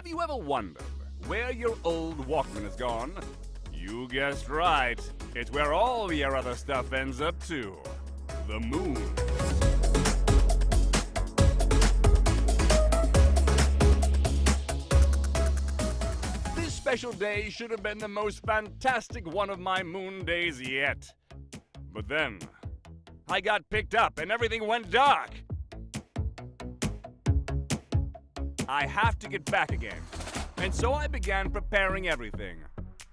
Have you ever wondered where your old Walkman has gone? You guessed right. It's where all your other stuff ends up too. The moon. This special day should have been the most fantastic one of my moon days yet. But then, I got picked up and everything went dark. I have to get back again. And so I began preparing everything.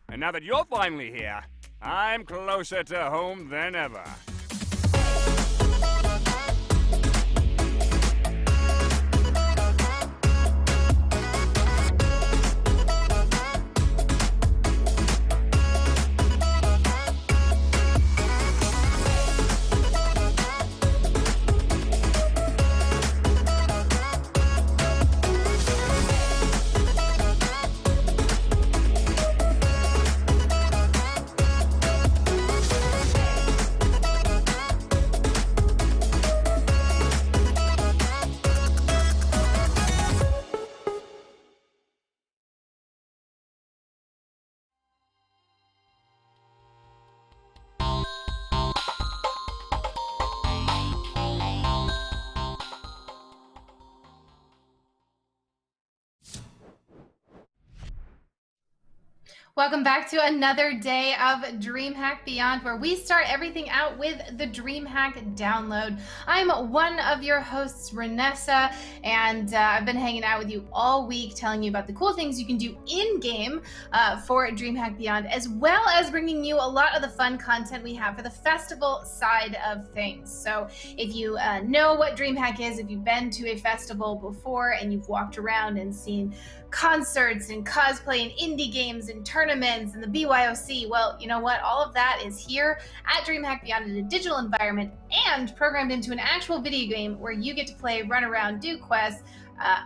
And now that you're finally here, I'm closer to home than ever. Welcome back to another day of DreamHack Beyond, where we start everything out with the DreamHack download. I'm one of your hosts, Renessa, and I've been hanging out with you all week telling you about the cool things you can do in-game for DreamHack Beyond, as well as bringing you a lot of the fun content we have for the festival side of things. So if you know what DreamHack is, if you've been to a festival before and you've walked around and seen concerts and cosplay and indie games and tournaments and the BYOC, well, you know what? All of that is here at DreamHack Beyond in a digital environment and programmed into an actual video game where you get to play, run around, do quests,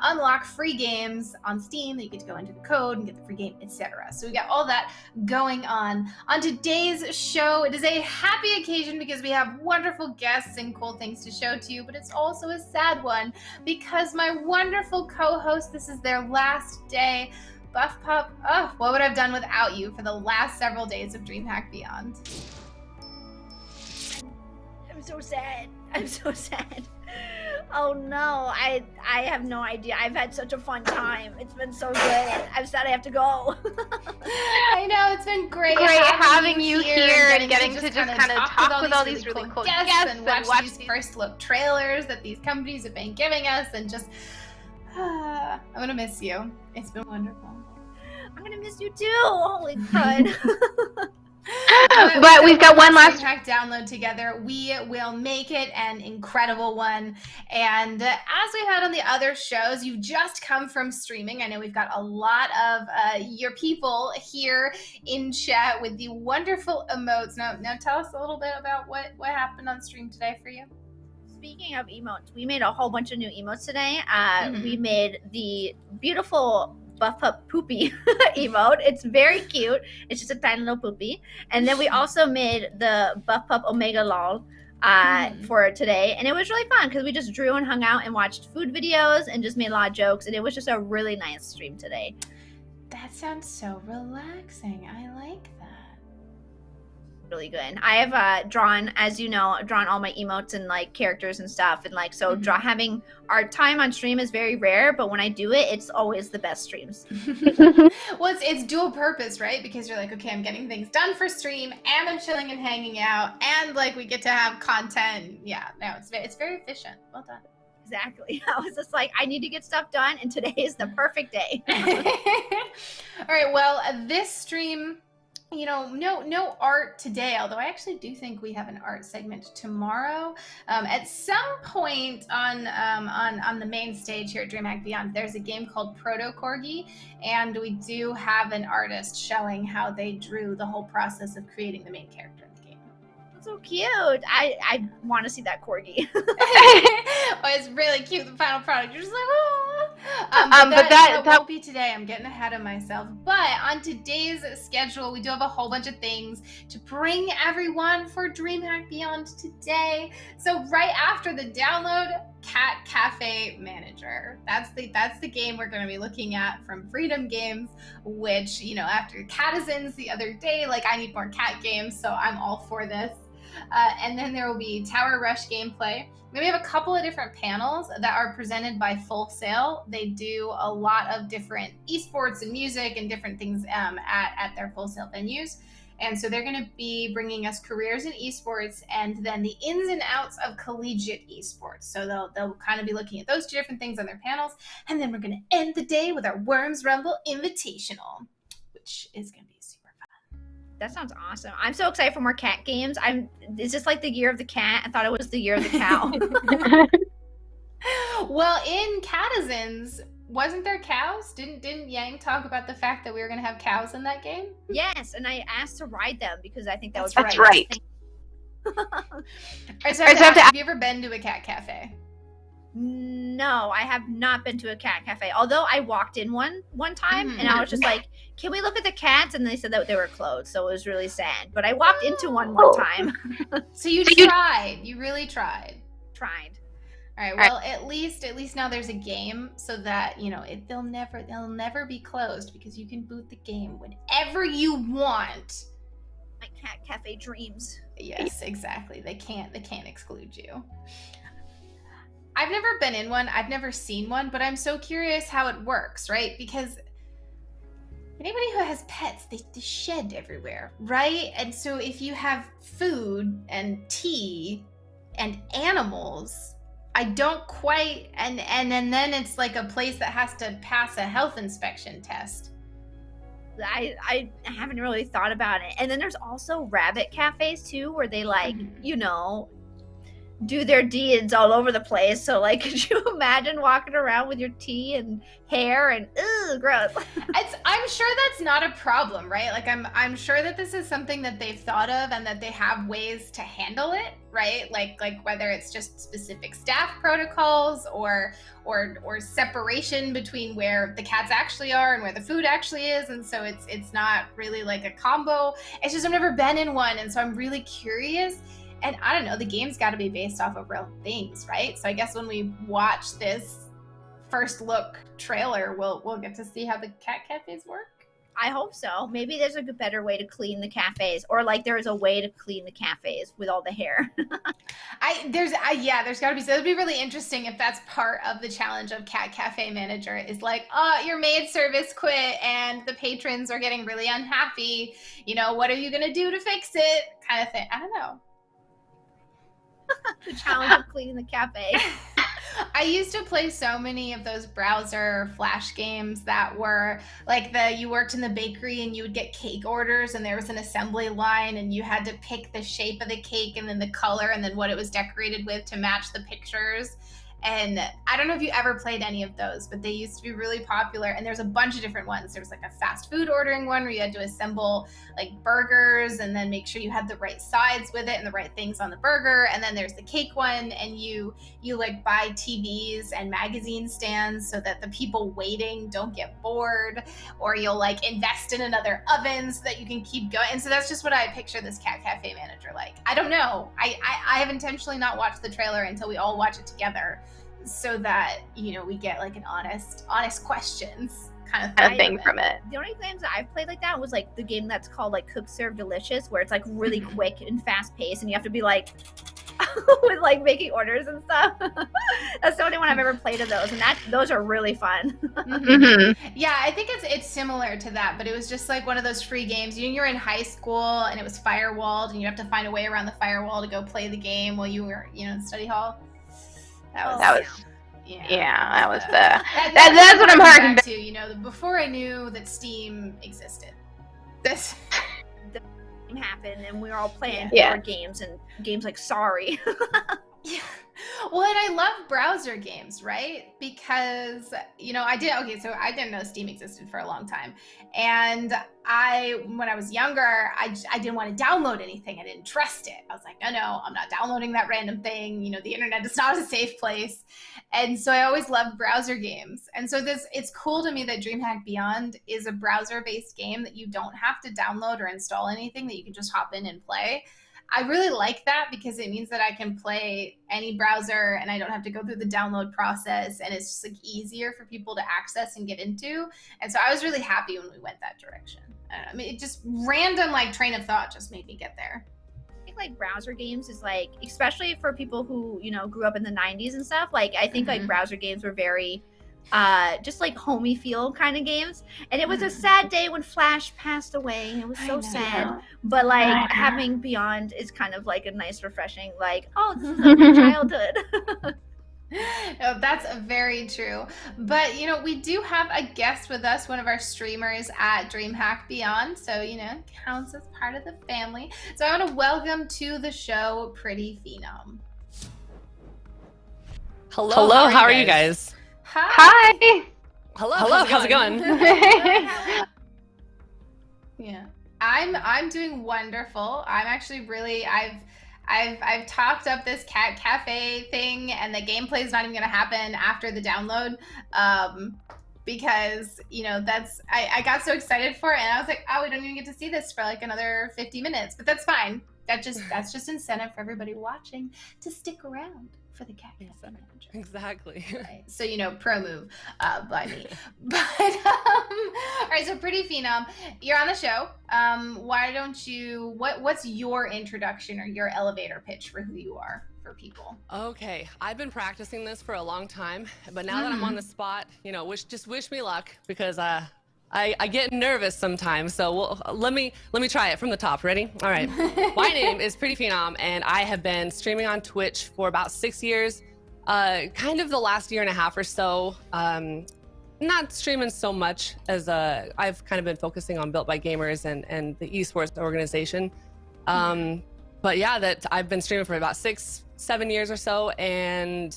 unlock free games on Steam that you get to go into the code and get the free game, etc. So we got all that going on. On today's show, it is a happy occasion because we have wonderful guests and cool things to show to you, but it's also a sad one because my wonderful co-host, this is their last day. Buff Pup, what would I have done without you for the last several days of DreamHack Beyond? I'm so sad. I'm so sad. Oh no, I have no idea. I've had such a fun time. It's been so good. I'm sad I have to go. I know, it's been great having you here and getting to just kind of talk with all these really cool guests and watch these first look trailers that these companies have been giving us, and just I'm gonna miss you. It's been wonderful. I'm gonna miss you too. Holy crud. But we've got one last DreamHack download together. We will make it an incredible one. And as we had on the other shows, you've just come from streaming. I know we've got a lot of your people here in chat with the wonderful emotes. Now tell us a little bit about what happened on stream today for you. Speaking of emotes, we made a whole bunch of new emotes today. We made the beautiful Buff Pup Poopy emote. It's very cute. It's just a tiny little poopy. And then we also made the Buff Pup Omega Lol for today. And it was really fun because we just drew and hung out and watched food videos and just made a lot of jokes. And it was just a really nice stream today. That sounds so relaxing. I like that. Really good. I have drawn, as you know, all my emotes and like characters and stuff, and like so having our time on stream is very rare, but when I do it, it's always the best streams. Well, it's dual purpose, right? Because you're like, okay, I'm getting things done for stream, and I'm chilling and hanging out, and like we get to have content. Yeah, no, it's very efficient. Well done. Exactly. I was just like, I need to get stuff done, and today is the perfect day. All right. Well, this stream, you know, no art today, although I actually do think we have an art segment tomorrow. At some point on the main stage here at DreamHack Beyond, there's a game called Proto Corgi, and we do have an artist showing how they drew the whole process of creating the main character in the game. That's so cute. I want to see that corgi. Well, it's really cute, the final product. You're just like, oh. But that won't be today. I'm getting ahead of myself. But on today's schedule, we do have a whole bunch of things to bring everyone for DreamHack Beyond today. So right after the download, Cat Cafe Manager. That's the game we're going to be looking at from Freedom Games, which, you know, after Catizens the other day, like, I need more cat games, so I'm all for this. And then there will be Tower Rush gameplay. Then we have a couple of different panels that are presented by Full Sail. They do a lot of different esports and music and different things at their Full Sail venues. And so they're going to be bringing us careers in esports and then the ins and outs of collegiate esports. So they'll kind of be looking at those two different things on their panels. And then we're going to end the day with our Worms Rumble Invitational, which is going to be super fun. That sounds awesome. I'm so excited for more cat games. Is this like the year of the cat? I thought it was the year of the cow. Well, in Catizens, wasn't there cows? Didn't Yang talk about the fact that we were going to have cows in that game? Yes, and I asked to ride them because I think That's right. Have you ever been to a cat cafe? No, I have not been to a cat cafe. Although I walked in one time and I was just like, can we look at the cats? And they said that they were closed, so it was really sad. But I walked into one time. So you tried. You really tried. Tried. All right. Well, at least now there's a game, so that, you know, they'll never be closed because you can boot the game whenever you want. My cat cafe dreams. Yes, exactly. They can't exclude you. I've never been in one. I've never seen one, but I'm so curious how it works, right? Because Anybody who has pets, they shed everywhere, right? And so if you have food and tea and animals, I don't quite, and then it's like a place that has to pass a health inspection test. I haven't really thought about it. And then there's also rabbit cafes too, where they like, you know, do their deeds all over the place. So like, could you imagine walking around with your tea and hair and gross? I'm sure that's not a problem, right? Like I'm sure that this is something that they've thought of and that they have ways to handle it, right? Like whether it's just specific staff protocols or separation between where the cats actually are and where the food actually is, and so it's not really like a combo. It's just I've never been in one, and so I'm really curious. And I don't know, the game's got to be based off of real things, right? So I guess when we watch this first look trailer, we'll get to see how the cat cafes work. I hope so. Maybe there's a better way to clean the cafes, or like there's a way to clean the cafes with all the hair. There's got to be. So it'd be really interesting if that's part of the challenge of Cat Cafe Manager is like, oh, your maid service quit and the patrons are getting really unhappy. You know, what are you gonna do to fix it? Kind of thing. I don't know. The challenge of cleaning the cafe. I used to play so many of those browser flash games that were like you worked in the bakery and you would get cake orders and there was an assembly line and you had to pick the shape of the cake and then the color and then what it was decorated with to match the pictures. And I don't know if you ever played any of those, but they used to be really popular. And there's a bunch of different ones. There's like a fast food ordering one where you had to assemble like burgers and then make sure you had the right sides with it and the right things on the burger. And then there's the cake one, and you like buy TVs and magazine stands so that the people waiting don't get bored, or you'll like invest in another oven so that you can keep going. And so that's just what I picture this Cat Cafe Manager like. I don't know. I have intentionally not watched the trailer until we all watch it together, so that, you know, we get like an honest questions kind of thing from it. The only games that I've played like that was like the game that's called like Cook Serve Delicious, where it's like really quick and fast paced and you have to be like with like making orders and stuff. That's the only one I've ever played of those, and those are really fun. Yeah, I think it's similar to that, but it was just like one of those free games. You're in high school and it was firewalled and you have to find a way around the firewall to go play the game while you were, you know, in study hall. That was that's what I'm harking back to. You know, before I knew that Steam existed. This happened and we were all playing board games and games like Sorry. Yeah. Well, and I love browser games, right? Because, you know, I didn't know Steam existed for a long time. And when I was younger, I didn't want to download anything. I didn't trust it. I was like, no, I'm not downloading that random thing. You know, the internet is not a safe place. And so I always loved browser games. And so it's cool to me that DreamHack Beyond is a browser-based game that you don't have to download or install anything, that you can just hop in and play. I really like that because it means that I can play any browser and I don't have to go through the download process, and it's just like easier for people to access and get into. And so I was really happy when we went that direction. I mean, it just random like train of thought just made me get there. I think like browser games is like, especially for people who, you know, grew up in the 90s and stuff, like I think like browser games were very just like homey feel kind of games. And it was a sad day when Flash passed away. It was so sad. But like having Beyond is kind of like a nice refreshing, like, oh, this is like my childhood. No, that's very true. But, you know, we do have a guest with us, one of our streamers at DreamHack Beyond. So, you know, counts as part of the family. So I want to welcome to the show Pretty Phenom. Hello, how are you guys? Hi. Hello, how's it going? Yeah. I'm doing wonderful. I'm actually really I've talked up this cat cafe thing, and the gameplay is not even going to happen after the download, because, you know, I got so excited for it, and I was like, oh, we don't even get to see this for like another 50 minutes, but that's fine. That's just incentive for everybody watching to stick around for the cat cafe manager. Exactly. Right. So, you know, pro move by me. But all right, so Pretty Phenom, you're on the show. Why don't you? What's your introduction or your elevator pitch for who you are for people? Okay, I've been practicing this for a long time, but now that I'm on the spot, you know, wish me luck, because I get nervous sometimes, so let me try it from the top. Ready? All right. My name is Pretty Phenom, and I have been streaming on Twitch for about 6 years. Kind of the last year and a half or so. Not streaming so much as I've kind of been focusing on Built by Gamers and the esports organization. But yeah, that I've been streaming for about 6-7 years or so, and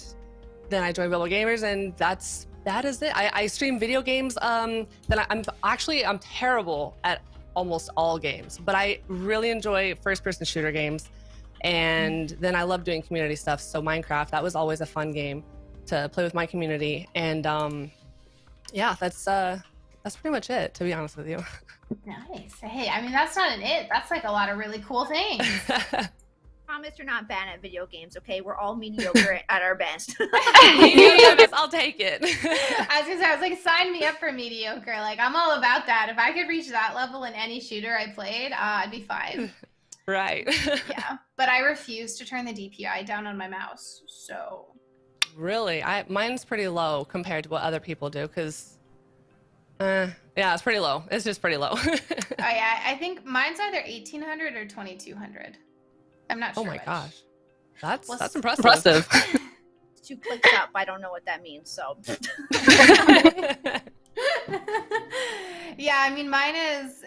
then I joined Built by Gamers, and that is it. I stream video games. Then I'm terrible at almost all games, but I really enjoy first-person shooter games, and then I love doing community stuff. So Minecraft, that was always a fun game to play with my community, and yeah, that's pretty much it, to be honest with you. Nice. Hey, I mean, that's not an it. That's like a lot of really cool things. Promise you're not bad at video games, okay? We're all mediocre at our best. Mediocre, I'll take it. I was like, sign me up for mediocre. Like, I'm all about that. If I could reach that level in any shooter I played, I'd be fine. Right. Yeah, but I refuse to turn the DPI down on my mouse, so. Really? Mine's pretty low compared to what other people do, because, yeah, it's pretty low. It's just pretty low. Oh, yeah, I think mine's either 1800 or 2200. I'm not sure. Oh my which. gosh. That's impressive. 2 clicks up. I don't know what that means, so. Yeah, I mean, mine is,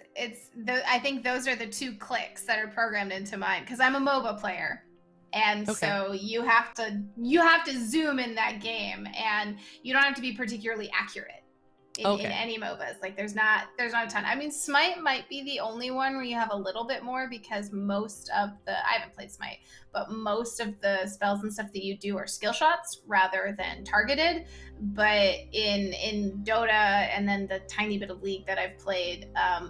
I think those are the 2 clicks that are programmed into mine, because I'm a MOBA player. And so you have to zoom in that game, and you don't have to be particularly accurate in any MOBAs. Like there's not a ton. I mean, Smite might be the only one where you have a little bit more, because most of I haven't played Smite, but most of the spells and stuff that you do are skill shots rather than targeted. But in Dota and then the tiny bit of League that I've played,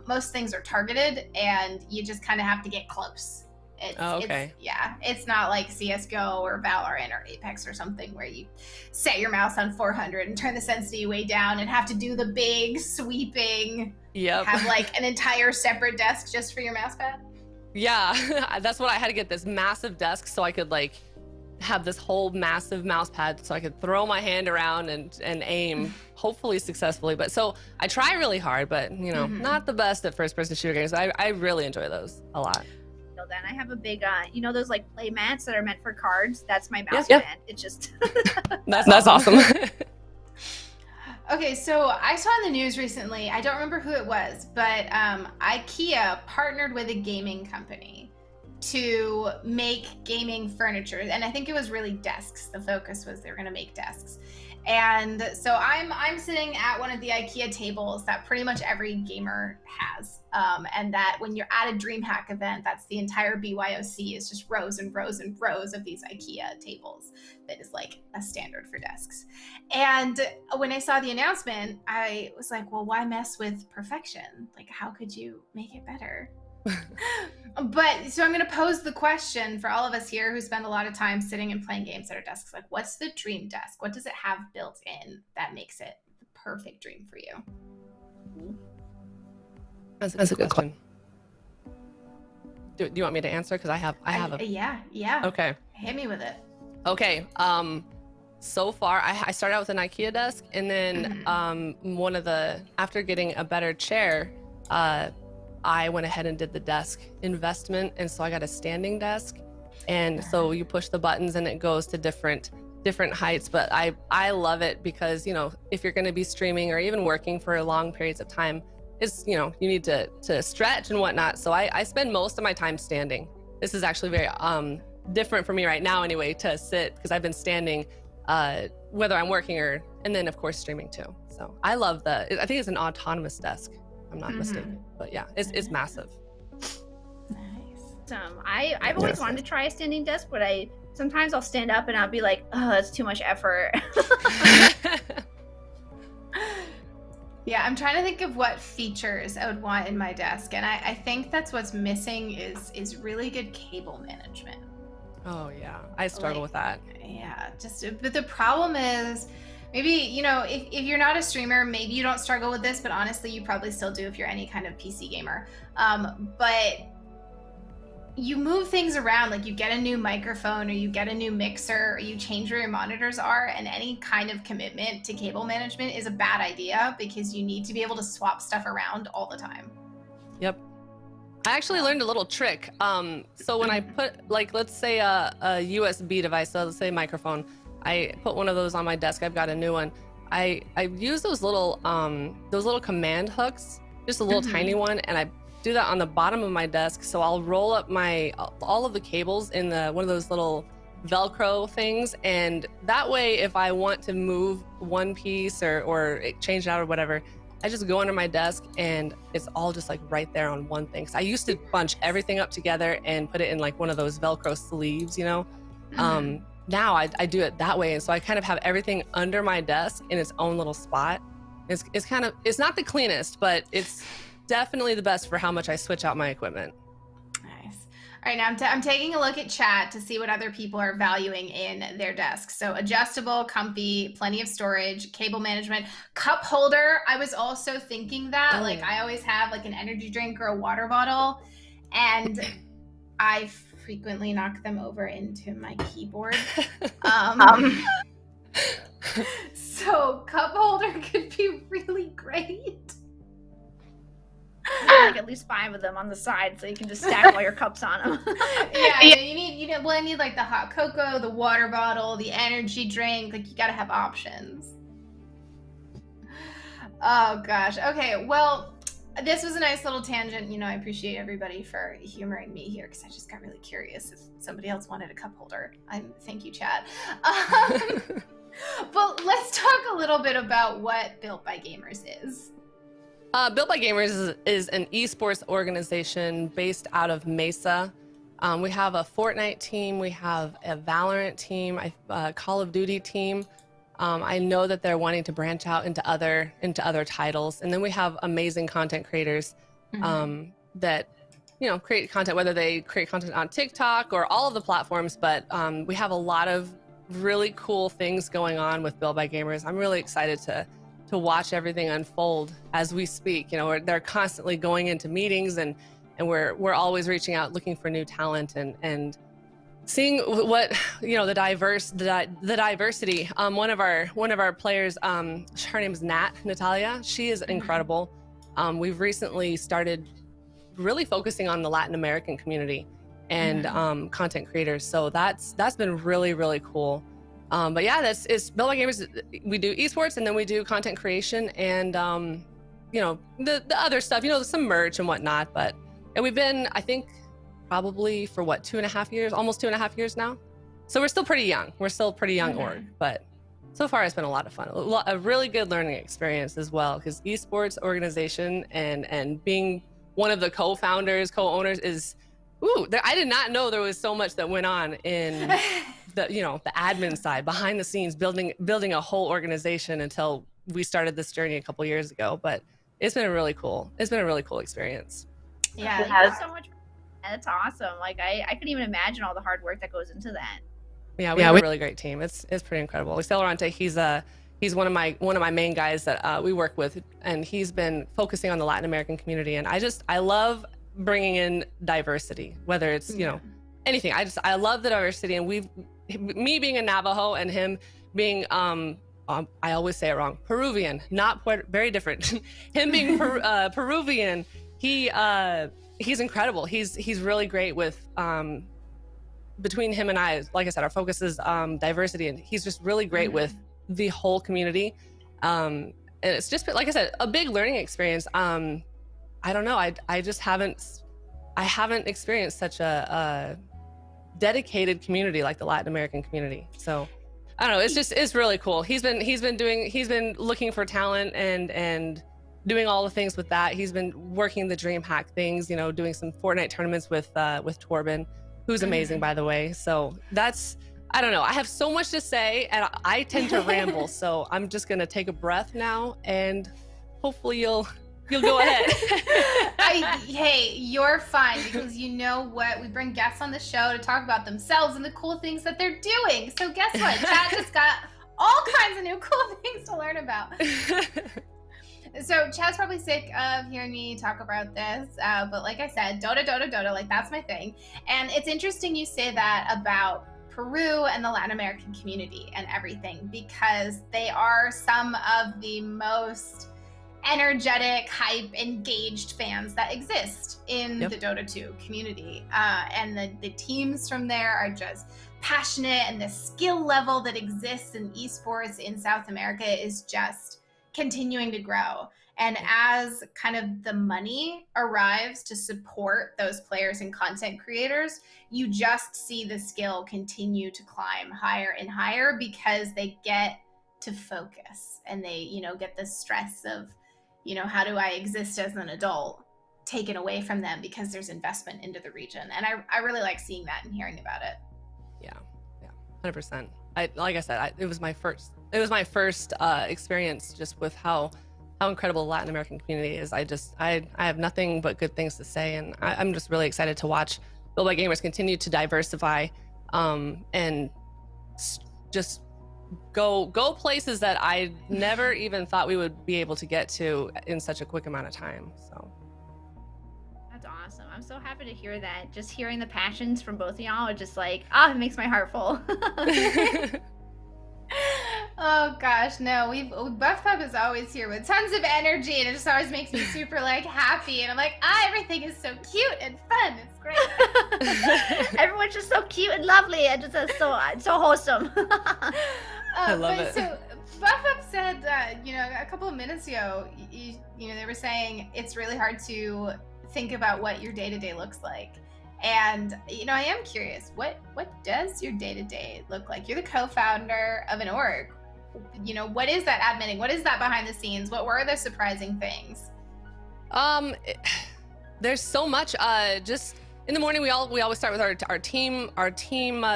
most things are targeted, and you just kind of have to get close. It's not like CSGO or Valorant or Apex or something where you set your mouse on 400 and turn the sensitivity way down and have to do the big sweeping. Yep. Have like an entire separate desk just for your mouse pad. Yeah, that's what I had to get, this massive desk so I could like have this whole massive mouse pad so I could throw my hand around and aim, hopefully successfully. But so I try really hard, but you know, not the best at first-person shooter games. I really enjoy those a lot. Then I have a big you know those like play mats that are meant for cards? That's my mouse pad. It's just that's awesome. Okay, so I saw in the news recently, I don't remember who it was, but IKEA partnered with a gaming company to make gaming furniture, and I think it was really desks. The focus was they were going to make desks. And so I'm sitting at one of the IKEA tables that pretty much every gamer has, and that when you're at a DreamHack event, that's the entire BYOC is just rows and rows and rows of these IKEA tables. That is like a standard for desks. And when I saw the announcement, I was like, well, why mess with perfection? Like, how could you make it better? But so I'm going to pose the question for all of us here who spend a lot of time sitting and playing games at our desks. Like, what's the dream desk? What does it have built in that makes it the perfect dream for you? That's a good question. Do you want me to answer? Because I have a yeah. Okay. Hit me with it. Okay. So far I started out with an IKEA desk, and then after getting a better chair, I went ahead and did the desk investment, and so I got a standing desk, and so you push the buttons and it goes to different heights. But I love it because, you know, if you're going to be streaming or even working for long periods of time, it's, you know, you need to stretch and whatnot. So I spend most of my time standing. This is actually very different for me right now anyway, to sit, because I've been standing whether I'm working and then of course streaming too. So I love I think it's an autonomous desk. I'm not mistaken, but yeah, it's massive. Nice. I've always wanted to try a standing desk, but sometimes I'll stand up and I'll be like, oh, it's too much effort. Yeah, I'm trying to think of what features I would want in my desk, and I think that's what's missing is really good cable management. Oh yeah, I struggle with that. Yeah, but the problem is, maybe, you know, if you're not a streamer, maybe you don't struggle with this, but honestly, you probably still do if you're any kind of PC gamer. But you move things around, like you get a new microphone or you get a new mixer or you change where your monitors are, and any kind of commitment to cable management is a bad idea because you need to be able to swap stuff around all the time. Yep. I actually learned a little trick. So when I put, like, let's say a USB device, so let's say a microphone, I put one of those on my desk. I've got a new one. I use those little command hooks, just a little tiny one, and I do that on the bottom of my desk. So I'll roll up all of the cables in one of those little Velcro things, and that way, if I want to move one piece or change it out or whatever, I just go under my desk and it's all just like right there on one thing. So I used to bunch everything up together and put it in like one of those Velcro sleeves, you know. Now I do it that way, and so I kind of have everything under my desk in its own little spot. It's not the cleanest, but it's definitely the best for how much I switch out my equipment. Nice. All right, now I'm taking a look at chat to see what other people are valuing in their desks. So adjustable, comfy, plenty of storage, cable management, cup holder. I was also thinking that, like, I always have like an energy drink or a water bottle, and I frequently knock them over into my keyboard. So cup holder could be really great. Like at least 5 of them on the side so you can just stack all your cups on them. Yeah, you need I need like the hot cocoa, the water bottle, the energy drink. Like, you gotta have options. Oh gosh. Okay, well, this was a nice little tangent. I appreciate everybody for humoring me here because I just got really curious if somebody else wanted a cup holder. Thank you, Chad. But let's talk a little bit about what Built by Gamers is. Built by Gamers is an esports organization based out of Mesa. We have a Fortnite team, we have a Valorant team, a Call of Duty team. I know that they're wanting to branch out into other titles, and then we have amazing content creators that create content, whether they create content on TikTok or all of the platforms. But we have a lot of really cool things going on with Built by Gamers. I'm really excited to watch everything unfold as we speak. They're constantly going into meetings, and we're always reaching out, looking for new talent and seeing what the diversity. One of our players, her name's Natalia. She is incredible. We've recently started really focusing on the Latin American community and content creators. So that's been really, really cool. But yeah, it's Built by Gamers. We do esports, and then we do content creation and the other stuff, some merch and whatnot. And we've been, I think, probably for 2.5 years, almost 2.5 years now. So we're still pretty young. We're still a pretty young org, but so far it's been a lot of fun. A really good learning experience as well, because esports organization and being one of the co-founders, co-owners is, I did not know there was so much that went on in the admin side, behind the scenes, building a whole organization until we started this journey a couple years ago. But it's been a really cool experience. Yeah, so much. That's awesome. Like I couldn't even imagine all the hard work that goes into that. Yeah, we have a really great team. It's pretty incredible. Accelerante, he's one of my main guys that we work with, and he's been focusing on the Latin American community. And I love bringing in diversity, whether it's anything. I love the diversity, and me being a Navajo and him being I always say it wrong, Peruvian, not very different. Him being Peruvian, he's incredible. He's really great with between him and I, like I said, our focus is diversity, and he's just really great with the whole community. And it's just, like I said, a big learning experience. I don't know. I just haven't experienced such a dedicated community like the Latin American community. So I don't know. It's really cool. He's been looking for talent and doing all the things with that. He's been working the DreamHack things, doing some Fortnite tournaments with Torben, who's amazing, by the way. So I don't know. I have so much to say, and I tend to ramble. So I'm just gonna take a breath now, and hopefully you'll go ahead. Hey, you're fine, because you know what? We bring guests on the show to talk about themselves and the cool things that they're doing. So guess what? Chad just got all kinds of new cool things to learn about. So Chad's probably sick of hearing me talk about this, but like I said, Dota, like that's my thing. And it's interesting you say that about Peru and the Latin American community and everything, because they are some of the most energetic, hype, engaged fans that exist in the Dota 2 community. And the teams from there are just passionate, and the skill level that exists in esports in South America is just continuing to grow. And as kind of the money arrives to support those players and content creators, you just see the skill continue to climb higher and higher, because they get to focus, and they, you know, get the stress of, you know, how do I exist as an adult taken away from them because there's investment into the region. And I really like seeing that and hearing about it. Yeah, 100%. Like I said, it was my first experience just with how incredible the Latin American community is. I have nothing but good things to say, and I'm just really excited to watch Build by Gamers continue to diversify, and just go places that I never even thought we would be able to get to in such a quick amount of time. So that's awesome. I'm so happy to hear that. Just hearing the passions from both of y'all are just like, it makes my heart full. Oh gosh, no, Buff Pup is always here with tons of energy, and it just always makes me super like happy, and I'm like, everything is so cute and fun. It's great. Everyone's just so cute and lovely, and just so wholesome. I love it. So Buff Pup said, you know, a couple of minutes ago, you know, they were saying it's really hard to think about what your day-to-day looks like. And, you know, I am curious, what does your day-to-day look like? You're the co-founder of an org. You know, what is that adminning? What is that behind the scenes? What were the surprising things? There's so much. Just in the morning, we always start with our team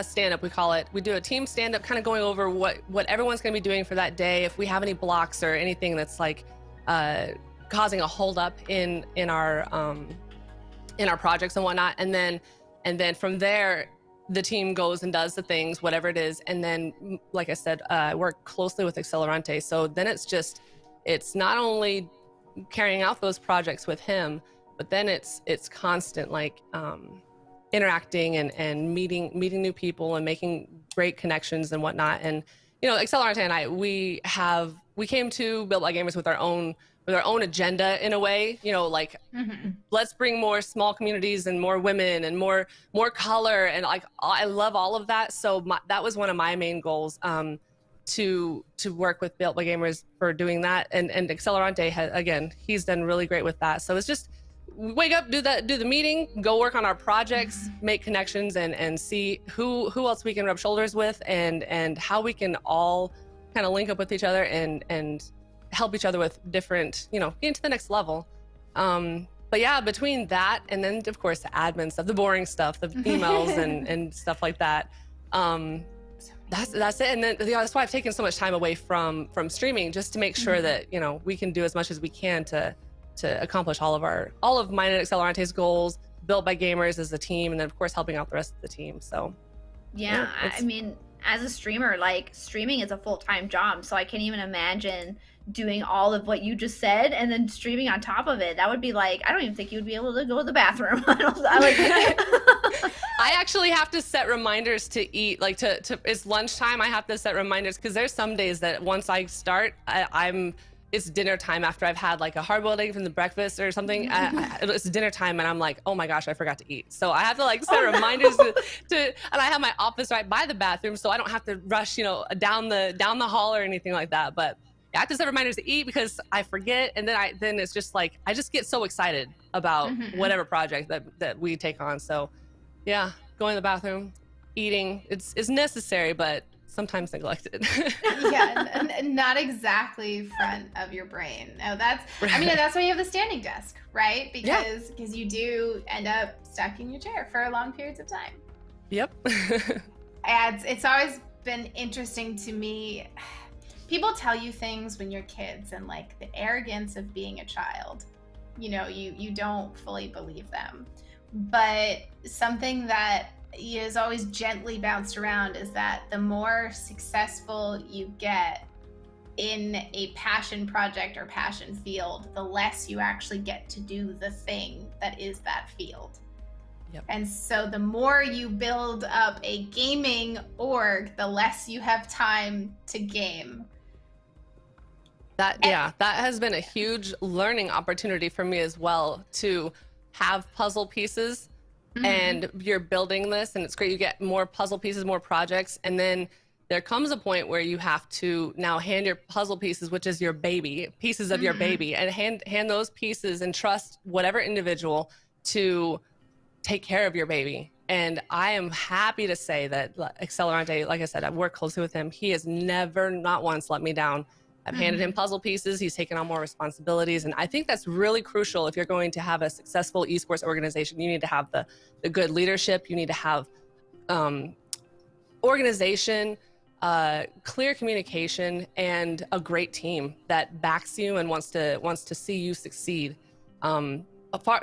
stand-up, we call it. We do a team stand-up, kind of going over what everyone's going to be doing for that day. If we have any blocks or anything that's like causing a holdup in our projects and whatnot, and then from there the team goes and does the things, whatever it is. And then, like I said, I work closely with Accelerante, so then it's not only carrying out those projects with him, but then it's constant, like interacting and meeting new people and making great connections and whatnot. And you know, Accelerante and I, we came to Build by Gamers with our own agenda in a way, you know, like let's bring more small communities and more women and more color, and like I love all of that. So that was one of my main goals, to work with Built by Gamers for doing that. And Accelerante he's done really great with that. So it's just wake up, do the meeting, go work on our projects, make connections, and see who else we can rub shoulders with, and how we can all kind of link up with each other and help each other with different, you know, getting to the next level. But yeah, between that and then of course the admin stuff, the boring stuff, the emails and stuff like that, that's it. And then that's why I've taken so much time away from streaming, just to make sure that, you know, we can do as much as we can to accomplish all of mine and Accelerante's goals, Built by Gamers as a team, and then of course helping out the rest of the team. So yeah, I mean, as a streamer, like streaming is a full-time job, so I can't even imagine doing all of what you just said and then streaming on top of it. That would be like, I don't even think you would be able to go to the bathroom. I actually have to set reminders to eat, like to it's lunchtime, I have to set reminders, because there's some days that once I start, it's dinner time after I've had like a hard-boiled egg from the breakfast or something. It's dinner time and I'm like, oh my gosh, I forgot to eat. So I have to like set reminders and I have my office right by the bathroom, so I don't have to rush, you know, down the hall or anything like that. But I have to set reminders to eat because I forget, and then it's just like I just get so excited about whatever project that we take on. So yeah, going to the bathroom, eating, it's necessary, but sometimes neglected. Yeah, and not exactly front of your brain. No, that's I mean, that's why you have the standing desk, right? Because you do end up stuck in your chair for long periods of time. Yep. And it's always been interesting to me. People tell you things when you're kids, and like the arrogance of being a child, you know, you don't fully believe them. But something that is always gently bounced around is that the more successful you get, in a passion project or passion field, the less you actually get to do the thing that is that field. Yep. And so the more you build up a gaming org, the less you have time to game. That has been a huge learning opportunity for me as well, to have puzzle pieces. And you're building this, and it's great. You get more puzzle pieces, more projects, and then there comes a point where you have to now hand your puzzle pieces, which is your baby, pieces of your baby, and hand those pieces and trust whatever individual to take care of your baby. And I am happy to say that Accelerante, like I said, I work closely with him. He has never, not once, let me down. I've handed him puzzle pieces. He's taken on more responsibilities. And I think that's really crucial. If you're going to have a successful esports organization, you need to have the good leadership. You need to have organization, clear communication, and a great team that backs you and wants to see you succeed. Far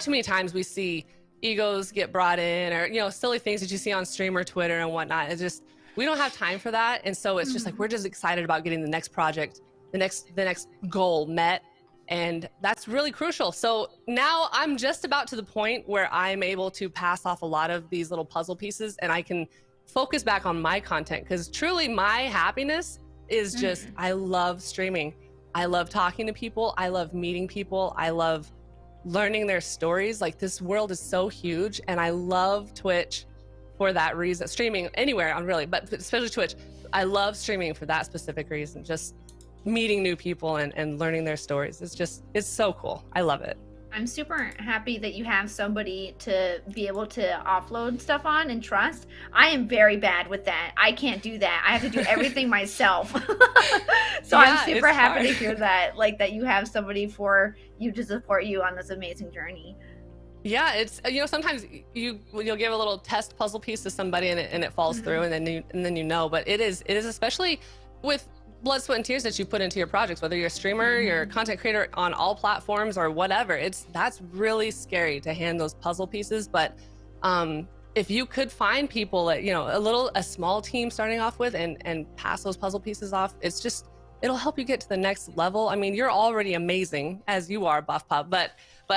too many times we see egos get brought in, or silly things that you see on stream or Twitter and whatnot. It's just, we don't have time for that. And so it's just like, we're just excited about getting the next project, the next goal met. And that's really crucial. So now I'm just about to the point where I'm able to pass off a lot of these little puzzle pieces, and I can focus back on my content, because truly my happiness is just, I love streaming. I love talking to people. I love meeting people. I love learning their stories. Like, this world is so huge, and I love Twitch for that reason. Streaming anywhere on really, but especially Twitch. I love streaming for that specific reason. Just meeting new people and learning their stories. It's so cool. I love it. I'm super happy that you have somebody to be able to offload stuff on and trust. I am very bad with that. I can't do that. I have to do everything myself. So yeah, I'm super happy to hear that, like, that you have somebody for you to support you on this amazing journey. Yeah, it's, sometimes you'll give a little test puzzle piece to somebody and it falls through, and then but it is especially with blood, sweat, and tears that you put into your projects, whether you're a streamer, you're a content creator on all platforms or whatever. That's really scary to hand those puzzle pieces. But if you could find people that, a small team starting off with and pass those puzzle pieces off, it'll help you get to the next level. I mean, you're already amazing as you are, Buff Pup, but you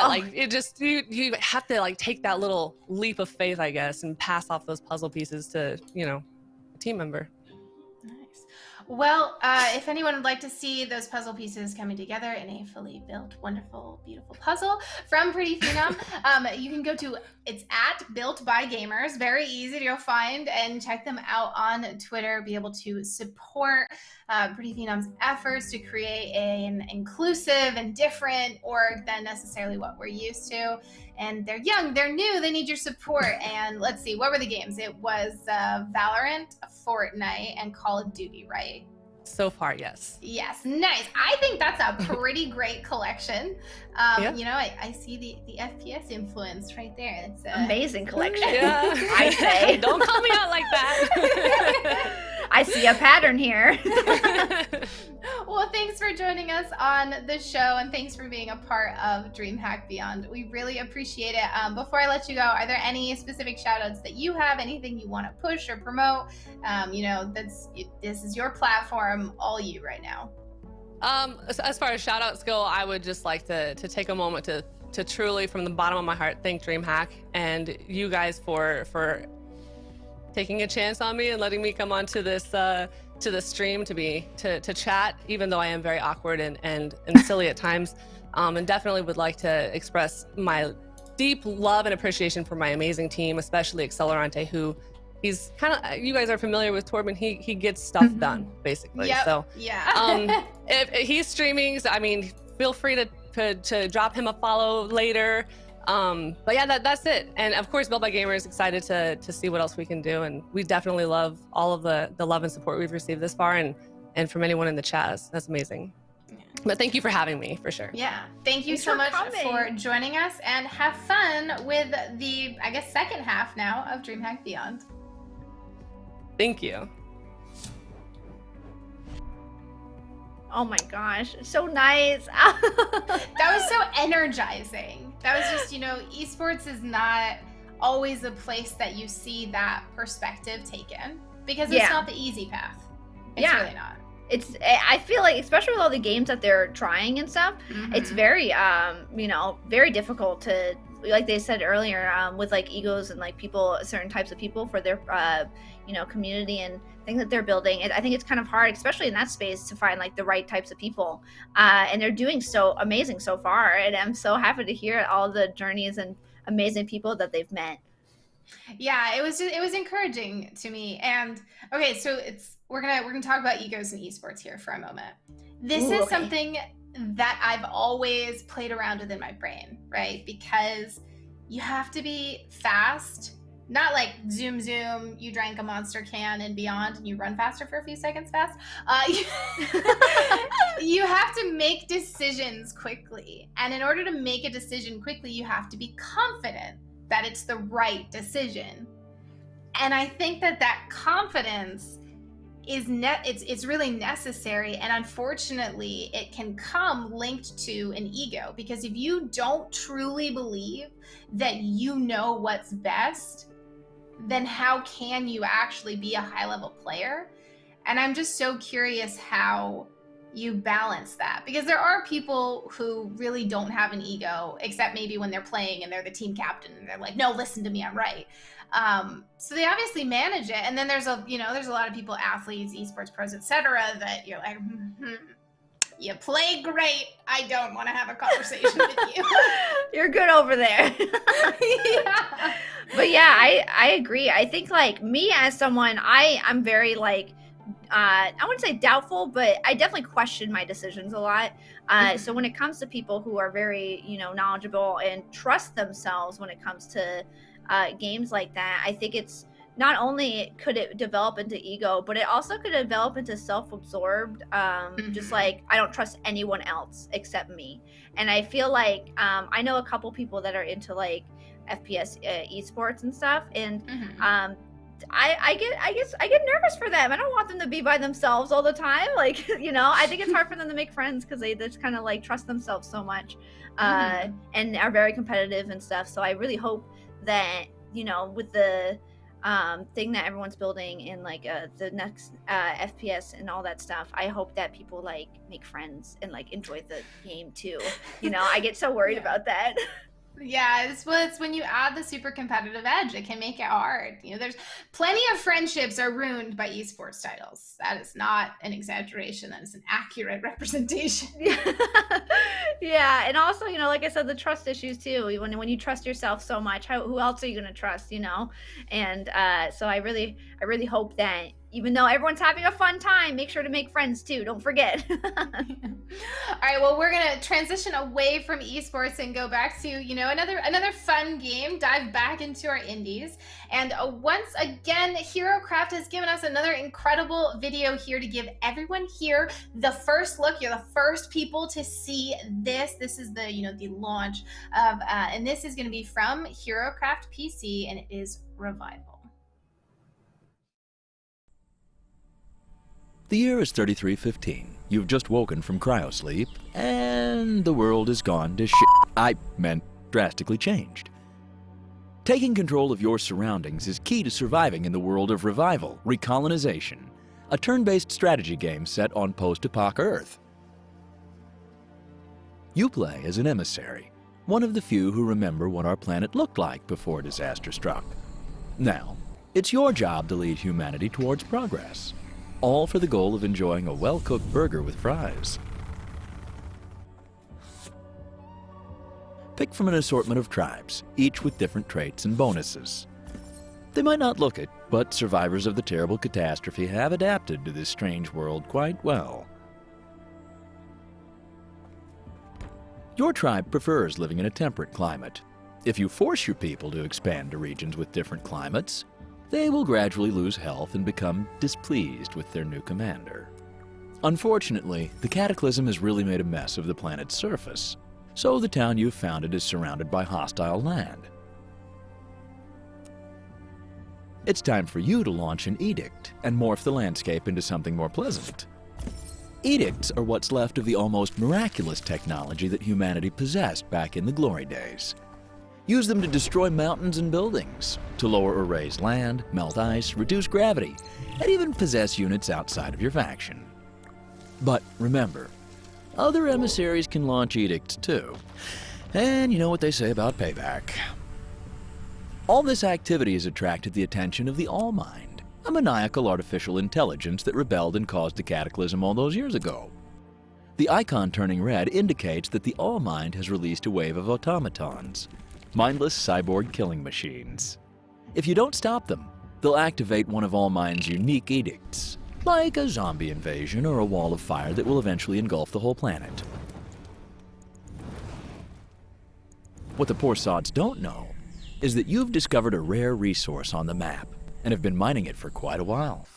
have to take that little leap of faith, I guess, and pass off those puzzle pieces to, a team member. Nice. Well, if anyone would like to see those puzzle pieces coming together in a fully built, wonderful, beautiful puzzle from Pretty Phenom, you can go to, it's at Built by Gamers. Very easy to go find and check them out on Twitter. Be able to support Pretty Phenom's efforts to create an inclusive and different org than necessarily what we're used to. And they're young, they're new, they need your support. And let's see, what were the games? It was Valorant, Fortnite, and Call of Duty, right? So far, yes. Yes, nice. I think that's a pretty great collection. Yeah. I see the FPS influence right there. It's amazing collection. Yeah. I say. Don't call me out like that. I see a pattern here. Well, thanks for joining us on the show, and thanks for being a part of DreamHack Beyond. We really appreciate it. Before I let you go, are there any specific shout-outs that you have? Anything you want to push or promote? This is your platform, all you right now. As far as shout-outs go, I would just like to take a moment to truly, from the bottom of my heart, thank DreamHack and you guys for taking a chance on me and letting me come onto this to the stream to chat, even though I am very awkward and silly at times, and definitely would like to express my deep love and appreciation for my amazing team, especially Accelerante, who he's kind of, you guys are familiar with Torben. He gets stuff done, basically. Yep. So yeah. if he's streaming, so, I mean, feel free to drop him a follow later. But yeah, that's it. And of course, Built by Gamers, excited to see what else we can do. And we definitely love all of the love and support we've received this far, and from anyone in the chat. That's amazing. Yeah. But thank you for having me, for sure. Yeah, thank you so much for joining us, and have fun with the, I guess, second half now of DreamHack Beyond. Thank you. Oh my gosh, so nice. That was so energizing. That was just, esports is not always a place that you see that perspective taken, because it's not the easy path. It's really not. I feel like, especially with all the games that they're trying and stuff, it's very very difficult to, like they said earlier, with like egos and like people, certain types of people for their community and things that they're building. I think it's kind of hard, especially in that space, to find like the right types of people, and they're doing so amazing so far, and I'm so happy to hear all the journeys and amazing people that they've met. Yeah, it was encouraging to me. And okay, so we're gonna talk about egos and esports here for a moment. This is something that I've always played around with in my brain, right? Because you have to be fast, not like zoom, you drank a Monster can and Beyond and you run faster for a few seconds fast. You have to make decisions quickly. And in order to make a decision quickly, you have to be confident that it's the right decision. And I think that confidence is it's really necessary, and unfortunately it can come linked to an ego, because if you don't truly believe that you know what's best, then how can you actually be a high-level player? And I'm just so curious how you balance that, because there are people who really don't have an ego, except maybe when they're playing and they're the team captain and they're like, no, listen to me, I'm right. So they obviously manage it. And then there's a lot of people, athletes, esports pros, etc., that you're like, you play great, I don't want to have a conversation with you. You're good over there. Yeah. But yeah, I agree. I think like me as someone, I'm very like, I wouldn't say doubtful, but I definitely question my decisions a lot. So when it comes to people who are very, knowledgeable and trust themselves when it comes to games like that, I think it's not only could it develop into ego, but it also could develop into self-absorbed, just like, I don't trust anyone else except me. And I feel like I know a couple people that are into like FPS esports and stuff, and I get nervous for them. I don't want them to be by themselves all the time. Like, I think it's hard for them to make friends because they just kind of like trust themselves so much, and are very competitive and stuff. So I really hope that, with the thing that everyone's building in like the next FPS and all that stuff, I hope that people like make friends and like enjoy the game too. I get so worried about that. Yeah, it's when you add the super competitive edge, it can make it hard. There's plenty of friendships are ruined by esports titles. That is not an exaggeration. That is an accurate representation. Yeah, and also, like I said, the trust issues too. When you trust yourself so much, who else are you going to trust? And so I really hope that, even though everyone's having a fun time, make sure to make friends too. Don't forget. All right, well, we're going to transition away from esports and go back to, another fun game, dive back into our indies. And once again, HeroCraft has given us another incredible video here to give everyone here the first look. You're the first people to see this. This is the, the launch of, and this is going to be from HeroCraft PC, and it is Revival. The year is 3315. You've just woken from cryosleep, and the world has gone to shit. I meant drastically changed. Taking control of your surroundings is key to surviving in the world of Revival, Recolonization, a turn-based strategy game set on post-apoc Earth. You play as an emissary, one of the few who remember what our planet looked like before disaster struck. Now, it's your job to lead humanity towards progress, all for the goal of enjoying a well-cooked burger with fries. Pick from an assortment of tribes, each with different traits and bonuses. They might not look it, but survivors of the terrible catastrophe have adapted to this strange world quite well. Your tribe prefers living in a temperate climate. If you force your people to expand to regions with different climates, they will gradually lose health and become displeased with their new commander. Unfortunately, the cataclysm has really made a mess of the planet's surface, so the town you've founded is surrounded by hostile land. It's time for you to launch an edict and morph the landscape into something more pleasant. Edicts are what's left of the almost miraculous technology that humanity possessed back in the glory days. Use them to destroy mountains and buildings, to lower or raise land, melt ice, reduce gravity, and even possess units outside of your faction. But remember, other emissaries can launch edicts too. And you know what they say about payback. All this activity has attracted the attention of the All-Mind, a maniacal artificial intelligence that rebelled and caused a cataclysm all those years ago. The icon turning red indicates that the All-Mind has released a wave of automatons, mindless cyborg killing machines. If you don't stop them, they'll activate one of All-Mind's unique edicts, like a zombie invasion or a wall of fire that will eventually engulf the whole planet. What the poor sods don't know is that you've discovered a rare resource on the map and have been mining it for quite a while.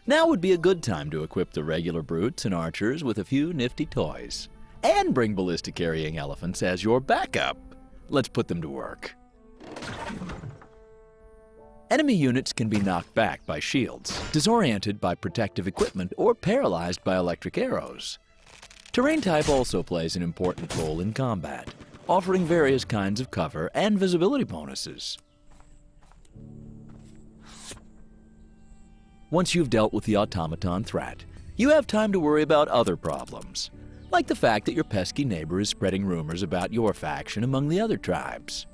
Now would be a good time to equip the regular brutes and archers with a few nifty toys, and bring ballistic-carrying elephants as your backup. Let's put them to work. Enemy units can be knocked back by shields, disoriented by protective equipment, or paralyzed by electric arrows. Terrain type also plays an important role in combat, offering various kinds of cover and visibility bonuses. Once you've dealt with the automaton threat, you have time to worry about other problems, like the fact that your pesky neighbor is spreading rumors about your faction among the other tribes.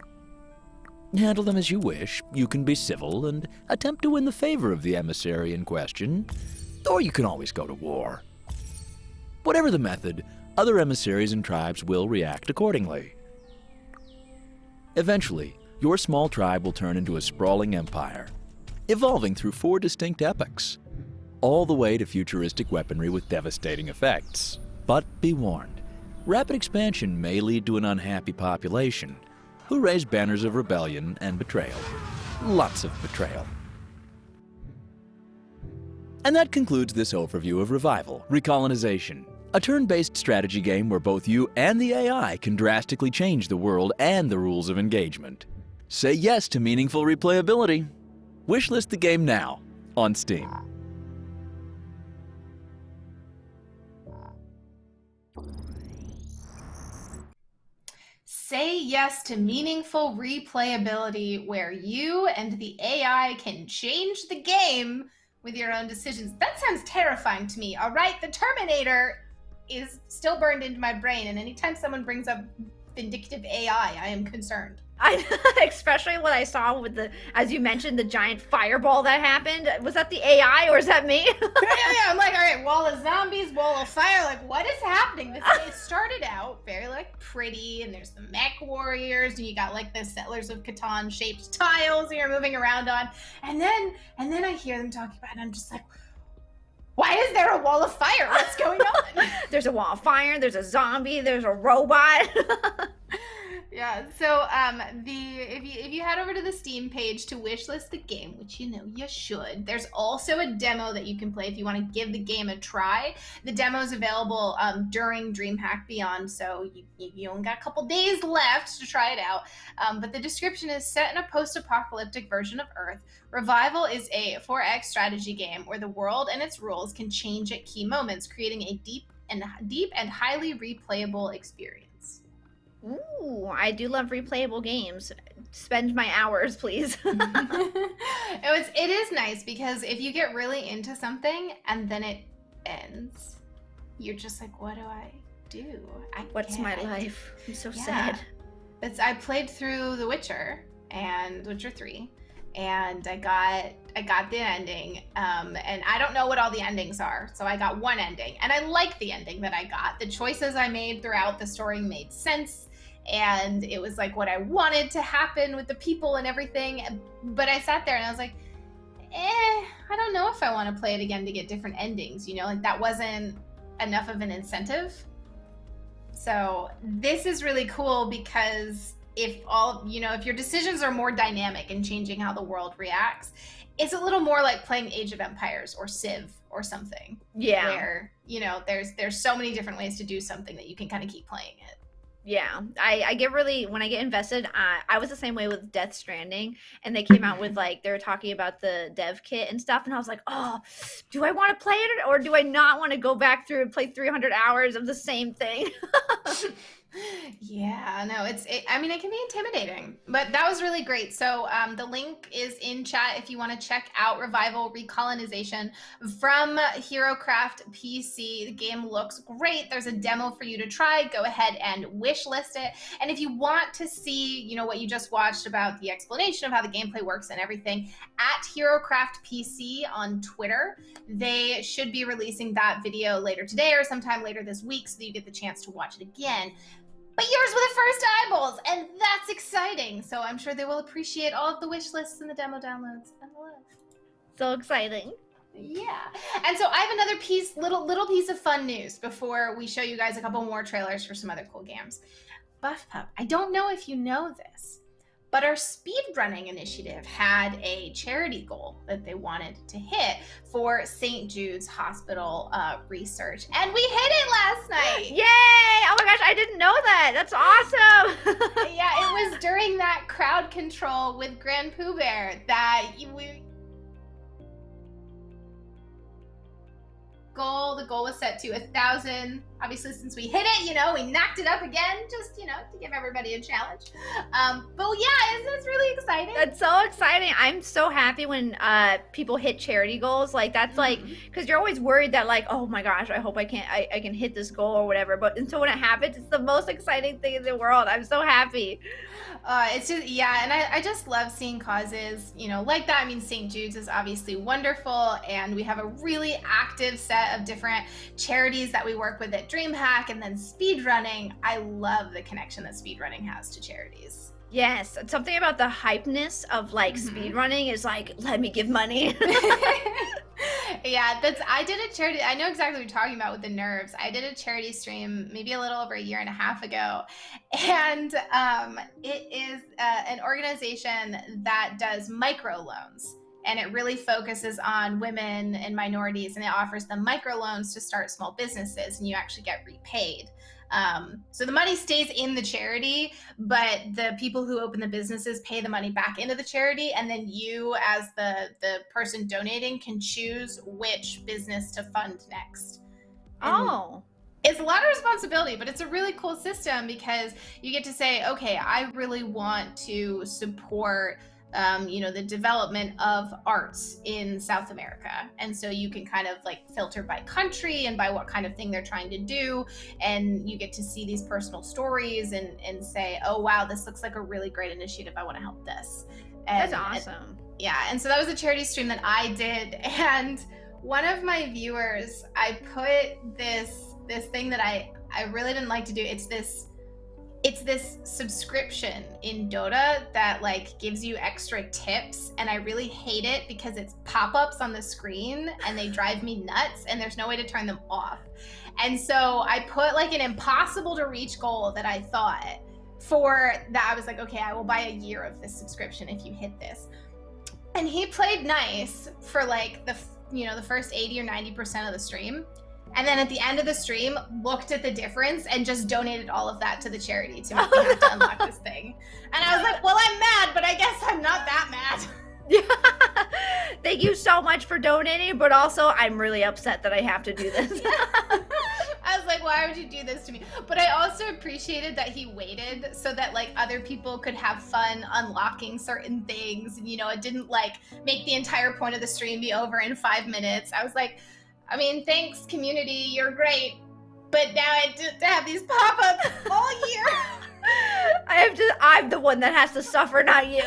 Handle them as you wish. You can be civil and attempt to win the favor of the emissary in question, or you can always go to war. Whatever the method, other emissaries and tribes will react accordingly. Eventually, your small tribe will turn into a sprawling empire, evolving through 4 distinct epochs, all the way to futuristic weaponry with devastating effects. But be warned, rapid expansion may lead to an unhappy population who raise banners of rebellion and betrayal. Lots of betrayal. And that concludes this overview of Revival: Recolonization, a turn-based strategy game where both you and the AI can drastically change the world and the rules of engagement. Say yes to meaningful replayability. Wishlist the game now on Steam. Say yes to meaningful replayability where you and the AI can change the game with your own decisions. That sounds terrifying to me. All right, the Terminator is still burned into my brain, and anytime someone brings up vindictive AI, I am concerned. Especially what I saw with the, as you mentioned, the giant fireball that happened. Was that the AI or is that me? yeah, I'm like, all right, wall of zombies, wall of fire. Like, what is happening? It started out very like pretty, and there's the mech warriors, and you got like the Settlers of Catan shaped tiles that you're moving around on, and then I hear them talking about it, and I'm just like, why is there a wall of fire? What's going on? There's a wall of fire. There's a zombie. There's a robot. Yeah, so if you head over to the Steam page to wishlist the game, which you know you should, there's also a demo that you can play if you want to give the game a try. The demo is available during DreamHack Beyond, so you only got a couple days left to try it out. But the description is: set in a post-apocalyptic version of Earth, Revival is a 4X strategy game where the world and its rules can change at key moments, creating a deep and highly replayable experience. Ooh, I do love replayable games. Spend my hours, please. It is nice because if you get really into something and then it ends, you're just like, what do I do? What's my life? I'm so sad. I played through The Witcher and Witcher 3, and I got the ending, and I don't know what all the endings are, so I got one ending, and I liked the ending that I got. The choices I made throughout the story made sense, and it was like what I wanted to happen with the people and everything. But I sat there and I was like, I don't know if I want to play it again to get different endings, like that wasn't enough of an incentive. So this is really cool because if your decisions are more dynamic and changing how the world reacts, it's a little more like playing Age of Empires or Civ or something. Yeah. Where, there's so many different ways to do something that you can kind of keep playing it. Yeah, I get really, when I get invested, I was the same way with Death Stranding, and they came out with they were talking about the dev kit and stuff, and I was like, oh, do I want to play it or do I not want to go back through and play 300 hours of the same thing? Yeah, no, I mean, it can be intimidating, but that was really great. So the link is in chat if you want to check out Revival Recolonization from HeroCraft PC. The game looks great. There's a demo for you to try. Go ahead and wish list it. And if you want to see, you know, what you just watched about the explanation of how the gameplay works and everything, at HeroCraft PC on Twitter, they should be releasing that video later today or sometime later this week so that you get the chance to watch it again. But yours were the first eyeballs, and that's exciting. So I'm sure they will appreciate all of the wish lists and the demo downloads and the love. So exciting. Yeah. And so I have another little piece of fun news before we show you guys a couple more trailers for some other cool games. Buff Pup, I don't know if you know this, but our speedrunning initiative had a charity goal that they wanted to hit for St. Jude's Hospital research. And we hit it last night. Yay! Oh my gosh, I didn't know that. That's awesome. Yeah, it was during that crowd control with Grand Pooh Bear that the goal was set to 1,000. Obviously, since we hit it, you know, we knocked it up again, just, you know, to give everybody a challenge. But yeah, it's really exciting. That's so exciting. I'm so happy when people hit charity goals. Like, that's like, because you're always worried that, like, oh my gosh, I hope I can hit this goal or whatever. But until when it happens, it's the most exciting thing in the world. I'm so happy. It's just, yeah, and I just love seeing causes, you know, like that. I mean, St. Jude's is obviously wonderful, and we have a really active set of different charities that we work with at DreamHack, and then speedrunning. I love the connection that speedrunning has to charities. Yes, something about the hypeness of like speedrunning is like, let me give money. Yeah, I did a charity. I know exactly what you're talking about with the nerves. I did a charity stream maybe a little over a year and a half ago, and it is an organization that does microloans. And it really focuses on women and minorities, and it offers them microloans to start small businesses, and you actually get repaid. So the money stays in the charity, but the people who open the businesses pay the money back into the charity, and then you, as the person donating, can choose which business to fund next. And it's a lot of responsibility, but it's a really cool system because you get to say, okay, I really want to support you know, the development of arts in South America. And so you can kind of like filter by country and by what kind of thing they're trying to do. And you get to see these personal stories and say, oh, wow, this looks like a really great initiative. I want to help this. And, that's awesome. Yeah. And so that was a charity stream that I did. And one of my viewers, I put this thing that I really didn't like to do. It's this subscription in Dota that like gives you extra tips, and I really hate it because it's pop-ups on the screen and they drive me nuts and there's no way to turn them off. And so I put like an impossible to reach goal that I thought for that. I was like, okay, I will buy a year of this subscription if you hit this. And he played nice for like the first 80 or 90% of the stream. And then at the end of the stream, looked at the difference and just donated all of that to the charity to make me have to unlock this thing. And I was like, well, I'm mad, but I guess I'm not that mad. Thank you so much for donating, but also I'm really upset that I have to do this. I was like, why would you do this to me? But I also appreciated that he waited so that like other people could have fun unlocking certain things. And, you know, it didn't like make the entire point of the stream be over in 5 minutes. I was like, I mean, thanks, community, you're great. But now I have to have these pop-ups all year. I'm the one that has to suffer, not you.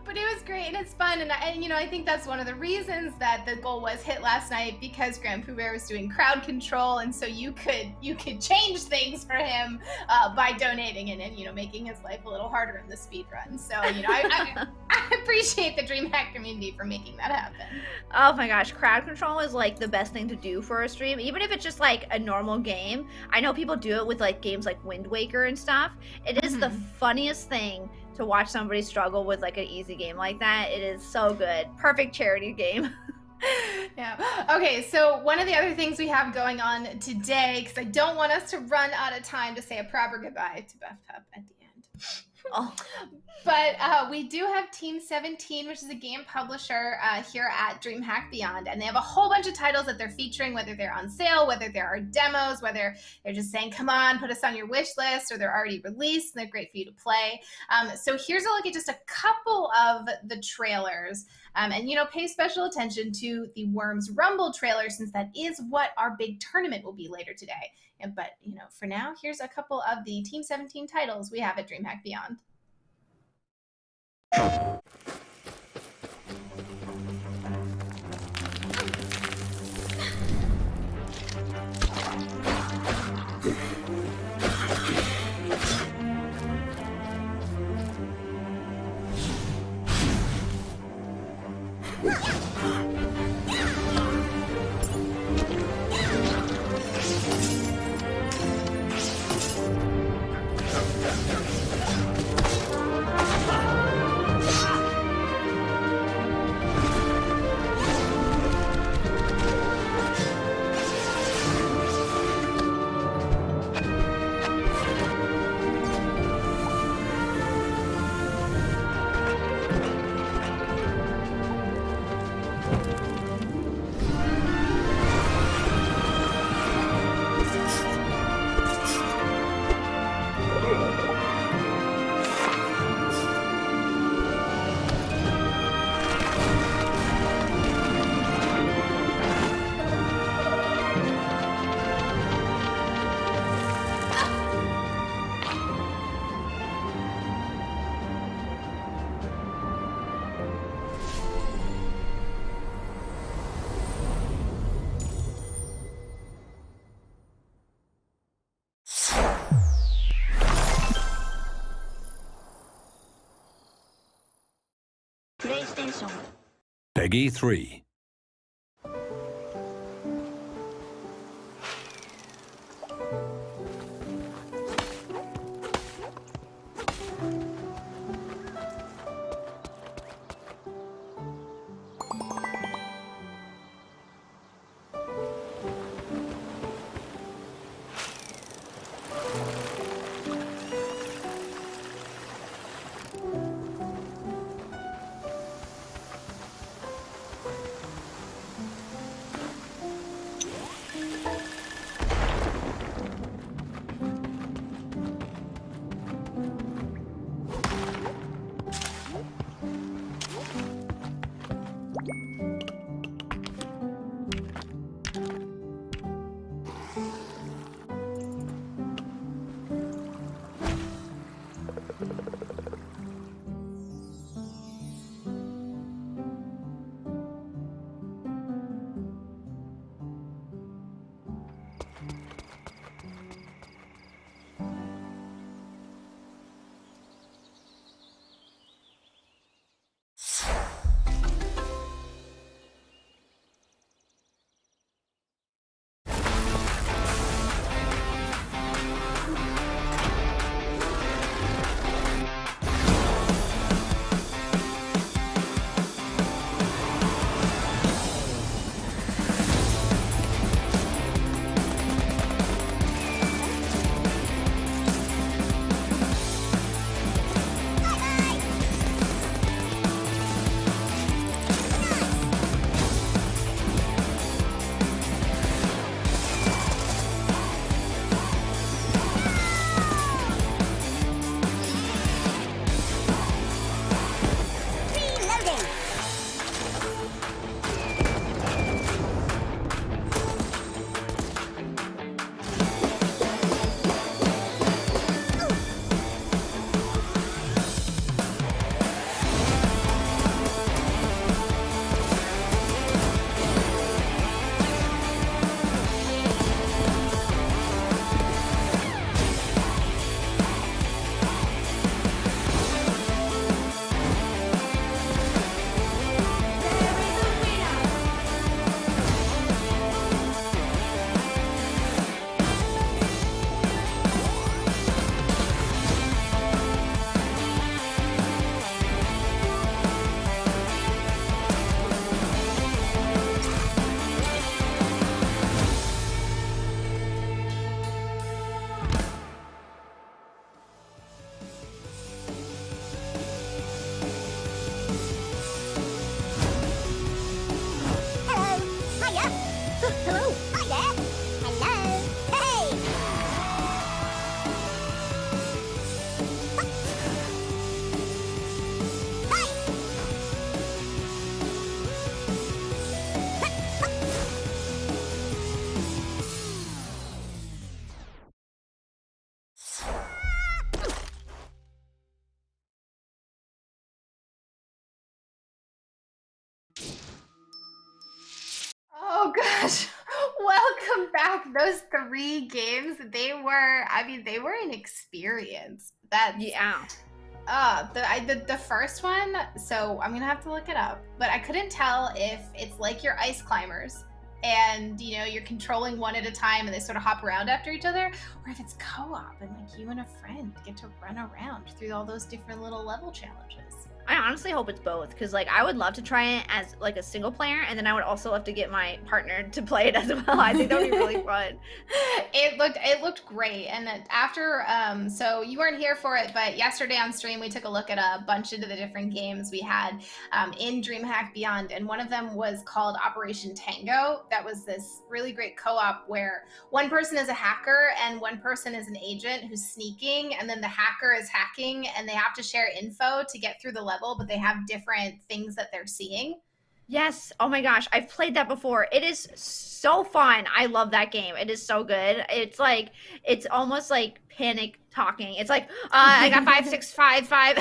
But it was great and it's fun, and you know, I think that's one of the reasons that the goal was hit last night, because Grand Pooh Bear was doing crowd control, and so you could change things for him by donating and you know, making his life a little harder in the speed run. So you know, I appreciate the DreamHack community for making that happen. Oh my gosh, crowd control is like the best thing to do for a stream, even if it's just like a normal game. I know people do it with like games like Wind Waker and stuff. It is the funniest thing to watch somebody struggle with like an easy game like that. It is so good. Perfect charity game. Yeah. Okay, so one of the other things we have going on today, because I don't want us to run out of time to say a proper goodbye to Buff Pup at the end. Oh. But we do have Team 17, which is a game publisher here at DreamHack Beyond, and they have a whole bunch of titles that they're featuring, whether they're on sale, whether there are demos, whether they're just saying, come on, put us on your wish list, or they're already released, and they're great for you to play. So here's a look at just a couple of the trailers. And, you know, pay special attention to the Worms Rumble trailer, since that is what our big tournament will be later today. But, you know, for now, here's a couple of the Team 17 titles we have at DreamHack Beyond. Peggy 3. back those 3 games, they were an experience. Yeah. The first one, so I'm gonna have to look it up, but I couldn't tell if it's like your ice climbers and you're controlling one at a time and they sort of hop around after each other, or if it's co-op and like you and a friend get to run around through all those different little level challenges. I honestly hope it's both, because like I would love to try it as like a single player, and then I would also love to get my partner to play it as well. I think that would be really fun. It looked great, and after so you weren't here for it, but yesterday on stream we took a look at a bunch of the different games we had in DreamHack Beyond, and one of them was called Operation Tango. That was this really great co-op where one person is a hacker and one person is an agent who's sneaking, and then the hacker is hacking, and they have to share info to get through the level, but they have different things that they're seeing. Yes. Oh my gosh, I've played that before. It is so fun. I love that game. It is so good. It's almost like panic talking. It's like I got 5, 6, 5, 5.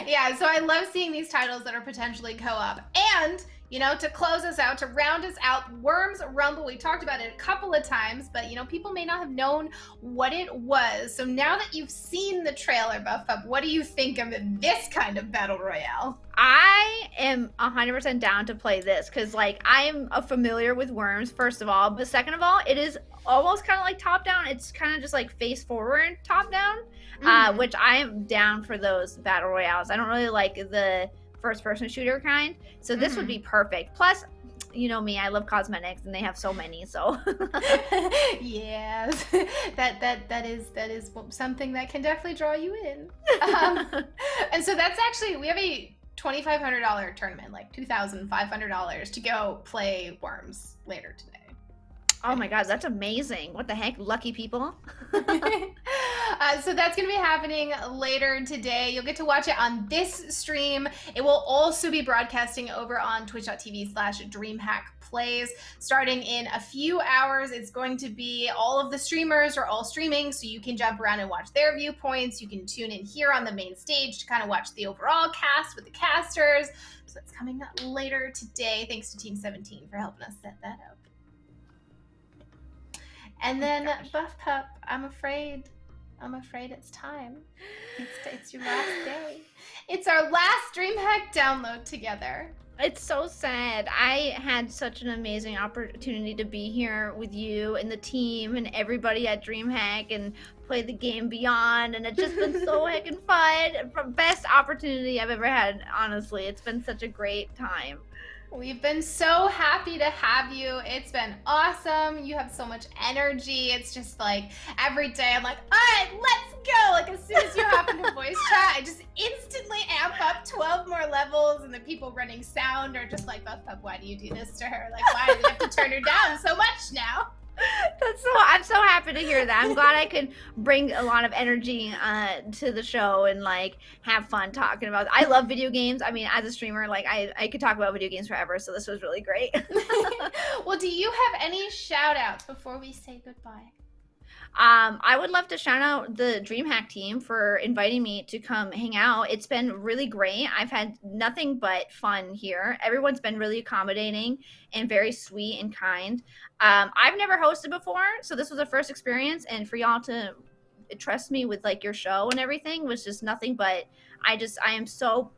Yeah, so I love seeing these titles that are potentially co-op. And to close us out, to round us out, Worms Rumble. We talked about it a couple of times, but people may not have known what it was. So now that you've seen the trailer, Buff Pup, what do you think of this kind of battle royale? I am 100% down to play this, because like I am familiar with Worms, first of all, but second of all, it is almost kind of like top down. It's kind of just like face forward top down, which I am down for those battle royales. I don't really like the first person shooter kind, so this would be perfect. Plus, me, I love cosmetics and they have so many, so yes, that is something that can definitely draw you in. And so that's actually, we have a $2,500 tournament, like $2,500 to go play Worms later today. Oh my god, that's amazing. What the heck, lucky people. So that's going to be happening later today. You'll get to watch it on this stream. It will also be broadcasting over on twitch.tv/DreamHackPlays starting in a few hours. It's going to be all of the streamers are all streaming, so you can jump around and watch their viewpoints. You can tune in here on the main stage to kind of watch the overall cast with the casters. So that's coming up later today. Thanks to Team 17 for helping us set that up. And then Buff Pup, I'm afraid it's time. It's your last day. It's our last DreamHack download together. It's so sad. I had such an amazing opportunity to be here with you and the team and everybody at DreamHack and play the game Beyond, and it's just been so heckin' fun. Best opportunity I've ever had, honestly. It's been such a great time. We've been so happy to have you. It's been awesome. You have so much energy. It's just like every day I'm like, all right, let's go. Like as soon as you hop into voice chat, I just instantly amp up 12 more levels, and the people running sound are just like, Buff Pup, why do you do this to her? Like, why do we have to turn her down so much now? I'm so happy to hear that. I'm glad I could bring a lot of energy to the show and like have fun talking about it. I love video games. I mean, as a streamer, like I could talk about video games forever, so this was really great. Well, do you have any shout outs before we say goodbye? I would love to shout out the DreamHack team for inviting me to come hang out. It's been really great. I've had nothing but fun here. Everyone's been really accommodating and very sweet and kind. I've never hosted before, so this was a first experience, and for y'all to trust me with like your show and everything was just nothing but I am so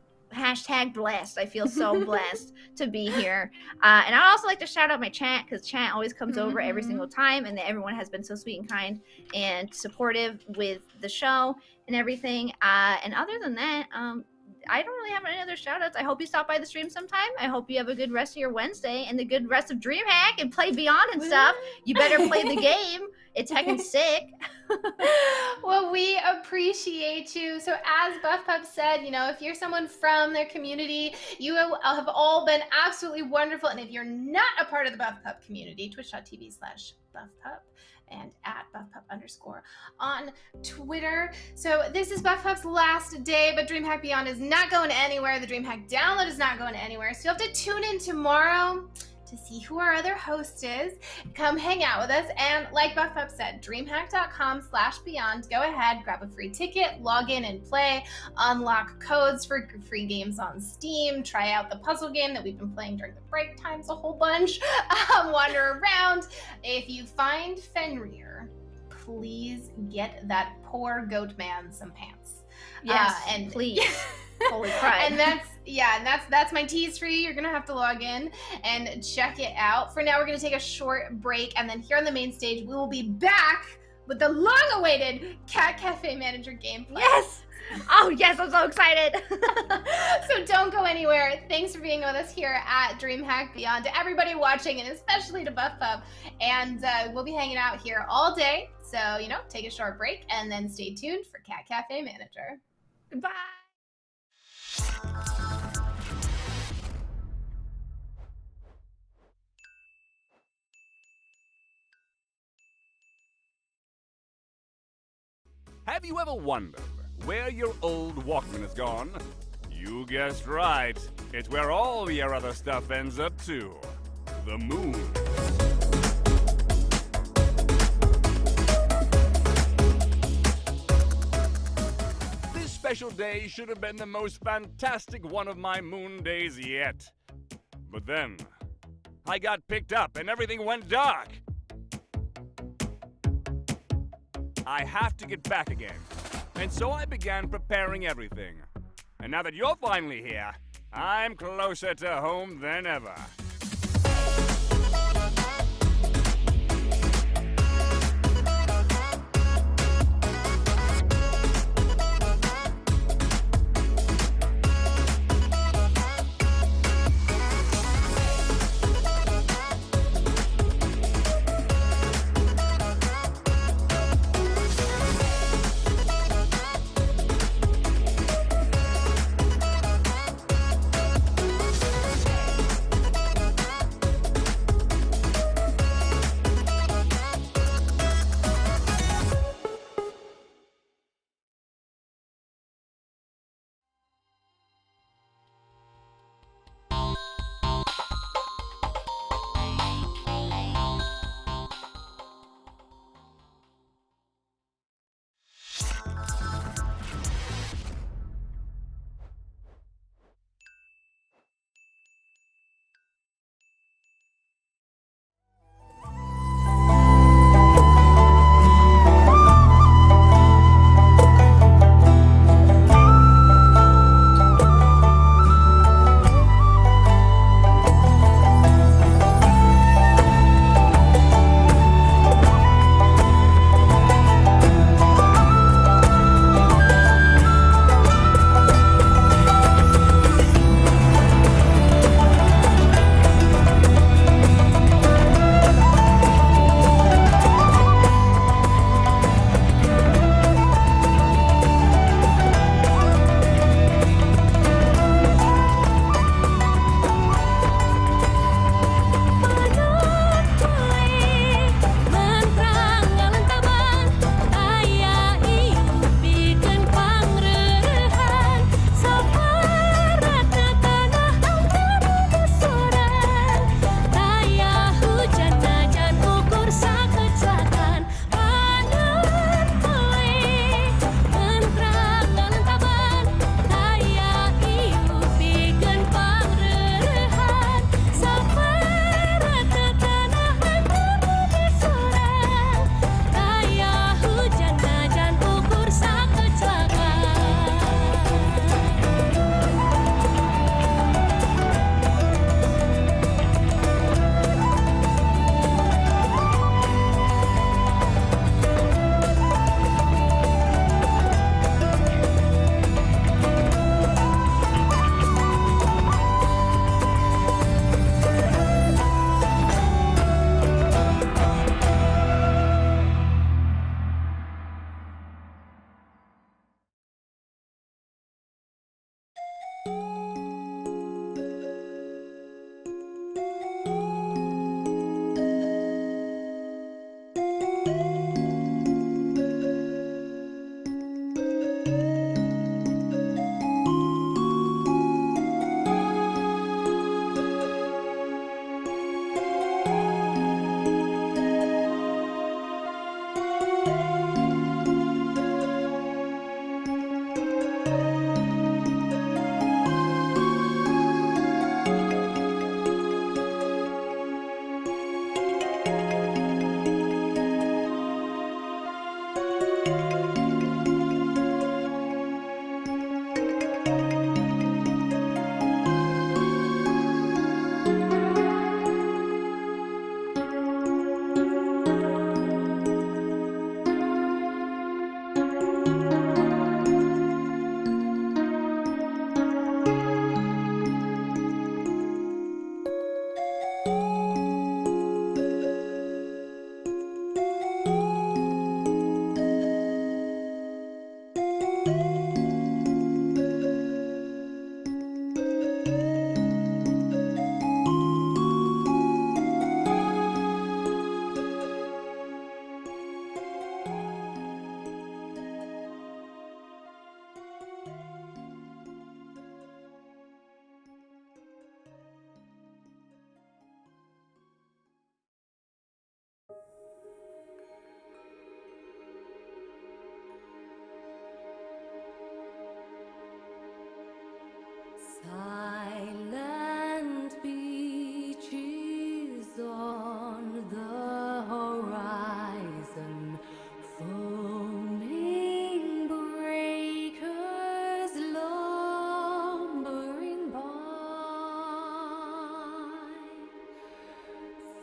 #blessed. I feel so blessed to be here. And I'd also like to shout out my chat, because chat always comes over every single time, and everyone has been so sweet and kind and supportive with the show and everything. And other than that, I don't really have any other shout outs. I hope you stop by the stream sometime. I hope you have a good rest of your Wednesday and the good rest of DreamHack and play Beyond and stuff. You better play the game. It's heckin' sick. Well, we appreciate you. So as Buff Pup said, if you're someone from their community, you have all been absolutely wonderful. And if you're not a part of the Buff Pup community, twitch.tv/BuffPup and @BuffPup_ on Twitter. So this is Buff Pup's last day, but DreamHack Beyond is not going anywhere. The DreamHack download is not going anywhere. So you'll have to tune in tomorrow to see who our other host is, come hang out with us. And like Buff Up said, dreamhack.com/beyond. Go ahead, grab a free ticket, log in and play, unlock codes for free games on Steam, try out the puzzle game that we've been playing during the break times a whole bunch, wander around. If you find Fenrir, please get that poor goat man some pants. Yes, and please. Holy crap. And that's my tease for you. You're gonna have to log in and check it out. For now, we're gonna take a short break, and then here on the main stage, we will be back with the long-awaited Cat Cafe Manager gameplay. Yes! Oh yes, I'm so excited. So don't go anywhere. Thanks for being with us here at DreamHack Beyond. To everybody watching, and especially to Buff Up. And we'll be hanging out here all day. So, take a short break and then stay tuned for Cat Cafe Manager. Bye. Have you ever wondered where your old Walkman has gone? You guessed right. It's where all your other stuff ends up too. The moon. This special day should have been the most fantastic one of my moon days yet. But then, I got picked up and everything went dark. I have to get back again. And so I began preparing everything. And now that you're finally here, I'm closer to home than ever.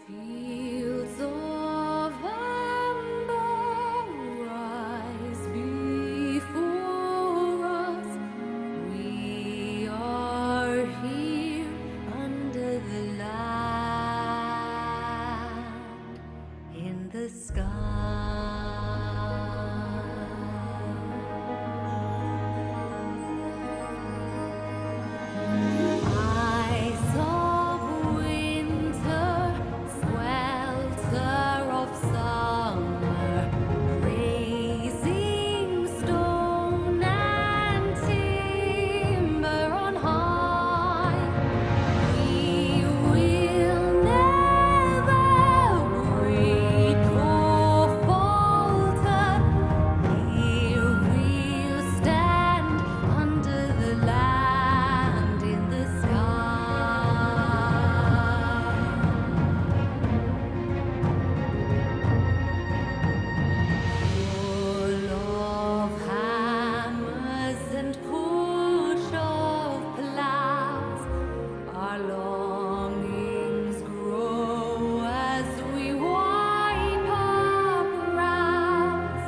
Fields of amber rise before us. We are here under the land in the sky. Eyes of winter, swelter of summer, raising stone and timber on high. We will never break or falter. Here we'll stand under the land in the full of hammers and push of plows. Our longings grow as we wipe our brows.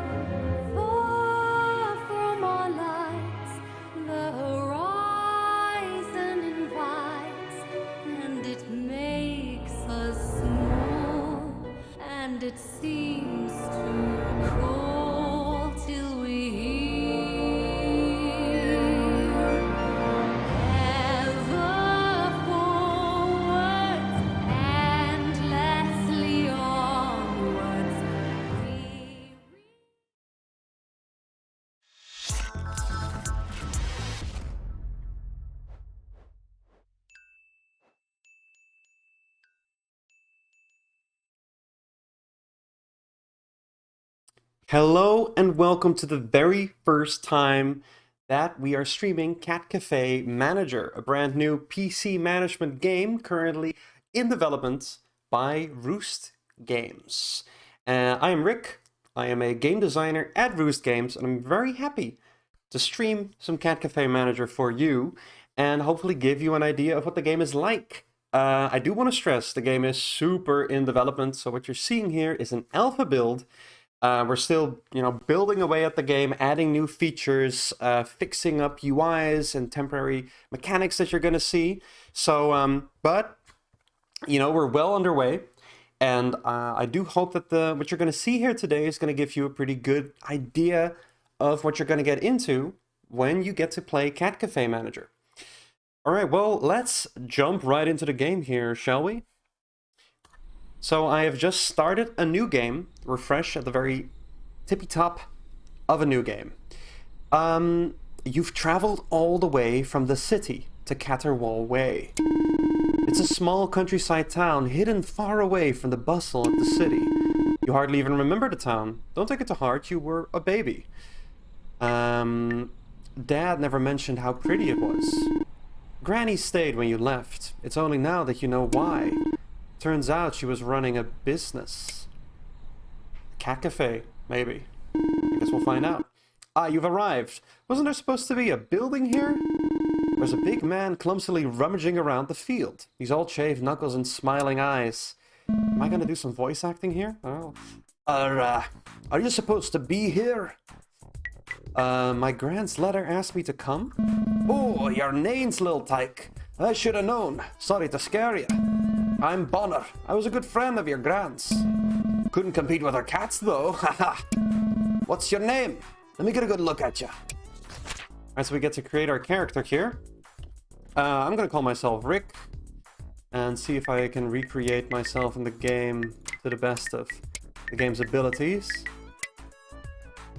Far from our lights, the horizon invites, and it makes us small, and it seems too cold till we hear ever forwards, endlessly onwards. Hello and welcome to the very first time that we are streaming Cat Cafe Manager, a brand new PC management game currently in development by Roost Games. I am Rick, I am a game designer at Roost Games, and I'm very happy to stream some Cat Cafe Manager for you and hopefully give you an idea of what the game is like. I do want to stress the game is super in development, so what you're seeing here is an alpha build. We're still, building away at the game, adding new features, fixing up UIs and temporary mechanics that you're going to see. So, but, we're well underway. And I do hope that what you're going to see here today is going to give you a pretty good idea of what you're going to get into when you get to play Cat Cafe Manager. All right, well, let's jump right into the game here, shall we? So I have just started a new game, refresh at the very tippy top of a new game. You've traveled all the way from the city to Caterwall Way. It's a small countryside town hidden far away from the bustle of the city. You hardly even remember the town. Don't take it to heart, you were a baby. Dad never mentioned how pretty it was. Granny stayed when you left. It's only now that you know why. Turns out she was running a business. Cat Cafe, maybe. I guess we'll find out. Ah, you've arrived. Wasn't there supposed to be a building here? There's a big man clumsily rummaging around the field. He's all shaved knuckles and smiling eyes. Am I gonna do some voice acting here? Oh. Are you supposed to be here? My grand's letter asked me to come. Oh, your name's little tyke. I should have known. Sorry to scare you. I'm Bonner. I was a good friend of your grand's. Couldn't compete with her cats, though. Haha. What's your name? Let me get a good look at you. Alright, so we get to create our character here. I'm gonna call myself Rick. And see if I can recreate myself in the game to the best of the game's abilities.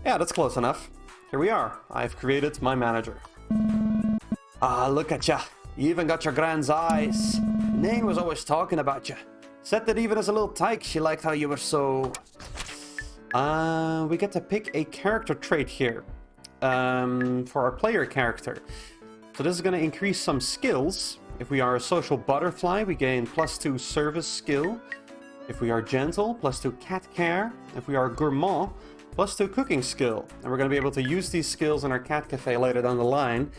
Yeah, that's close enough. Here we are. I've created my manager. Ah, look at ya. You even got your grand's eyes. Nain was always talking about you. Said that even as a little tyke, she liked how you were so... we get to pick a character trait here. For our player character. So this is going to increase some skills. If we are a social butterfly, we gain +2 service skill. If we are gentle, +2 cat care. If we are gourmand, +2 cooking skill. And we're going to be able to use these skills in our cat cafe later down the line.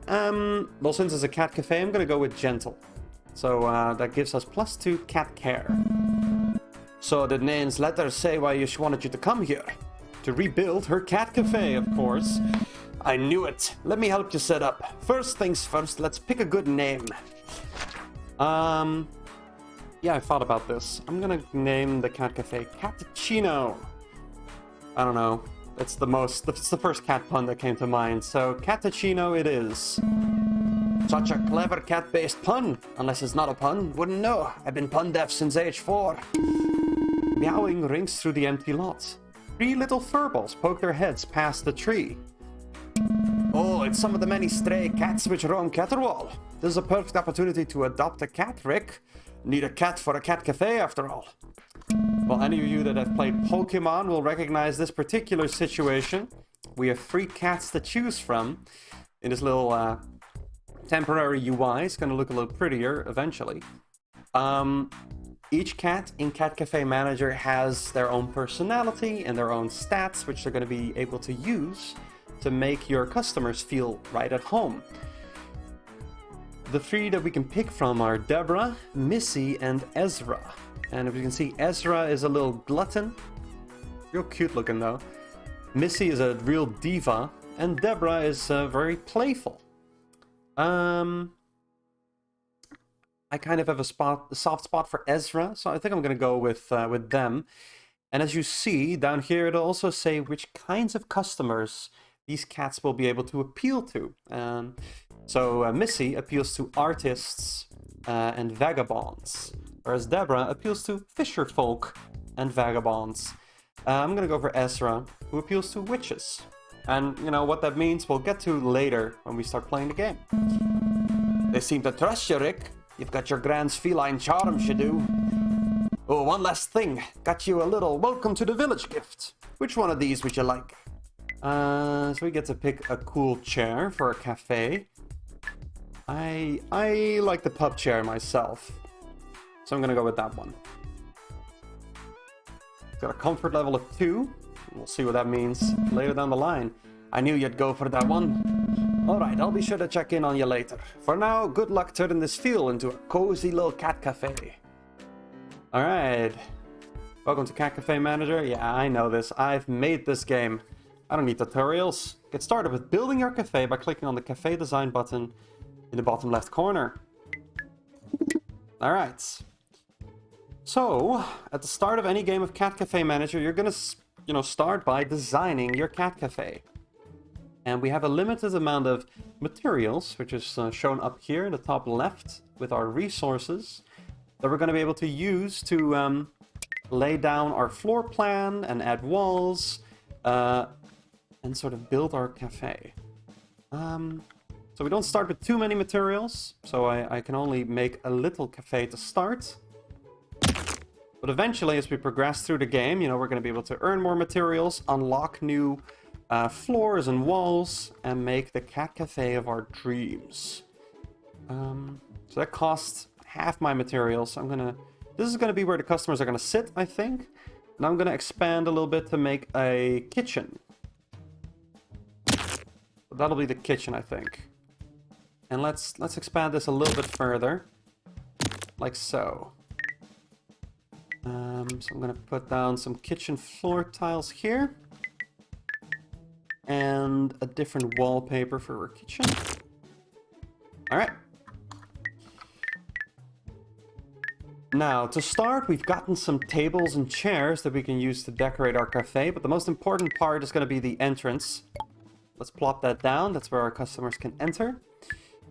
Well, since it's a cat cafe, I'm going to go with gentle. So that gives us +2 cat care. So did Nain's letter say why she wanted you to come here? To rebuild her cat cafe, of course. I knew it. Let me help you set up. First things first, let's pick a good name. Yeah, I thought about this. I'm gonna name the cat cafe Cappuccino. I don't know. It's the first cat pun that came to mind. So Cappuccino it is. Such a clever cat-based pun. Unless it's not a pun, wouldn't know. I've been pun deaf since age 4. Meowing rings through the empty lot. 3 little furballs poke their heads past the tree. Oh, it's some of the many stray cats which roam Caterwall. This is a perfect opportunity to adopt a cat, Rick. Need a cat for a cat cafe, after all. Well, any of you that have played Pokemon will recognize this particular situation. We have 3 cats to choose from in this little temporary UI. It's going to look a little prettier eventually. Each cat in Cat Cafe Manager has their own personality and their own stats, which they're going to be able to use to make your customers feel right at home. The 3 that we can pick from are Deborah, Missy, and Ezra. And if you can see, Ezra is a little glutton. Real cute looking though. Missy is a real diva, and Deborah is very playful. I kind of have a soft spot for Ezra, so I think I'm gonna go with them. And as you see down here, it'll also say which kinds of customers these cats will be able to appeal to. So Missy appeals to artists and vagabonds, whereas Deborah appeals to fisher folk and vagabonds. I'm gonna go for Ezra, who appeals to witches. And you know what that means, we'll get to later when we start playing the game. They seem to trust you, Rick. You've got your grand's feline charms, you do. Oh, one last thing. Got you a little welcome to the village gift. Which one of these would you like? So we get to pick a cool chair for a cafe. I like the pub chair myself, so I'm gonna go with that one. It's got a comfort level of 2. We'll see what that means later down the line. I knew you'd go for that one. Alright, I'll be sure to check in on you later. For now, good luck turning this field into a cozy little cat cafe. Alright. Welcome to Cat Cafe Manager. Yeah, I know this. I've made this game. I don't need tutorials. Get started with building your cafe by clicking on the cafe design button in the bottom left corner. Alright. So, at the start of any game of Cat Cafe Manager, you're gonna, start by designing your cat cafe. And we have a limited amount of materials, which is shown up here in the top left with our resources, that we're going to be able to use to lay down our floor plan and add walls and sort of build our cafe. So we don't start with too many materials, so I can only make a little cafe to start. But eventually, as we progress through the game, we're going to be able to earn more materials, unlock new floors and walls, and make the cat cafe of our dreams. So that costs half my materials. So this is gonna be where the customers are gonna sit, I think. And I'm gonna expand a little bit to make a kitchen. So that'll be the kitchen, I think. And let's expand this a little bit further, like so. So I'm gonna put down some kitchen floor tiles here. And a different wallpaper for our kitchen. Alright. Now, to start, we've gotten some tables and chairs that we can use to decorate our cafe, but the most important part is going to be the entrance. Let's plop that down. That's where our customers can enter.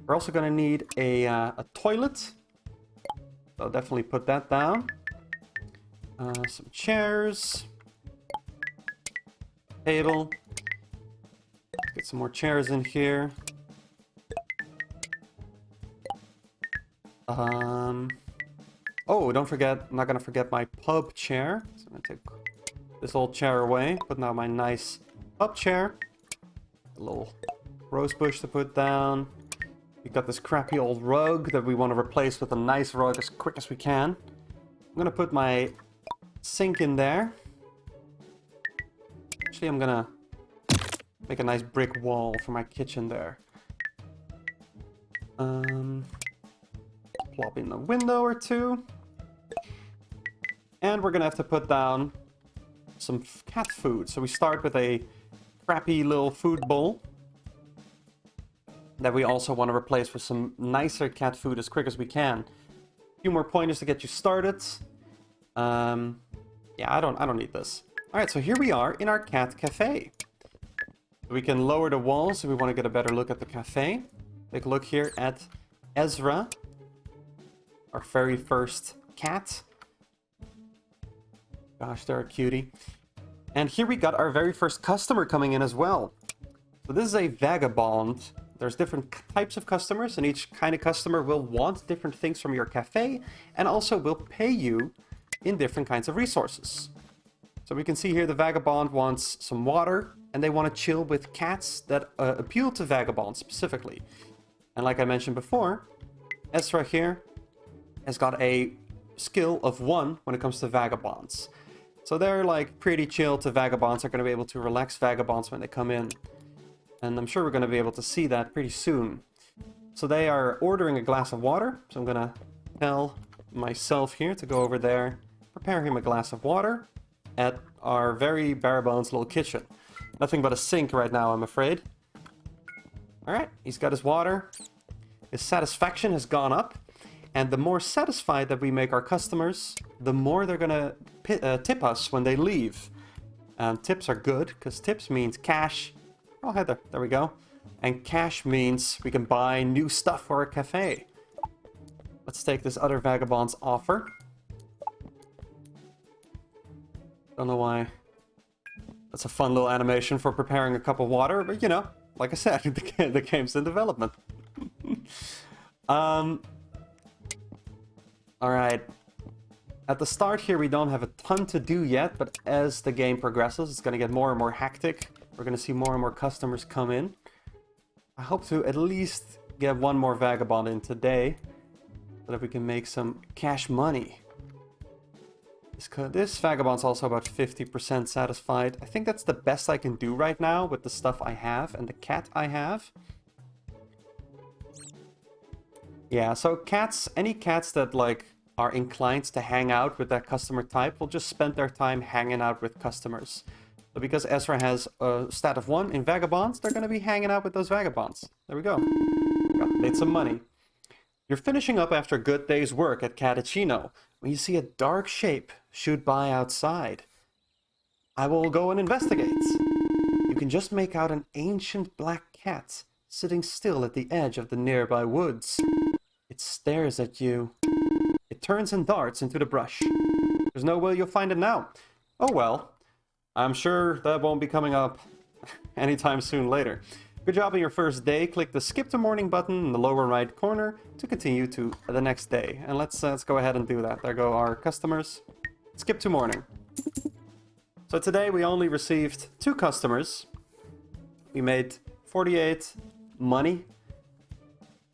We're also going to need a toilet. So I'll definitely put that down. Some chairs. Table. Get some more chairs in here. Oh, don't forget, I'm not gonna forget my pub chair. So I'm gonna take this old chair away, put now my nice pub chair. A little rose bush to put down. We've got this crappy old rug that we want to replace with a nice rug as quick as we can. I'm gonna put my sink in there. Actually, I'm gonna make a nice brick wall for my kitchen there. Plop in a window or two. And we're gonna have to put down some cat food. So we start with a crappy little food bowl that we also want to replace with some nicer cat food as quick as we can. A few more pointers to get you started. Yeah, I don't need this. All right, so here we are in our cat cafe. We can lower the walls if we want to get a better look at the cafe. Take a look here at Ezra, our very first cat. Gosh, they're a cutie. And here we got our very first customer coming in as well. So this is a vagabond. There's different types of customers, and each kind of customer will want different things from your cafe, and also will pay you in different kinds of resources. So we can see here the vagabond wants some water, and they want to chill with cats that appeal to vagabonds specifically. And like I mentioned before, Ezra here has got a skill of 1 when it comes to vagabonds. So they're like pretty chill to vagabonds. They're going to be able to relax vagabonds when they come in. And I'm sure we're going to be able to see that pretty soon. So they are ordering a glass of water. So I'm going to tell myself here to go over there, prepare him a glass of water at our very bare bones little kitchen. Nothing but a sink right now, I'm afraid. Alright, he's got his water. His satisfaction has gone up. And the more satisfied that we make our customers, the more they're gonna tip us when they leave. And tips are good, because tips means cash. Oh, Heather, there we go. And cash means we can buy new stuff for our cafe. Let's take this other vagabond's offer. Don't know why. That's a fun little animation for preparing a cup of water, but you know, like I said, the game's in development. Alright. At the start here, we don't have a ton to do yet, but as the game progresses, it's going to get more and more hectic. We're going to see more and more customers come in. I hope to at least get one more vagabond in today, so that we can make some cash money. This vagabond's also about 50% satisfied. I think that's the best I can do right now with the stuff I have and the cat I have. Yeah, so cats, any cats that like are inclined to hang out with that customer type will just spend their time hanging out with customers. So because Ezra has a stat of 1 in vagabonds, they're going to be hanging out with those vagabonds. There we go. Made some money. You're finishing up after a good day's work at Catechino when you see a dark shape shoot by outside. I will go and investigate. You can just make out an ancient black cat sitting still at the edge of the nearby woods. It stares at you. It turns and darts into the brush. There's no way you'll find it now. Oh well. I'm sure that won't be coming up anytime soon later. Good job on your first day. Click the skip to morning button in the lower right corner to continue to the next day. And let's go ahead and do that. There go our customers. Skip to morning. So today we only received 2 customers. We made 48 money.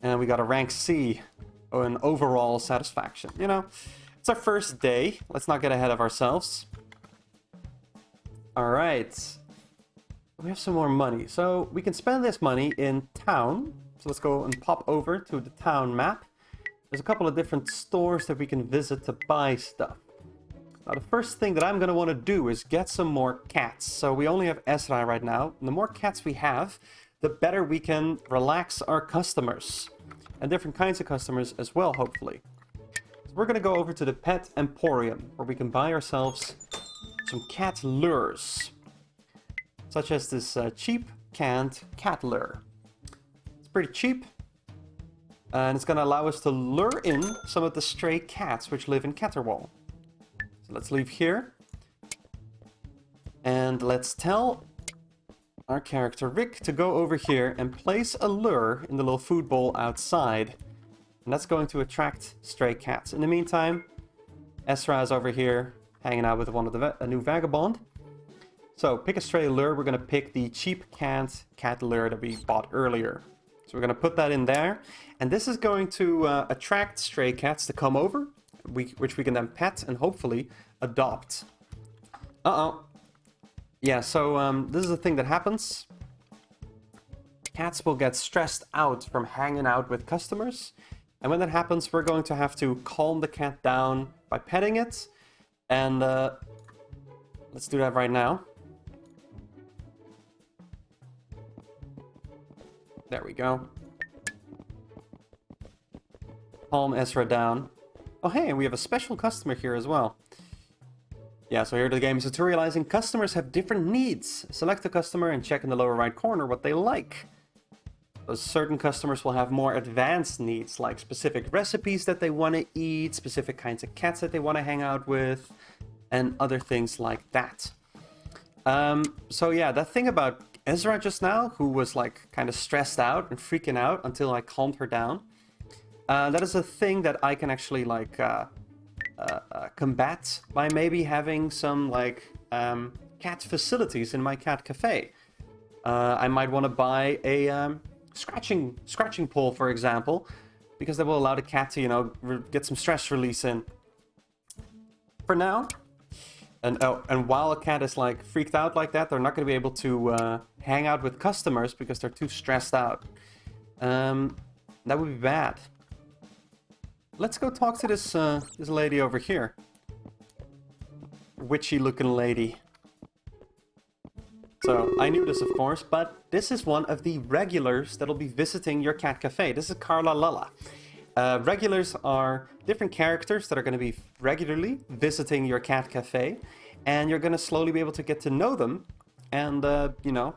And we got a rank C, an overall satisfaction. You know, it's our first day. Let's not get ahead of ourselves. All right. We have some more money. So we can spend this money in town. So let's go and pop over to the town map. There's a couple of different stores that we can visit to buy stuff. Now the first thing that I'm going to want to do is get some more cats. So we only have Ezra right now. And the more cats we have, the better we can relax our customers. And different kinds of customers as well, hopefully. So we're going to go over to the Pet Emporium, where we can buy ourselves some cat lures. Such as this cheap canned cat lure. It's pretty cheap. And it's going to allow us to lure in some of the stray cats which live in Caterwall. So let's leave here. And let's tell our character Rick to go over here and place a lure in the little food bowl outside. And that's going to attract stray cats. In the meantime, Ezra is over here hanging out with one of a new vagabond. So pick a stray lure. We're going to pick the cheap canned cat lure that we bought earlier. So we're going to put that in there. And this is going to attract stray cats to come over, which we can then pet and hopefully adopt. Uh-oh. Yeah, so this is the thing that happens. Cats will get stressed out from hanging out with customers. And when that happens, we're going to have to calm the cat down by petting it. And let's do that right now. There we go. Calm Ezra down. Oh hey, and we have a special customer here as well. Yeah, so here the game is tutorializing customers have different needs. Select a customer and check in the lower right corner what they like. So certain customers will have more advanced needs, like specific recipes that they want to eat, specific kinds of cats that they want to hang out with, and other things like that. So yeah, that thing about Ezra just now, who was like kind of stressed out and freaking out until I calmed her down. That is a thing that I can actually like combat by maybe having some like cat facilities in my cat cafe. I might want to buy a scratching pole, for example, because that will allow the cat to, you know, get some stress release in. For now, and while a cat is like freaked out like that, they're not going to be able to hang out with customers because they're too stressed out. That would be bad. Let's go talk to this this lady over here. Witchy looking lady. So, I knew this of course, but this is one of the regulars that'll be visiting your cat cafe. This is Carla Lala. Regulars are different characters that are going to be regularly visiting your cat cafe, and you're going to slowly be able to get to know them and, you know,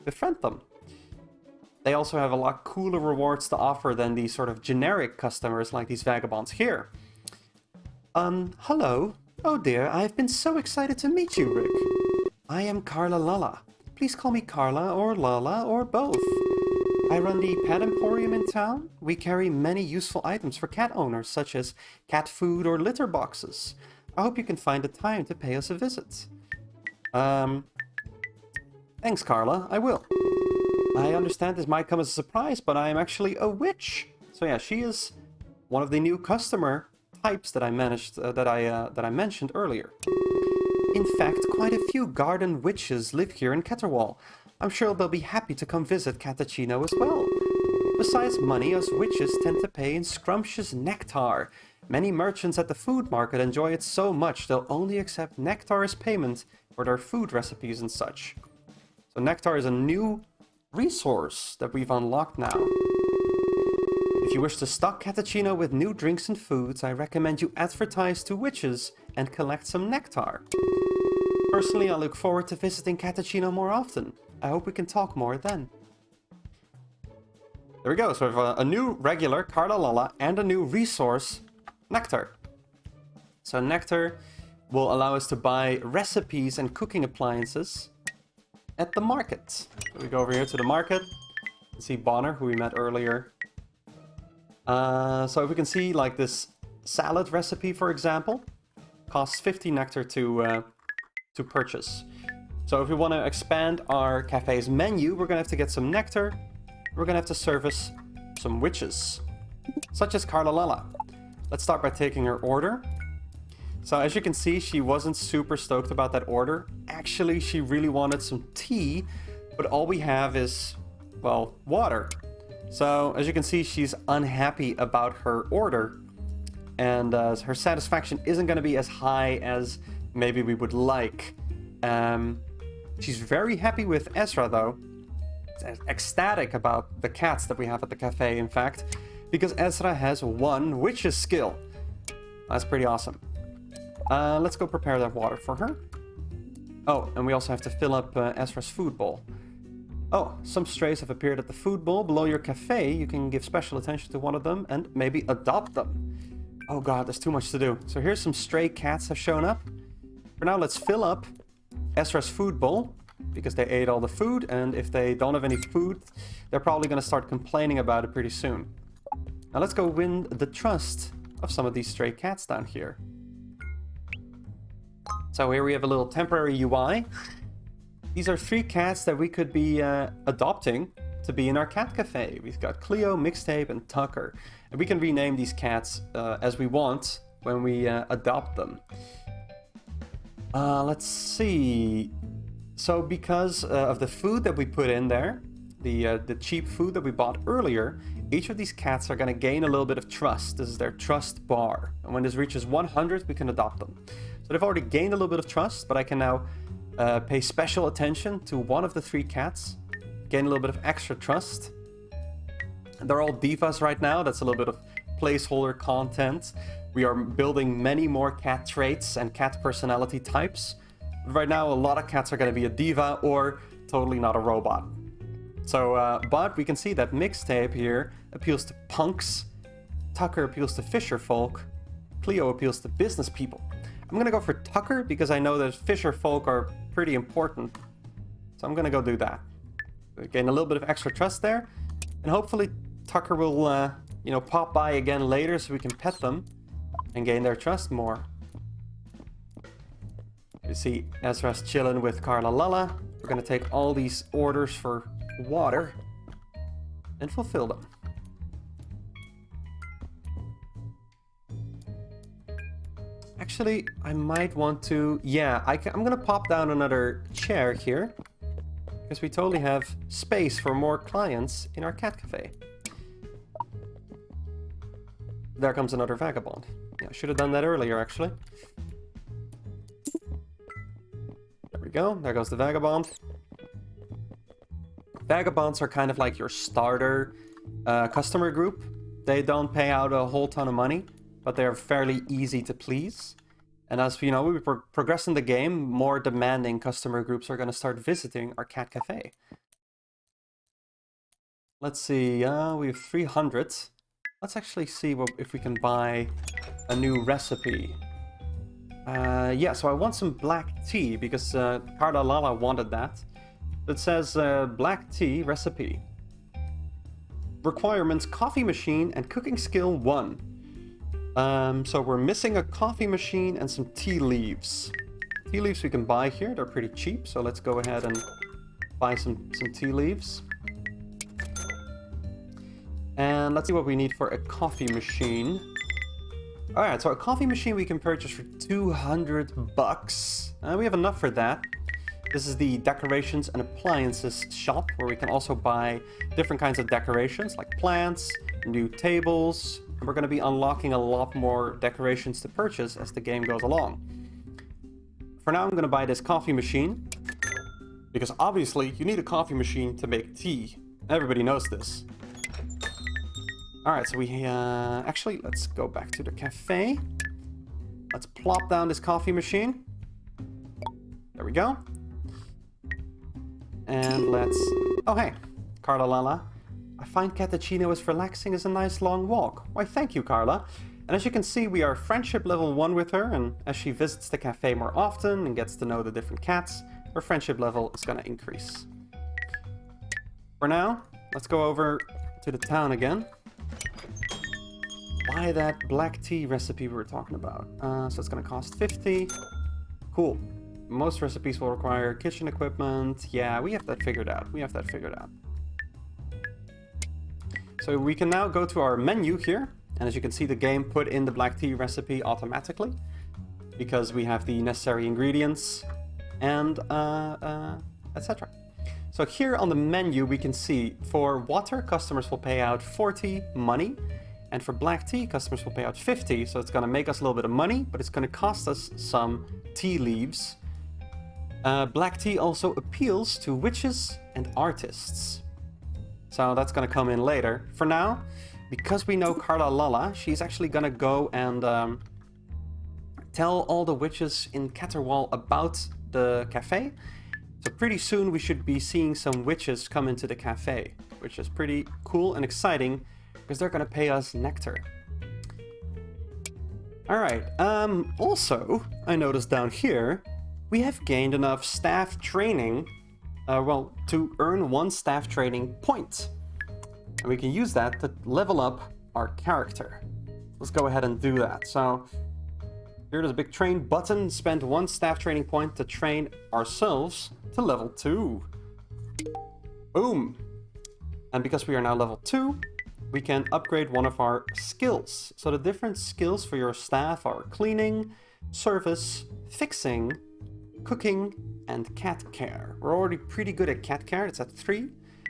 befriend them. They also have a lot cooler rewards to offer than these sort of generic customers like these vagabonds here. Hello. Oh dear, I've been so excited to meet you, Rick. I am Carla Lala. Please call me Carla or Lala or both. I run the pet emporium in town. We carry many useful items for cat owners, such as cat food or litter boxes. I hope you can find the time to pay us a visit. Thanks, Carla. I will. I understand this might come as a surprise, but I am actually a witch. So yeah, she is one of the new customer types that I mentioned earlier. In fact, quite a few garden witches live here in Ketterwall. I'm sure they'll be happy to come visit Catachino as well. Besides money, us witches tend to pay in scrumptious nectar. Many merchants at the food market enjoy it so much they'll only accept nectar as payment for their food recipes and such. So nectar is a new resource that we've unlocked now. If you wish to stock Catachino with new drinks and foods, I recommend you advertise to witches and collect some nectar. Personally, I look forward to visiting Catachino more often. I hope we can talk more then. There we go, so we have a new regular, Carla Lala, and a new resource, Nectar. So Nectar will allow us to buy recipes and cooking appliances at the market. So we go over here to the market, see Bonner, who we met earlier. So if we can see, like this salad recipe, for example, costs 50 nectar to purchase. So if we want to expand our cafe's menu, we're going to have to get some nectar. We're going to have to service some witches, such as Carla Lala. Let's start by taking her order. So as you can see, she wasn't super stoked about that order. Actually, she really wanted some tea, but all we have is, well, water. So as you can see, she's unhappy about her order, and her satisfaction isn't going to be as high as maybe we would like. She's very happy with Ezra though. Ecstatic about the cats that we have at the cafe, in fact, because Ezra has 1 witch's skill. That's pretty awesome. Let's go prepare that water for her. Oh, and we also have to fill up Ezra's food bowl. Oh, some strays have appeared at the food bowl below your cafe. You can give special attention to one of them and maybe adopt them. Oh god, there's too much to do. So here's some stray cats have shown up. For now, let's fill up Ezra's food bowl, because they ate all the food, and if they don't have any food, they're probably going to start complaining about it pretty soon. Now let's go win the trust of some of these stray cats down here. So here we have a little temporary UI. These are 3 cats that we could be adopting to be in our cat cafe. We've got Cleo, Mixtape, and Tucker. And we can rename these cats as we want when we adopt them. Let's see. So because of the food that we put in there, the cheap food that we bought earlier, each of these cats are going to gain a little bit of trust. This is their trust bar. And when this reaches 100, we can adopt them. So they've already gained a little bit of trust, but I can now pay special attention to one of the 3 cats, gain a little bit of extra trust. And they're all divas right now. That's a little bit of placeholder content. We are building many more cat traits and cat personality types. Right now, a lot of cats are going to be a diva or totally not a robot. So, but we can see that Mixtape here appeals to punks, Tucker appeals to fisher folk, Cleo appeals to business people. I'm going to go for Tucker because I know that fisher folk are pretty important. So I'm going to go do that. Gain a little bit of extra trust there. And hopefully Tucker will, you know, pop by again later so we can pet them and gain their trust more. You see Ezra's chilling with Carla Lala. We're going to take all these orders for water and fulfill them. Actually, I might want to... Yeah, I'm gonna pop down another chair here, because we totally have space for more clients in our cat cafe. There comes another vagabond. Yeah, I should have done that earlier, actually. There we go. There goes the vagabond. Vagabonds are kind of like your starter customer group. They don't pay out a whole ton of money, but they're fairly easy to please. And as you know, we progress in the game, more demanding customer groups are going to start visiting our cat cafe. Let's see, we have 300. Let's actually see if we can buy a new recipe. Yeah, so I want some black tea because Carla Lala wanted that. It says black tea recipe. Requirements: coffee machine and cooking skill 1. So we're missing a coffee machine and some tea leaves. Tea leaves we can buy here, they're pretty cheap, so let's go ahead and buy some tea leaves. And let's see what we need for a coffee machine. Alright, so a coffee machine we can purchase for 200 bucks. We have enough for that. This is the decorations and appliances shop, where we can also buy different kinds of decorations, like plants, new tables. And we're going to be unlocking a lot more decorations to purchase as the game goes along. For now, I'm going to buy this coffee machine, because obviously you need a coffee machine to make tea. Everybody knows this. Alright, so we actually, let's go back to the cafe. Let's plop down this coffee machine. There we go. And let's... Oh, hey, Carla Lala. I find cappuccino is relaxing as a nice long walk. Why, thank you, Carla. And as you can see, we are friendship level 1 with her, and as she visits the cafe more often and gets to know the different cats, her friendship level is going to increase. For now, let's go over to the town again. Buy that black tea recipe we were talking about. So it's going to cost 50. Cool. Most recipes will require kitchen equipment. Yeah, we have that figured out. So we can now go to our menu here. And as you can see, the game put in the black tea recipe automatically, because we have the necessary ingredients and etc. So here on the menu, we can see for water, customers will pay out 40 money. And for black tea, customers will pay out 50. So it's going to make us a little bit of money, but it's going to cost us some tea leaves. Black tea also appeals to witches and artists. So that's going to come in later. For now, because we know Carla Lala, she's actually going to go and tell all the witches in Caterwall about the cafe. So pretty soon we should be seeing some witches come into the cafe, which is pretty cool and exciting, because they're going to pay us nectar. Alright, also, I noticed down here, we have gained enough staff training, to earn 1 staff training point. And we can use that to level up our character. Let's go ahead and do that. So, here's a big train button. Spend 1 staff training point to train ourselves to level 2. Boom! And because we are now level 2, we can upgrade one of our skills. So the different skills for your staff are cleaning, service, fixing, cooking, and cat care. We're already pretty good at cat care. It's at 3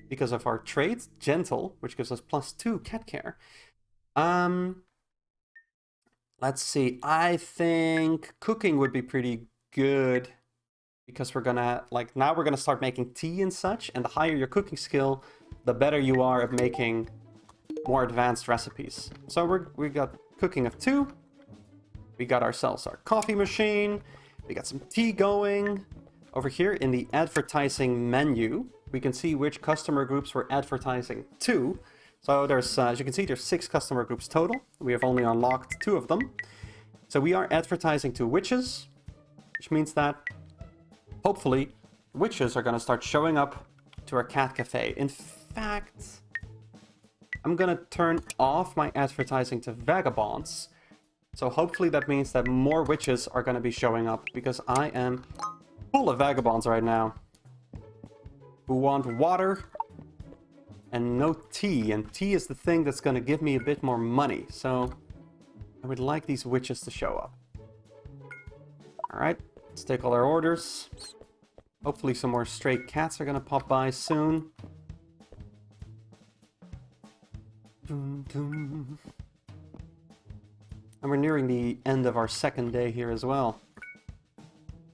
because of our trait, gentle, which gives us +2 cat care. Let's see. I think cooking would be pretty good because we're gonna, like, now we're gonna start making tea and such, and the higher your cooking skill, the better you are at making more advanced recipes. So we got cooking of 2. We got ourselves our coffee machine. We got some tea going. Over here in the advertising menu, we can see which customer groups we're advertising to. So there's, as you can see, there's 6 customer groups total. We have only unlocked 2 of them. So we are advertising to witches, which means that hopefully witches are going to start showing up to our cat cafe. In fact, I'm going to turn off my advertising to vagabonds. So hopefully that means that more witches are going to be showing up, because I am full of vagabonds right now who want water and no tea. And tea is the thing that's going to give me a bit more money. So I would like these witches to show up. Alright, let's take all our orders. Hopefully some more stray cats are going to pop by soon. Dun, dun. And we're nearing the end of our second day here as well.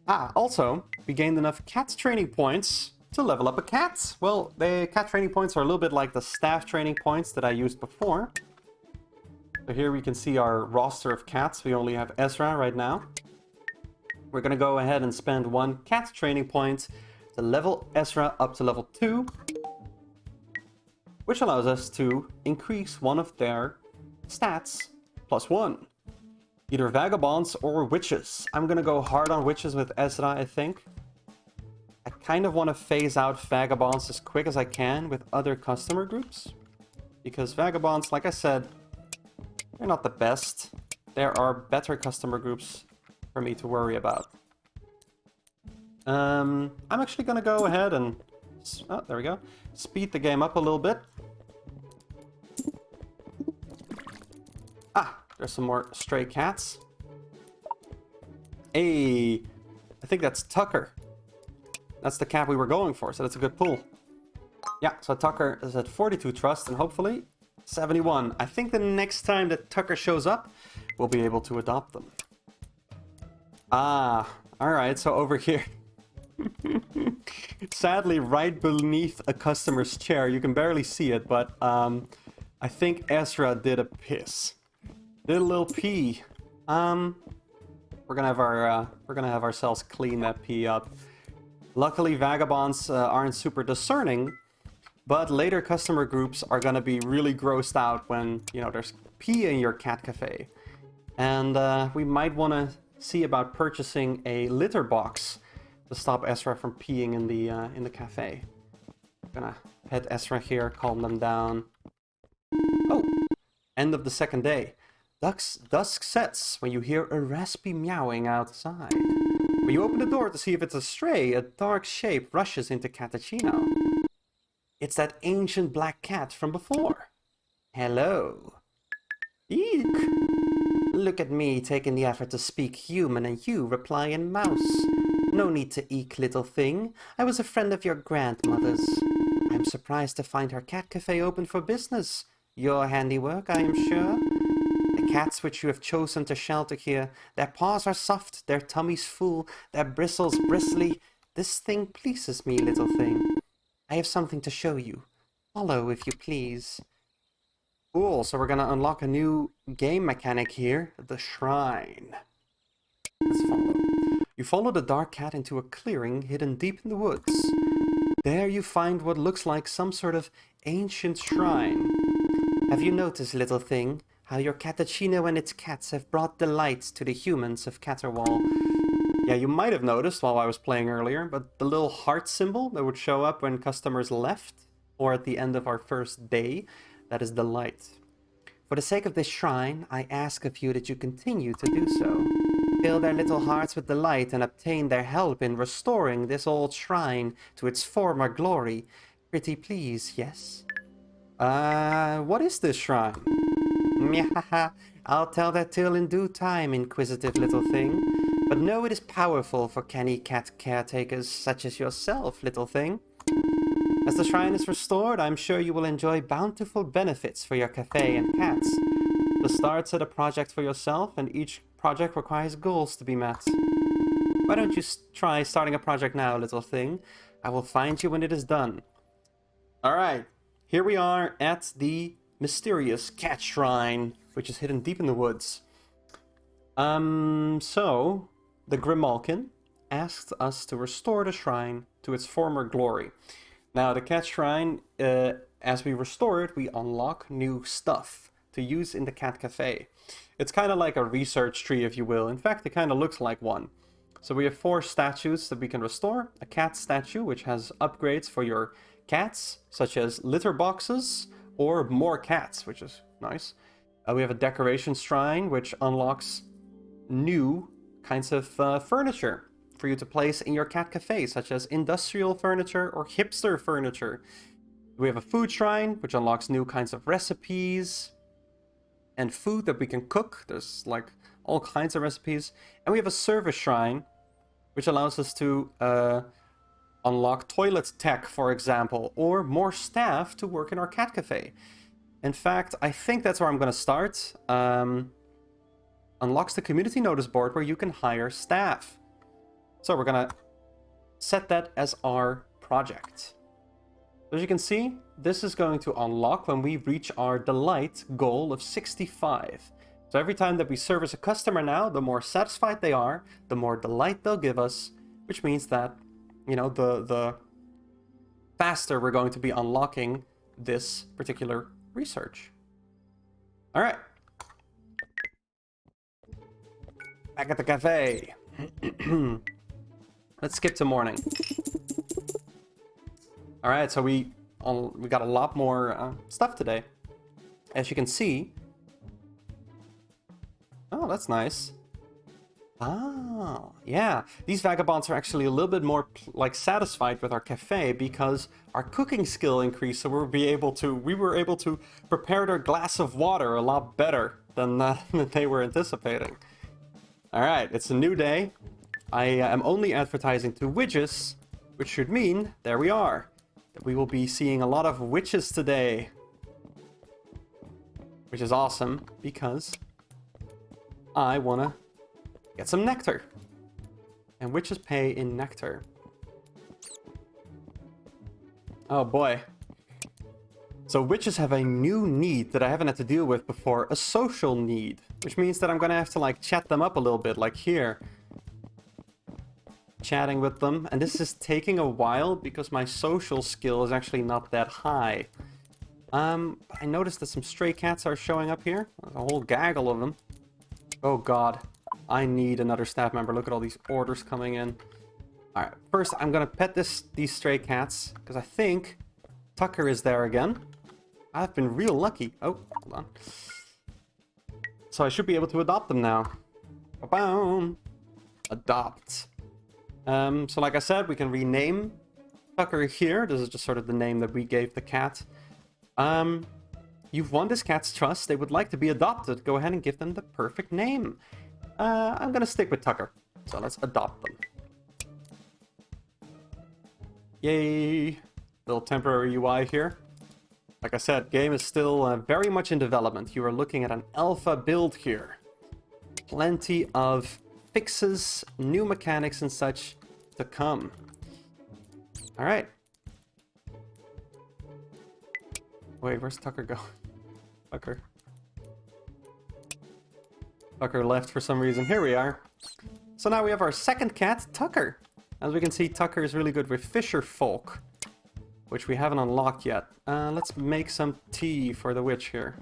Also, we gained enough cat training points to level up a cat. Well, the cat training points are a little bit like the staff training points that I used before. So here we can see our roster of cats. We only have Ezra right now. We're going to go ahead and spend 1 cat training point to level Ezra up to level 2. Which allows us to increase one of their stats plus 1. Either vagabonds or witches. I'm gonna go hard on witches with Ezra, I think. I kind of want to phase out vagabonds as quick as I can with other customer groups. Because vagabonds, like I said, they're not the best. There are better customer groups for me to worry about. I'm actually gonna go ahead and... Oh, there we go. Speed the game up a little bit. There's some more stray cats. Hey, I think that's Tucker. That's the cat we were going for, so that's a good pull. Yeah, so Tucker is at 42 trust and hopefully 71. I think the next time that Tucker shows up, we'll be able to adopt them. Alright, so over here. Sadly, right beneath a customer's chair, you can barely see it, but I think Ezra did a piss. Did a little pee. We're gonna have ourselves clean that pee up. Luckily, vagabonds aren't super discerning, but later customer groups are gonna be really grossed out when, you know, there's pee in your cat cafe. And we might want to see about purchasing a litter box to stop Ezra from peeing in the cafe. I'm gonna pet Ezra here, calm them down. Oh, end of the second day. Dusk sets when you hear a raspy meowing outside. When you open the door to see if it's a stray, a dark shape rushes into Catachino. It's that ancient black cat from before. Hello. Eek. Look at me taking the effort to speak human and you reply in mouse. No need to eek, little thing. I was a friend of your grandmother's. I'm surprised to find her cat cafe open for business. Your handiwork, I am sure. The cats which you have chosen to shelter here, their paws are soft, their tummies full, their bristles bristly. This thing pleases me, little thing. I have something to show you. Follow, if you please. Cool, so we're gonna unlock a new game mechanic here, the shrine. Let's follow. You follow the dark cat into a clearing hidden deep in the woods. There you find what looks like some sort of ancient shrine. Have you noticed, little thing, how your Catachino and its cats have brought delight to the humans of Caterwall? Yeah, you might have noticed while I was playing earlier, but the little heart symbol that would show up when customers left, or at the end of our first day, that is delight. For the sake of this shrine, I ask of you that you continue to do so. Fill their little hearts with delight and obtain their help in restoring this old shrine to its former glory. Pretty please, yes? What is this shrine? Myahaha, I'll tell that tale in due time, inquisitive little thing. But know it is powerful for canny cat caretakers such as yourself, little thing. As the shrine is restored, I'm sure you will enjoy bountiful benefits for your cafe and cats. The start set a project for yourself, and each project requires goals to be met. Why don't you try starting a project now, little thing? I will find you when it is done. Alright, here we are at the mysterious cat shrine, which is hidden deep in the woods. So, the Grimalkin asked us to restore the shrine to its former glory. Now, the cat shrine, as we restore it, we unlock new stuff to use in the cat cafe. It's kind of like a research tree, if you will. In fact, it kind of looks like one. So we have 4 statues that we can restore. A cat statue, which has upgrades for your cats, such as litter boxes or more cats, which is nice. We have a decoration shrine, which unlocks new kinds of furniture for you to place in your cat cafe, such as industrial furniture or hipster furniture. We have a food shrine, which unlocks new kinds of recipes and food that we can cook. There's like all kinds of recipes. And we have a service shrine, which allows us to unlock toilet tech, for example, or more staff to work in our cat cafe. In fact, I think that's where I'm going to start. Unlocks the community notice board where you can hire staff. So we're going to set that as our project. As you can see, this is going to unlock when we reach our delight goal of 65. So every time that we service a customer now, the more satisfied they are, the more delight they'll give us, which means that, you know, the faster we're going to be unlocking this particular research. All right. Back at the cafe. Let's skip to morning. All right, so we got a lot more stuff today. As you can see. Oh, that's nice. Oh, yeah. These vagabonds are actually a little bit more like satisfied with our cafe because our cooking skill increased, so we were able to prepare their glass of water a lot better than they were anticipating. All right, it's a new day. I am only advertising to witches, which should mean there we are. That we will be seeing a lot of witches today, which is awesome because I want to get some nectar. And witches pay in nectar. Oh boy. So witches have a new need that I haven't had to deal with before. A social need. Which means that I'm going to have to like chat them up a little bit. Like here. Chatting with them. And this is taking a while because my social skill is actually not that high. I noticed that some stray cats are showing up here. There's a whole gaggle of them. Oh god, I need another staff member. Look at all these orders coming in. Alright, first I'm gonna pet these stray cats, because I think Tucker is there again. I've been real lucky. Oh, hold on. So I should be able to adopt them now. Ba-boom! Adopt. So like I said, we can rename Tucker here. This is just sort of the name that we gave the cat. You've won this cat's trust. They would like to be adopted. Go ahead and give them the perfect name. I'm gonna stick with Tucker. So let's adopt them. Yay! Little temporary UI here. Like I said, game is still very much in development. You are looking at an alpha build here. Plenty of fixes, new mechanics and such to come. Alright. Wait, where's Tucker go? Tucker left for some reason. Here we are. So now we have our second cat, Tucker. As we can see, Tucker is really good with fisher folk, which we haven't unlocked yet. Let's make some tea for the witch here.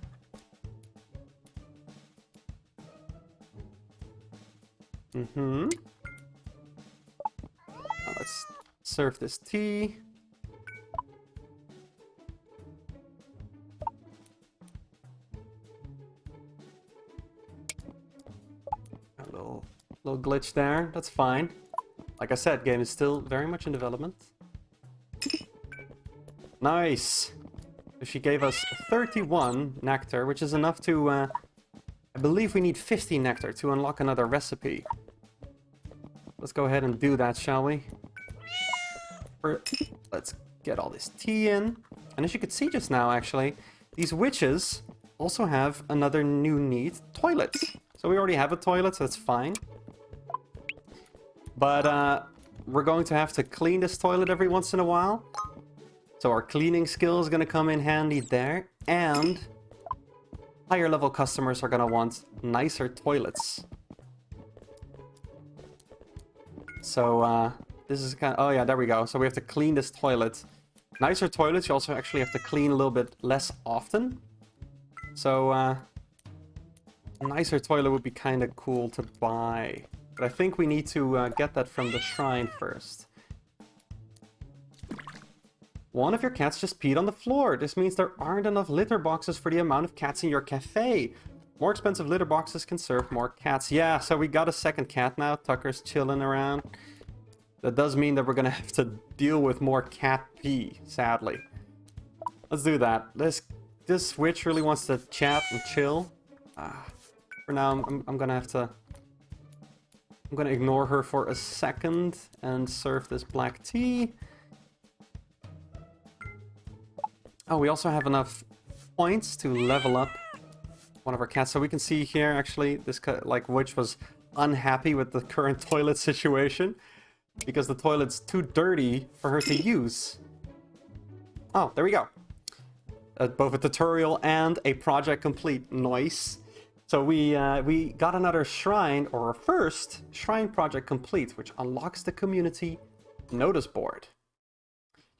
Let's serve this tea. Little glitch there. That's fine. Like I said, game is still very much in development. Nice. She gave us 31 nectar, which is enough to... I believe we need 50 nectar to unlock another recipe. Let's go ahead and do that, shall we? Let's get all this tea in. And as you could see just now, actually, these witches also have another new need, toilets. So we already have a toilet, so it's fine. But we're going to have to clean this toilet every once in a while. So our cleaning skill is going to come in handy there. And higher level customers are going to want nicer toilets. So this is kind of... Oh yeah, there we go. So we have to clean this toilet. Nicer toilets, you also actually have to clean a little bit less often. So a nicer toilet would be kind of cool to buy. But I think we need to get that from the shrine first. One of your cats just peed on the floor. This means there aren't enough litter boxes for the amount of cats in your cafe. More expensive litter boxes can serve more cats. Yeah, so we got a second cat now. Tucker's chilling around. That does mean that we're gonna have to deal with more cat pee, sadly. Let's do that. This witch really wants to chat and chill. For now, I'm gonna have to... I'm gonna ignore her for a second and serve this black tea. Oh, we also have enough points to level up one of our cats. So we can see here, actually, this witch was unhappy with the current toilet situation because the toilet's too dirty for her to use. Oh, there we go. Both a tutorial and a project complete. Nice. So we got another shrine, or our first shrine project complete, which unlocks the community notice board.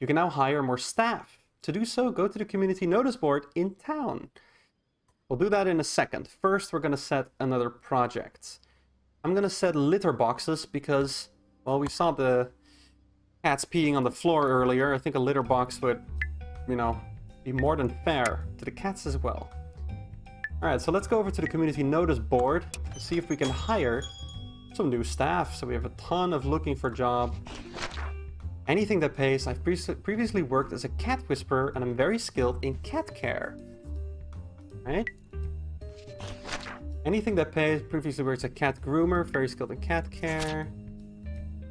You can now hire more staff. To do so, go to the community notice board in town. We'll do that in a second. First, we're going to set another project. I'm going to set litter boxes because, well, we saw the cats peeing on the floor earlier. I think a litter box would, you know, be more than fair to the cats as well. Alright, so let's go over to the community notice board to see if we can hire some new staff. So we have a ton of looking for job. Anything that pays. I've previously worked as a cat whisperer and I'm very skilled in cat care. Right? Anything that pays. Previously worked as a cat groomer, very skilled in cat care.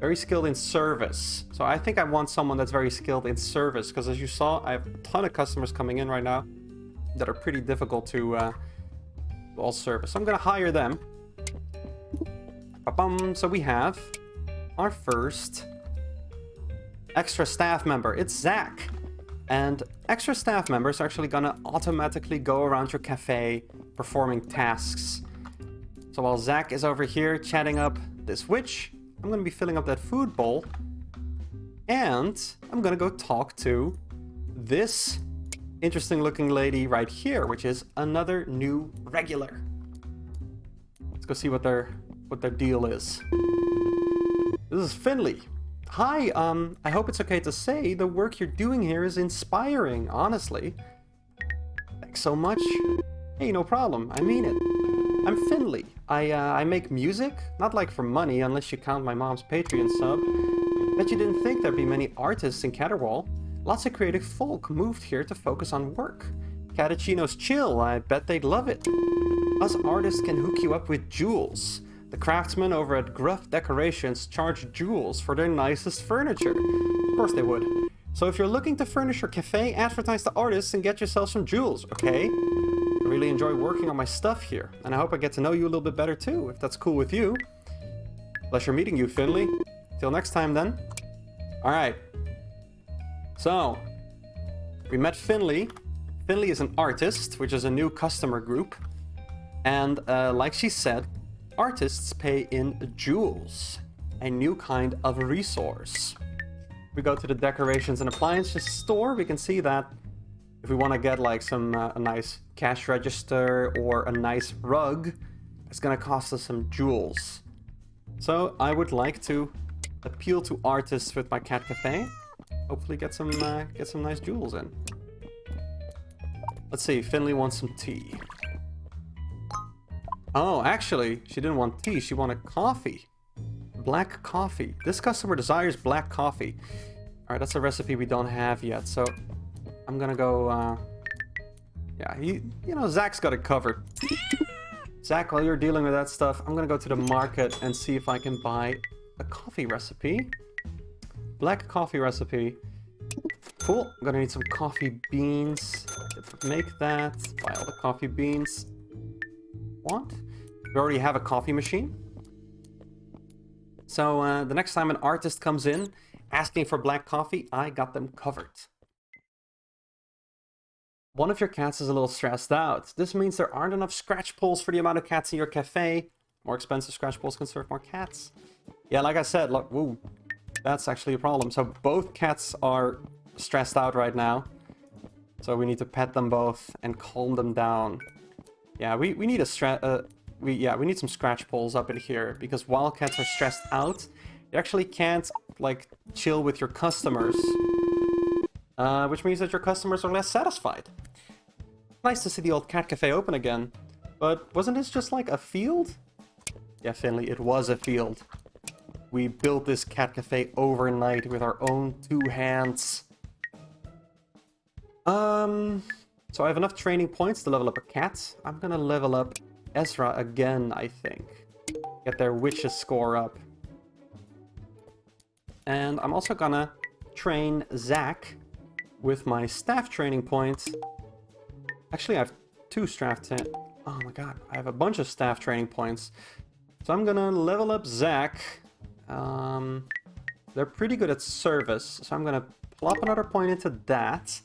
Very skilled in service. So I think I want someone that's very skilled in service, because as you saw, I have a ton of customers coming in right now that are pretty difficult to all service. So I'm gonna hire them. Ba-bum. So we have our first extra staff member. It's Zach. And extra staff members are actually gonna automatically go around your cafe performing tasks. So while Zach is over here chatting up this witch, I'm gonna be filling up that food bowl. And I'm gonna go talk to this interesting looking lady right here, which is another new regular. Let's go see what their deal is. This is Finley. Hi, I hope it's okay to say the work you're doing here is inspiring, honestly. Thanks so much. Hey, no problem, I mean it. I'm Finley. I make music, not like for money unless you count my mom's Patreon sub. Bet you didn't think there'd be many artists in Caterwall. Lots of creative folk moved here to focus on work. Catachino's chill, I bet they'd love it. Us artists can hook you up with jewels. The craftsmen over at Gruff Decorations charge jewels for their nicest furniture. Of course they would. So if you're looking to furnish your cafe, advertise to artists and get yourself some jewels, okay? I really enjoy working on my stuff here, and I hope I get to know you a little bit better too, if that's cool with you. Pleasure meeting you, Finley. Till next time then. Alright. So, we met Finley. Finley is an artist, which is a new customer group. And like she said, artists pay in jewels, a new kind of resource. We go to the decorations and appliances store. We can see that if we want to get like some a nice cash register or a nice rug, it's gonna cost us some jewels. So I would like to appeal to artists with my cat cafe. Hopefully get some nice jewels in. Let's see. Finley wants some tea. Oh, actually, she didn't want tea. She wanted coffee. Black coffee. This customer desires black coffee. Alright, that's a recipe we don't have yet, so I'm gonna go, yeah, you know, Zach's got it covered. Zach, while you're dealing with that stuff, I'm gonna go to the market and see if I can buy a coffee recipe. Black coffee recipe. Cool. I'm gonna need some coffee beans. Make that. Buy all the coffee beans. What? We already have a coffee machine. So the next time an artist comes in asking for black coffee, I got them covered. One of your cats is a little stressed out. This means there aren't enough scratch pulls for the amount of cats in your cafe. More expensive scratch pulls can serve more cats. Yeah, like I said, look, woo, that's actually a problem. So both cats are stressed out right now. So we need to pet them both and calm them down. Yeah, we need a we need some scratch pulls up in here, because while cats are stressed out, you actually can't like chill with your customers. Which means that your customers are less satisfied. Nice to see the old cat cafe open again. But wasn't this just like a field? Yeah, Finley, it was a field. We built this cat cafe overnight with our own 2 hands. So I have enough training points to level up a cat. I'm gonna level up Ezra again, I think. Get their witches score up. And I'm also gonna train Zach with my staff training points. Actually, I have 2 staff. Oh my god, I have a bunch of staff training points. So I'm gonna level up Zach. They're pretty good at service, so I'm gonna plop another point into that.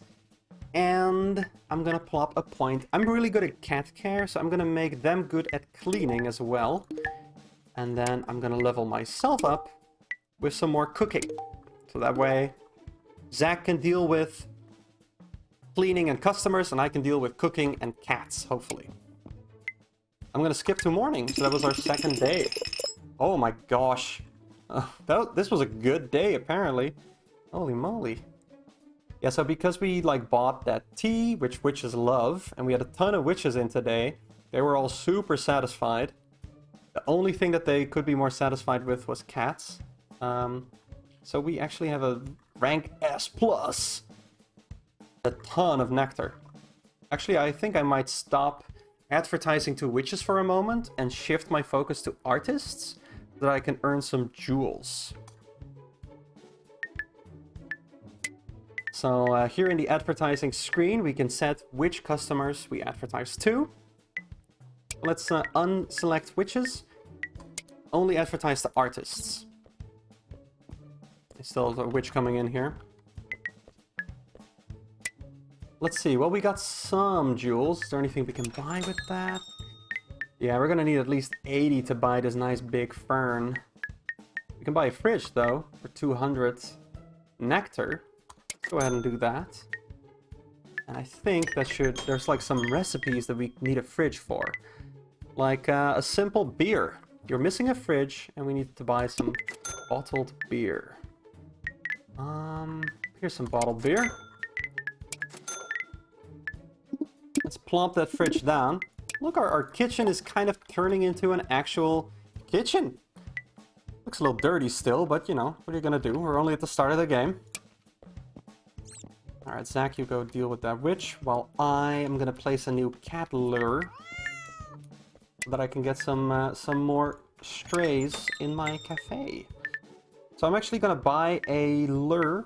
And I'm gonna plop a point. I'm really good at cat care, so I'm gonna make them good at cleaning as well. And then I'm gonna level myself up with some more cooking. So that way, Zach can deal with cleaning and customers, and I can deal with cooking and cats, hopefully. I'm gonna skip to morning, so that was our second day. Oh my gosh. This was a good day, apparently. Holy moly. Yeah, so because we like bought that tea, which witches love, and we had a ton of witches in today, they were all super satisfied. The only thing that they could be more satisfied with was cats. So we actually have a rank S+. A ton of nectar. Actually, I think I might stop advertising to witches for a moment and shift my focus to artists so that I can earn some jewels. So here in the advertising screen, we can set which customers we advertise to. Let's unselect witches. Only advertise to artists. There's still a witch coming in here. Let's see. Well, we got some jewels. Is there anything we can buy with that? Yeah, we're gonna need at least 80 to buy this nice big fern. We can buy a fridge, though, for 200 nectar. Go ahead and do that. And I think that there's like some recipes that we need a fridge for. Like a simple beer. You're missing a fridge and we need to buy some bottled beer. Here's some bottled beer. Let's plop that fridge down. Look, our kitchen is kind of turning into an actual kitchen. Looks a little dirty still, but you know, what are you gonna do? We're only at the start of the game. Alright, Zach, you go deal with that witch, while I am gonna place a new cat lure so that I can get some more strays in my cafe. So I'm actually gonna buy a lure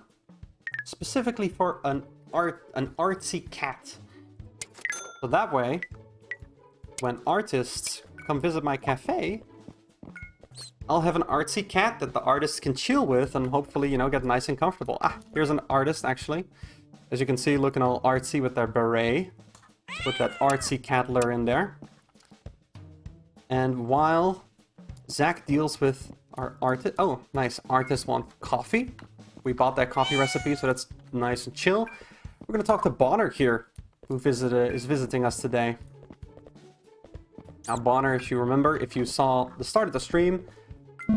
specifically for an artsy cat. So that way, when artists come visit my cafe, I'll have an artsy cat that the artists can chill with and hopefully, you know, get nice and comfortable. Ah, here's an artist, actually. As you can see, looking all artsy with their beret. Put that artsy cat lure in there. And while Zach deals with our artist... Oh, nice. Artists want coffee. We bought that coffee recipe, so that's nice and chill. We're going to talk to Bonner here, who is visiting us today. Now, Bonner, if you remember, if you saw the start of the stream,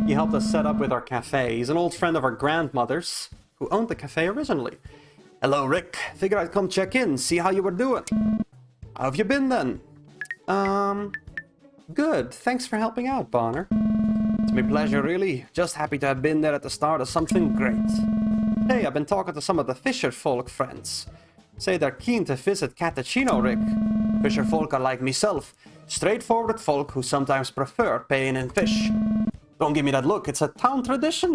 he helped us set up with our cafe. He's an old friend of our grandmother's, who owned the cafe originally. Hello, Rick. Figured I'd come check in, see how you were doing. How have you been, then? Good. Thanks for helping out, Bonner. It's my pleasure, really. Just happy to have been there at the start of something great. Hey, I've been talking to some of the fisher folk friends. Say they're keen to visit Catachino, Rick. Fisher folk are like myself. Straightforward folk who sometimes prefer paying in fish. Don't give me that look, it's a town tradition.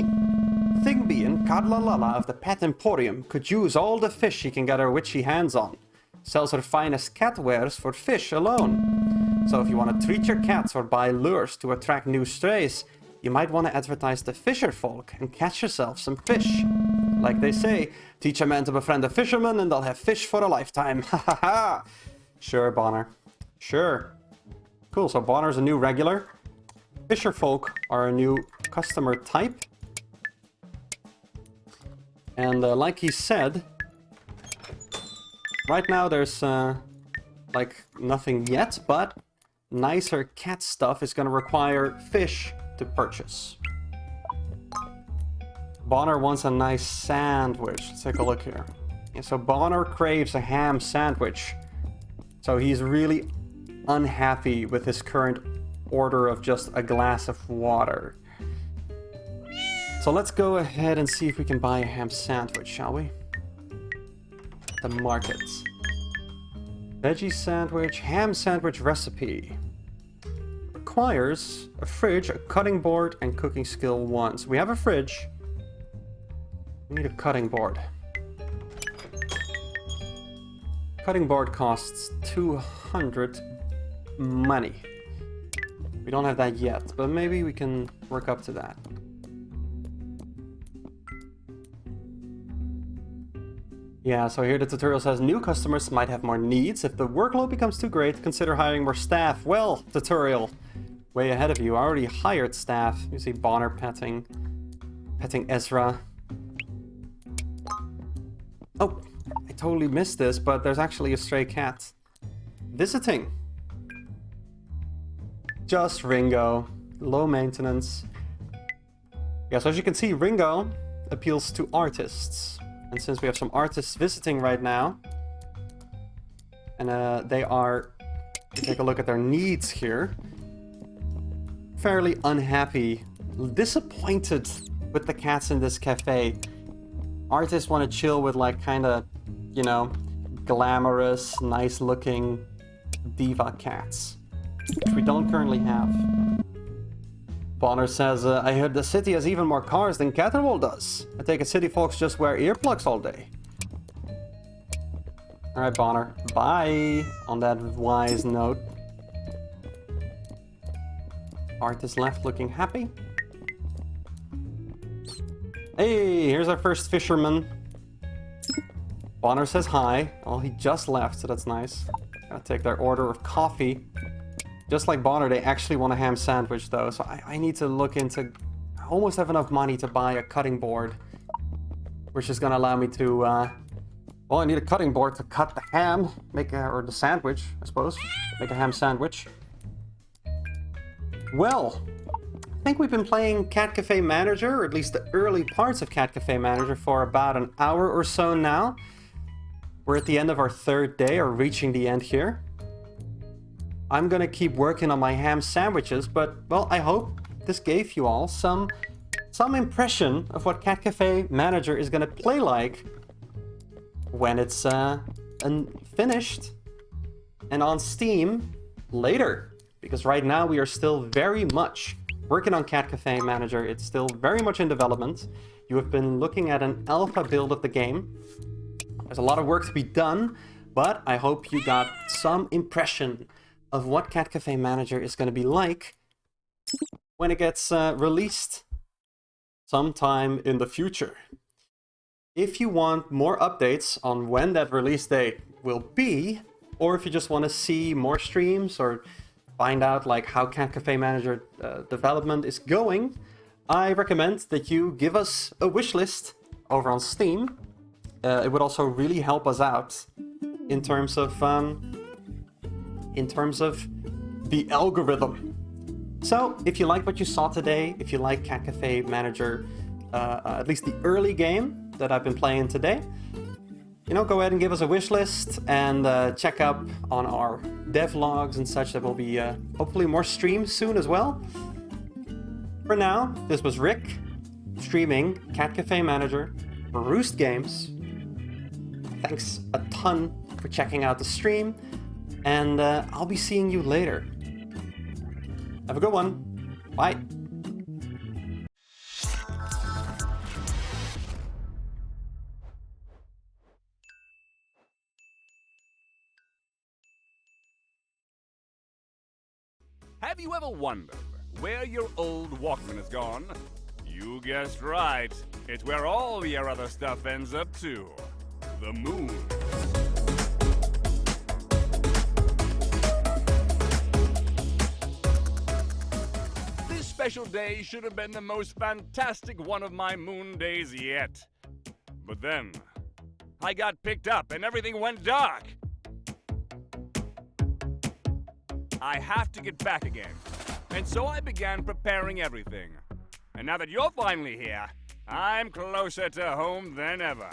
Thingby and Kadlalala of the Pet Emporium could use all the fish she can get her witchy hands on. Sells her finest cat wares for fish alone. So if you want to treat your cats or buy lures to attract new strays, you might want to advertise to fisher folk and catch yourself some fish. Like they say, teach a man to befriend a fisherman and they'll have fish for a lifetime. Ha ha ha! Sure, Bonner. Sure. Cool, so Bonner's a new regular. Fisher folk are a new customer type. And like he said, right now there's like nothing yet, but nicer cat stuff is going to require fish to purchase. Bonner wants a nice sandwich. Let's take a look here. Yeah, so Bonner craves a ham sandwich. So he's really unhappy with his current order of just a glass of water. So let's go ahead and see if we can buy a ham sandwich, shall we? The market. Veggie sandwich, ham sandwich recipe. Requires a fridge, a cutting board, and cooking skill 1. So we have a fridge. We need a cutting board. Cutting board costs 200 money. We don't have that yet, but maybe we can work up to that. Yeah, so here the tutorial says new customers might have more needs. If the workload becomes too great, consider hiring more staff. Well, tutorial, way ahead of you. I already hired staff. You see Bonner petting Ezra. Oh, I totally missed this, but there's actually a stray cat visiting. Just Ringo, low maintenance. Yeah, so as you can see, Ringo appeals to artists. And since we have some artists visiting right now, and they are, if you take a look at their needs here, fairly unhappy, disappointed with the cats in this cafe. Artists want to chill with like kind of, you know, glamorous, nice looking diva cats, which we don't currently have. Bonner says, I heard the city has even more cars than Catterwall does. I take it city folks just wear earplugs all day. Alright, Bonner. Bye! On that wise note. Artist left looking happy. Hey, here's our first fisherman. Bonner says hi. Oh, he just left, so that's nice. Gotta take their order of coffee. Just like Bonner, they actually want a ham sandwich though, so I need to look into... I almost have enough money to buy a cutting board, which is gonna allow me to, well, I need a cutting board to cut the ham, or the sandwich, I suppose. Make a ham sandwich. Well, I think we've been playing Cat Cafe Manager, or at least the early parts of Cat Cafe Manager, for about an hour or so now. We're at the end of our third day, or reaching the end here. I'm gonna keep working on my ham sandwiches, but, well, I hope this gave you all some impression of what Cat Cafe Manager is gonna play like when it's finished and on Steam later. Because right now we are still very much working on Cat Cafe Manager. It's still very much in development. You have been looking at an alpha build of the game. There's a lot of work to be done, but I hope you got some impression of what Cat Cafe Manager is going to be like when it gets released sometime in the future. If you want more updates on when that release date will be, or if you just want to see more streams or find out like how Cat Cafe Manager development is going, I recommend that you give us a wish list over on Steam. It would also really help us out in terms of the algorithm. So, if you like what you saw today, if you like Cat Cafe Manager, at least the early game that I've been playing today, you know, go ahead and give us a wish list and check up on our devlogs and such. There will be hopefully more streams soon as well. For now, this was Rick streaming Cat Cafe Manager for Roost Games. Thanks a ton for checking out the stream, and I'll be seeing you later. Have a good one. Bye. Have you ever wondered where your old Walkman has gone? You guessed right. It's where all your other stuff ends up too. The moon. This special day should have been the most fantastic one of my moon days yet. But then, I got picked up and everything went dark. I have to get back again. And so I began preparing everything. And now that you're finally here, I'm closer to home than ever.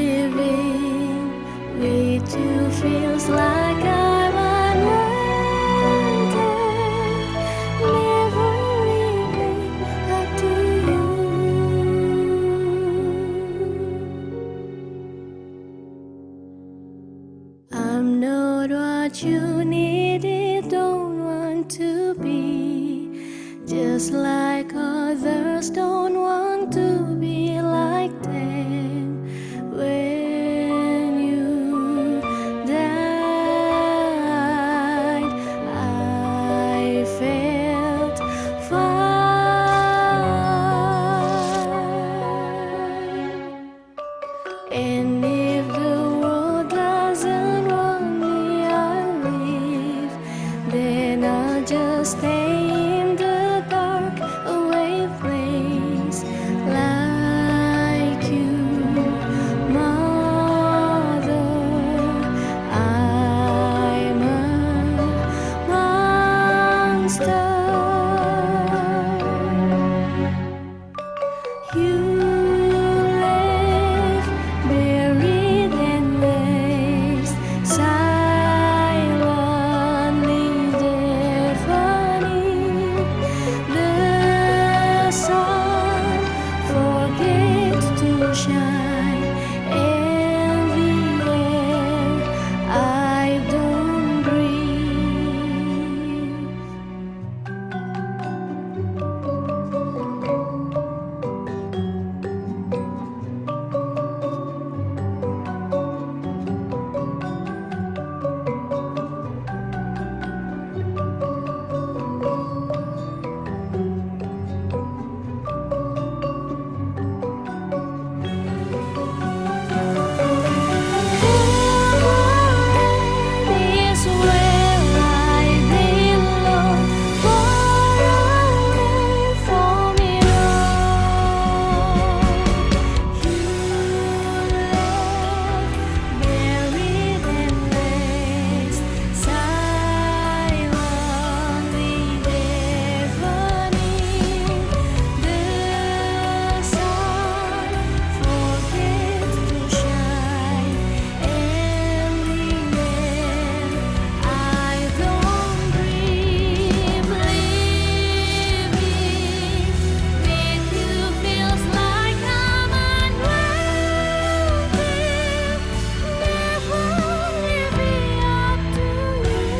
Living with you feels like I'm unwanted. Never living up to you. I'm not what you needed, don't want to be. Just like others don't want to be like them. When you died, I felt fine. And if the world doesn't want me, I'll leave. Then I'll just stay in the dark, away place like you, mother. I'm a monster. You left buried and laced, silently deafening. The sun forgets to shine, and the air I don't breathe. Is where I belong, far away from it all. You left buried and laced, silently deafening. The sun forgets to shine, and the air I don't breathe. Living with you feels like I'm unwanted. Never living up to you.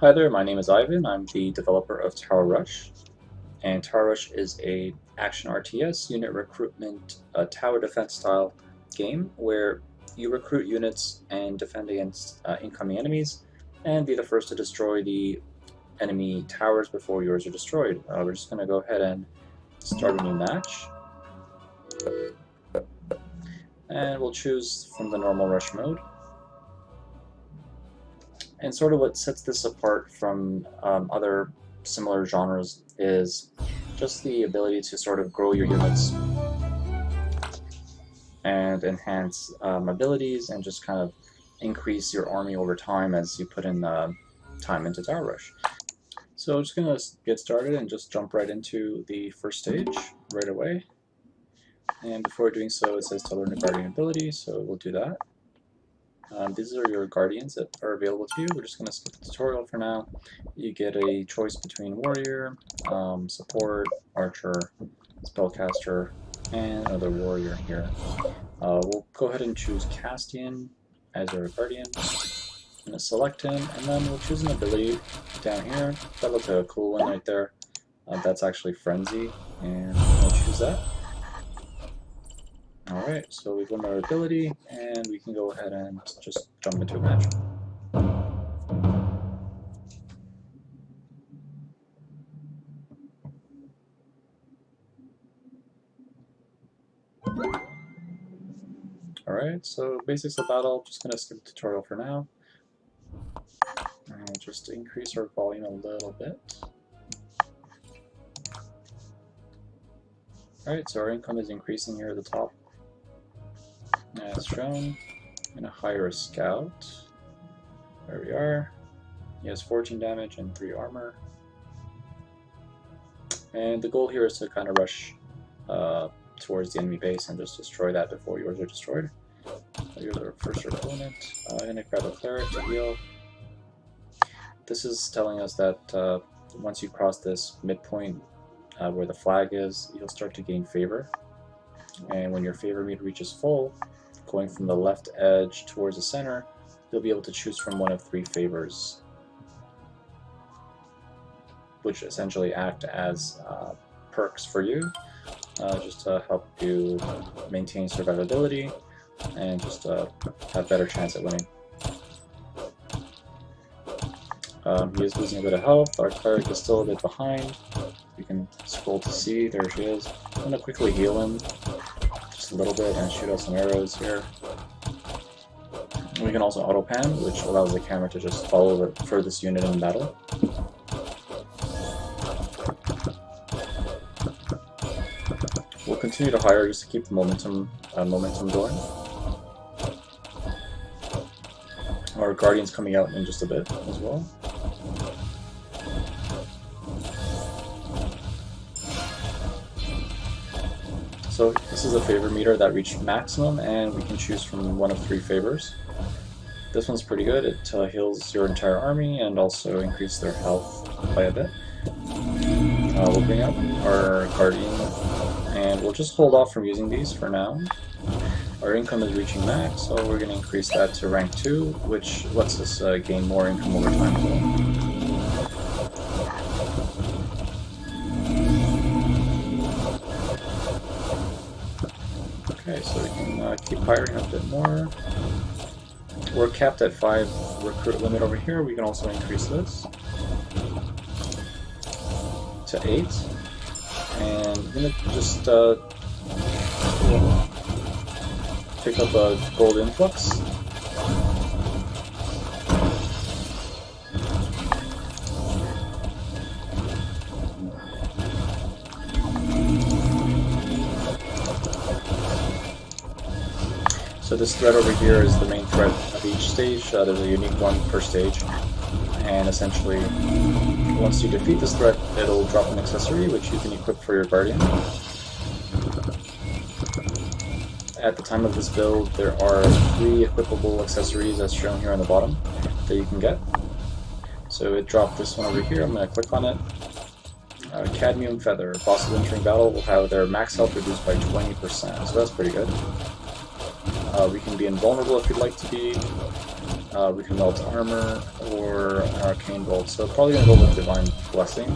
Hi there, my name is Ivan. I'm the developer of Tower Rush. And Tower Rush is a action RTS unit recruitment tower defense style game where you recruit units and defend against incoming enemies and be the first to destroy the enemy towers before yours are destroyed. We're just going to go ahead and start a new match. And we'll choose from the normal rush mode. And sort of what sets this apart from other similar genres is just the ability to sort of grow your units and enhance abilities and just kind of increase your army over time as you put in time into Tower Rush. So I'm just going to get started and just jump right into the first stage right away. And before doing so, it says to learn a Guardian ability, so we'll do that. These are your Guardians that are available to you. We're just going to skip the tutorial for now. You get a choice between Warrior, Support, Archer, Spellcaster, and another Warrior here. We'll go ahead and choose Castian as our Guardian. I'm going to select him, and then we'll choose an ability down here. That looks like a cool one right there. That's actually Frenzy, and I'm going to choose that. Alright, so we've learned our ability, and we can go ahead and just jump into a match. Alright, so basics of battle, just going to skip the tutorial for now. And just increase our volume a little bit. Alright, so our income is increasing here at the top. As shown, I'm going to hire a scout. There we are. He has 14 damage and 3 armor. And the goal here is to kind of rush towards the enemy base and just destroy that before yours are destroyed. Here's our first opponent. I'm going to grab a cleric to heal. This is telling us that once you cross this midpoint where the flag is, you'll start to gain favor. And when your favor meter reaches full, going from the left edge towards the center, you'll be able to choose from one of 3 favors, which essentially act as perks for you, just to help you maintain survivability and just have better chance at winning. He is losing a bit of health. Our cleric is still a bit behind. You can scroll to see, there she is. I'm going to quickly heal him just a little bit and shoot out some arrows here. And we can also auto pan, which allows the camera to just follow the furthest unit in battle. We'll continue to hire just to keep the momentum going. Our Guardian's coming out in just a bit as well. So this is a favor meter that reached maximum, and we can choose from one of 3 favors. This one's pretty good. It heals your entire army and also increases their health by a bit. We'll bring up our Guardian, and we'll just hold off from using these for now. Our income is reaching max, so we're going to increase that to rank 2, which lets us gain more income over time as well. Okay, so we can keep hiring a bit more. We're capped at 5 recruit limit over here. We can also increase this to 8. And I'm going to just pick up a gold influx. So this thread over here is the main thread of each stage. There's a unique one per stage, and essentially once you defeat this threat, it'll drop an accessory which you can equip for your Guardian. At the time of this build, there are 3 equipable accessories as shown here on the bottom that you can get. So it dropped this one over here. I'm going to click on it. Cadmium Feather. Bosses entering battle will have their max health reduced by 20%, so that's pretty good. We can be invulnerable if we'd like to be. We can melt armor or an arcane bolt. So probably gonna go with divine blessing,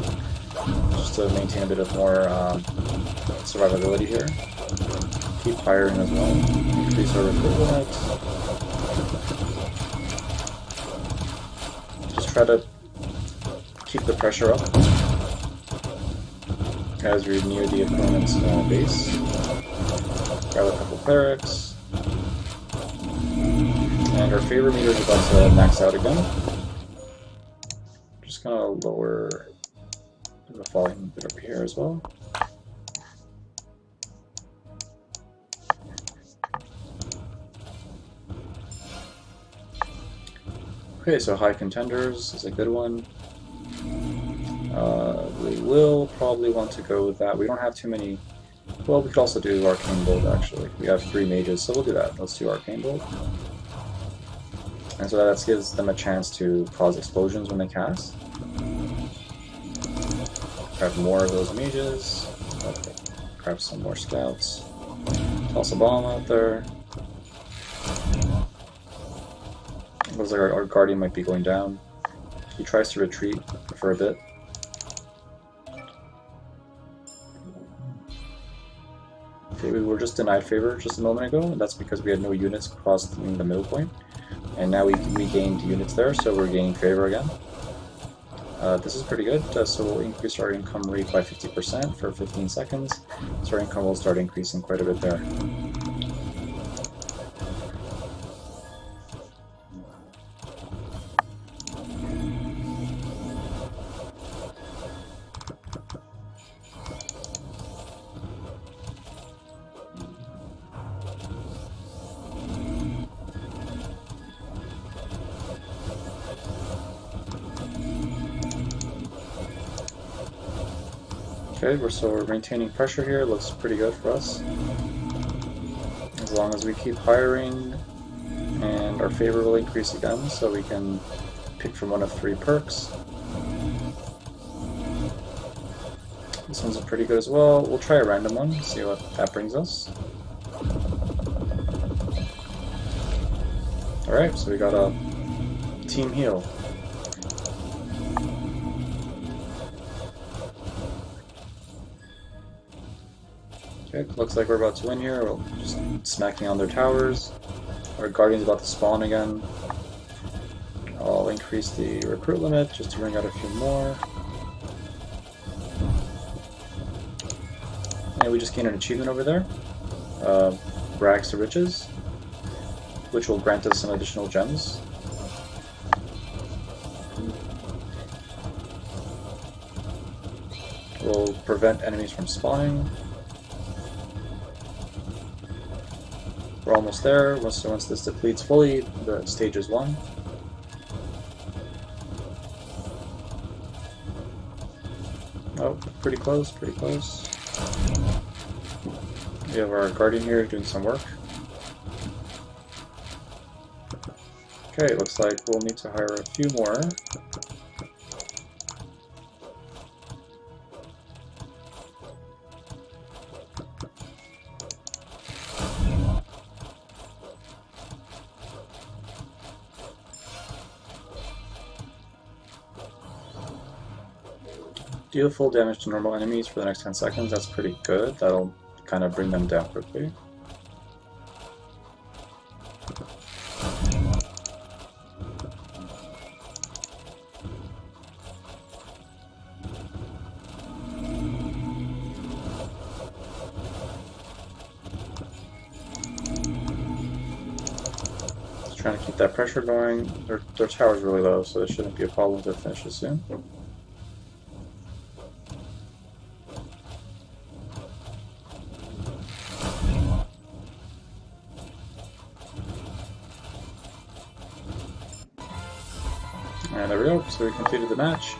just to maintain a bit of more survivability here. Keep hiring as well. Increase our recruit limit. Just try to keep the pressure up as we near the opponent's base. Grab a couple clerics. And our favor meter is about to max out again. Just gonna lower the volume a bit over here as well. Okay, so high contenders is a good one. We will probably want to go with that. We don't have too many. Well, we could also do Arcane Bolt actually. We have 3 mages, so we'll do that. Let's do Arcane Bolt. And so that gives them a chance to cause explosions when they cast. Grab more of those mages. Okay. Grab some more scouts. Toss a bomb out there. Looks like our guardian might be going down. He tries to retreat for a bit. Okay, we were just denied favor just a moment ago, and that's because we had no units crossing the middle point. And now we gained units there, so we're gaining favor again. This is pretty good, so we'll increase our income rate by 50% for 15 seconds. So our income will start increasing quite a bit there. Okay, we're maintaining pressure here. Looks pretty good for us. As long as we keep hiring, and our favor will increase again, so we can pick from one of 3 perks. This one's pretty good as well. We'll try a random one, see what that brings us. Alright, so we got a team heal. Okay, looks like we're about to win here. We're just smacking on their towers. Our guardian's about to spawn again. I'll increase the recruit limit just to bring out a few more. And we just gained an achievement over there. Rags to Riches, which will grant us some additional gems. Will prevent enemies from spawning. We're almost there. Once this depletes fully, the stage is won. Oh, pretty close, pretty close. We have our guardian here doing some work. Okay, looks like we'll need to hire a few more. Deal full damage to normal enemies for the next 10 seconds. That's pretty good. That'll kind of bring them down quickly. Just trying to keep that pressure going. Their tower's really low, so there shouldn't be a problem to finish it soon. And there we go, so we completed the match,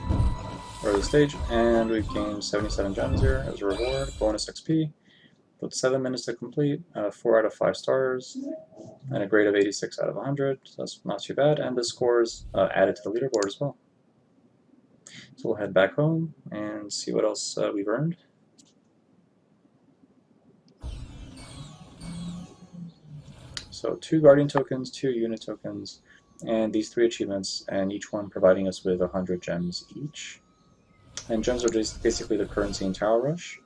or the stage, and we've gained 77 gems here as a reward, bonus XP, about 7 minutes to complete, 4 out of 5 stars, and a grade of 86 out of 100, so that's not too bad, and the scores added to the leaderboard as well. So we'll head back home and see what else we've earned. So 2 Guardian tokens, 2 unit tokens, And these 3 achievements, and each one providing us with 100 gems each. And gems are just basically the currency in Tower Rush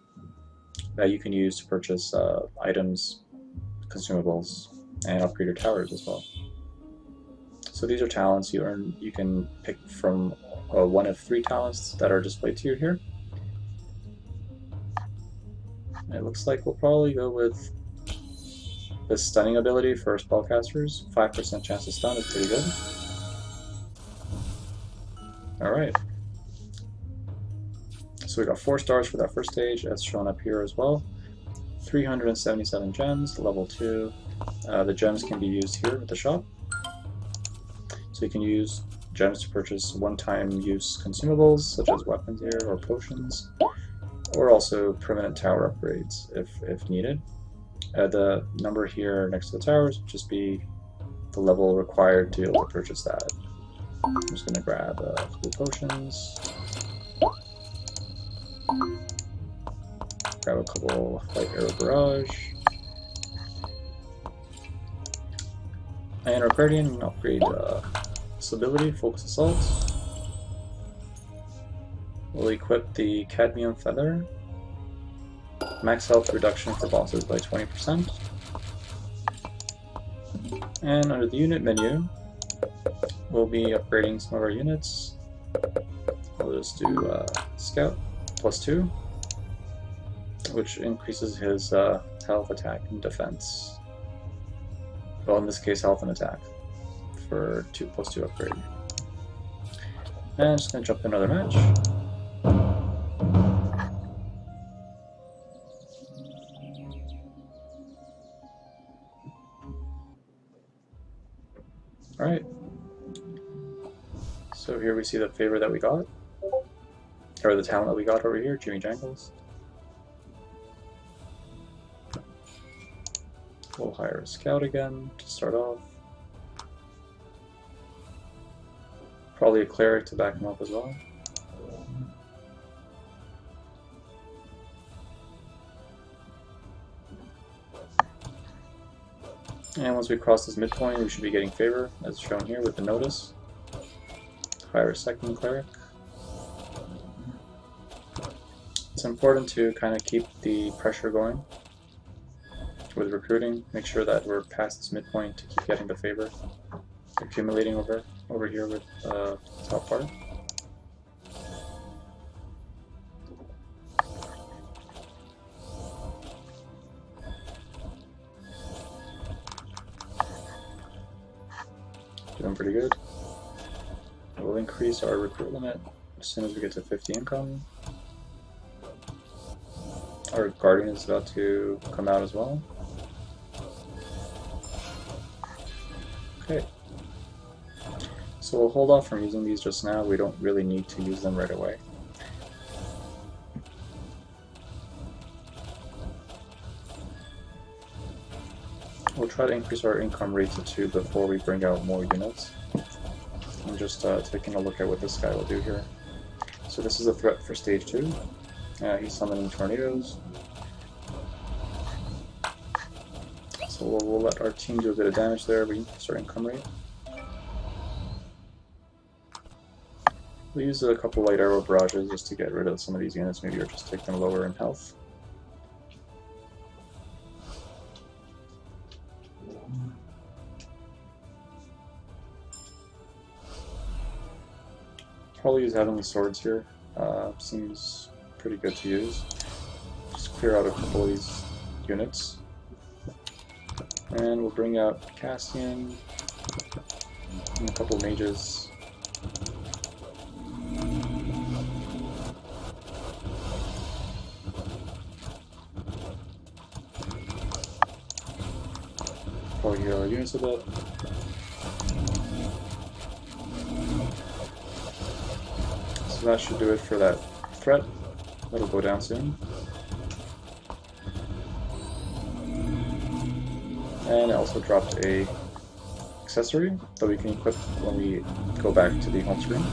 that you can use to purchase items, consumables, and upgrade your towers as well. So these are talents you earn. You can pick from one of 3 talents that are displayed to you here. It looks like we'll probably go with the stunning ability for spellcasters. 5% chance to stun is pretty good. Alright. So we got 4 stars for that first stage, as shown up here as well. 377 gems, level 2. The gems can be used here at the shop. So you can use gems to purchase one-time use consumables, such as weapons here or potions, or also permanent tower upgrades if needed. The number here next to the towers would just be the level required to be able to purchase that. I'm just going to grab a couple potions. Grab a couple light arrow barrage. And our guardian upgrade this ability, focus assault. We'll equip the cadmium feather. Max health reduction for bosses by 20%. And under the unit menu, we'll be upgrading some of our units. We'll just do Scout +2, which increases his health, attack, and defense. Well, in this case, health and attack for 2+2 upgrade. And I'm just going to jump another match. Alright. So here we see the favor that we got. Or the talent that we got over here, Jimmy Jangles. We'll hire a scout again to start off. Probably a cleric to back him up as well. And once we cross this midpoint, we should be getting favor, as shown here with the notice. Hire a second cleric. It's important to kind of keep the pressure going with recruiting. Make sure that we're past this midpoint to keep getting the favor accumulating over here with the top part. Doing pretty good. We'll increase our recruit limit as soon as we get to 50 income. Our guardian is about to come out as well. Okay. So we'll hold off from using these just now. We don't really need to use them right away. We'll try to increase our income rate to 2 before we bring out more units. I'm just taking a look at what this guy will do here. So this is a threat for stage 2. He's summoning tornadoes. So we'll let our team do a bit of damage there. We increase our income rate. We'll use a couple light arrow barrages just to get rid of some of these units, maybe, or just take them lower in health. Probably use Heavenly Swords here. Seems pretty good to use. Just clear out a couple of these units. And we'll bring out Castian and a couple mages. Probably heal our units a bit. So that should do it for that threat. That'll go down soon. And I also dropped a accessory that we can equip when we go back to the home screen.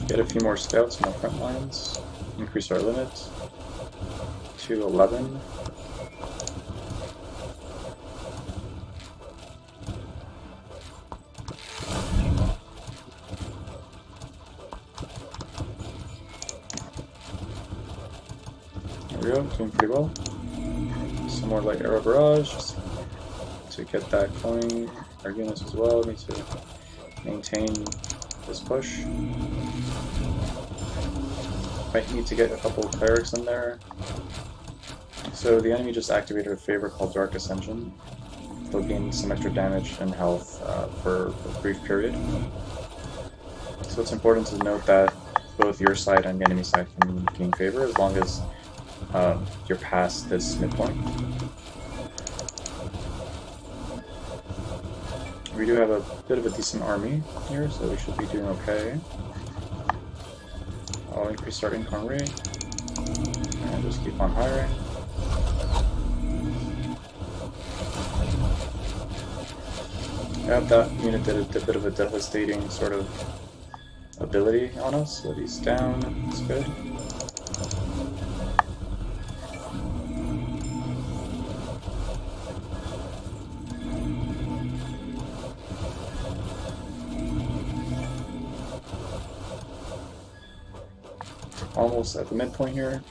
Get a few more scouts on the front lines. Increase our limit to 11. There we go, doing pretty well. Some more light arrow barrage just to get that going. Our units as well need to maintain this push. Might need to get a couple of clerics in there. So the enemy just activated a favor called Dark Ascension. They'll gain some extra damage and health for a brief period. So it's important to note that both your side and the enemy side can gain favor as long as you're past this midpoint. We do have a bit of a decent army here, so we should be doing okay. I'll increase our income rate and just keep on hiring. Yeah, that unit did a bit of a devastating sort of ability on us, so he's down, that's good. Almost at the midpoint here,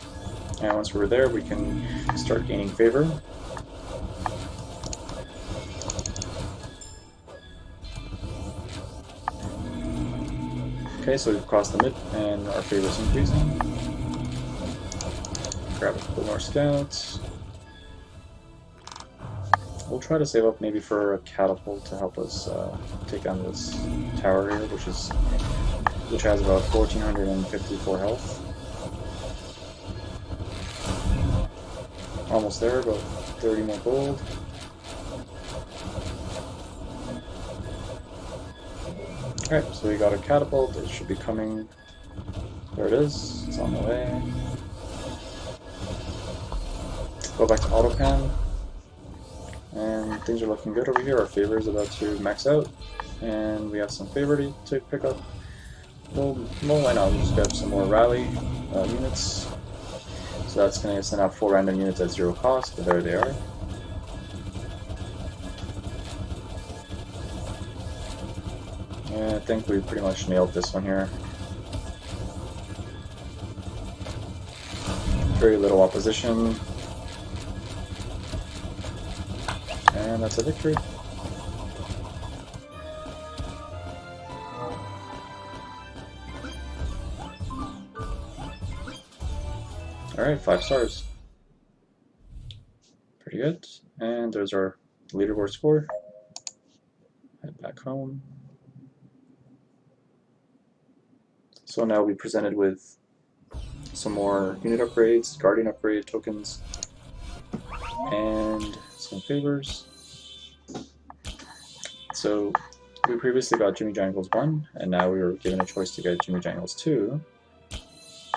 and once we're there we can start gaining favor. Okay, so we've crossed the mid and our favor is increasing. Grab a couple more scouts. We'll try to save up maybe for a catapult to help us take down this tower here, which has about 1454 health. Almost there, about 30 more gold. Alright, so we got a catapult, it should be coming. There it is, it's on the way. Go back to autopan. And things are looking good over here. Our favor is about to max out. And we have some favor to pick up. Well, why not? We'll just grab some more rally units. So that's going to send out 4 random units at 0 cost, but there they are. And I think we pretty much nailed this one here. Very little opposition. And that's a victory. Alright, 5 stars. Pretty good. And there's our leaderboard score. Head back home. So now we'll be presented with some more unit upgrades, guardian upgrade tokens, and some favors. So we previously got Jimmy Jangles 1, and now we were given a choice to get Jimmy Jangles 2.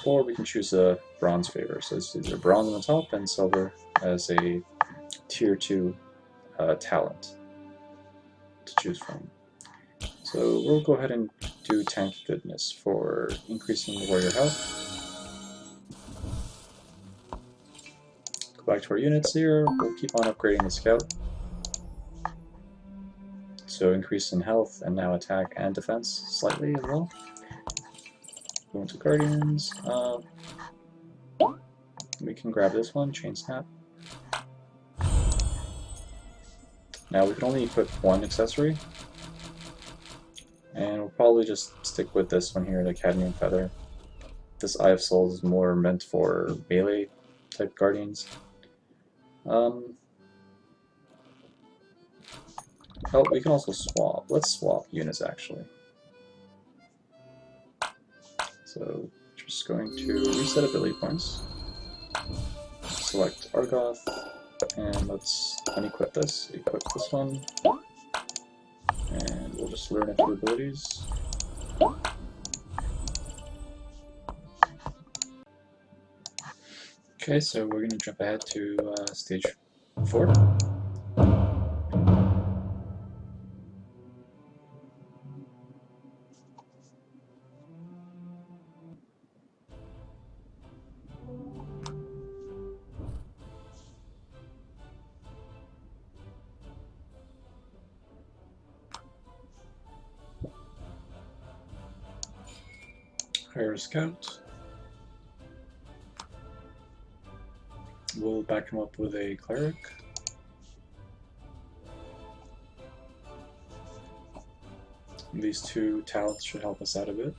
Or we can choose a bronze favor. So it's either bronze on the top and silver as a tier 2 talent to choose from. So we'll go ahead and do tank goodness for increasing the warrior health. Go back to our units here. We'll keep on upgrading the scout. So increase in health and now attack and defense slightly as well. Go into guardians. We can grab this one, chain snap. Now we can only equip 1 accessory. And we'll probably just stick with this one here, the Cadmium Feather. This Eye of Souls is more meant for melee type guardians. Oh, we can also swap. Let's swap units actually. So just going to reset ability points. Select Argoth, and let's unequip this. Equip this one. And we'll just learn a few abilities. Okay, so we're going to jump ahead to stage 4. Hire a scout. We'll back him up with a cleric. These two talents should help us out a bit.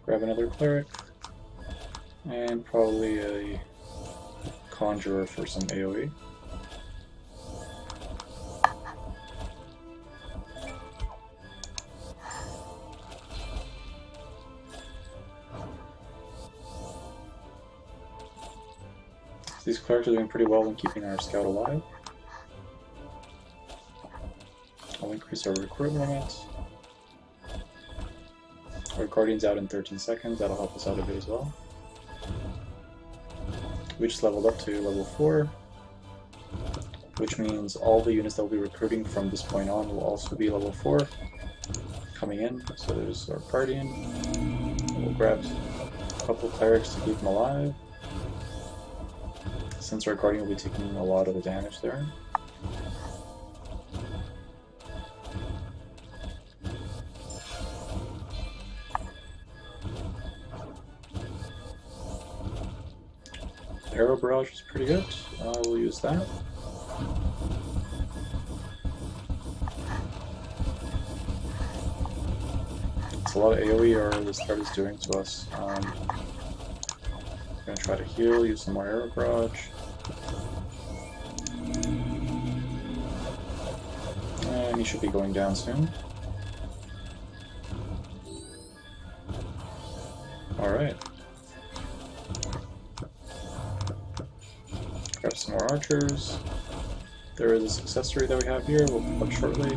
Grab another cleric, and probably a conjurer for some AoE. These clerics are doing pretty well in keeping our scout alive. I'll increase our recruit limit. Our guardian's out in 13 seconds, that'll help us out a bit as well. We just leveled up to level 4, which means all the units that we'll be recruiting from this point on will also be level 4 coming in. So there's our guardian. We'll grab a couple clerics to keep them alive, since our guardian will be taking a lot of the damage there. Arrow barrage is pretty good. We'll use that. It's a lot of AoE this card is doing to us. I'm gonna try to heal, use some more arrow barrage. And he should be going down soon. Alright. Grab some more archers. There is a success rate that we have here, we'll pull up shortly.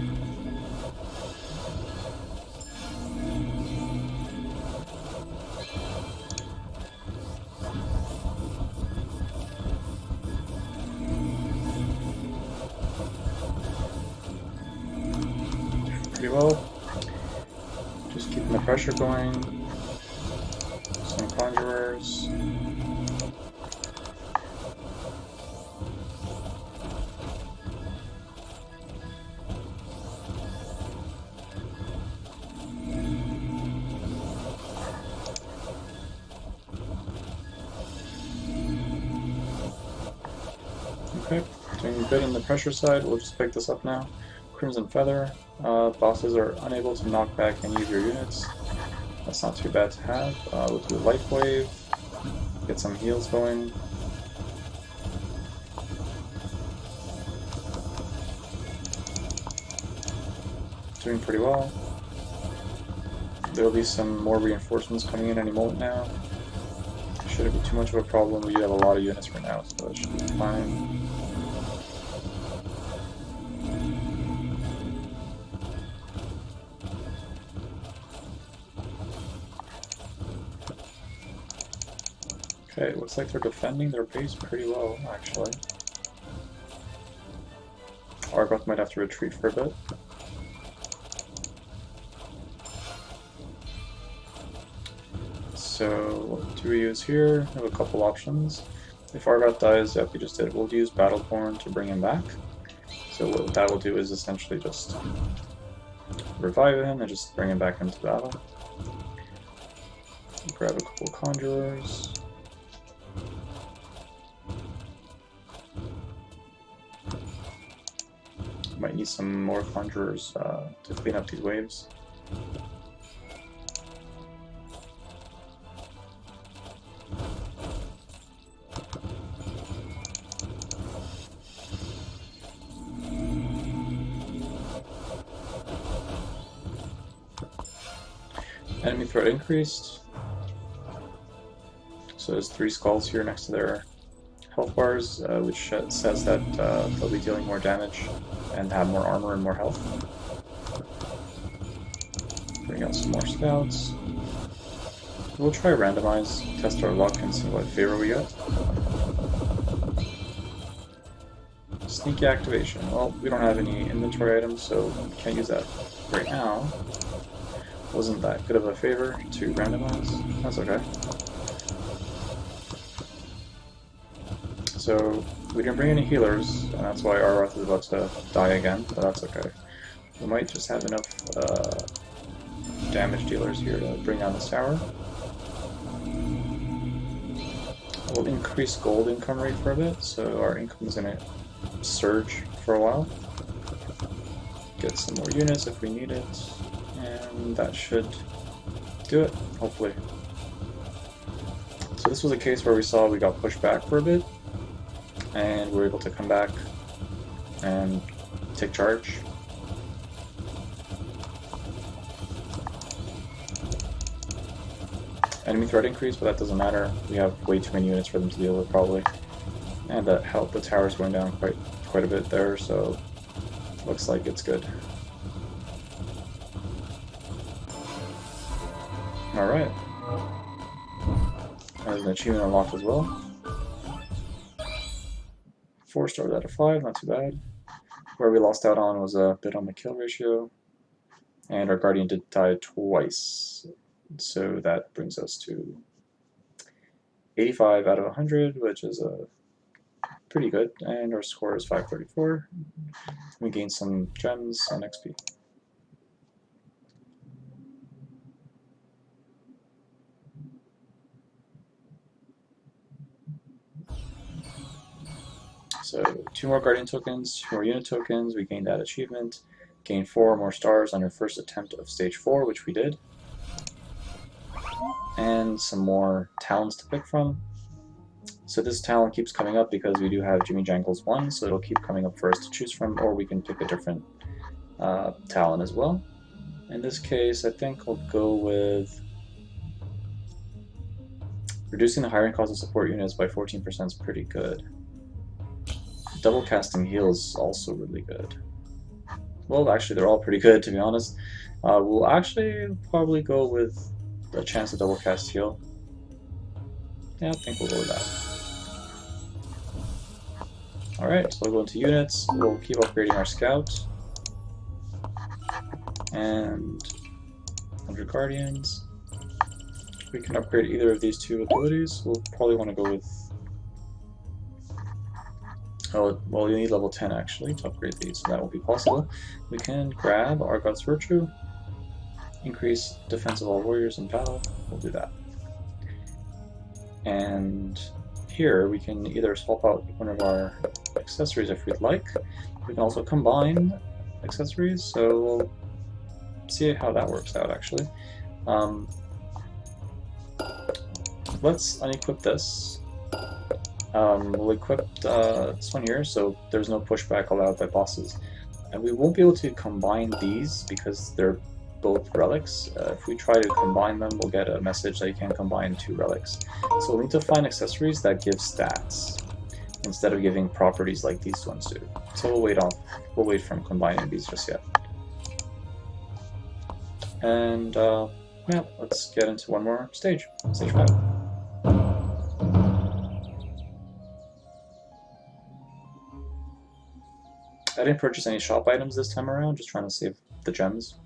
Pretty well. Just keeping the pressure going. Some conjurers. Okay, doing good on the pressure side. We'll just pick this up now. Crimson Feather. Bosses are unable to knock back any of your units. That's not too bad to have. We'll do Life Wave. Get some heals going. Doing pretty well. There will be some more reinforcements coming in any moment now. Shouldn't be too much of a problem. We do have a lot of units right now, so that should be fine. Okay, looks like they're defending their base pretty well, actually. Argoth might have to retreat for a bit. So what do we use here? We have a couple options. If Argoth dies, like we just did, we'll use Battleborn to bring him back. So what that will do is essentially just revive him and just bring him back into battle. Grab a couple conjurers. Might need some more conjurers to clean up these waves. Enemy threat increased. So there's 3 skulls here next to their health bars, which says that they'll be dealing more damage and have more armor and more health. Bring out some more scouts. We'll try randomize, test our luck, and see what favor we get. Sneaky activation. Well, we don't have any inventory items, so we can't use that right now. Wasn't that good of a favor to randomize. That's okay. So we didn't bring any healers, and that's why Arath is about to die again, but that's okay. We might just have enough damage dealers here to bring down this tower. We'll increase gold income rate for a bit, so our income is going to surge for a while. Get some more units if we need it, and that should do it, hopefully. So this was a case where we saw we got pushed back for a bit, and we were able to come back and take charge. Enemy threat increase, but that doesn't matter. We have way too many units for them to deal with, probably. And that helped. The tower's going down quite a bit there, so looks like it's good. Alright. There's an achievement unlocked as well. 4 stars out of 5, not too bad. Where we lost out on was a bit on the kill ratio. And our Guardian did die twice. So that brings us to 85 out of 100, which is pretty good. And our score is 534. We gained some gems and XP. So 2 more Guardian tokens, 2 more unit tokens, we gained that achievement, gained 4 more stars on our first attempt of stage 4, which we did, and some more talents to pick from. So this talent keeps coming up because we do have Jimmy Jangles 1, so it'll keep coming up for us to choose from, or we can pick a different talent as well. In this case, I think I'll go with reducing the hiring cost of support units by 14% is pretty good. Double casting heal is also really good. Well, actually, they're all pretty good, to be honest. We'll actually probably go with a chance to double cast heal. Yeah, I think we'll go with that. Alright, so we'll go into units. We'll keep upgrading our scout. And 100 guardians. We can upgrade either of these 2 abilities. We'll probably want to go with... Oh, well, you need level 10 actually to upgrade these, so that will be possible. We can grab Argot's Virtue, increase defense of all warriors in battle. We'll do that. And here we can either swap out one of our accessories if we'd like. We can also combine accessories, so we'll see how that works out actually. Let's unequip this. We'll equip this one here, so there's no pushback allowed by bosses. And we won't be able to combine these because they're both relics. If we try to combine them, we'll get a message that you can't combine 2 relics. So we'll need to find accessories that give stats instead of giving properties like these ones do. So we'll wait from combining these just yet. And yeah, let's get into one more stage, stage 5. I didn't purchase any shop items this time around, just trying to save the gems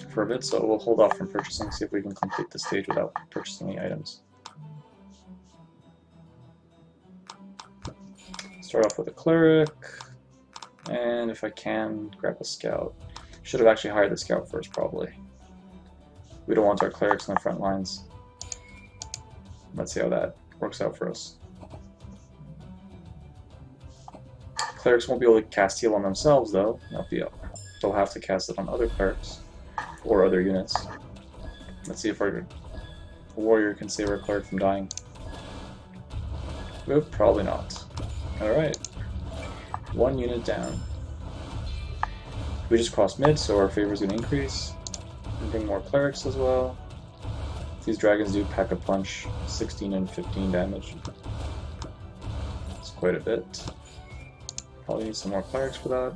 for a bit, so we'll hold off from purchasing, see if we can complete the stage without purchasing any items. Start off with a cleric, and if I can, grab a scout. Should have actually hired the scout first, probably. We don't want our clerics in the front lines. Let's see how that works out for us. Clerics won't be able to cast heal on themselves, though. They'll have to cast it on other clerics or other units. Let's see if our warrior can save our cleric from dying. Oop, probably not. Alright. 1 unit down. We just crossed mid, so our favor is going to increase. And bring more clerics as well. These dragons do pack a punch, 16 and 15 damage. It's quite a bit. Probably need some more clerics for that.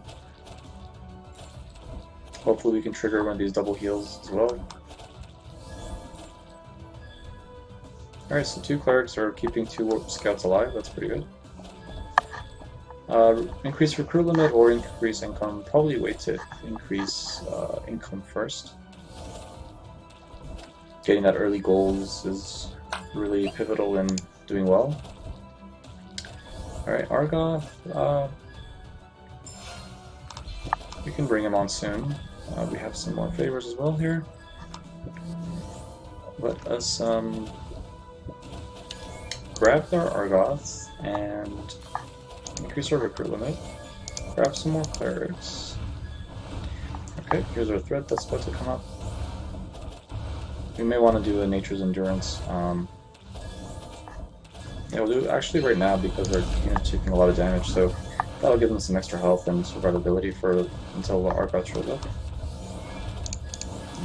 Hopefully we can trigger one of these double heals as well. Alright, so 2 clerics are keeping 2 scouts alive, that's pretty good. Increase recruit limit or increase income, probably wait to increase income first. Getting that early goals is really pivotal in doing well. Alright, Argoth. We can bring him on soon. We have some more favors as well here. Let us grab our Argoth and increase our recruit limit. Grab some more clerics. Okay, here's our threat that's about to come up. We may want to do a Nature's Endurance. Yeah, we'll do it actually right now because our unit's taking a lot of damage, so that'll give them some extra health and survivability for until the Argoth shows up.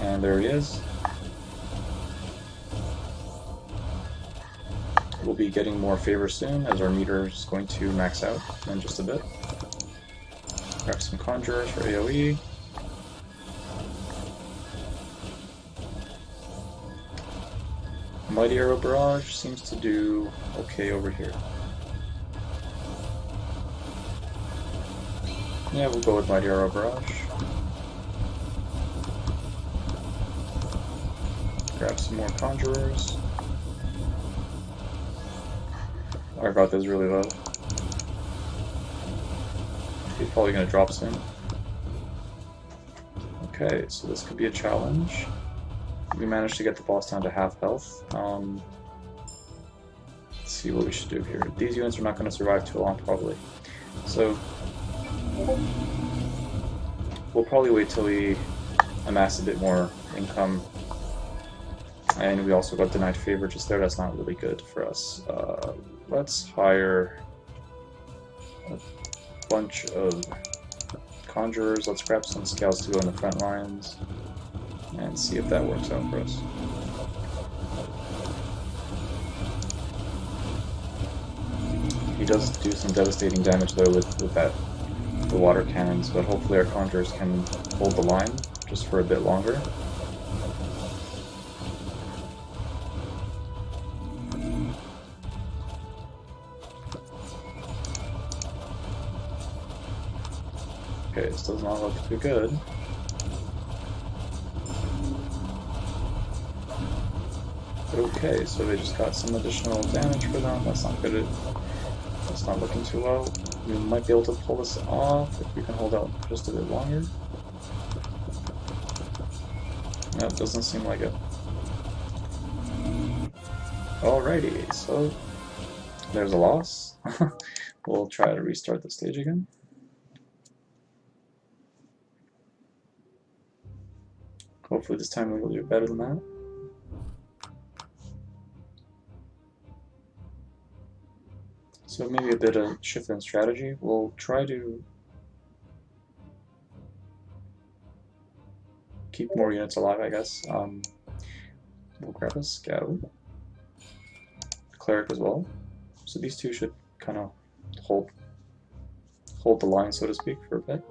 And there he is. We'll be getting more favors soon as our meter is going to max out in just a bit. Grab some Conjurers for AoE. Mighty Arrow Barrage seems to do okay over here. Yeah, we'll go with Mighty Arrow Barrage. Grab some more Conjurers. Argoth is really low. He's probably going to drop soon. Okay, so this could be a challenge. We managed to get the boss down to half health. Let's see what we should do here. These units are not going to survive too long, probably. So we'll probably wait till we amass a bit more income. And we also got denied favor just there. That's not really good for us. Let's hire a bunch of Conjurers. Let's grab some Scouts to go in the front lines and see if that works out for us. He does do some devastating damage though with the water cannons, but hopefully our Conjurers can hold the line just for a bit longer. Okay, this does not look too good. Okay, so they just got some additional damage for them. That's not good. That's not looking too well. We might be able to pull this off if we can hold out just a bit longer. No, it doesn't seem like it. Alrighty, so there's a loss. We'll try to restart the stage again. Hopefully this time we'll do better than that. So maybe a bit of shift in strategy. We'll try to keep more units alive, I guess. We'll grab a Scout, Cleric as well. So these two should kind of hold the line, so to speak, for a bit.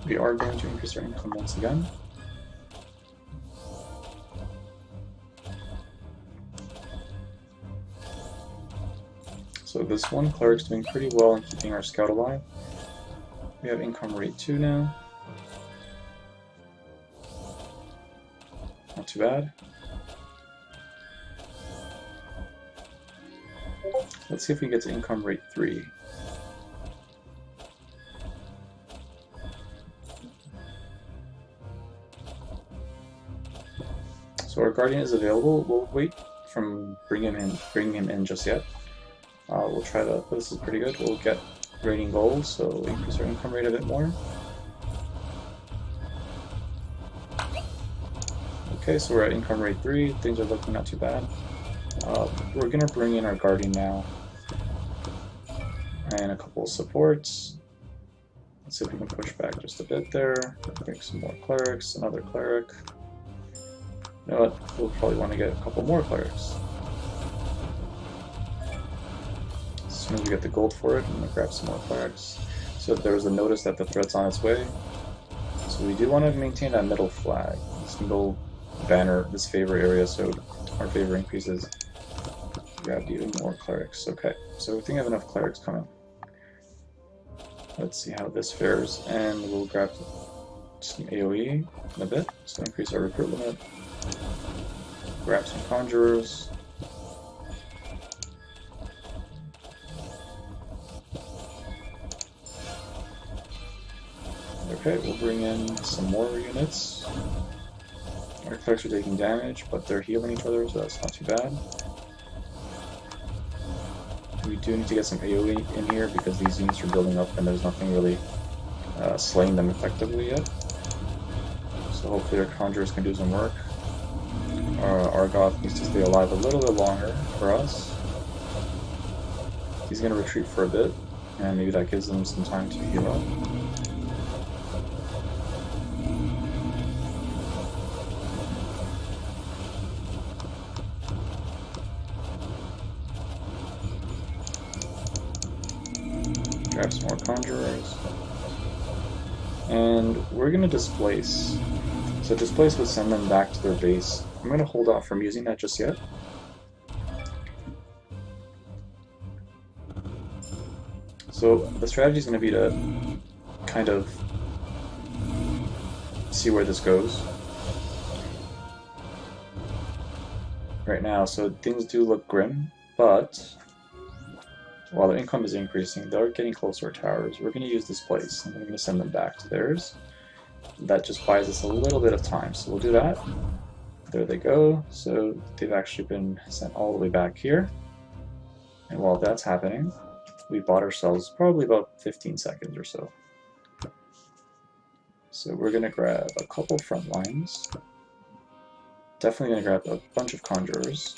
We are going to increase our income once again. So this one Cleric's doing pretty well in keeping our Scout alive. We have income rate 2 now. Not too bad. Let's see if we get to income rate 3. So our Guardian is available. We'll wait from bringing him in just yet. We'll try to. This is pretty good. We'll get rating goals, so we'll increase our income rate a bit more. Okay, so we're at income rate 3. Things are looking not too bad. We're gonna bring in our Guardian now, and a couple of supports. Let's see if we can push back just a bit there. Bring some more clerics, another cleric. You know what? We'll probably want to get a couple more clerics. As soon as we get the gold for it, I'm going to grab some more clerics. So there was a notice that the threat's on its way. So we do want to maintain that middle flag. This can go banner, this favor area, so our favor increases. Grab even more clerics. Okay, so we think I have enough clerics coming. Let's see how this fares, and we'll grab some AoE in a bit, so increase our recruit limit. Grab some conjurers. Okay, we'll bring in some more units. Our clerics are taking damage, but they're healing each other, so that's not too bad. We do need to get some AoE in here because these units are building up and there's nothing really slaying them effectively yet. So hopefully our conjurers can do some work. Argoth needs to stay alive a little bit longer for us. He's going to retreat for a bit, and maybe that gives him some time to heal up. Grab some more conjurers. And we're going to displace. So displace would send them back to their base. I'm going to hold off from using that just yet. So the strategy is going to be to kind of see where this goes right now. So things do look grim, but while their income is increasing, they're getting closer to ours. We're going to use this place, and we're going to send them back to theirs. That just buys us a little bit of time, so we'll do that. There they go. So they've actually been sent all the way back here. And while that's happening, we bought ourselves probably about 15 seconds or so. So we're going to grab a couple front lines. Definitely going to grab a bunch of conjurers.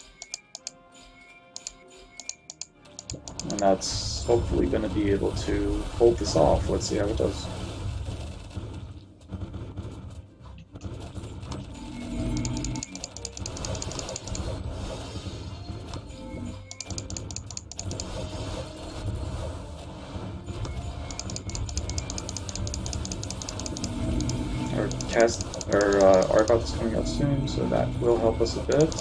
And that's hopefully going to be able to hold this off. Let's see how it does. Argoth is coming out soon, so that will help us a bit.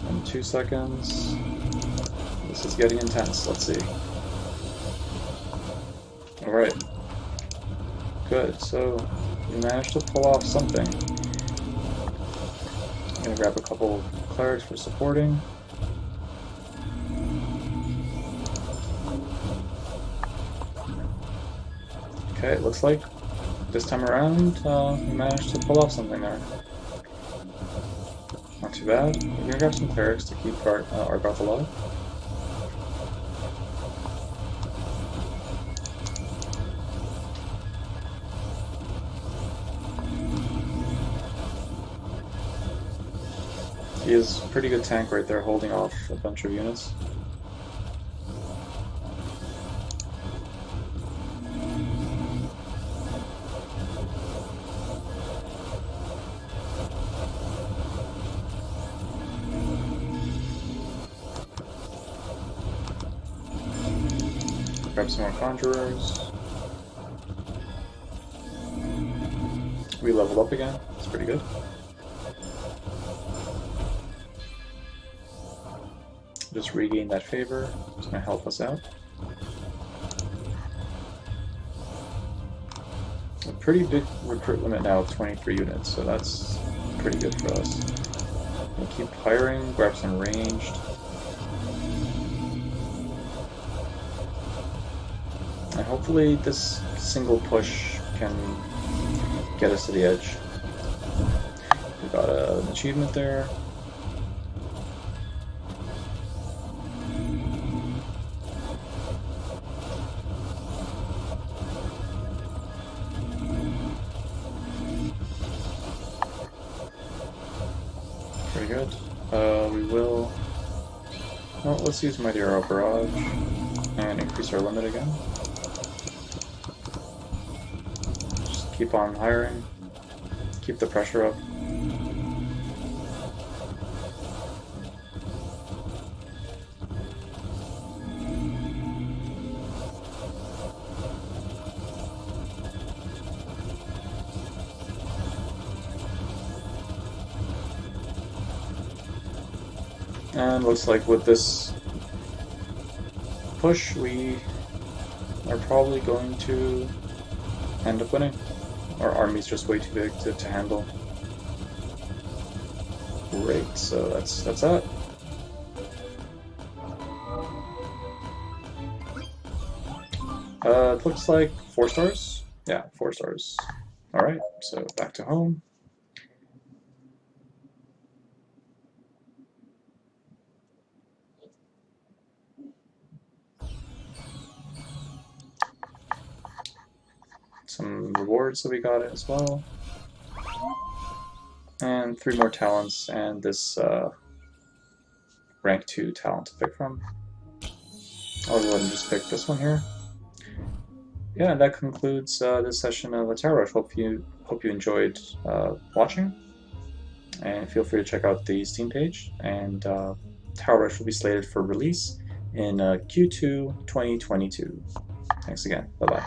In 2 seconds. This is getting intense. Let's see. Alright. Good, so we managed to pull off something. I'm gonna grab a couple clerics for supporting. Okay, it looks like this time around, we managed to pull off something there. Not too bad. We're gonna grab some clerics to keep Argoth alive. He is a pretty good tank right there, holding off a bunch of units. Grab some more conjurers. We leveled up again. That's pretty good. Just regain that favor. It's going to help us out. A pretty big recruit limit now of 23 units, so that's pretty good for us. We'll keep hiring, grab some ranged. And hopefully this single push can get us to the edge. We got an achievement there. Pretty good. We will... Well, let's use Mighty Arrow Barrage and increase our limit again. Just keep on hiring. Keep the pressure up. And looks like with this push, we are probably going to end up winning. Our army's just way too big to handle. Great, so that's that. It looks like 4 stars. Yeah, 4 stars. Alright, so back to home. Some rewards that we got as well. And 3 more talents, and this rank 2 talent to pick from. I'll go ahead and just pick this one here. Yeah, and that concludes this session of Tower Rush. Hope you enjoyed watching, and feel free to check out the Steam page. And Tower Rush will be slated for release in Q2 2022. Thanks again. Bye bye.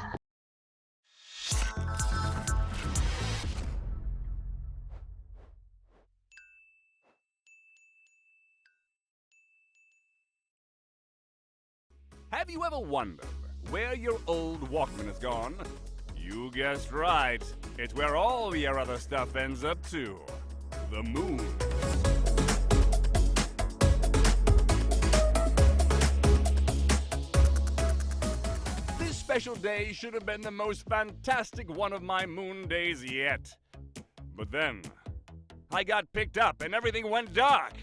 Have you ever wondered where your old Walkman has gone? You guessed right. It's where all your other stuff ends up too. The moon. This special day should have been the most fantastic one of my moon days yet. But then, I got picked up and everything went dark.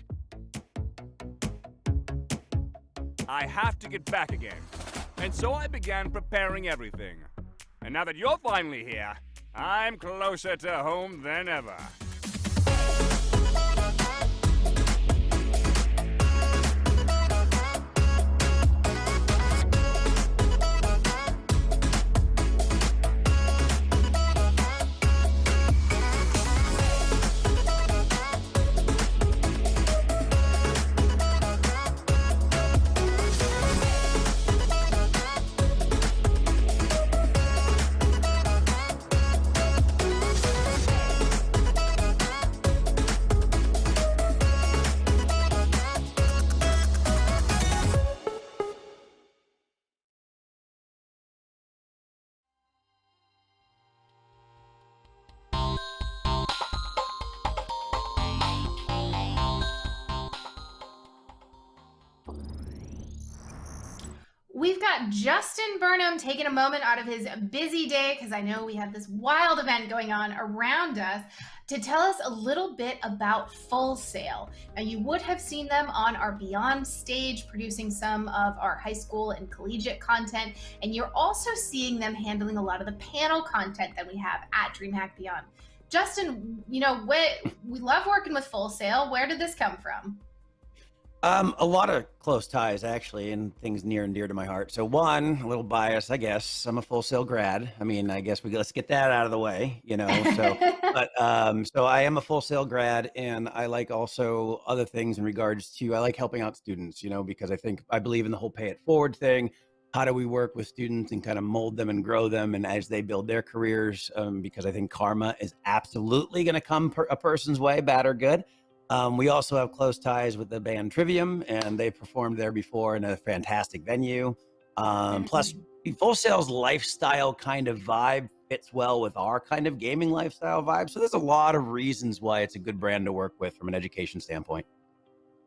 I have to get back again. And so I began preparing everything. And now that you're finally here, I'm closer to home than ever. We've got Justin Burnham taking a moment out of his busy day, because I know we have this wild event going on around us, to tell us a little bit about Full Sail. Now, you would have seen them on our Beyond stage producing some of our high school and collegiate content, and you're also seeing them handling a lot of the panel content that we have at DreamHack Beyond. Justin, we love working with Full Sail. Where did this come from? A lot of close ties, actually, and things near and dear to my heart. So one, a little bias, I guess. I'm a Full Sail grad. I mean, I guess let's get that out of the way, So, so I am a Full Sail grad, and I like also other things in regards to, I like helping out students, because I believe in the whole pay it forward thing. How do we work with students and kind of mold them and grow them, and as they build their careers, because I think karma is absolutely going to come a person's way, bad or good. We also have close ties with the band Trivium, and they performed there before in a fantastic venue. Plus, Full Sail's lifestyle kind of vibe fits well with our kind of gaming lifestyle vibe. So there's a lot of reasons why it's a good brand to work with from an education standpoint.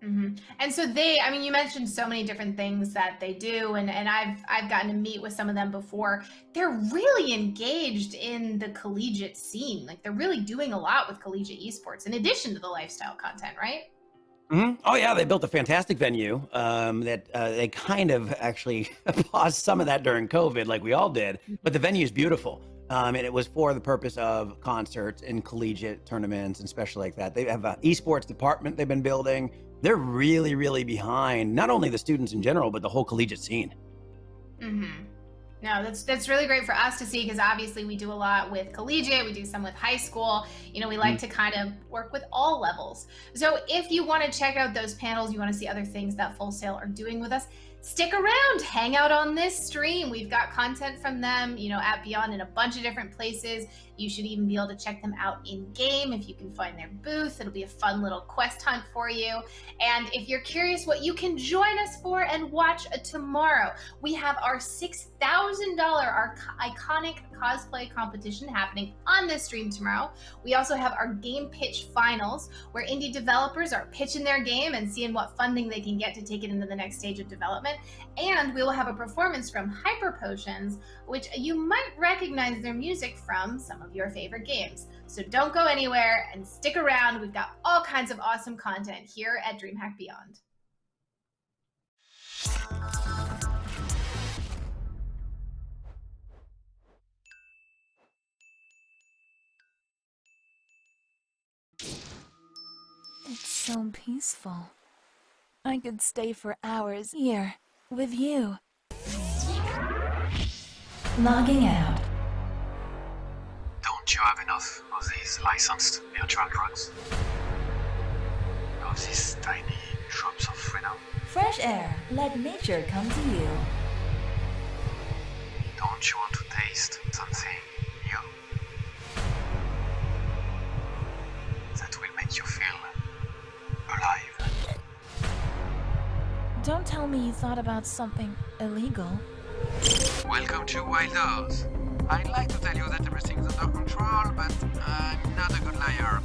Mm-hmm. And so you mentioned so many different things that they do, and I've gotten to meet with some of them before. They're really engaged in the collegiate scene. Like, they're really doing a lot with collegiate esports in addition to the lifestyle content, right? Mm-hmm. Oh yeah, they built a fantastic venue that they kind of actually paused some of that during COVID, like we all did, but the venue is beautiful. And it was for the purpose of concerts and collegiate tournaments and special like that. They have an esports department they've been building. They're really, really behind not only the students in general, but the whole collegiate scene. Mm-hmm. No, that's really great for us to see, because obviously we do a lot with collegiate, we do some with high school. We like to kind of work with all levels. So if you want to check out those panels, you want to see other things that Full Sail are doing with us, stick around, hang out on this stream. We've got content from them, at Beyond in a bunch of different places. You should even be able to check them out in game if you can find their booth. It'll be a fun little quest hunt for you. And if you're curious what you can join us for and watch tomorrow, we have our $6,000 iconic cosplay competition happening on this stream tomorrow. We also have our game pitch finals where indie developers are pitching their game and seeing what funding they can get to take it into the next stage of development. And we will have a performance from Hyper Potions, which you might recognize their music from some of your favorite games. So don't go anywhere and stick around. We've got all kinds of awesome content here at DreamHack Beyond. It's so peaceful. I could stay for hours here with you. Logging out. Don't you have enough of these licensed virtual drugs? Of these tiny drops of freedom? Fresh air. Let nature come to you. Don't you want to taste something new? That will make you feel alive. Don't tell me you thought about something illegal. Welcome to Wild Earth. I'd like to tell you that everything's under control, but I'm not a good liar.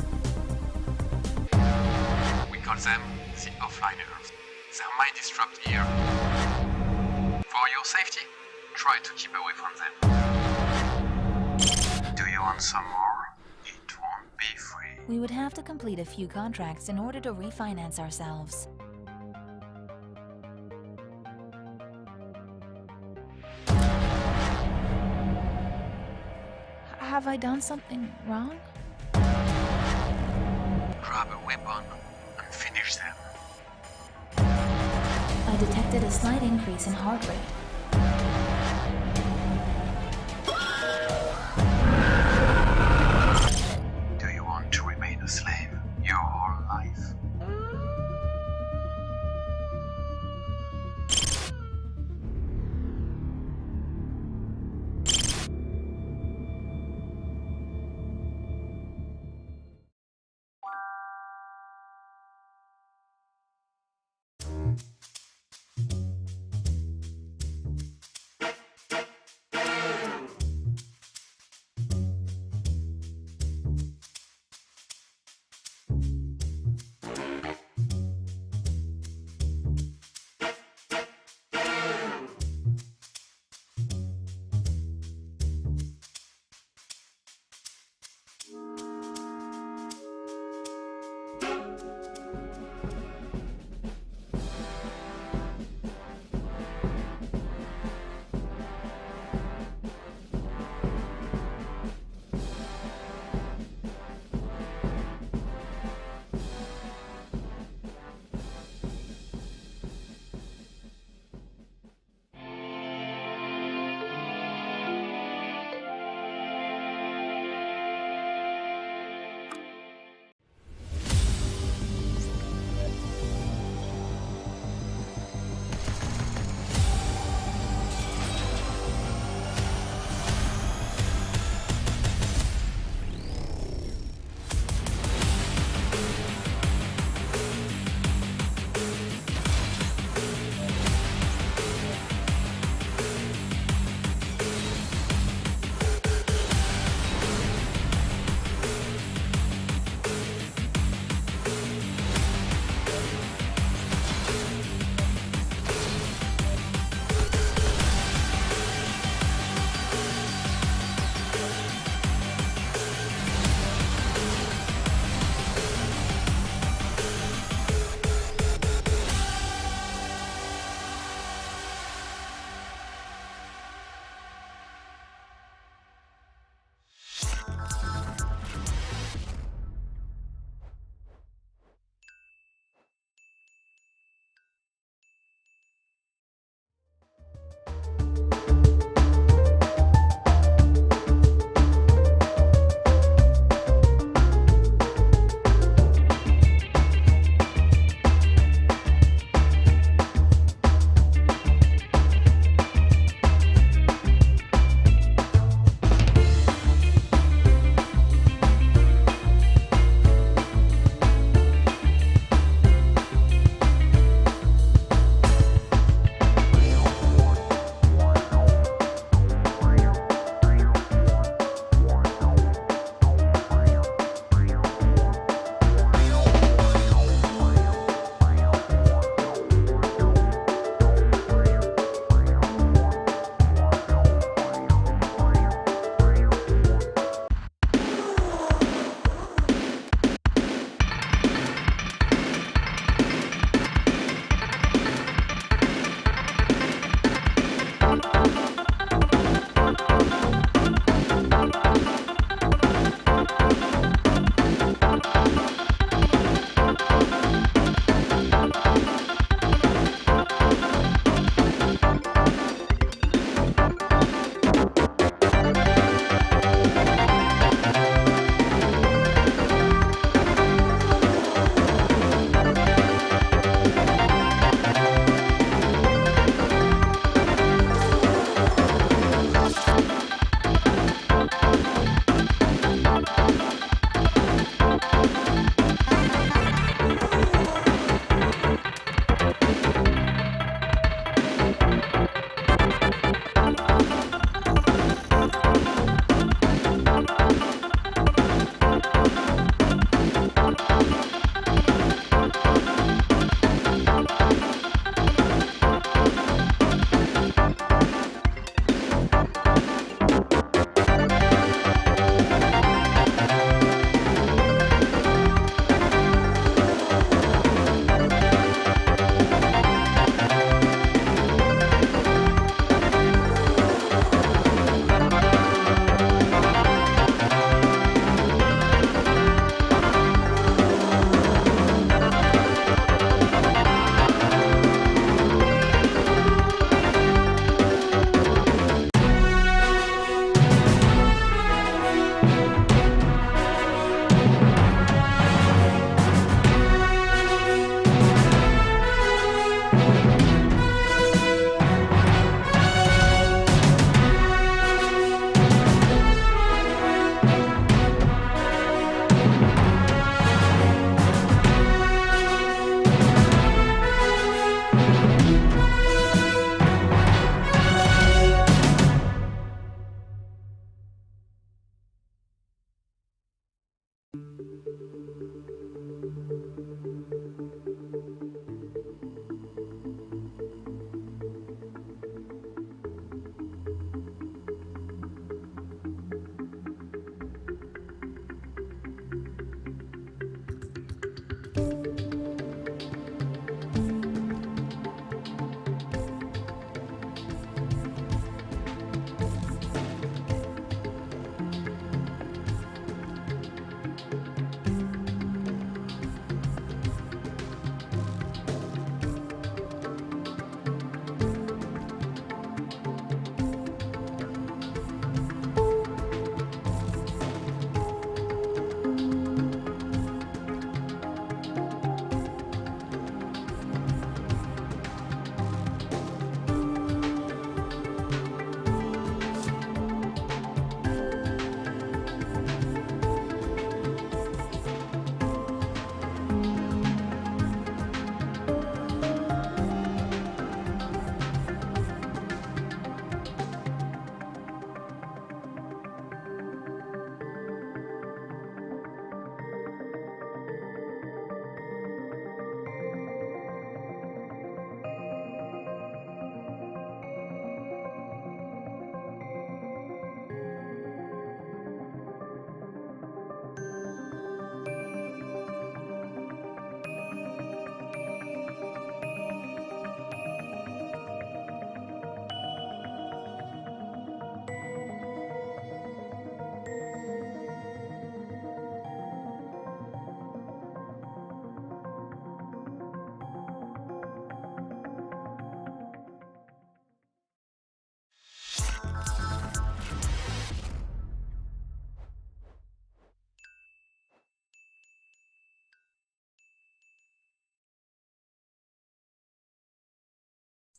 We call them the offliners. They might disrupt here. For your safety, try to keep away from them. Do you want some more? It won't be free. We would have to complete a few contracts in order to refinance ourselves. Have I done something wrong? Grab a weapon and finish them. I detected a slight increase in heart rate. Do you want to remain a slave your whole life?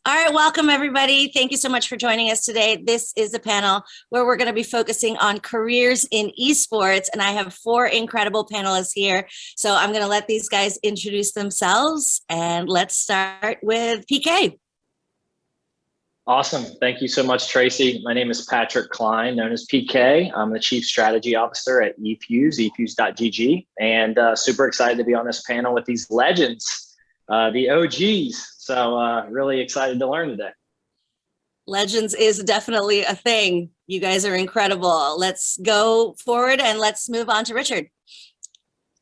All right, welcome everybody. Thank you so much for joining us today. This is a panel where we're going to be focusing on careers in esports, and I have 4 incredible panelists here. So I'm going to let these guys introduce themselves, and let's start with PK. Awesome. Thank you so much, Tracy. My name is Patrick Klein, known as PK. I'm the Chief Strategy Officer at eFuse, efuse.gg, and super excited to be on this panel with these legends, the OGs. So really excited to learn today. Legends is definitely a thing. You guys are incredible. Let's go forward and let's move on to Richard.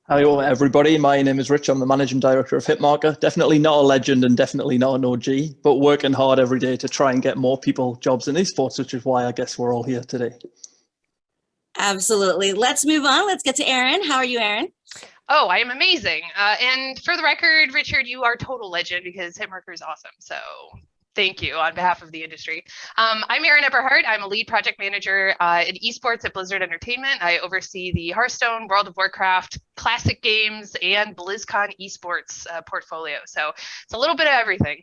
Hi everybody, my name is Rich. I'm the Managing Director of Hitmarker. Definitely not a legend and definitely not an OG, but working hard every day to try and get more people jobs in esports, which is why I guess we're all here today. Absolutely. Let's move on. Let's get to Aaron. How are you, Aaron? Oh, I am amazing. And for the record, Richard, you are total legend because Hitmarker is awesome. So thank you on behalf of the industry. I'm Erin Eberhardt. I'm a lead project manager in esports at Blizzard Entertainment. I oversee the Hearthstone, World of Warcraft, classic games, and BlizzCon esports portfolio. So it's a little bit of everything.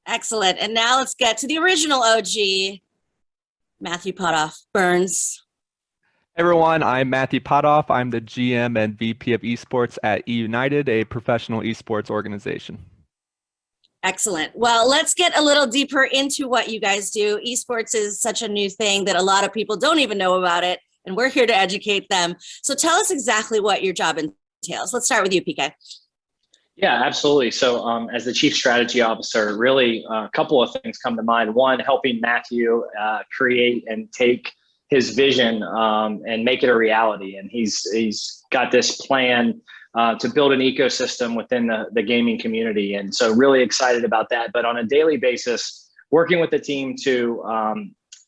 Excellent. And now let's get to the original OG, Matthew Potoff Burns. Hey everyone, I'm Matthew Potoff. I'm the GM and VP of Esports at eUnited, a professional esports organization. Excellent. Well, let's get a little deeper into what you guys do. Esports is such a new thing that a lot of people don't even know about it, and we're here to educate them. So tell us exactly what your job entails. Let's start with you, PK. Yeah, absolutely. So as the Chief Strategy Officer, really a couple of things come to mind. One, helping Matthew create and take his vision and make it a reality. And he's got this plan to build an ecosystem within the gaming community. And so really excited about that. But on a daily basis, working with the team to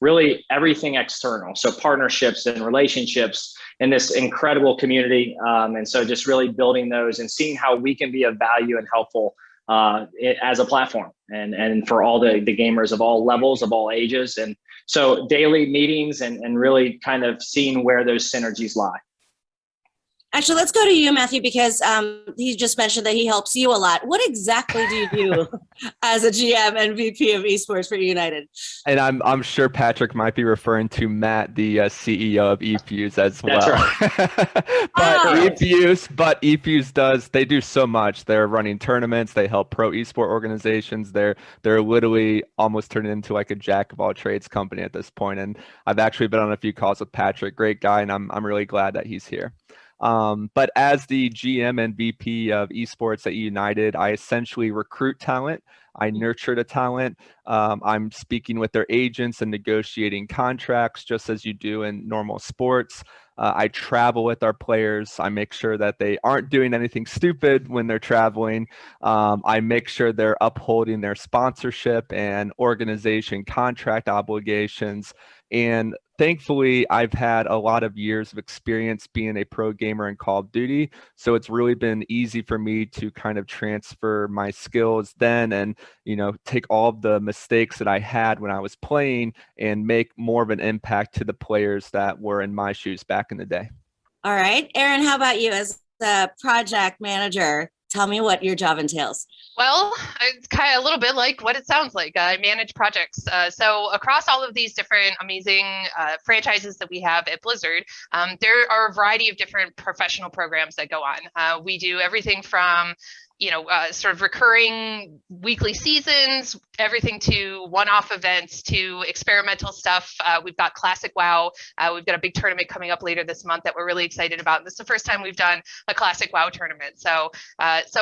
really everything external. So partnerships and relationships in this incredible community. And so just really building those and seeing how we can be of value and helpful as a platform and for all the gamers of all levels, of all ages. And so daily meetings and really kind of seeing where those synergies lie. Actually, let's go to you, Matthew, because he just mentioned that he helps you a lot. What exactly do you do as a GM and VP of esports for United? And I'm sure Patrick might be referring to Matt, the CEO of eFuse as well. That's right. but eFuse they do so much. They're running tournaments. They help pro esport organizations. They're literally almost turned into like a jack of all trades company at this point. And I've actually been on a few calls with Patrick, great guy, and I'm really glad that he's here. But as the GM and VP of esports at United, I essentially recruit talent. I nurture the talent. I'm speaking with their agents and negotiating contracts just as you do in normal sports. I travel with our players. I make sure that they aren't doing anything stupid when they're traveling. I make sure they're upholding their sponsorship and organization contract obligations. And thankfully, I've had a lot of years of experience being a pro gamer in Call of Duty. So it's really been easy for me to kind of transfer my skills then and, take all of the mistakes that I had when I was playing and make more of an impact to the players that were in my shoes back in the day. All right. Aaron, how about you as the project manager? Tell me what your job entails. Well, it's kind of a little bit like what it sounds like. I manage projects. So across all of these different amazing franchises that we have at Blizzard, there are a variety of different professional programs that go on. We do everything from sort of recurring weekly seasons, everything to one-off events to experimental stuff. We've got Classic WoW. We've got a big tournament coming up later this month that we're really excited about. And this is the first time we've done a Classic WoW tournament. So it's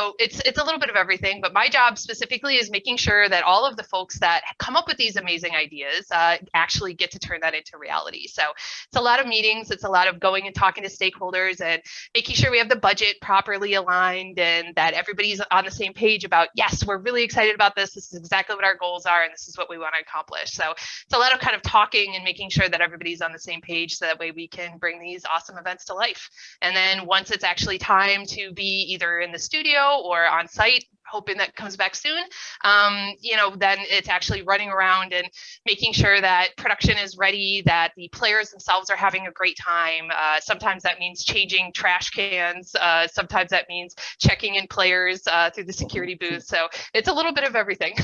a little bit of everything, but my job specifically is making sure that all of the folks that come up with these amazing ideas actually get to turn that into reality. So it's a lot of meetings. It's a lot of going and talking to stakeholders and making sure we have the budget properly aligned and that everybody's on the same page about, yes, we're really excited about this. This is exactly what our goals are, and this is what we want to accomplish. So it's a lot of kind of talking and making sure that everybody's on the same page so that way we can bring these awesome events to life. And then once it's actually time to be either in the studio or on site, hoping that comes back soon, then it's actually running around and making sure that production is ready, that the players themselves are having a great time. Sometimes that means changing trash cans. Sometimes that means checking in players through the security booth. So it's a little bit of everything.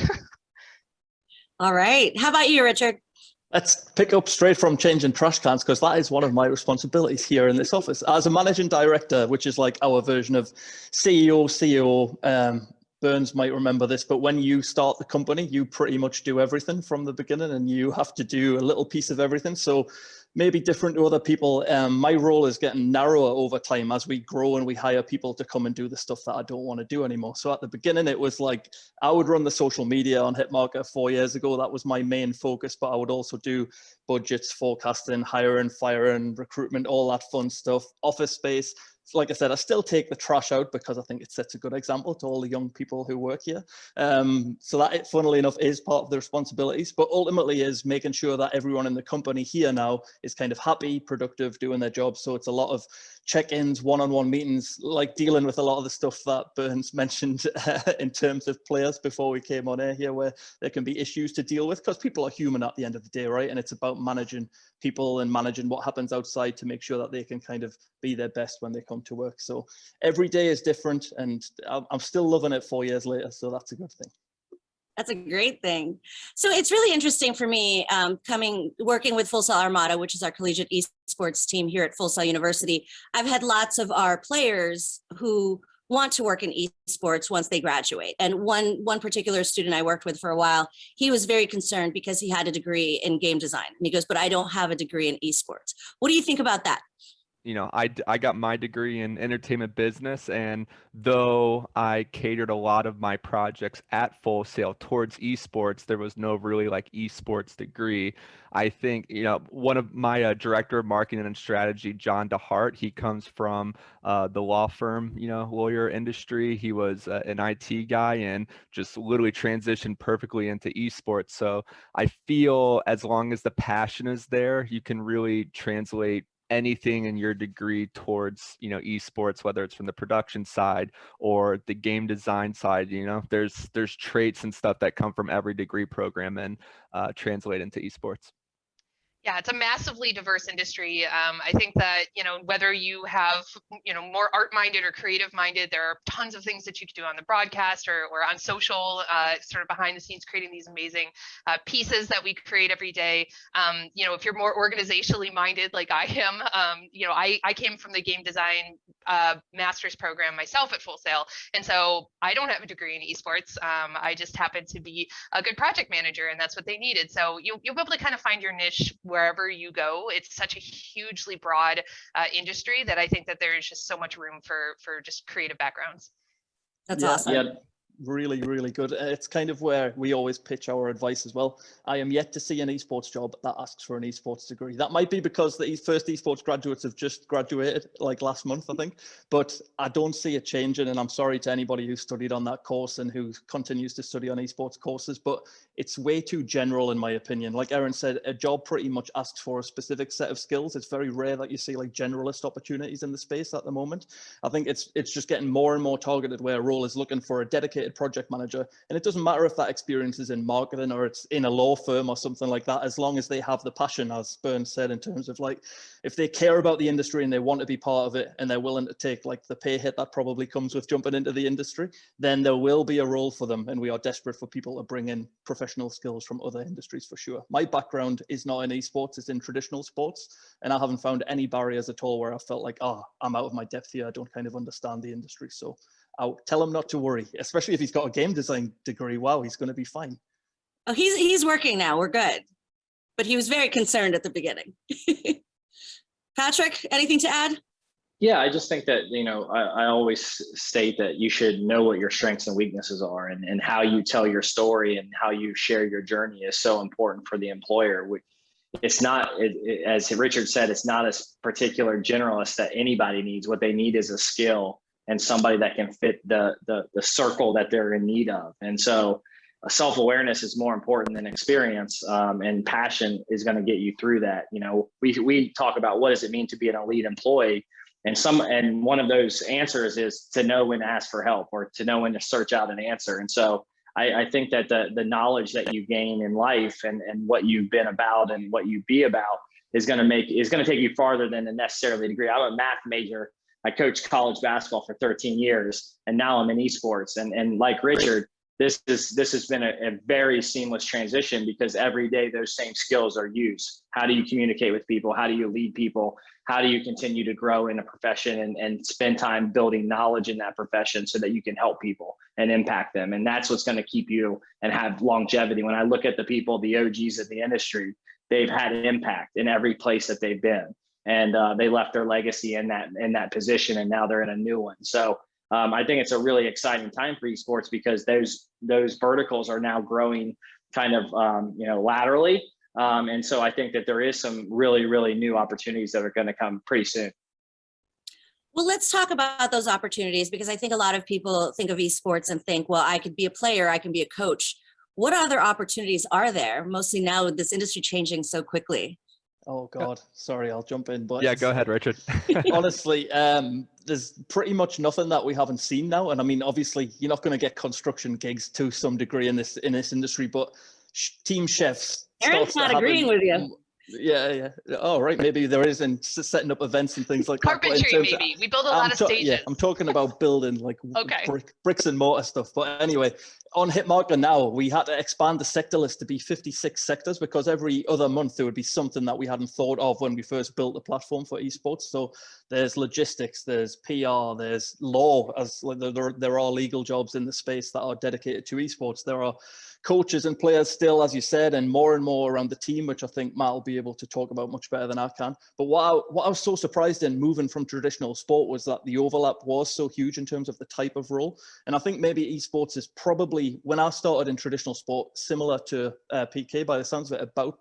All right. How about you, Richard? Let's pick up straight from changing trash cans, because that is one of my responsibilities here in this office. As a managing director, which is like our version of CEO, CEO, Burns might remember this, but when you start the company, you pretty much do everything from the beginning, and you have to do a little piece of everything. So maybe different to other people, my role is getting narrower over time as we grow and we hire people to come and do the stuff that I don't want to do anymore. So at the beginning, it was like I would run the social media on Hitmarker 4 years ago. That was my main focus, but I would also do budgets, forecasting, hiring, firing, recruitment, all that fun stuff, office space. Like I said, I still take the trash out because I think it sets a good example to all the young people who work here. So that, funnily enough, is part of the responsibilities, but ultimately is making sure that everyone in the company here now is kind of happy, productive, doing their job. So it's a lot of check-ins, one-on-one meetings, like dealing with a lot of the stuff that Burns mentioned in terms of players before we came on air here, where there can be issues to deal with because people are human at the end of the day, right? And it's about managing people and managing what happens outside to make sure that they can kind of be their best when they come to work. So every day is different, and I'm still loving it 4 years later, so that's a good thing. That's a great thing. So it's really interesting for me working with Full Sail Armada, which is our collegiate esports team here at Full Sail University. I've had lots of our players who want to work in esports once they graduate. And one particular student I worked with for a while, he was very concerned because he had a degree in game design. And he goes, but I don't have a degree in esports. What do you think about that? You know, I got my degree in entertainment business, and though I catered a lot of my projects at Full Sail towards esports, there was no really like esports degree. I think, you know, one of my director of marketing and strategy, John DeHart, he comes from the law firm, you know, lawyer industry. He was an IT guy and just literally transitioned perfectly into esports. So I feel as long as the passion is there, you can really translate anything in your degree towards, you know, esports, whether it's from the production side or the game design side. You know, there's traits and stuff that come from every degree program and translate into esports. Yeah, it's a massively diverse industry. I think that, you know, whether you have, you know, more art-minded or creative-minded, there are tons of things that you could do on the broadcast or on social, sort of behind the scenes, creating these amazing pieces that we create every day. You know, if you're more organizationally minded like I am, you know, I came from the game design master's program myself at Full Sail. And so I don't have a degree in esports. I just happen to be a good project manager, and that's what they needed. So you'll be able to kind of find your niche wherever you go. It's such a hugely broad industry that I think that there's just so much room for just creative backgrounds. That's awesome. Yeah, really, really good. It's kind of where we always pitch our advice as well. I am yet to see an esports job that asks for an esports degree. That might be because the first esports graduates have just graduated like last month, I think, but I don't see it changing. And I'm sorry to anybody who studied on that course and who continues to study on esports courses, but it's way too general in my opinion. Like Erin said, a job pretty much asks for a specific set of skills. It's very rare that you see like generalist opportunities in the space at the moment. I think it's just getting more and more targeted, where a role is looking for a dedicated project manager, and it doesn't matter if that experience is in marketing or it's in a law firm or something like that, as long as they have the passion, as Burns said, in terms of like, if they care about the industry and they want to be part of it and they're willing to take like the pay hit that probably comes with jumping into the industry, then there will be a role for them. And we are desperate for people to bring in professional skills from other industries for sure. My background is not in esports, it's in traditional sports, and I haven't found any barriers at all where I felt like, oh, I'm out of my depth here, I don't kind of understand the industry. So I'll tell him not to worry, especially if he's got a game design degree. Wow, he's going to be fine. Oh, he's working now. We're good. But he was very concerned at the beginning. Patrick, anything to add? Yeah, I just think that, you know, I always state that you should know what your strengths and weaknesses are, and how you tell your story and how you share your journey is so important for the employer. It's not, as Richard said, it's not a particular generalist that anybody needs. What they need is a skill and somebody that can fit the circle that they're in need of. And so self-awareness is more important than experience, and passion is going to get you through that. You know, we talk about what does it mean to be an elite employee, and one of those answers is to know when to ask for help or to know when to search out an answer. And so I think that the knowledge that you gain in life and what you've been about and what you be about is going to take you farther than a necessarily degree. I'm a math major. I coached college basketball for 13 years, and now I'm in esports. And like Richard, this has been a very seamless transition, because every day those same skills are used. How do you communicate with people? How do you lead people? How do you continue to grow in a profession and spend time building knowledge in that profession so that you can help people and impact them? And that's what's going to keep you and have longevity. When I look at the people, the OGs of the industry, they've had impact in every place that they've been, and they left their legacy in that position, and now they're in a new one. So I think it's a really exciting time for esports, because those verticals are now growing kind of laterally. And so I think that there is some really, really new opportunities that are going to come pretty soon. Well, let's talk about those opportunities, because I think a lot of people think of esports and think, well, I could be a player, I can be a coach. What other opportunities are there, mostly now with this industry changing so quickly? Oh God, sorry, I'll jump in. But yeah, go ahead, Richard. Honestly, there's pretty much nothing that we haven't seen now. And I mean, obviously, you're not going to get construction gigs to some degree in this industry, but team chefs. Aaron's not agreeing with you. Yeah. Oh, right. Maybe there is in setting up events and things like carpentry, that. Carpentry, maybe. We build a lot of stages. Yeah, I'm talking about building like bricks and mortar stuff. But anyway, on Hitmarker now, we had to expand the sector list to be 56 sectors, because every other month there would be something that we hadn't thought of when we first built the platform for esports. So there's logistics, there's PR, there's law, as there are legal jobs in the space that are dedicated to esports. There are coaches and players still, as you said, and more around the team, which I think Matt will be able to talk about much better than I can. But what I was so surprised in moving from traditional sport was that the overlap was so huge in terms of the type of role. And I think maybe esports is probably, when I started in traditional sport, similar to PK by the sounds of it, about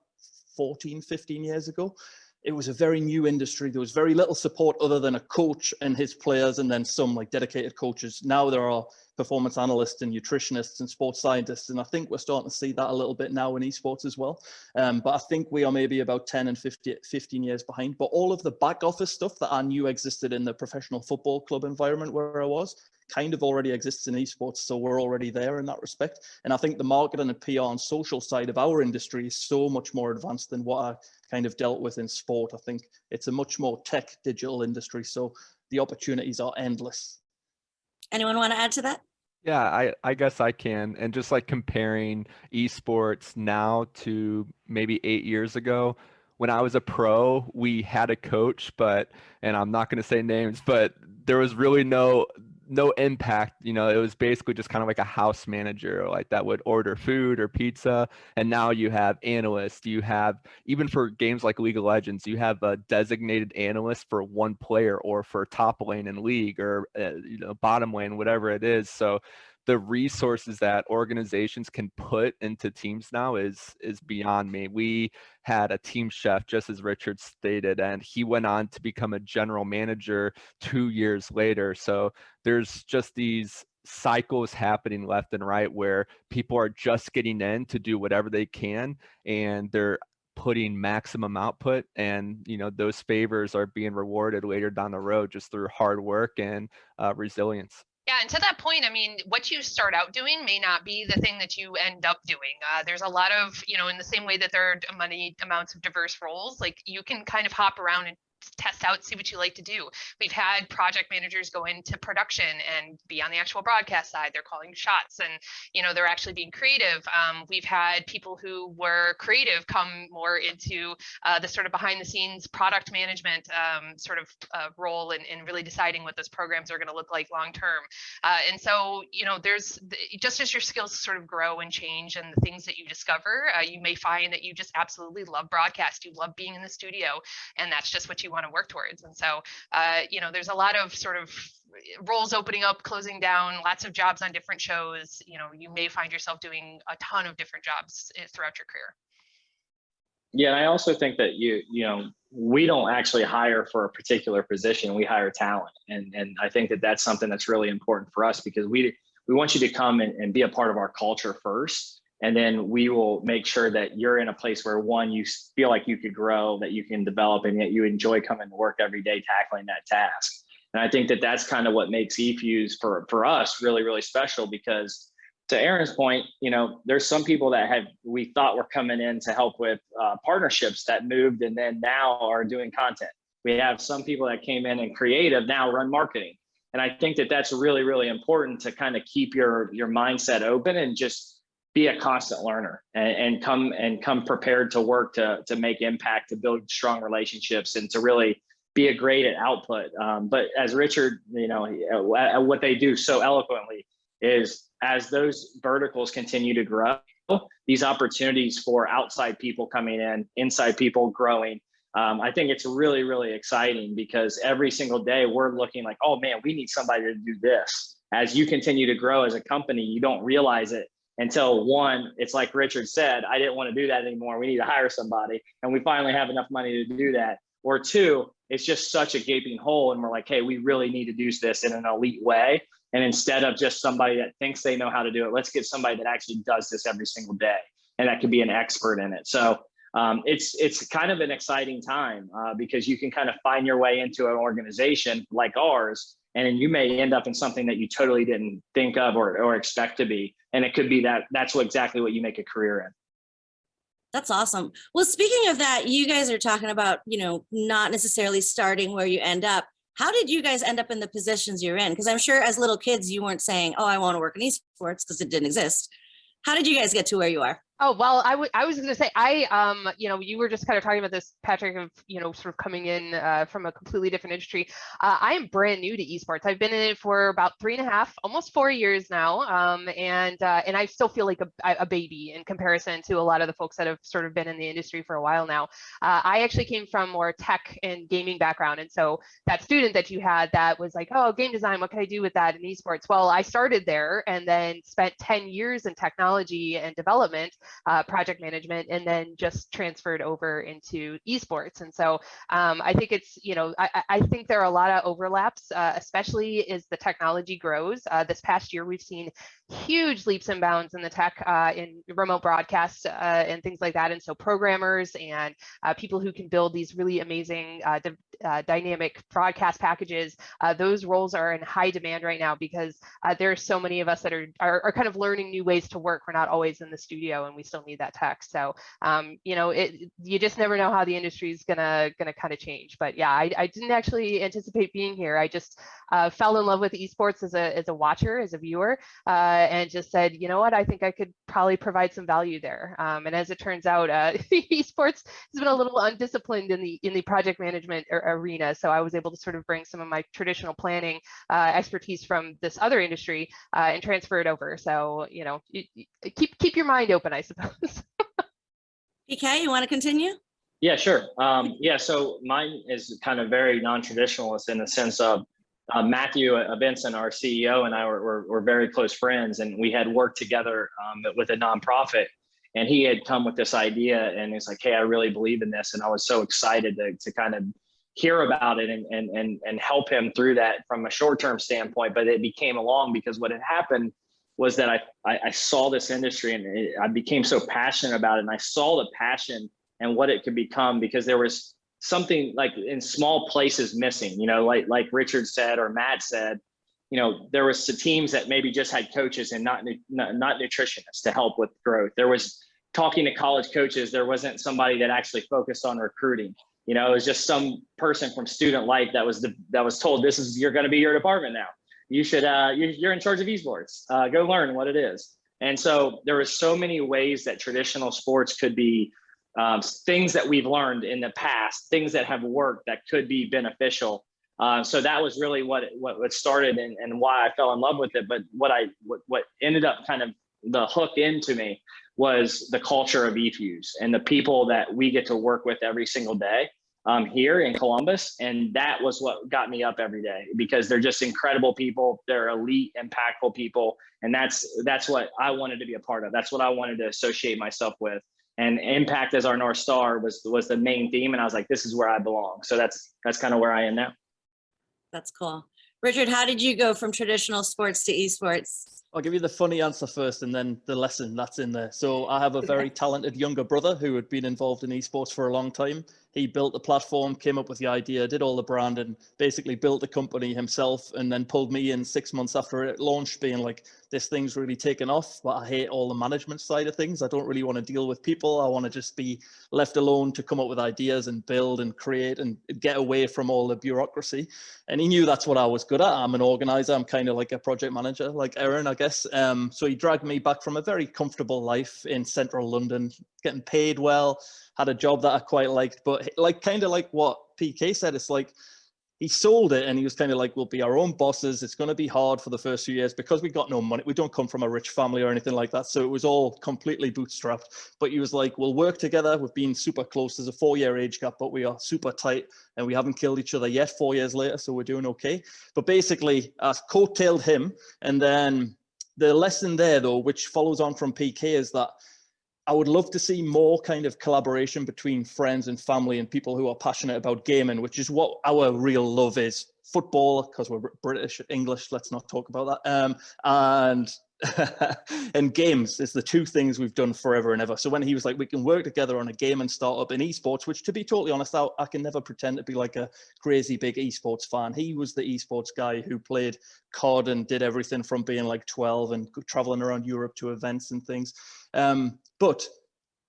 14, 15 years ago. It was a very new industry. There was very little support other than a coach and his players, and then some like dedicated coaches. Now there are performance analysts and nutritionists and sports scientists, and I think we're starting to see that a little bit now in esports as well. But I think we are maybe about 10 and 15 years behind. But all of the back office stuff that I knew existed in the professional football club environment where I was kind of already exists in esports, so we're already there in that respect. And I think the marketing and PR and social side of our industry is so much more advanced than what I kind of dealt with in sport. I think it's a much more tech digital industry, so the opportunities are endless. Anyone want to add to that? Yeah, I guess I can. And just like comparing esports now to maybe 8 years ago, when I was a pro, we had a coach, and I'm not going to say names, but there was really no impact. You know, it was basically just kind of like a house manager, like that would order food or pizza. And now you have analysts. You have, even for games like League of Legends, you have a designated analyst for one player, or for top lane in League, or bottom lane, whatever it is. So the resources that organizations can put into teams now is beyond me. We had a team chef, just as Richard stated, and he went on to become a general manager 2 years later. So there's just these cycles happening left and right where people are just getting in to do whatever they can, and they're putting maximum output, and those favors are being rewarded later down the road just through hard work and resilience. Yeah, and to that point, I mean, what you start out doing may not be the thing that you end up doing. There's a lot of, in the same way that there are many amounts of diverse roles, like you can kind of hop around and test out, see what you like to do. We've had project managers go into production and be on the actual broadcast side. They're calling shots, and they're actually being creative. We've had people who were creative come more into the sort of behind the scenes product management role, and really deciding what those programs are going to look like long term. And so there's just as your skills sort of grow and change, and the things that you discover, you may find that you just absolutely love broadcast. You love being in the studio, and that's just what you want to work towards. And so there's a lot of sort of roles opening up, closing down, lots of jobs on different shows. You may find yourself doing a ton of different jobs throughout your career. Yeah, and I also think that we don't actually hire for a particular position. We hire talent, and I think that that's something that's really important for us, because we want you to come and be a part of our culture first. And then we will make sure that you're in a place where, one, you feel like you could grow, that you can develop, and yet you enjoy coming to work every day tackling that task. And I think that that's kind of what makes eFuse for us really, really special, because to Aaron's point, there's some people that we thought were coming in to help with partnerships that moved and then now are doing content. We have some people that came in and creative now run marketing. And I think that that's really, really important to kind of keep your mindset open and just be a constant learner and come prepared to work to make impact, to build strong relationships, and to really be a great at output. But as Richard, what they do so eloquently is, as those verticals continue to grow, these opportunities for outside people coming in, inside people growing, I think it's really, really exciting, because every single day we're looking like, oh man, we need somebody to do this. As you continue to grow as a company, you don't realize it until, one, it's like Richard said, I didn't want to do that anymore. We need to hire somebody, and we finally have enough money to do that. Or two, it's just such a gaping hole, and we're like, hey, we really need to do this in an elite way. And instead of just somebody that thinks they know how to do it, let's get somebody that actually does this every single day, and that could be an expert in it. So it's kind of an exciting time, because you can kind of find your way into an organization like ours, and then you may end up in something that you totally didn't think of or expect to be. And it could be that's exactly what you make a career in. That's awesome. Well, speaking of that, you guys are talking about, not necessarily starting where you end up. How did you guys end up in the positions you're in? Because I'm sure as little kids, you weren't saying, oh, I want to work in esports, because it didn't exist. How did you guys get to where you are? Oh, well, I was going to say, you were just kind of talking about this, Patrick, of, sort of coming in from a completely different industry. I am brand new to esports. I've been in it for about 3.5, almost 4 years now. And I still feel like a baby in comparison to a lot of the folks that have sort of been in the industry for a while now. I actually came from more tech and gaming background. And so that student that you had that was like, oh, game design, what can I do with that in esports? Well, I started there and then spent 10 years in technology and development, project management, and then just transferred over into esports. And so I think it's, I think there are a lot of overlaps, especially as the technology grows. This past year, we've seen huge leaps and bounds in the tech, in remote broadcasts and things like that. And so programmers and people who can build these really amazing dynamic broadcast packages, those roles are in high demand right now, because there are so many of us that are kind of learning new ways to work. We're not always in the studio, and we still need that tech. So, you just never know how the industry is gonna kind of change. But yeah, I didn't actually anticipate being here. I just fell in love with esports as a watcher, as a viewer, and just said, you know what, I think I could probably provide some value there. And as it turns out, esports has been a little undisciplined in the project management arena. So I was able to sort of bring some of my traditional planning expertise from this other industry and transfer it over. So, keep your mind open, I suppose. PK, you want to continue? Yeah, sure. So mine is kind of very non-traditionalist in the sense of Matthew Benson, our CEO, and I were very close friends, and we had worked together with a nonprofit. And he had come with this idea, and he's like, "Hey, I really believe in this," and I was so excited to kind of hear about it and help him through that from a short-term standpoint. But it became along because what had happened was that I saw this industry, and I became so passionate about it, and I saw the passion and what it could become, because there was something like in small places missing, like Richard said or Matt said, there was some teams that maybe just had coaches and not nutritionists to help with growth. There was talking to college coaches. There wasn't somebody that actually focused on recruiting. It was just some person from student life that was told, you're going to be your department now. You should, you're in charge of esports. Go learn what it is. And so there were so many ways that traditional sports could be things that we've learned in the past, things that have worked that could be beneficial. So that was really what started and why I fell in love with it. But what ended up kind of the hook into me was the culture of eFuse and the people that we get to work with every single day here in Columbus. And that was what got me up every day, because they're just incredible people. They're elite, impactful people. And that's what I wanted to be a part of. That's what I wanted to associate myself with. And impact as our North Star was the main theme. And I was like, this is where I belong. So that's kind of where I am now. That's cool. Richard, how did you go from traditional sports to esports? I'll give you the funny answer first and then the lesson that's in there. So I have a very talented younger brother who had been involved in esports for a long time. He built the platform, came up with the idea, did all the branding, basically built the company himself, and then pulled me in 6 months after it launched, being like, this thing's really taken off, but I hate all the management side of things. I don't really want to deal with people. I want to just be left alone to come up with ideas and build and create and get away from all the bureaucracy. And he knew that's what I was good at. I'm an organizer. I'm kind of like a project manager, like Erin, I guess. So he dragged me back from a very comfortable life in central London, getting paid well, had a job that I quite liked, but like kind of like what PK said, it's like, he sold it and he was kind of like, we'll be our own bosses. It's going to be hard for the first few years because we got no money. We don't come from a rich family or anything like that. So it was all completely bootstrapped. But he was like, we'll work together. We've been super close. There's a 4-year age gap, but we are super tight and we haven't killed each other yet 4 years later. So we're doing okay. But basically, I coattailed him. And then the lesson there, though, which follows on from PK, is that I would love to see more kind of collaboration between friends and family and people who are passionate about gaming, which is what our real love is. Football, because we're British, English, let's not talk about that. And games is the two things we've done forever and ever. So when he was like, we can work together on a game and start up in esports, which to be totally honest, I can never pretend to be like a crazy big esports fan. He was the esports guy who played COD and did everything from being like 12 and traveling around Europe to events and things. But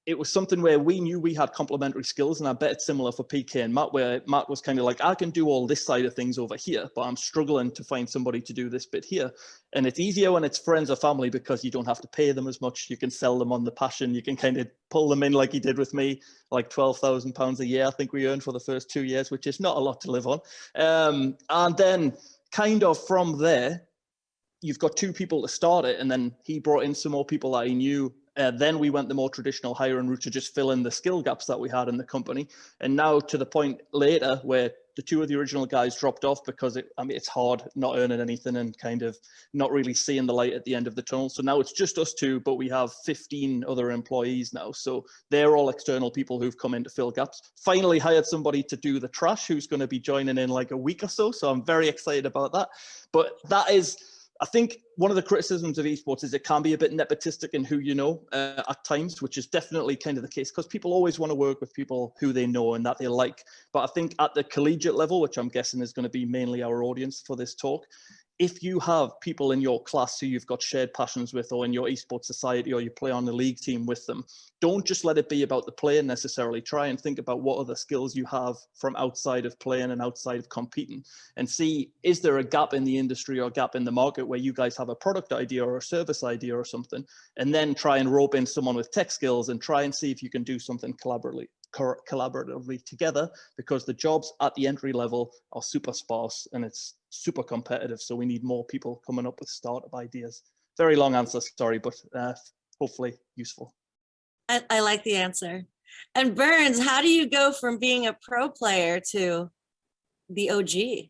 it was something where we knew we had complementary skills, and I bet it's similar for PK and Matt, where Matt was kind of like, I can do all this side of things over here, but I'm struggling to find somebody to do this bit here. And it's easier when it's friends or family because you don't have to pay them as much. You can sell them on the passion. You can kind of pull them in like he did with me, like £12,000 a year, I think we earned for the first 2 years, which is not a lot to live on. And then kind of from there, you've got 2 people to start it, and then he brought in some more people that he knew. Then we went the more traditional hiring route to just fill in the skill gaps that we had in the company. And now to the point later where the 2 of the original guys dropped off because it's hard not earning anything and kind of not really seeing the light at the end of the tunnel. So now it's just us 2, but we have 15 other employees now. So they're all external people who've come in to fill gaps. Finally hired somebody to do the trash who's going to be joining in like a week or so. So I'm very excited about that. But that is, I think one of the criticisms of esports is it can be a bit nepotistic in who you know at times, which is definitely kind of the case because people always want to work with people who they know and that they like. But I think at the collegiate level, which I'm guessing is going to be mainly our audience for this talk, if you have people in your class who you've got shared passions with, or in your esports society, or you play on the league team with them, don't just let it be about the player necessarily. Try and think about what other skills you have from outside of playing and outside of competing, and see, is there a gap in the industry or a gap in the market where you guys have a product idea or a service idea or something, and then try and rope in someone with tech skills and try and see if you can do something collaboratively together, because the jobs at the entry level are super sparse and it's super competitive. So we need more people coming up with startup ideas. Very long answer, sorry, but hopefully useful. I like the answer. And Burns, how do you go from being a pro player to the OG?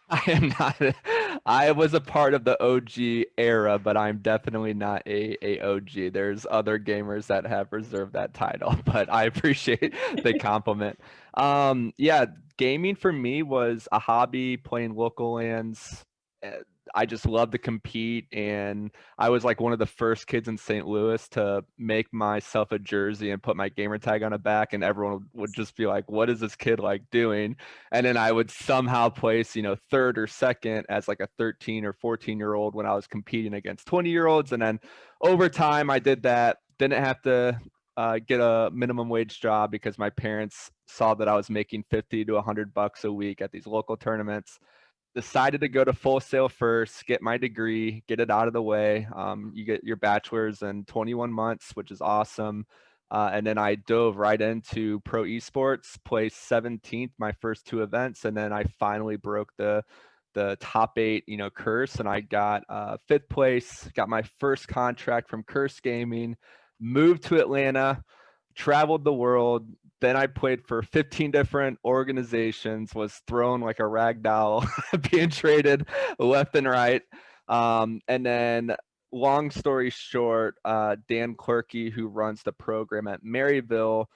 I am not. I was a part of the OG era, but I'm definitely not a OG. There's other gamers that have reserved that title, but I appreciate the compliment. Yeah, gaming for me was a hobby, playing local lands. I just love to compete, and I was like one of the first kids in St. Louis to make myself a jersey and put my gamer tag on the back, and everyone would just be like, what is this kid like doing? And then I would somehow place, third or second as like a 13 or 14-year-old when I was competing against 20-year-olds. And then over time I did that, didn't have to get a minimum wage job because my parents saw that I was making 50 to $100 a week at these local tournaments. Decided to go to Full Sail first, get my degree, get it out of the way. You get your bachelor's in 21 months, which is awesome. And then I dove right into pro esports, placed 17th my first 2 events, and then I finally broke the top 8, curse, and I got 5th place, got my first contract from Curse Gaming, moved to Atlanta, traveled the world. Then I played for 15 different organizations, was thrown like a rag doll, being traded left and right. And then long story short, Dan Clerkey, who runs the program at Maryville,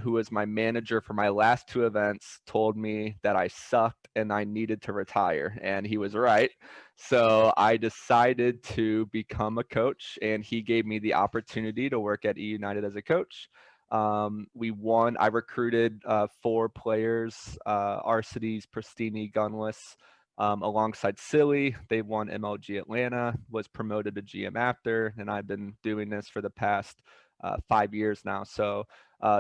who was my manager for my last 2 events, told me that I sucked and I needed to retire. And he was right. So I decided to become a coach, and he gave me the opportunity to work at E United as a coach. We won. I recruited 4 players, Arcides, Pristini, Gunless, alongside Silly. They won MLG Atlanta, was promoted to GM after, and I've been doing this for the past 5 years now. So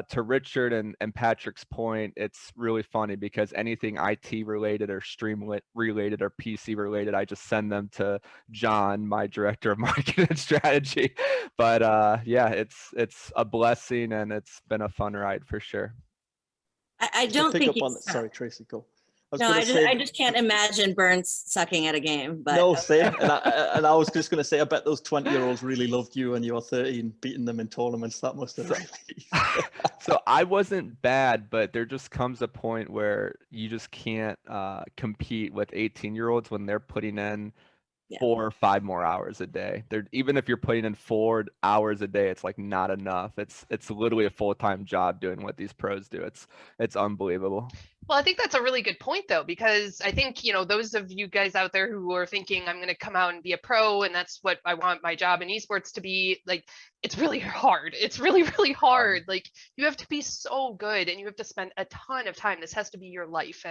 to Richard and Patrick's point, it's really funny because anything IT related or stream related or PC related, I just send them to John, my director of marketing and strategy. But yeah, it's a blessing and it's been a fun ride for sure. I don't think sorry, Tracy, go. I just can't imagine Burns sucking at a game. But no, same. And I was just going to say, I bet those 20-year-olds really loved you and you were 13, beating them in tournaments. That must have really. So I wasn't bad, but there just comes a point where you just can't compete with 18-year-olds when they're putting in 4 or 5 more hours a day. Even if you're putting in 4 hours a day, it's like not enough. It's literally a full-time job doing what these pros do. It's unbelievable. Well, I think that's a really good point, though, because I think, those of you guys out there who are thinking I'm going to come out and be a pro and that's what I want my job in esports to be, like, it's really hard. It's really, really hard. Like, you have to be so good and you have to spend a ton of time. This has to be your life.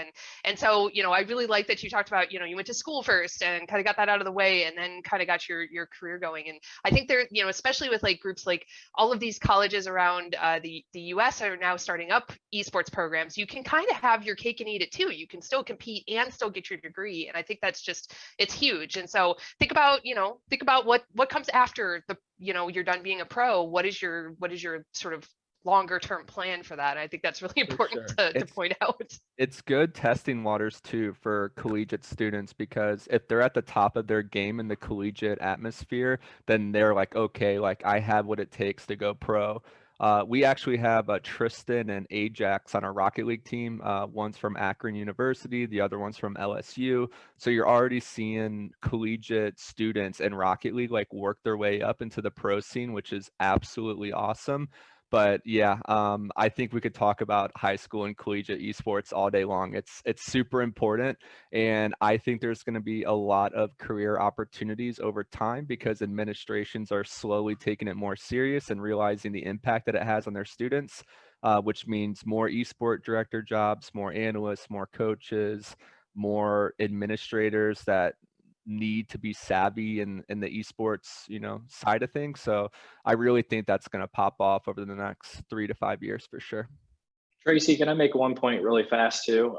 And so, I really like that you talked about, you went to school first and kind of got that out of the way and then kind of got your career going. And I think there, especially with like groups like all of these colleges around the US are now starting up esports programs. You can kind of have your cake and eat it too. You can still compete and still get your degree. And I think that's just, it's huge. And so think about what comes after you're done being a pro. What is your sort of longer term plan for that? I think that's really important to point out. It's good testing waters too for collegiate students, because if they're at the top of their game in the collegiate atmosphere, then they're like, okay, like I have what it takes to go pro. We actually have Tristan and Ajax on our Rocket League team. One's from Akron University, the other one's from LSU. So you're already seeing collegiate students in Rocket League like work their way up into the pro scene, which is absolutely awesome. But yeah, I think we could talk about high school and collegiate esports all day long. It's super important, and I think there's going to be a lot of career opportunities over time because administrations are slowly taking it more serious and realizing the impact that it has on their students, which means more esport director jobs, more analysts, more coaches, more administrators that need to be savvy in the esports side of things. So I really think that's going to pop off over the next 3 to 5 years for sure. Tracy, can I make one point really fast too?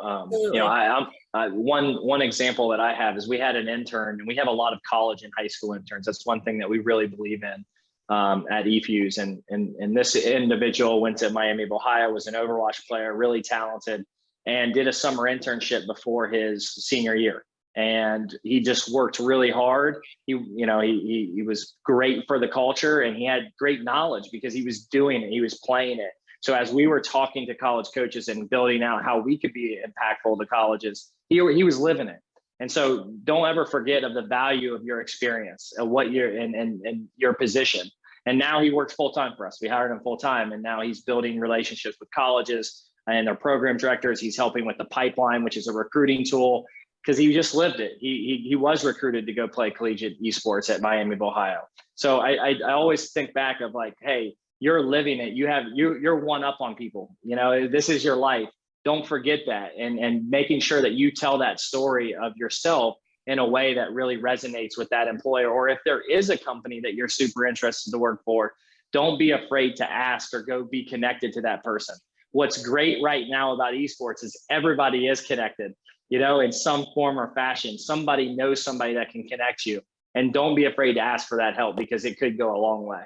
One example that I have is we had an intern, and we have a lot of college and high school interns. That's one thing that we really believe in at eFuse. And this individual went to Miami of Ohio, was an Overwatch player, really talented, and did a summer internship before his senior year. And he just worked really hard. He was great for the culture, and he had great knowledge because he was doing it. He was playing it. So as we were talking to college coaches and building out how we could be impactful to colleges, he was living it. And so don't ever forget of the value of your experience and what you're and your position. And now he works full time for us. We hired him full time, and now he's building relationships with colleges and their program directors. He's helping with the pipeline, which is a recruiting tool, because he just lived it. He was recruited to go play collegiate esports at Miami of Ohio. So I always think back of like, hey, you're living it. You're one up on people. This is your life. Don't forget that, and making sure that you tell that story of yourself in a way that really resonates with that employer. Or if there is a company that you're super interested to work for, don't be afraid to ask or go be connected to that person. What's great right now about esports is everybody is connected. In some form or fashion. Somebody knows somebody that can connect you, and don't be afraid to ask for that help because it could go a long way.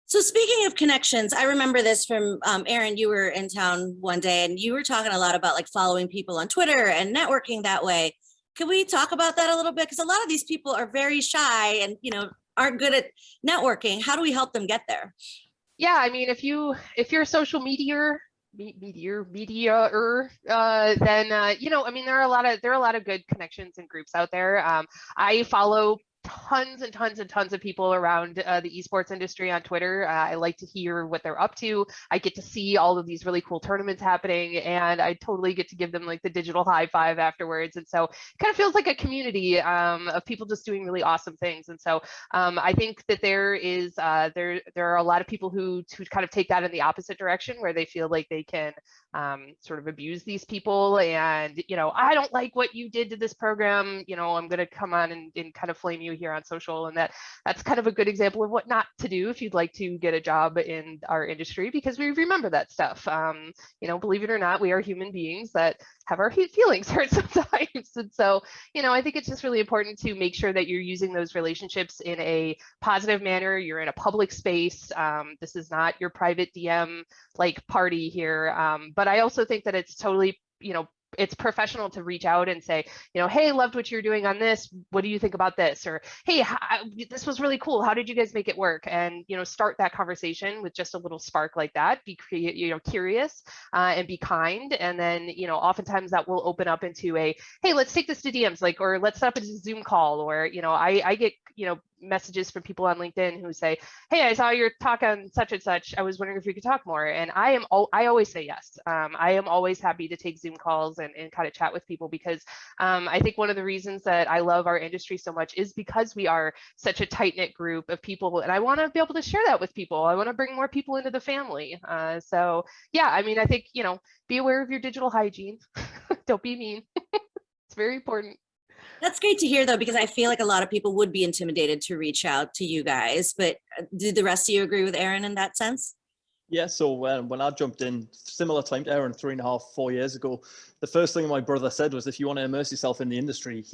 So speaking of connections, I remember this from Aaron. You were in town one day and you were talking a lot about like following people on Twitter and networking that way. Can we talk about that a little bit? Because a lot of these people are very shy and aren't good at networking. How do we help them get there? Yeah, I mean, if you're a social media then I mean, there are a lot of good connections and groups out there. I follow tons and tons and tons of people around the esports industry on Twitter. I like to hear what they're up to. I get to see all of these really cool tournaments happening, and I totally get to give them like the digital high five afterwards. And so it kind of feels like a community of people just doing really awesome things. And so I think that there are a lot of people who kind of take that in the opposite direction, where they feel like they can sort of abuse these people, and I don't like what you did to this program, I'm going to come on and kind of flame you here on social. And that's kind of a good example of what not to do if you'd like to get a job in our industry, because we remember that stuff. Believe it or not, we are human beings that have our feelings hurt sometimes. And so I think it's just really important to make sure that you're using those relationships in a positive manner. You're in a public space. This is not your private DM like party here. But I also think that it's totally, it's professional to reach out and say, hey, loved what you're doing on this. What do you think about this? Or, hey, this was really cool. How did you guys make it work? And, start that conversation with just a little spark like that. Be curious and be kind. And then, oftentimes that will open up into a, hey, let's take this to DMs, or let's set up a Zoom call. Or, I get, messages from people on LinkedIn who say, hey, I saw your talk on such and such. I was wondering if we could talk more. And I always say yes. I am always happy to take Zoom calls and kind of chat with people, because I think one of the reasons that I love our industry so much is because we are such a tight-knit group of people, and I want to be able to share that with people. I want to bring more people into the family. So yeah, I think, be aware of your digital hygiene. Don't be mean. It's very important. That's great to hear, though, because I feel like a lot of people would be intimidated to reach out to you guys. But do the rest of you agree with Aaron in that sense? Yeah, so when I jumped in, similar time to Aaron, 3.5, 4 years ago, the first thing my brother said was, if you want to immerse yourself in the industry,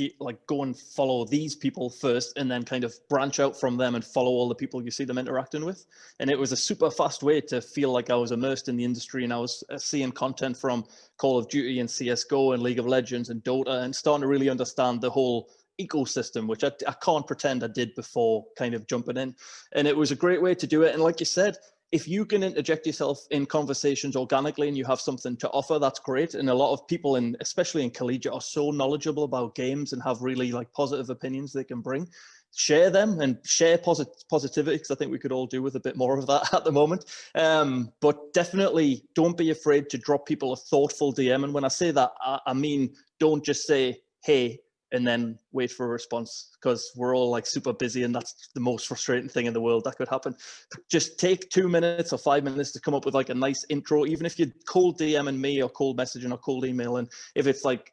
go and follow these people first, and then kind of branch out from them and follow all the people you see them interacting with. And it was a super fast way to feel like I was immersed in the industry, and I was seeing content from Call of Duty and CSGO and League of Legends and Dota, and starting to really understand the whole ecosystem, which I can't pretend I did before kind of jumping in. And it was a great way to do it. And like you said, if you can interject yourself in conversations organically and you have something to offer, that's great. And a lot of people, especially in collegiate, are so knowledgeable about games and have really positive opinions they can bring. Share them and share positivity, because I think we could all do with a bit more of that at the moment. But definitely don't be afraid to drop people a thoughtful DM. And when I say that, I mean, don't just say, hey, and then wait for a response, because we're all super busy, and that's the most frustrating thing in the world that could happen. Just take 2 minutes or 5 minutes to come up with a nice intro, even if you're cold DMing me or cold messaging or cold emailing. If it's like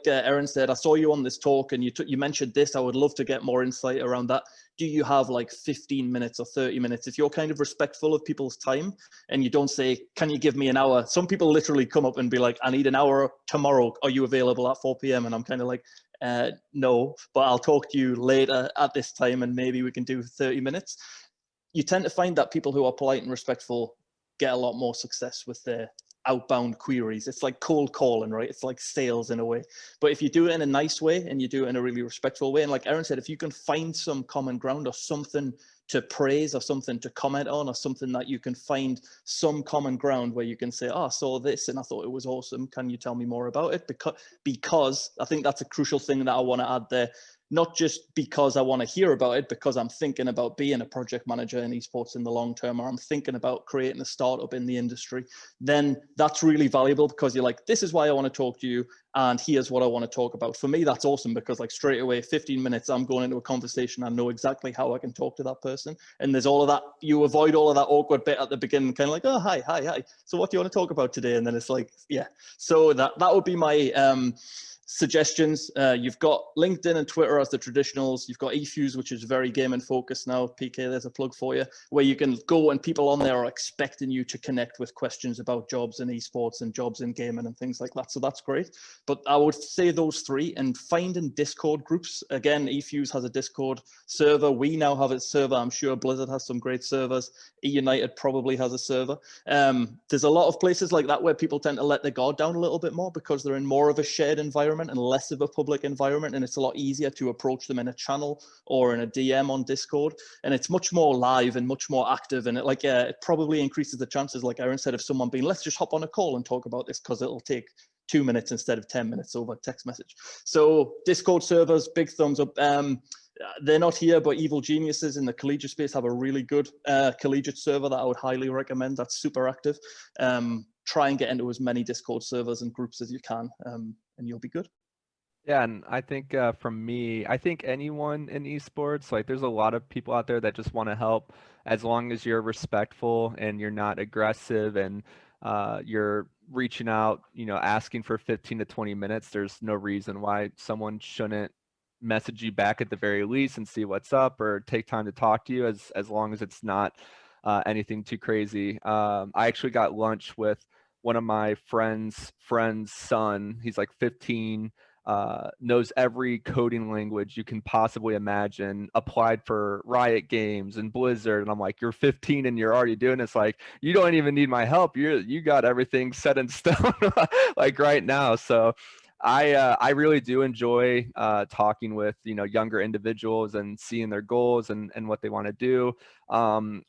Erin said, I saw you on this talk and you mentioned this, I would love to get more insight around that. Do you have 15 minutes or 30 minutes? If you're kind of respectful of people's time and you don't say, can you give me an hour? Some people literally come up and be like, I need an hour tomorrow. Are you available at 4 p.m.? And I'm kind of like, no, but I'll talk to you later at this time and maybe we can do 30 minutes. You tend to find that people who are polite and respectful get a lot more success with their outbound queries. It's like cold calling, right? It's like sales in a way. But if you do it in a nice way and you do it in a really respectful way, and like Erin said, if you can find some common ground or something to praise or something to comment on or something that you can find some common ground where you can say, oh, I saw this and I thought it was awesome. Can you tell me more about it? Because I think that's a crucial thing that I want to add there. Not just because I want to hear about it, because I'm thinking about being a project manager in esports in the long term, or I'm thinking about creating a startup in the industry, then that's really valuable, because you're like, this is why I want to talk to you, and here's what I want to talk about. For me, that's awesome, because straight away, 15 minutes, I'm going into a conversation. I know exactly how I can talk to that person. And there's all of that, you avoid all of that awkward bit at the beginning, kind of like, oh, hi. So what do you want to talk about today? And then it's like, yeah. So that would be my suggestions. You've got LinkedIn and Twitter as the traditionals. You've got eFuse, which is very gaming focused now. PK, there's a plug for you, where you can go and people on there are expecting you to connect with questions about jobs in esports and jobs in gaming and things like that. So that's great. But I would say those three, and finding Discord groups. Again, eFuse has a Discord server. We now have a server. I'm sure Blizzard has some great servers. eUnited probably has a server. There's a lot of places like that where people tend to let their guard down a little bit more, because they're in more of a shared environment and less of a public environment, and it's a lot easier to approach them in a channel or in a DM on Discord, and it's much more live and much more active, and it probably increases the chances, like Erin said, of someone being, let's just hop on a call and talk about this, because it'll take 2 minutes instead of 10 minutes over text message. So Discord servers, big thumbs up. they're not here, but Evil Geniuses in the collegiate space have a really good collegiate server that I would highly recommend. That's super active. Try and get into as many Discord servers and groups as you can, and you'll be good. Yeah, and I think from me, I think anyone in esports, like there's a lot of people out there that just want to help as long as you're respectful and you're not aggressive and you're reaching out, asking for 15 to 20 minutes. There's no reason why someone shouldn't message you back at the very least and see what's up or take time to talk to you as long as it's not anything too crazy. I actually got lunch with one of my friend's son. He's like 15. Knows every coding language you can possibly imagine, applied for Riot Games and Blizzard, and I'm like, you're 15 and you're already doing this. Like, you don't even need my help. You got everything set in stone like right now. So I really do enjoy talking with younger individuals and seeing their goals and what they want to do.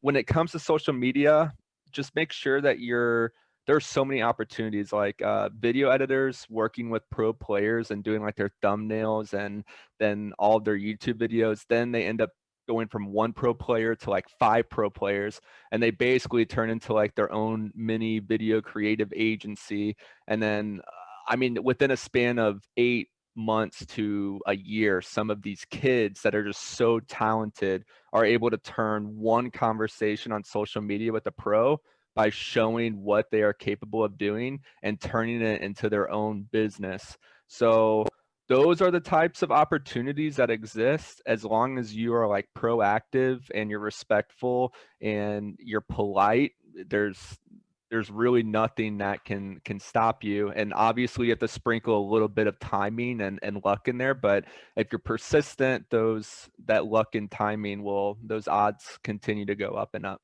When it comes to social media, just make sure that there's so many opportunities, like video editors working with pro players and doing like their thumbnails and then all of their YouTube videos. Then they end up going from 1 pro player to like 5 pro players, and they basically turn into like their own mini video creative agency. And then, within a span of 8 months to a year, some of these kids that are just so talented are able to turn one conversation on social media with a pro by showing what they are capable of doing and turning it into their own business. So those are the types of opportunities that exist as long as you are like proactive and you're respectful and you're polite. There's really nothing that can stop you. And obviously you have to sprinkle a little bit of timing and luck in there, but if you're persistent, that luck and timing those odds continue to go up and up.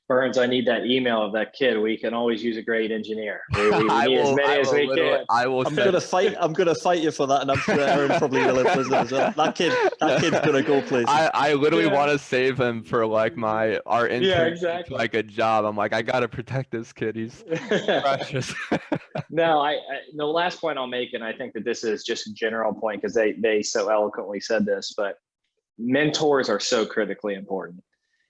Burns, I need that email of that kid. We can always use a great engineer. We need as many as we can. I'm gonna fight you for that, and I'm sure Aaron probably will as well. That kid's gonna go places. I literally want to save him for like our intern, exactly. like a job. I'm like, I gotta protect this kid. He's precious. No, the last point I'll make, and I think that this is just a general point because they so eloquently said this, but mentors are so critically important.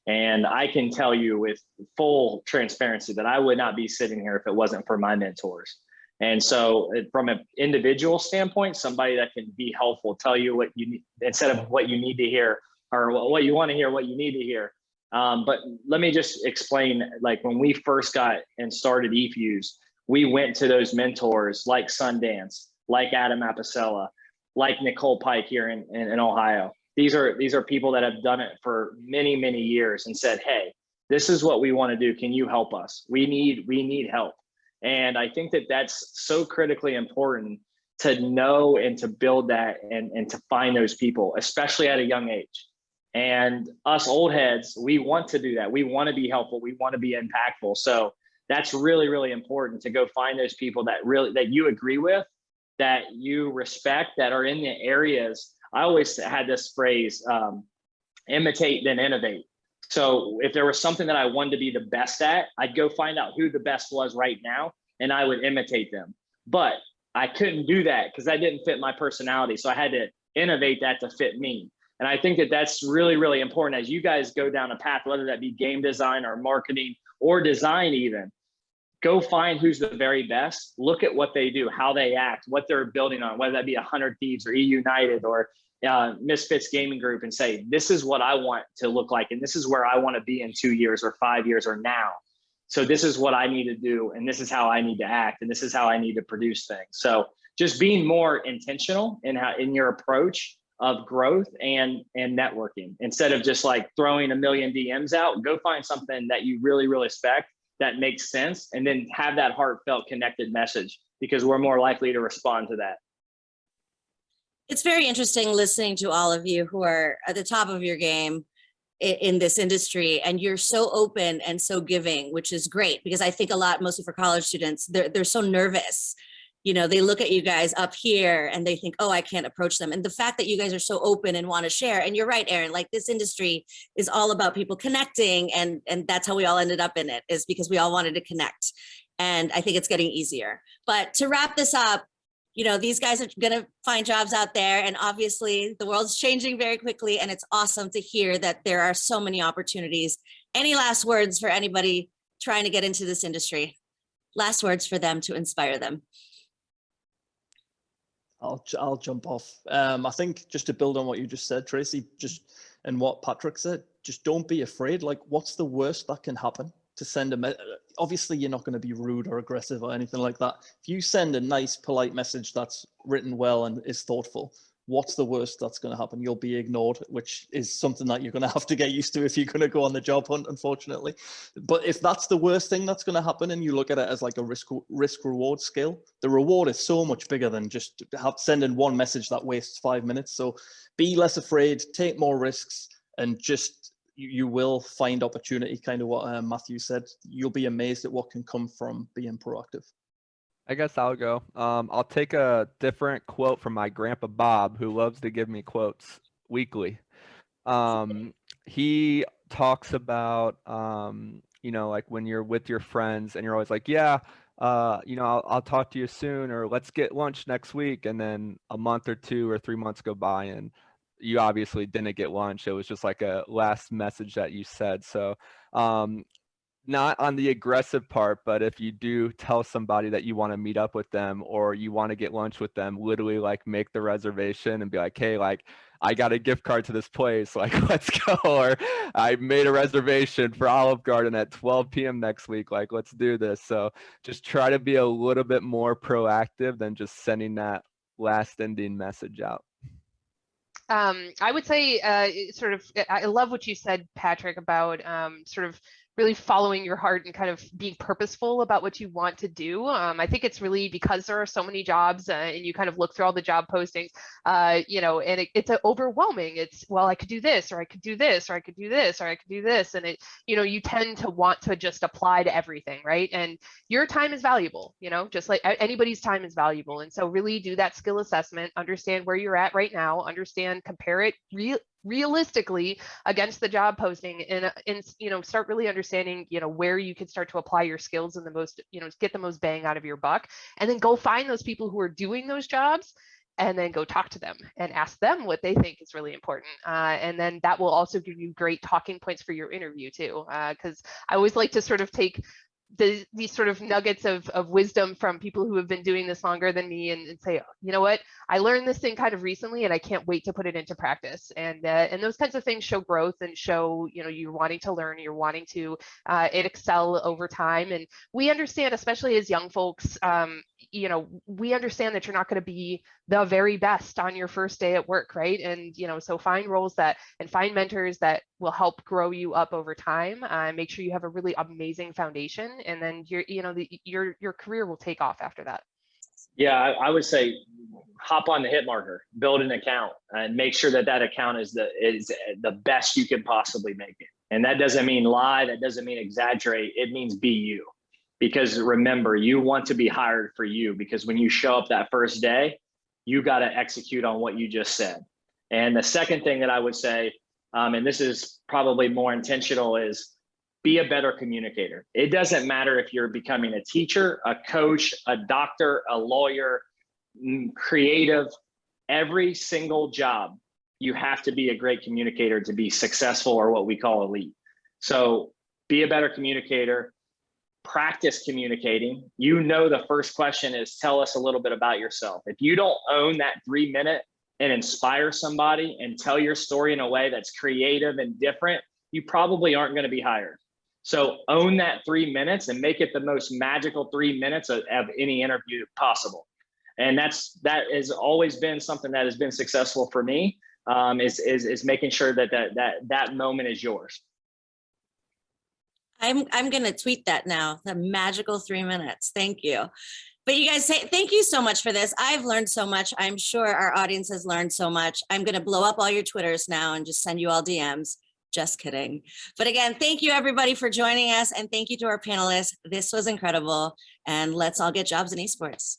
And I can tell you with full transparency that I would not be sitting here if it wasn't for my mentors. And so from an individual standpoint, somebody that can be helpful, tell you what you need instead of what you need to hear or what you want to hear, what you need to hear. But let me just explain, like when we first got and started eFuse, we went to those mentors like Sundance, like Adam Apicella, like Nicole Pike here in Ohio. These are people that have done it for many, many years and said, hey, this is what we want to do. Can you help us? We need help. And I think that that's so critically important to know and to build that and to find those people, especially at a young age. And us old heads, we want to do that. We want to be helpful. We want to be impactful. So that's really, really important to go find those people that you agree with, that you respect, that are in the areas. I always had this phrase, imitate, then innovate. So if there was something that I wanted to be the best at, I'd go find out who the best was right now, and I would imitate them. But I couldn't do that because that didn't fit my personality. So I had to innovate that to fit me. And I think that that's really, really important as you guys go down a path, whether that be game design or marketing or design even. Go find who's the very best, look at what they do, how they act, what they're building on, whether that be 100 Thieves or United or Misfits Gaming Group, and say, this is what I want to look like. And this is where I want to be in 2 years or 5 years or now. So this is what I need to do. And this is how I need to act. And this is how I need to produce things. So just being more intentional in your approach of growth and networking, instead of just like throwing a million DMs out, go find something that you really, really respect, that makes sense, and then have that heartfelt connected message, because we're more likely to respond to that. It's very interesting listening to all of you who are at the top of your game in this industry, and you're so open and so giving, which is great, because I think mostly for college students, they're so nervous. You know, they look at you guys up here and they think, oh, I can't approach them. And the fact that you guys are so open and want to share, and you're right, Aaron, like this industry is all about people connecting, and that's how we all ended up in it, is because we all wanted to connect. And I think it's getting easier. But to wrap this up, you know, these guys are going to find jobs out there, and obviously the world's changing very quickly, and it's awesome to hear that there are so many opportunities. Any last words for anybody trying to get into this industry? Last words for them to inspire them. I'll jump off. I think just to build on what you just said, Tracy, and what Patrick said, just don't be afraid. Like, what's the worst that can happen? To send obviously you're not going to be rude or aggressive or anything like that. If you send a nice, polite message that's written well and is thoughtful, what's the worst that's going to happen? You'll be ignored, which is something that you're going to have to get used to if you're going to go on the job hunt, unfortunately. But if that's the worst thing that's going to happen, and you look at it as like a risk reward scale, the reward is so much bigger than just sending one message that wastes 5 minutes. So be less afraid, take more risks, and just you will find opportunity, kind of what Matthew said. You'll be amazed at what can come from being proactive. I guess I'll go. I'll take a different quote from my grandpa Bob, who loves to give me quotes weekly. He talks about, you know, like when you're with your friends and you're always like, yeah, you know, I'll talk to you soon, or let's get lunch next week. And then a month or 2 or 3 months go by and you obviously didn't get lunch. It was just like a last message that you said. So, not on the aggressive part, but if you do tell somebody that you want to meet up with them or you want to get lunch with them, literally like make the reservation and be like, hey, like I got a gift card to this place, like let's go. Or I made a reservation for Olive Garden at 12 p.m. next week, like let's do this. So just try to be a little bit more proactive than just sending that last ending message out. I would say I love what you said, Patrick, about sort of really following your heart and kind of being purposeful about what you want to do. I think it's really because there are so many jobs and you kind of look through all the job postings, you know, and it's overwhelming. It's, well, I could do this, or I could do this, or I could do this, or I could do this. And it, you know, you tend to want to just apply to everything, right? And your time is valuable, you know, just like anybody's time is valuable. And so really do that skill assessment, understand where you're at right now, understand, compare it realistically against the job posting, and you know, start really understanding, you know, where you can start to apply your skills and the most, you know, get the most bang out of your buck, and then go find those people who are doing those jobs and then go talk to them and ask them what they think is really important. And then that will also give you great talking points for your interview too, because I always like to sort of take these sort of nuggets of wisdom from people who have been doing this longer than me and say, you know what, I learned this thing kind of recently and I can't wait to put it into practice. And those kinds of things show growth and show, you know, you're wanting to learn, you're wanting to excel over time. And we understand, especially as young folks, you know, we understand that you're not going to be the very best on your first day at work, right? And, you know, so find roles and find mentors that will help grow you up over time. Make sure you have a really amazing foundation, and then your career will take off after that. Yeah, I would say hop on the hit marker, build an account, and make sure that account is the best you can possibly make it. And that doesn't mean lie, that doesn't mean exaggerate. It means be you. Because remember, you want to be hired for you, because when you show up that first day, you got to execute on what you just said. And the second thing that I would say, and this is probably more intentional, is be a better communicator. It doesn't matter if you're becoming a teacher, a coach, a doctor, a lawyer, creative, every single job, you have to be a great communicator to be successful, or what we call elite. So be a better communicator. Practice communicating. You know, the first question is, tell us a little bit about yourself. If you don't own that 3 minute and inspire somebody and tell your story in a way that's creative and different, you probably aren't going to be hired. So own that 3 minutes and make it the most magical 3 minutes of any interview possible. And that has always been something that has been successful for me, is making sure that moment is yours. I'm going to tweet that now, the magical 3 minutes. Thank you. But you guys, thank you so much for this. I've learned so much. I'm sure our audience has learned so much. I'm going to blow up all your Twitters now and just send you all DMs. Just kidding. But again, thank you everybody for joining us. And thank you to our panelists. This was incredible. And let's all get jobs in esports.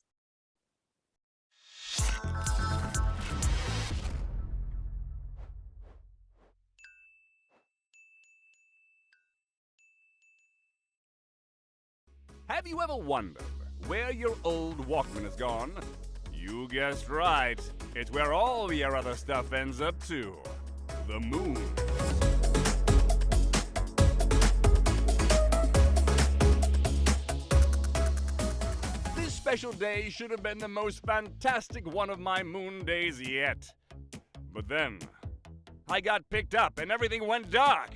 Have you ever wondered where your old Walkman has gone? You guessed right. It's where all your other stuff ends up too. The moon. This special day should have been the most fantastic one of my moon days yet. But then, I got picked up and everything went dark.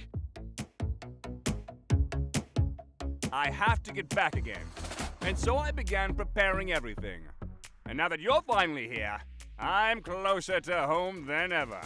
I have to get back again. And so I began preparing everything. And now that you're finally here, I'm closer to home than ever.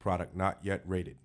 Product not yet rated.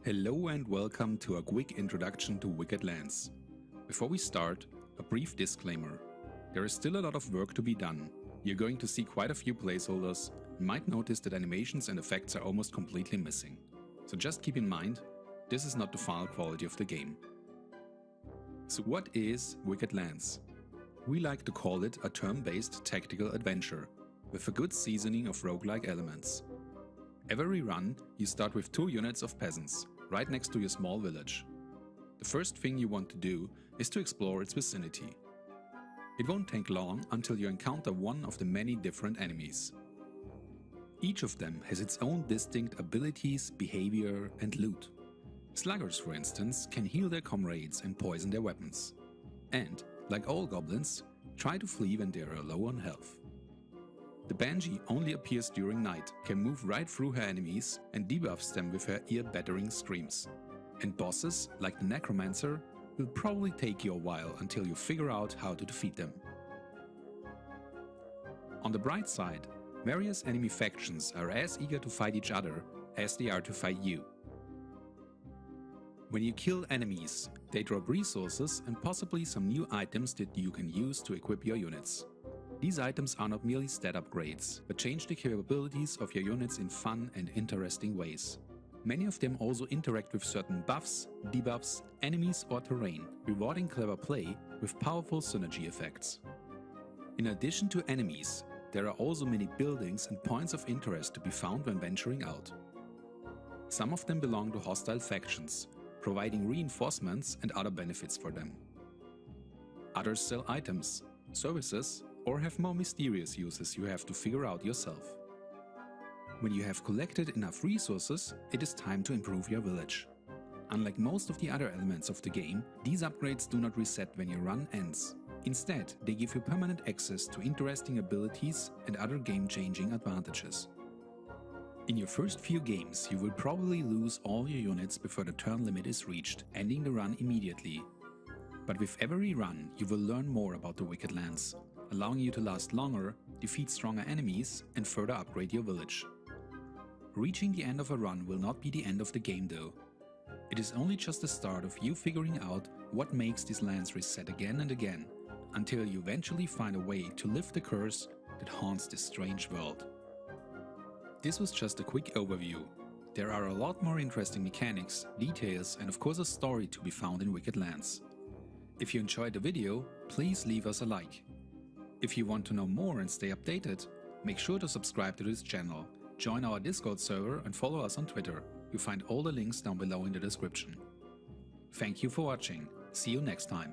Hello and welcome to a quick introduction to Wicked Lands. Before we start, a brief disclaimer. There is still a lot of work to be done. You're going to see quite a few placeholders and might notice that animations and effects are almost completely missing. So just keep in mind, this is not the final quality of the game. So what is Wicked Lands? We like to call it a turn-based tactical adventure, with a good seasoning of roguelike elements. Every run, you start with 2 units of peasants, right next to your small village. The first thing you want to do is to explore its vicinity. It won't take long until you encounter one of the many different enemies. Each of them has its own distinct abilities, behavior and loot. Sluggers, for instance, can heal their comrades and poison their weapons. And, like all goblins, try to flee when they are low on health. The Banshee only appears during night, can move right through her enemies and debuffs them with her ear-battering screams. And bosses, like the Necromancer, will probably take you a while until you figure out how to defeat them. On the bright side, various enemy factions are as eager to fight each other as they are to fight you. When you kill enemies, they drop resources and possibly some new items that you can use to equip your units. These items are not merely stat upgrades, but change the capabilities of your units in fun and interesting ways. Many of them also interact with certain buffs, debuffs, enemies or terrain, rewarding clever play with powerful synergy effects. In addition to enemies, there are also many buildings and points of interest to be found when venturing out. Some of them belong to hostile factions, providing reinforcements and other benefits for them. Others sell items, services, or have more mysterious uses you have to figure out yourself. When you have collected enough resources, it is time to improve your village. Unlike most of the other elements of the game, these upgrades do not reset when your run ends. Instead, they give you permanent access to interesting abilities and other game-changing advantages. In your first few games, you will probably lose all your units before the turn limit is reached, ending the run immediately. But with every run, you will learn more about the Wicked Lands, allowing you to last longer, defeat stronger enemies, and further upgrade your village. Reaching the end of a run will not be the end of the game though. It is only just the start of you figuring out what makes these lands reset again and again, until you eventually find a way to lift the curse that haunts this strange world. This was just a quick overview. There are a lot more interesting mechanics, details, and of course a story to be found in Wicked Lands. If you enjoyed the video, please leave us a like. If you want to know more and stay updated, make sure to subscribe to this channel, join our Discord server and follow us on Twitter. You'll find all the links down below in the description. Thank you for watching. See you next time.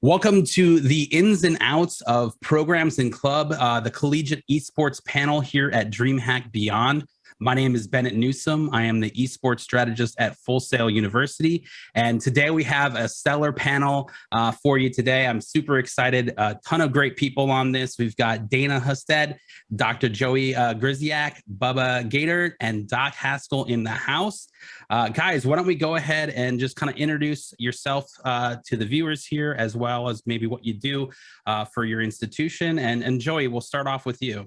Welcome to the ins and outs of programs and club, the collegiate esports panel here at DreamHack Beyond. My name is Bennett Newsom. I am the esports strategist at Full Sail University. And today we have a stellar panel for you today. I'm super excited. A ton of great people on this. We've got Dana Husted, Dr. Joey Gryziak, Bubba Gator, and Doc Haskell in the house. Guys, why don't we go ahead and just kind of introduce yourself to the viewers here, as well as maybe what you do for your institution. And Joey, we'll start off with you.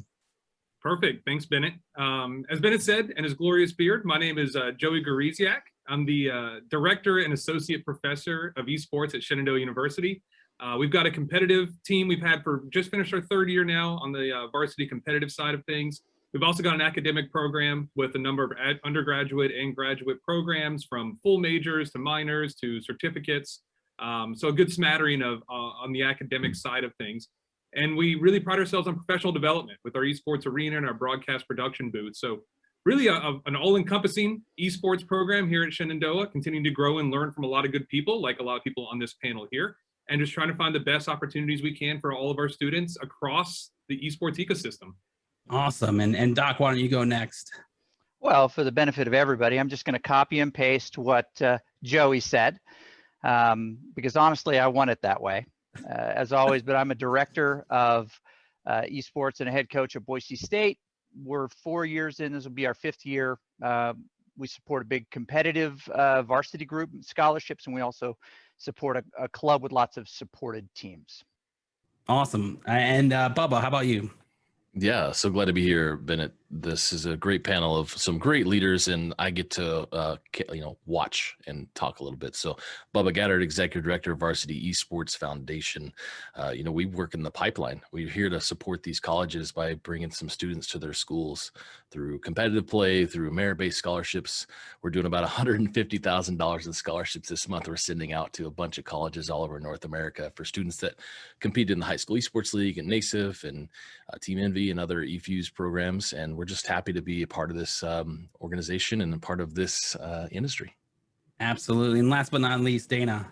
Perfect. Thanks, Bennett. As Bennett said, and his glorious beard, my name is Joey Gryziak. I'm the director and associate professor of esports at Shenandoah University. We've got a competitive team we've had for just finished our third year now on the varsity competitive side of things. We've also got an academic program with a number of undergraduate and graduate programs, from full majors to minors to certificates. So a good smattering of on the academic side of things. And we really pride ourselves on professional development with our esports arena and our broadcast production booth. So really an all-encompassing esports program here at Shenandoah, continuing to grow and learn from a lot of good people, like a lot of people on this panel here, and just trying to find the best opportunities we can for all of our students across the esports ecosystem. Awesome. And Doc, why don't you go next? Well, for the benefit of everybody, I'm just going to copy and paste what Joey said, because honestly, I want it that way. As always, but I'm a director of esports and a head coach at Boise State. We're 4 years in. This will be our 5th year. We support a big competitive varsity group, scholarships, and we also support a club with lots of supported teams. Awesome. And Bubba, how about you? Yeah, so glad to be here, Bennett. This is a great panel of some great leaders, and I get to watch and talk a little bit. So, Bubba Gaddard, Executive Director of Varsity Esports Foundation. We work in the pipeline. We're here to support these colleges by bringing some students to their schools through competitive play, through merit-based scholarships. We're doing about $150,000 in scholarships this month. We're sending out to a bunch of colleges all over North America for students that compete in the High School Esports League and NASIF and Team Envy and other EFUS programs. And we're just happy to be a part of this organization and a part of this industry. Absolutely. And last but not least, Dana.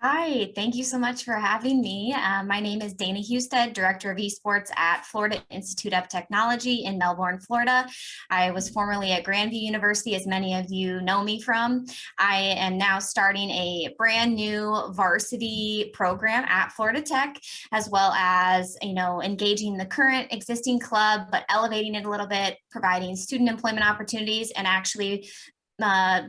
Hi, thank you so much for having me. My name is Dana Husted, Director of Esports at Florida Institute of Technology in Melbourne, Florida. I was formerly at Grandview University, as many of you know me from. I am now starting a brand new varsity program at Florida Tech, as well as, engaging the current existing club, but elevating it a little bit, providing student employment opportunities, and actually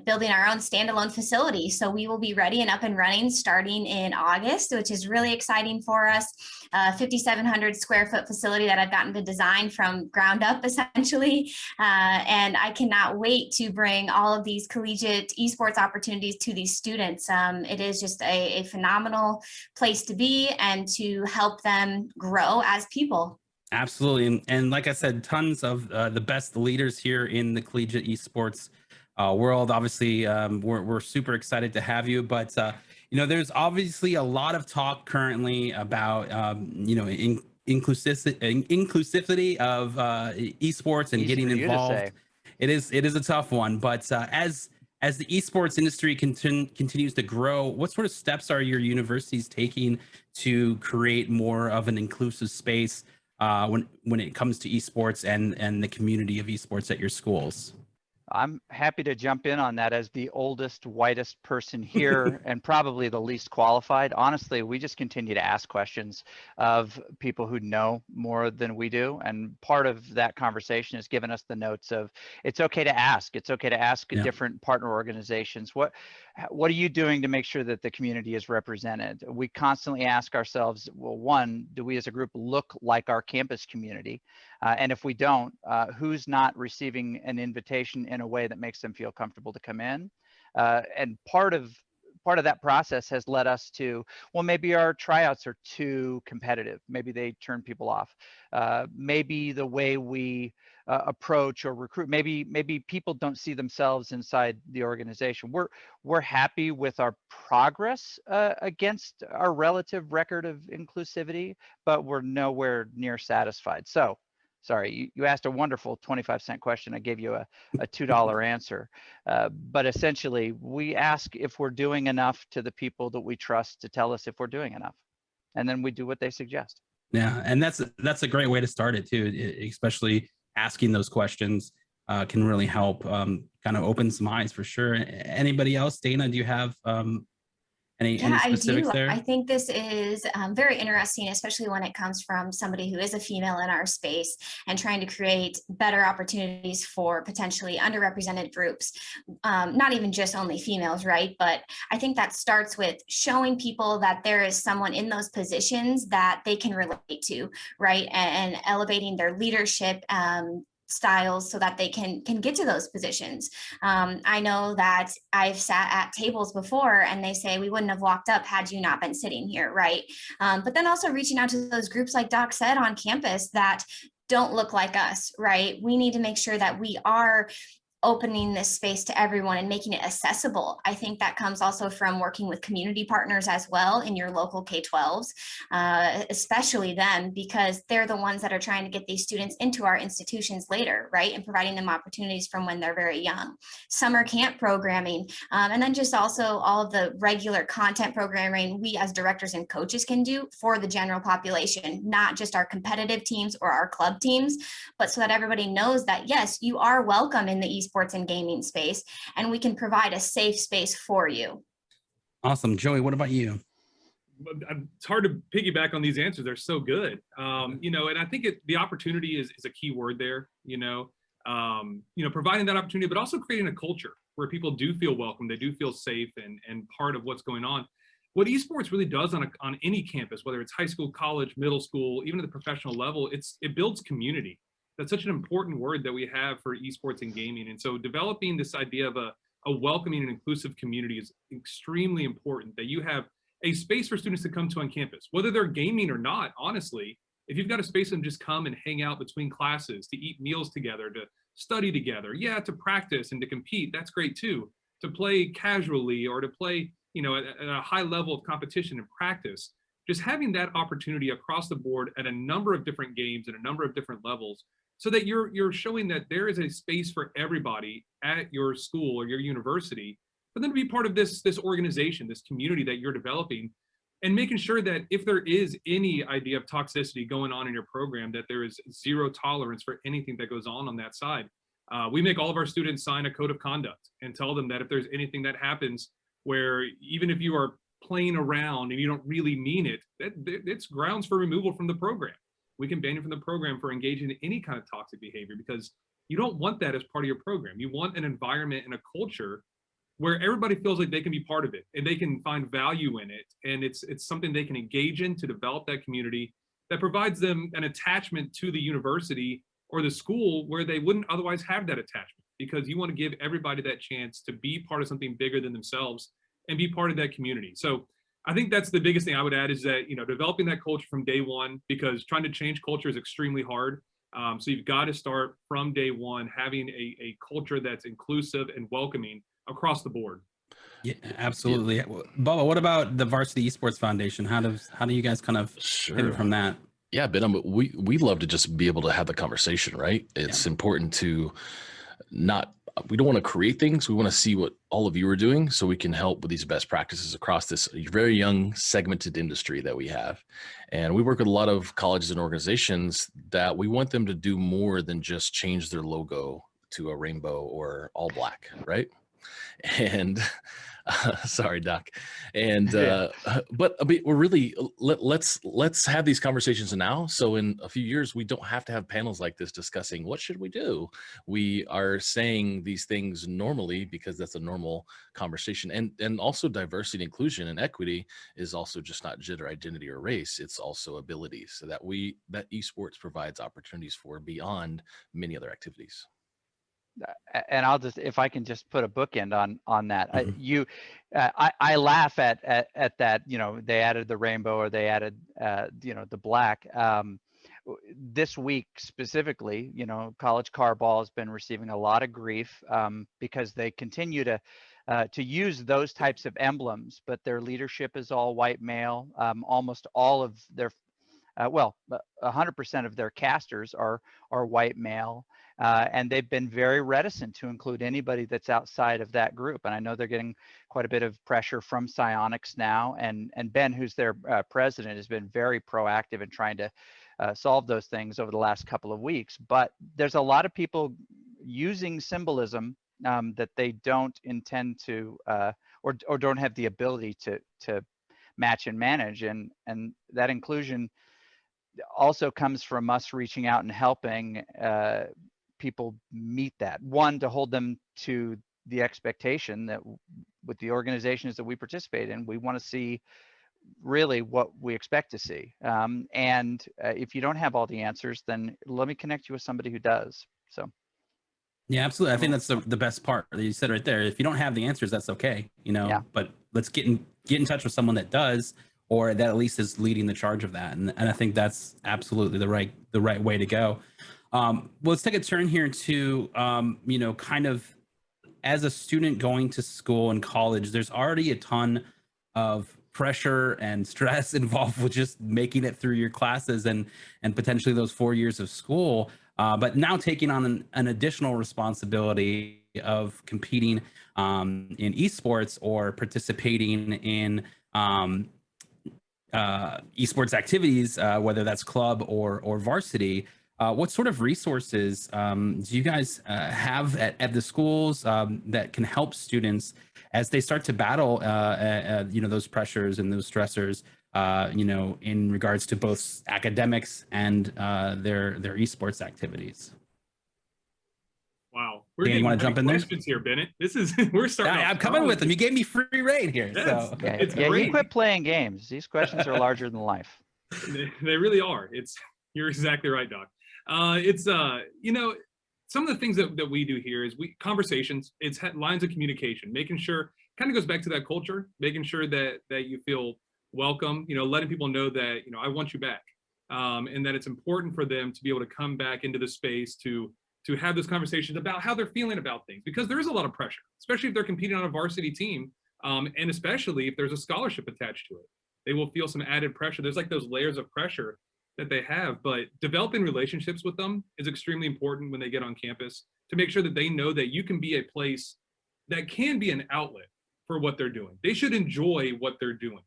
building our own standalone facility. So we will be ready and up and running starting in August, which is really exciting for us. 5,700 square foot facility that I've gotten to design from ground up, essentially. And I cannot wait to bring all of these collegiate esports opportunities to these students. It is just a phenomenal place to be and to help them grow as people. Absolutely. And like I said, tons of the best leaders here in the collegiate esports world. Obviously, we're super excited to have you. But, there's obviously a lot of talk currently about, inclusivity of esports and Easy getting for you to involved. say. It is a tough one. But as the esports industry continues to grow, what sort of steps are your universities taking to create more of an inclusive space when it comes to esports and the community of esports at your schools? I'm happy to jump in on that as the oldest, whitest person here and probably the least qualified. Honestly, we just continue to ask questions of people who know more than we do. And part of that conversation has given us the notes of it's okay to ask. It's okay to ask different partner organizations. What are you doing to make sure that the community is represented? We constantly ask ourselves, well, one, do we as a group look like our campus community? And if we don't, who's not receiving an invitation in a way that makes them feel comfortable to come in? And part of that process has led us to, well, maybe our tryouts are too competitive. Maybe they turn people off. Maybe the way we approach or recruit, maybe people don't see themselves inside the organization. We're happy with our progress against our relative record of inclusivity, but we're nowhere near satisfied. So, sorry, you asked a wonderful 25-cent question. I gave you a $2 answer. But essentially, we ask if we're doing enough to the people that we trust to tell us if we're doing enough. And then we do what they suggest. Yeah, and that's a great way to start it too, especially asking those questions can really help kind of open some eyes for sure. Anybody else? Dana, do you have any specifics there? I think this is very interesting, especially when it comes from somebody who is a female in our space and trying to create better opportunities for potentially underrepresented groups, not even just only females, right? But I think that starts with showing people that there is someone in those positions that they can relate to, right? And elevating their leadership styles so that they can get to those positions. I know that I've sat at tables before and they say we wouldn't have walked up had you not been sitting here, right? But then also reaching out to those groups like Doc said on campus that don't look like us, right? We need to make sure that we are opening this space to everyone and making it accessible. I think that comes also from working with community partners as well in your local K-12s, especially them, because they're the ones that are trying to get these students into our institutions later, right? And providing them opportunities from when they're very young. Summer camp programming, and then just also all of the regular content programming we as directors and coaches can do for the general population, not just our competitive teams or our club teams, but so that everybody knows that, yes, you are welcome in the esports and gaming space, and we can provide a safe space for you. Awesome. Joey, what about you? It's hard to piggyback on these answers. They're so good. And I think the opportunity is a key word there, providing that opportunity, but also creating a culture where people do feel welcome. They do feel safe and part of what's going on. What esports really does on any campus, whether it's high school, college, middle school, even at the professional level, it builds community. That's such an important word that we have for esports and gaming. And so developing this idea of a welcoming and inclusive community is extremely important, that you have a space for students to come to on campus, whether they're gaming or not. Honestly, if you've got a space for them to just come and hang out between classes, to eat meals together, to study together, to practice and to compete, that's great too. To play casually or to play, at a high level of competition and practice, just having that opportunity across the board at a number of different games and a number of different levels, so that you're showing that there is a space for everybody at your school or your university for them to be part of this organization, this community that you're developing, and making sure that if there is any idea of toxicity going on in your program, that there is zero tolerance for anything that goes on that side. We make all of our students sign a code of conduct and tell them that if there's anything that happens where even if you are playing around and you don't really mean it, it's grounds for removal from the program. We can ban you from the program for engaging in any kind of toxic behavior, because you don't want that as part of your program. You want an environment and a culture where everybody feels like they can be part of it and they can find value in it. And it's something they can engage in to develop that community that provides them an attachment to the university or the school where they wouldn't otherwise have that attachment, because you want to give everybody that chance to be part of something bigger than themselves and be part of that community. So I think that's the biggest thing I would add, is that, developing that culture from day one, because trying to change culture is extremely hard. So you've got to start from day one, having a culture that's inclusive and welcoming across the board. Yeah, absolutely. Bubba, what about the Varsity Esports Foundation? How do you guys kind of pivot from that? Yeah, Ben, we love to just be able to have the conversation, right? It's important to we don't want to create things. We want to see what all of you are doing so we can help with these best practices across this very young segmented industry that we have. And we work with a lot of colleges and organizations that we want them to do more than just change their logo to a rainbow or all black, right? And sorry, Doc. And but we're really let's have these conversations now. So in a few years, we don't have to have panels like this discussing what should we do. We are saying these things normally because that's a normal conversation. And also diversity, inclusion, and equity is also just not gender identity or race. It's also abilities, so that esports provides opportunities for beyond many other activities. And I'll just, if I can just put a bookend on that. I laugh at that, they added the rainbow or they added the black. This week specifically, college carball has been receiving a lot of grief because they continue to use those types of emblems, but their leadership is all white male. Almost all of their 100% of their casters are white male. And they've been very reticent to include anybody that's outside of that group. And I know they're getting quite a bit of pressure from Psionics now. And Ben, who's their president, has been very proactive in trying to solve those things over the last couple of weeks. But there's a lot of people using symbolism that they don't intend to or don't have the ability to match and manage. And that inclusion also comes from us reaching out and helping people meet that. One, to hold them to the expectation that with the organizations that we participate in, we want to see really what we expect to see. And if you don't have all the answers, then let me connect you with somebody who does. So. Yeah, absolutely. I think that's the best part that you said right there. If you don't have the answers, that's okay, but let's get in touch with someone that does, or that at least is leading the charge of that. And I think that's absolutely the right way to go. Let's take a turn here to, kind of as a student going to school and college, there's already a ton of pressure and stress involved with just making it through your classes and potentially those 4 years of school. But now taking on an additional responsibility of competing in esports or participating in esports activities, whether that's club or varsity. What sort of resources do you guys have at the schools that can help students as they start to battle, those pressures and those stressors, in regards to both academics and their esports activiets? Wow, you want to jump in there? Questions here, Bennett. We're starting. I'm coming with them. You gave me free reign here. Yes, so it's great. You quit playing games. These questions are larger than life. They really are. You're exactly right, Doc. Some of the things that we do here is conversations. It's lines of communication, making sure, kind of goes back to that culture, making sure that you feel welcome, letting people know that, I want you back. And that it's important for them to be able to come back into the space to have those conversations about how they're feeling about things, because there is a lot of pressure, especially if they're competing on a varsity team. And especially if there's a scholarship attached to it, they will feel some added pressure. There's like those layers of pressure that they have, but developing relationships with them is extremely important when they get on campus, to make sure that they know that you can be a place that can be an outlet for what they're doing. They should enjoy what they're doing,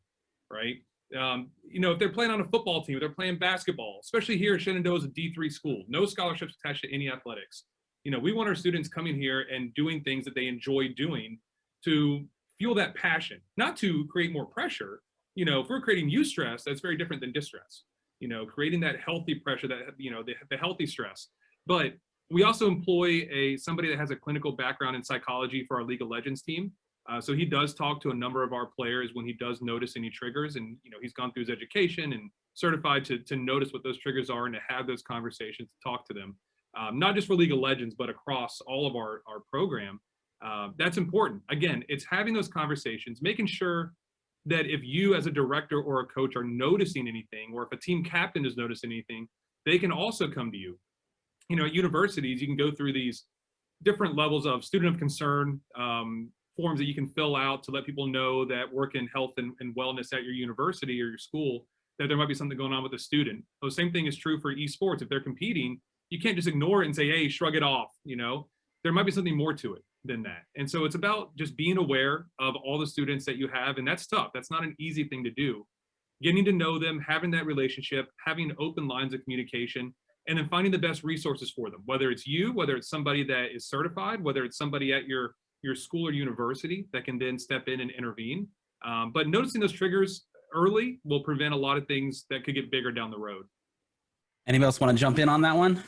right? You know, if they're playing on a football team, if they're playing basketball, especially here, Shenandoah is a D3 school, no scholarships attached to any athletics. You know, we want our students coming here and doing things that they enjoy doing to fuel that passion, not to create more pressure. You know, if we're creating eustress, that's very different than distress. You know, creating that healthy pressure, that, you know, the healthy stress. But we also employ somebody that has a clinical background in psychology for our League of Legends team. So he does talk to a number of our players when he does notice any triggers, and you know, he's gone through his education and certified to notice what those triggers are and to have those conversations, to talk to them, not just for League of Legends, but across all of our program. That's important. Again, it's having those conversations, making sure that if you as a director or a coach are noticing anything, or if a team captain is noticing anything, they can also come to you. You know, at universities, you can go through these different levels of student of concern, forms that you can fill out to let people know that work in health and wellness at your university or your school, that there might be something going on with a student. The same thing is true for esports. If they're competing, you can't just ignore it and say, hey, shrug it off. You know, there might be something more to it than that. And so it's about just being aware of all the students that you have. And that's tough. That's not an easy thing to do. Getting to know them, having that relationship, having open lines of communication, and then finding the best resources for them, whether it's you, whether it's somebody that is certified, whether it's somebody at your school or university that can then step in and intervene. But noticing those triggers early will prevent a lot of things that could get bigger down the road. Anybody else want to jump in on that one?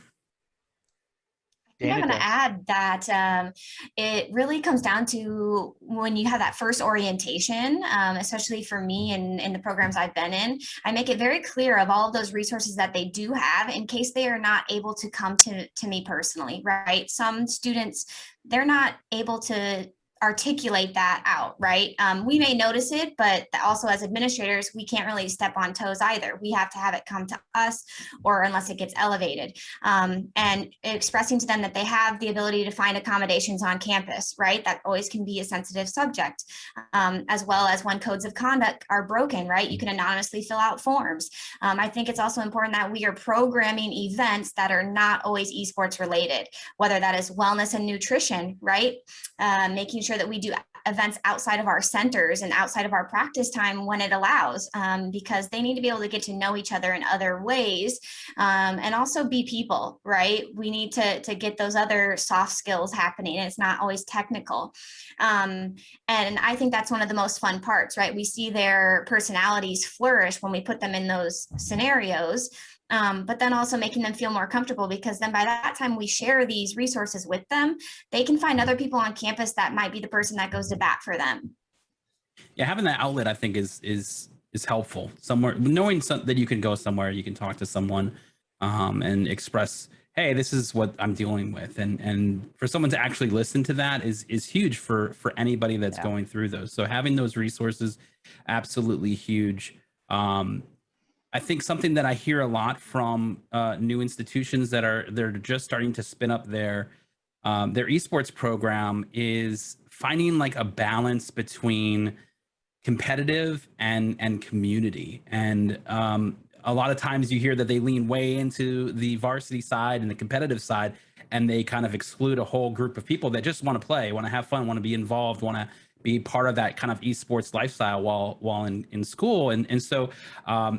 I'm going to add that it really comes down to when you have that first orientation, especially for me and in the programs I've been in, I make it very clear of all of those resources that they do have in case they are not able to come to me personally, right? Some students, they're not able to articulate that out, right? We may notice it, but also as administrators, we can't really step on toes either. We have to have it come to us, or unless it gets elevated. And expressing to them that they have the ability to find accommodations on campus, right? That always can be a sensitive subject, as well as when codes of conduct are broken, right? You can anonymously fill out forms. I think it's also important that we are programming events that are not always esports related, whether that is wellness and nutrition, right? Making sure that we do events outside of our centers and outside of our practice time when it allows, because they need to be able to get to know each other in other ways, and also be people, right? We need to get those other soft skills happening. It's not always technical. And I think that's one of the most fun parts, right? We see their personalities flourish when we put them in those scenarios. But then also making them feel more comfortable, because then by that time we share these resources with them, they can find other people on campus that might be the person that goes to bat for them. Yeah, having that outlet, I think, is helpful. Somewhere, knowing that you can go somewhere, you can talk to someone, and express, hey, this is what I'm dealing with, and for someone to actually listen to that is huge for anybody that's going through those. So having those resources, absolutely huge. I think something that I hear a lot from new institutions they're just starting to spin up their esports program is finding like a balance between competitive and community. And a lot of times you hear that they lean way into the varsity side and the competitive side, and they kind of exclude a whole group of people that just want to play, want to have fun, want to be involved, want to be part of that kind of esports lifestyle while in school. And so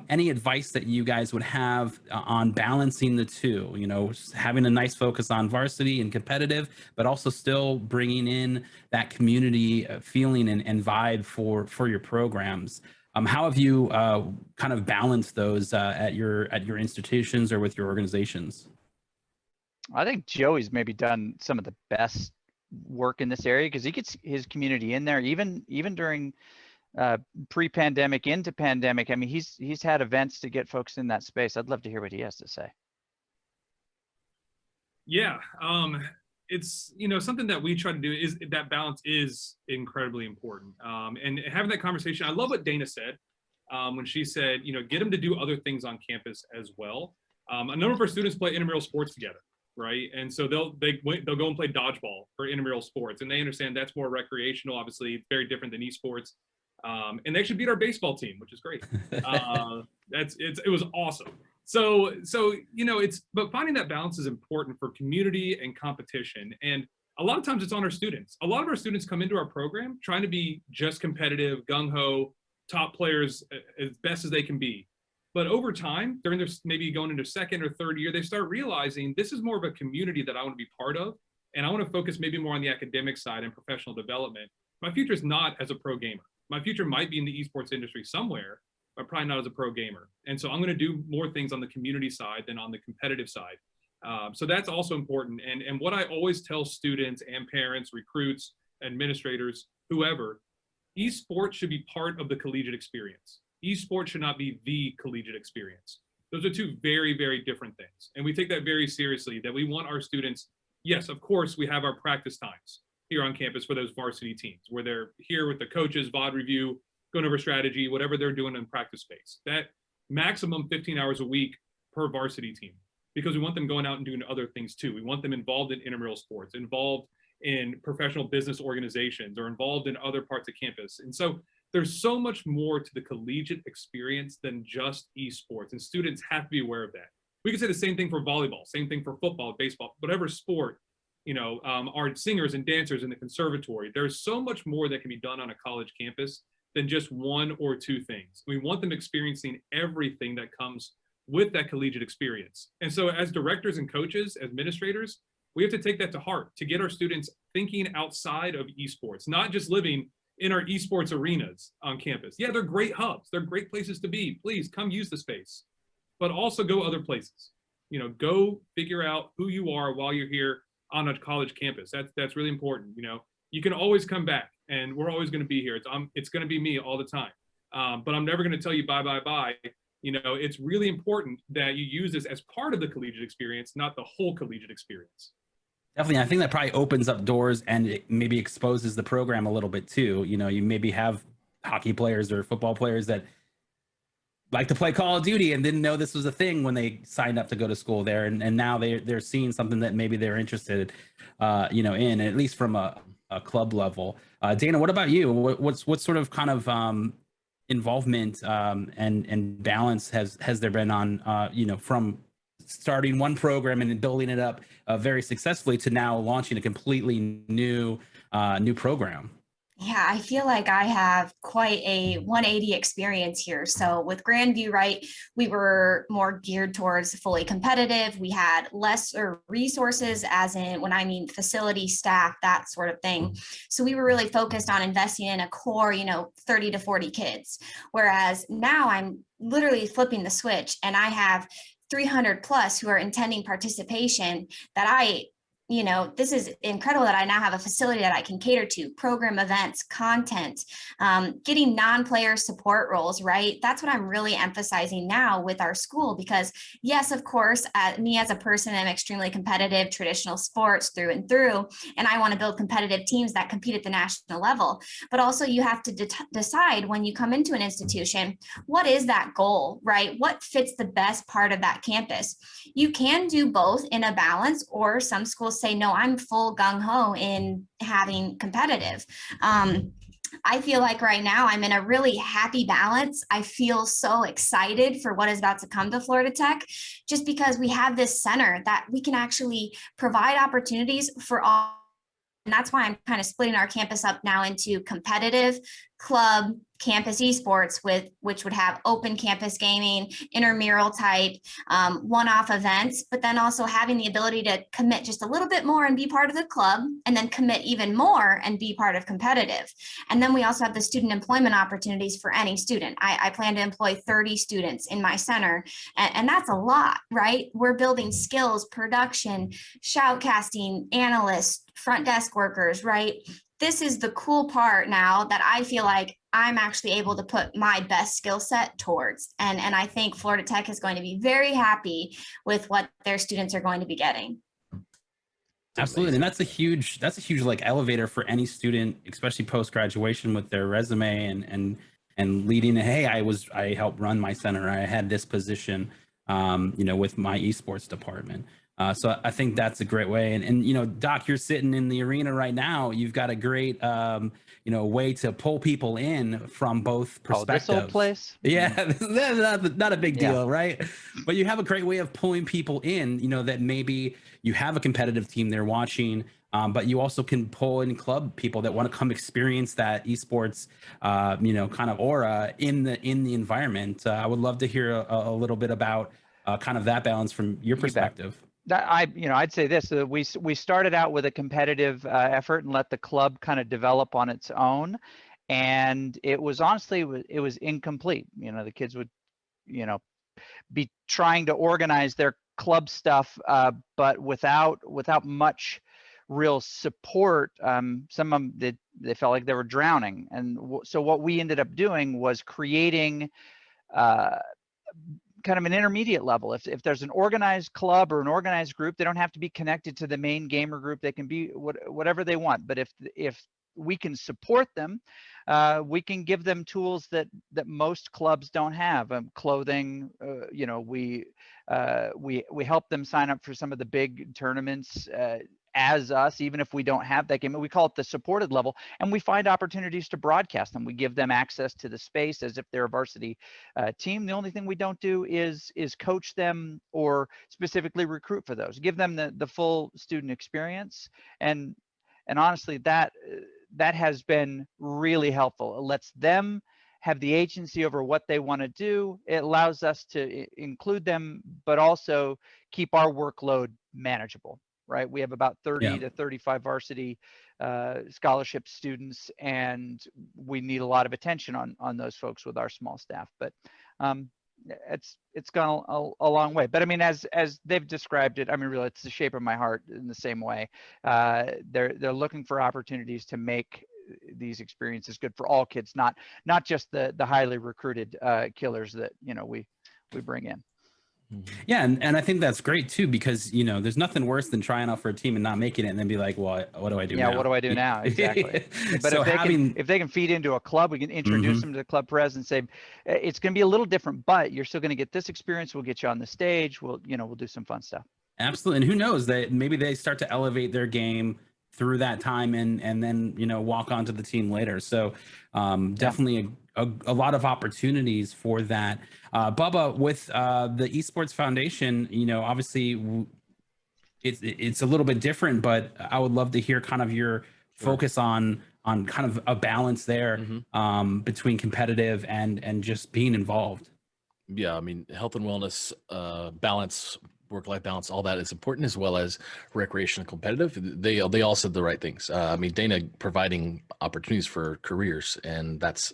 any advice that you guys would have on balancing the two, you know, having a nice focus on varsity and competitive, but also still bringing in that community feeling and vibe for your programs. How have you kind of balanced those at your institutions or with your organizations? I think Joey's maybe done some of the best work in this area, because he gets his community in there even during pre-pandemic into pandemic. I mean, he's had events to get folks in that space. I'd love to hear what he has to say. Yeah, it's, you know, something that we try to do is that balance is incredibly important, and having that conversation. I love what Dana said when she said, you know, get them to do other things on campus as well. A number of our students play intramural sports together, right? And so they'll go and play dodgeball for intramural sports, and they understand that's more recreational. Obviously, it's very different than esports. And they actually beat our baseball team, which is great. It was awesome. So you know, but finding that balance is important for community and competition. And A lot of times it's on our students. A lot of our students come into our program trying to be just competitive, gung-ho, top players as best as they can be. But over time, during their maybe going into second or third year, they start realizing this is more of a community that I want to be part of. And I want to focus maybe more on the academic side and professional development. My future is not as a pro gamer. My future might be in the esports industry somewhere, but probably not as a pro gamer. And so I'm going to do more things on the community side than on the competitive side. So that's also important. And what I always tell students and parents, recruits, administrators, whoever, esports should be part of the collegiate experience. Esports should not be the collegiate experience. Those are two very, very different things. And we take that very seriously, that we want our students, yes, of course, we have our practice times here on campus for those varsity teams, where they're here with the coaches, VOD review, going over strategy, whatever they're doing in practice space. That maximum 15 hours a week per varsity team, because we want them going out and doing other things too. We want them involved in intramural sports, involved in professional business organizations, or involved in other parts of campus. And so there's so much more to the collegiate experience than just esports, and students have to be aware of that. We could say the same thing for volleyball, same thing for football, baseball, whatever sport, our singers and dancers in the conservatory. There's so much more that can be done on a college campus than just one or two things. We want them experiencing everything that comes with that collegiate experience. And so as directors and coaches, administrators, we have to take that to heart to get our students thinking outside of esports, not just living in our esports arenas on campus. Yeah, they're great hubs. They're great places to be. Please come use the space, but also go other places. Go figure out who you are while you're here on a college campus. That's really important. You can always come back, and we're always going to be here. It's going to be me all the time. But I'm never going to tell you bye, bye, bye. It's really important that you use this as part of the collegiate experience, not the whole collegiate experience. Definitely. I think that probably opens up doors and it maybe exposes the program a little bit too. You maybe have hockey players or football players that like to play Call of Duty and didn't know this was a thing when they signed up to go to school there. And now they're seeing something that maybe they're interested, in, at least from a club level. Dana, what about you? What sort of kind of involvement and balance has there been on, from starting one program and then building it up very successfully to now launching a completely new program? Yeah, I feel like I have quite a 180 experience here. So with Grandview, right, we were more geared towards fully competitive. We had lesser resources, as in when I mean facility, staff, that sort of thing. So we were really focused on investing in a core, 30 to 40 kids. Whereas now I'm literally flipping the switch and I have 300 plus who are intending participation that this is incredible that I now have a facility that I can cater to, program events, content, getting non-player support roles, right? That's what I'm really emphasizing now with our school, because yes, of course, me as a person, I'm extremely competitive, traditional sports through and through, and I want to build competitive teams that compete at the national level. But also you have to decide when you come into an institution, what is that goal, right? What fits the best part of that campus? You can do both in a balance, or some schools say, no, I'm full gung-ho in having competitive. I feel like right now I'm in a really happy balance. I feel so excited for what is about to come to Florida Tech, just because we have this center that we can actually provide opportunities for all. And that's why I'm kind of splitting our campus up now into competitive, club, campus esports, which would have open campus gaming, intramural type, one-off events, but then also having the ability to commit just a little bit more and be part of the club, and then commit even more and be part of competitive. And then we also have the student employment opportunities for any student. I plan to employ 30 students in my center, and that's a lot, right? We're building skills, production, shoutcasting, analysts, front desk workers, right? This is the cool part now that I feel like I'm actually able to put my best skill set towards. And I think Florida Tech is going to be very happy with what their students are going to be getting. Absolutely. And that's a huge like elevator for any student, especially post-graduation, with their resume and leading, hey, I helped run my center. I had this position, with my esports department. So I think that's a great way. And you know, Doc, you're sitting in the arena right now. You've got a great you know, way to pull people in from both perspectives. Oh, this old place? Yeah, that's not a big Yeah. deal, right? But you have a great way of pulling people in, you know, that maybe you have a competitive team they're watching, but you also can pull in club people that want to come experience that esports, you know, kind of aura in the environment. I would love to hear a little bit about kind of that balance from your perspective. You know, I'd say this: we started out with a competitive effort and let the club kind of develop on its own, and it was honestly it was incomplete. You know, the kids would, you know, be trying to organize their club stuff, but without much real support. Some of them they felt like they were drowning, and so what we ended up doing was creating kind of an intermediate level. If there's an organized club or an organized group, they don't have to be connected to the main gamer group. They can be whatever they want. But if we can support them, we can give them tools that most clubs don't have. Clothing, you know, we help them sign up for some of the big tournaments as us, even if we don't have that game. We call it the supported level, and we find opportunities to broadcast them. We give them access to the space as if they're a varsity team. The only thing we don't do is coach them or specifically recruit for those. Give them the full student experience, and honestly, that has been really helpful. It lets them have the agency over what they want to do. It allows us to include them, but also keep our workload manageable. Right, we have about 30 to 35 varsity scholarship students, and we need a lot of attention on those folks with our small staff. But it's gone a long way. But I mean, as they've described it, I mean, really, it's the shape of my heart in the same way. They're looking for opportunities to make these experiences good for all kids, not just the highly recruited killers that, you know, we bring in. Yeah, and I think that's great too, because, you know, there's nothing worse than trying out for a team and not making it and then be like, well, what do I do now? Yeah, what do I do now? Exactly. But So if they can feed into a club, we can introduce them to the club president and say, it's going to be a little different, but you're still going to get this experience. We'll get you on the stage. We'll do some fun stuff. Absolutely. And who knows, that maybe they start to elevate their game through that time and then, you know, walk onto the team later. So definitely a lot of opportunities for that. Bubba, with the Esports Foundation, you know, obviously it's a little bit different, but I would love to hear kind of your focus on kind of a balance there between competitive and just being involved. Yeah, I mean, health and wellness, balance, work-life balance, all that is important, as well as recreational competitive. They all said the right things. I mean, Dana providing opportunities for careers, and that's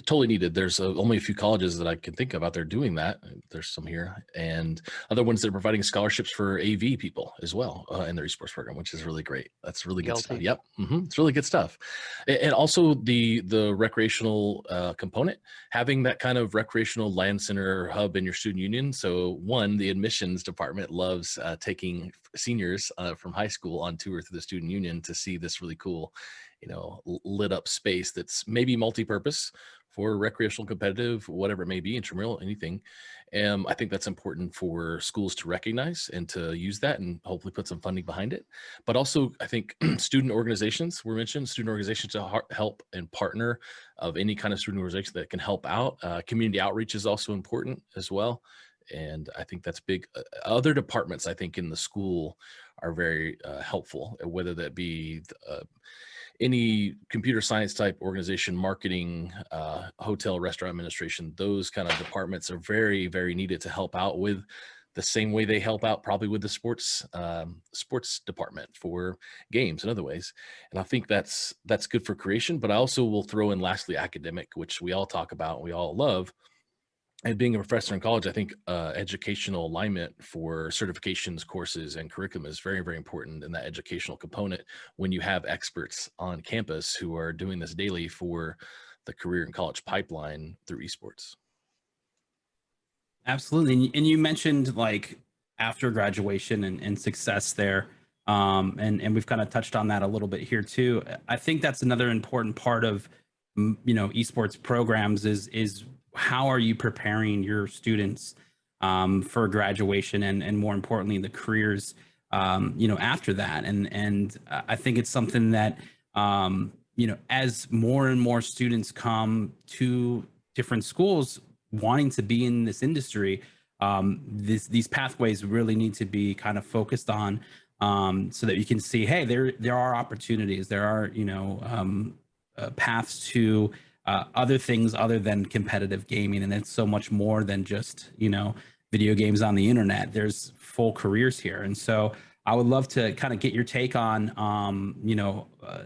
totally needed. There's only a few colleges that I can think of out there doing that. There's some here, and other ones that are providing scholarships for AV people as well in their esports program, which is really great. That's really good stuff. Yep, it's really good stuff. And also the recreational component, having that kind of recreational land center hub in your student union. So one, the admissions department loves taking seniors from high school on tour through the student union to see this really cool, you know, lit up space that's maybe multi-purpose for recreational, competitive, whatever it may be, intramural, anything. I think that's important for schools to recognize and to use that and hopefully put some funding behind it. But also, I think student organizations were mentioned, student organizations to help and partner of any kind of student organization that can help out. Community outreach is also important as well. And I think that's big. Other departments, I think, in the school are very helpful, whether that be any computer science type organization, marketing, hotel, restaurant administration. Those kind of departments are very, very needed to help out with the same way they help out probably with the sports department for games and other ways. And I think that's good for creation. But I also will throw in lastly academic, which we all talk about, we all love. And being a professor in college, I think educational alignment for certifications, courses, and curriculum is very, very important in that educational component when you have experts on campus who are doing this daily for the career and college pipeline through esports. Absolutely. And you mentioned like after graduation and success there. And we've kind of touched on that a little bit here too. I think that's another important part of, you know, esports programs is how are you preparing your students for graduation and more importantly, the careers, after that. And I think it's something that, as more and more students come to different schools wanting to be in this industry, these pathways really need to be kind of focused on, so that you can see, hey, there are opportunities, there are, paths to other things other than competitive gaming. And it's so much more than just, video games on the internet. There's full careers here. And so I would love to kind of get your take on,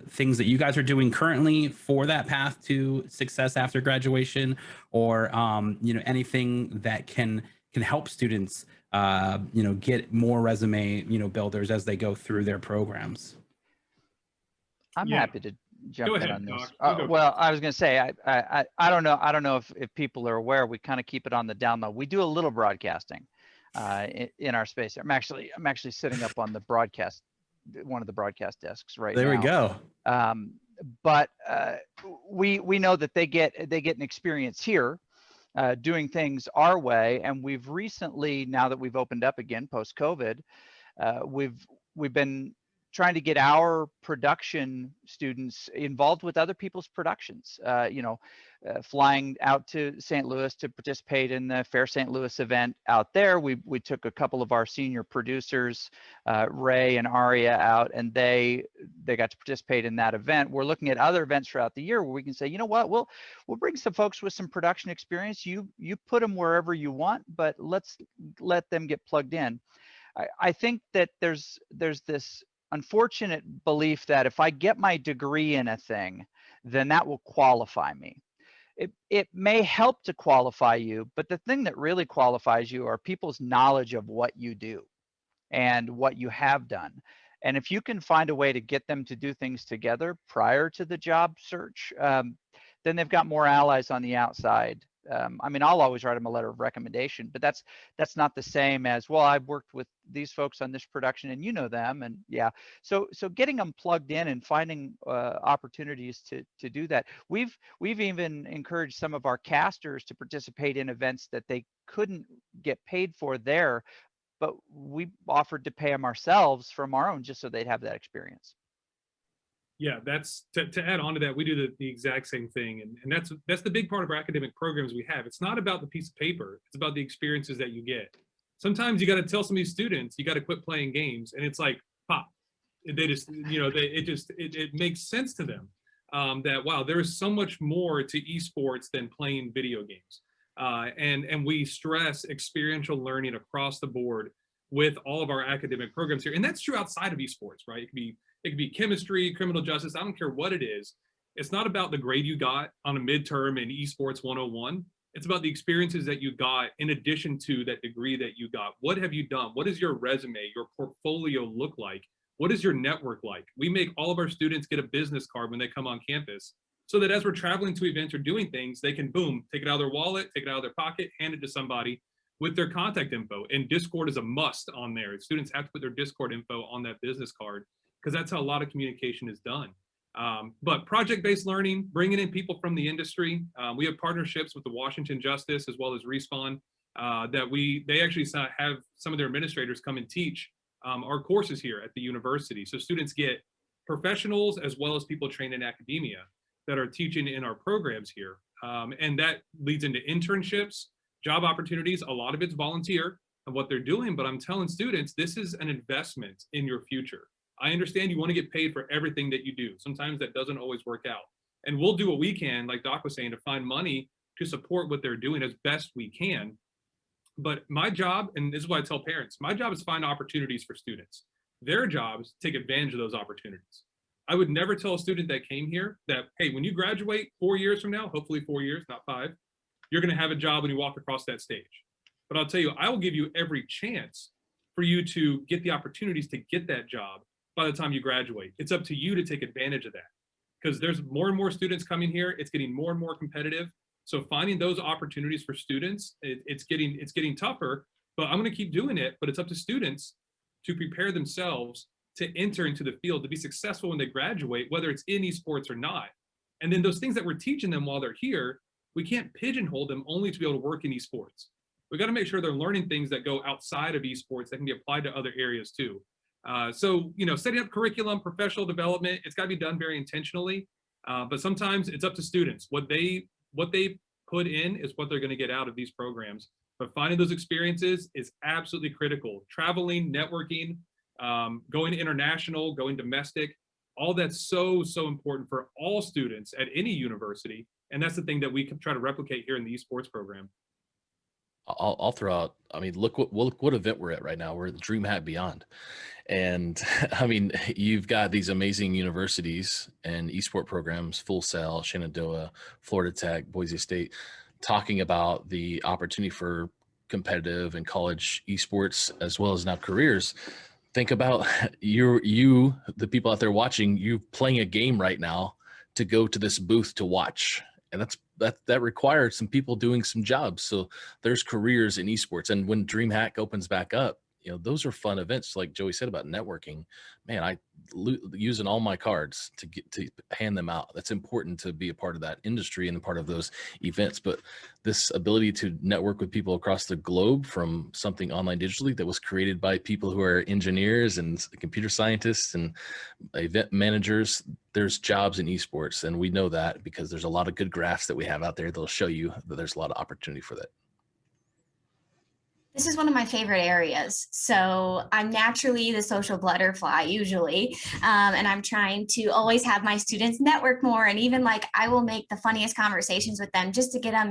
things that you guys are doing currently for that path to success after graduation, or, anything that can help students, get more resume, builders as they go through their programs. I'm happy to jump Go in ahead, on this. Doc. Well, I was going to say, I don't know. I don't know if people are aware. We kind of keep it on the down low. We do a little broadcasting in our space. I'm actually sitting up on the broadcast, one of the broadcast desks right now. There we go. But we know that they get an experience here doing things our way. And we've recently, now that we've opened up again post COVID, we've been trying to get our production students involved with other people's productions, flying out to St. Louis to participate in the Fair St. Louis event out there. We took a couple of our senior producers, Ray and Aria, out, and they got to participate in that event. We're looking at other events throughout the year where we can say, you know what, we'll bring some folks with some production experience. You put them wherever you want, but let's let them get plugged in. I think that there's this unfortunate belief that if I get my degree in a thing, then that will qualify me. It may help to qualify you, but the thing that really qualifies you are people's knowledge of what you do and what you have done. And if you can find a way to get them to do things together prior to the job search, then they've got more allies on the outside. I'll always write them a letter of recommendation, but that's not the same as, well, I've worked with these folks on this production and you know them. And yeah, so getting them plugged in and finding opportunities to do that. We've even encouraged some of our casters to participate in events that they couldn't get paid for there, but we offered to pay them ourselves from our own just so they'd have that experience. Yeah, that's to add on to that, we do the exact same thing. And that's the big part of our academic programs we have. It's not about the piece of paper, it's about the experiences that you get. Sometimes you got to tell some of these students, you got to quit playing games, and it's like pop. They just, it makes sense to them that, wow, there is so much more to esports than playing video games. And we stress experiential learning across the board with all of our academic programs here. And that's true outside of esports, right? It could be chemistry, criminal justice, I don't care what it is. It's not about the grade you got on a midterm in esports 101. It's about the experiences that you got in addition to that degree that you got. What have you done? What does your resume, your portfolio look like? What is your network like? We make all of our students get a business card when they come on campus so that as we're traveling to events or doing things, they can, boom, take it out of their wallet, take it out of their pocket, hand it to somebody with their contact info. And Discord is a must on there. Students have to put their Discord info on that business card, because that's how a lot of communication is done. But project-based learning, bringing in people from the industry. We have partnerships with the Washington Justice as well as Respawn they actually have some of their administrators come and teach our courses here at the university. So students get professionals as well as people trained in academia that are teaching in our programs here. And that leads into internships, job opportunities. A lot of it's volunteer of what they're doing, but I'm telling students, this is an investment in your future. I understand you want to get paid for everything that you do. Sometimes that doesn't always work out. And we'll do what we can, like Doc was saying, to find money to support what they're doing as best we can. But my job, and this is what I tell parents, my job is to find opportunities for students. Their job is to take advantage of those opportunities. I would never tell a student that came here that, hey, when you graduate 4 years from now, hopefully 4 years, not 5, you're going to have a job when you walk across that stage. But I'll tell you, I will give you every chance for you to get the opportunities to get that job by the time you graduate. It's up to you to take advantage of that, because there's more and more students coming here. It's getting more and more competitive. So finding those opportunities for students, it's getting tougher, but I'm going to keep doing it. But it's up to students to prepare themselves to enter into the field, to be successful when they graduate, whether it's in esports or not. And then those things that we're teaching them while they're here, we can't pigeonhole them only to be able to work in esports. we got to make sure they're learning things that go outside of esports that can be applied to other areas too. So, setting up curriculum, professional development, it's got to be done very intentionally. But sometimes it's up to students. What they put in is what they're going to get out of these programs. But finding those experiences is absolutely critical. Traveling, networking, going international, going domestic, all that's so important for all students at any university. And that's the thing that we can try to replicate here in the esports program. I'll throw out, I mean, look what event we're at right now. We're at the DreamHack Beyond. And I mean, you've got these amazing universities and esport programs, Full Sail, Shenandoah, Florida Tech, Boise State, talking about the opportunity for competitive and college esports as well as now careers. Think about you, the people out there watching, you playing a game right now to go to this booth to watch. And that requires some people doing some jobs. So there's careers in esports. And when DreamHack opens back up, those are fun events. Like Joey said about networking, man, I using all my cards to hand them out. That's important to be a part of that industry and a part of those events. But this ability to network with people across the globe from something online digitally that was created by people who are engineers and computer scientists and event managers, there's jobs in esports. And we know that because there's a lot of good graphs that we have out there that'll show you that there's a lot of opportunity for that. This is one of my favorite areas. So I'm naturally the social butterfly usually, and I'm trying to always have my students network more. And even like I will make the funniest conversations with them just to get them,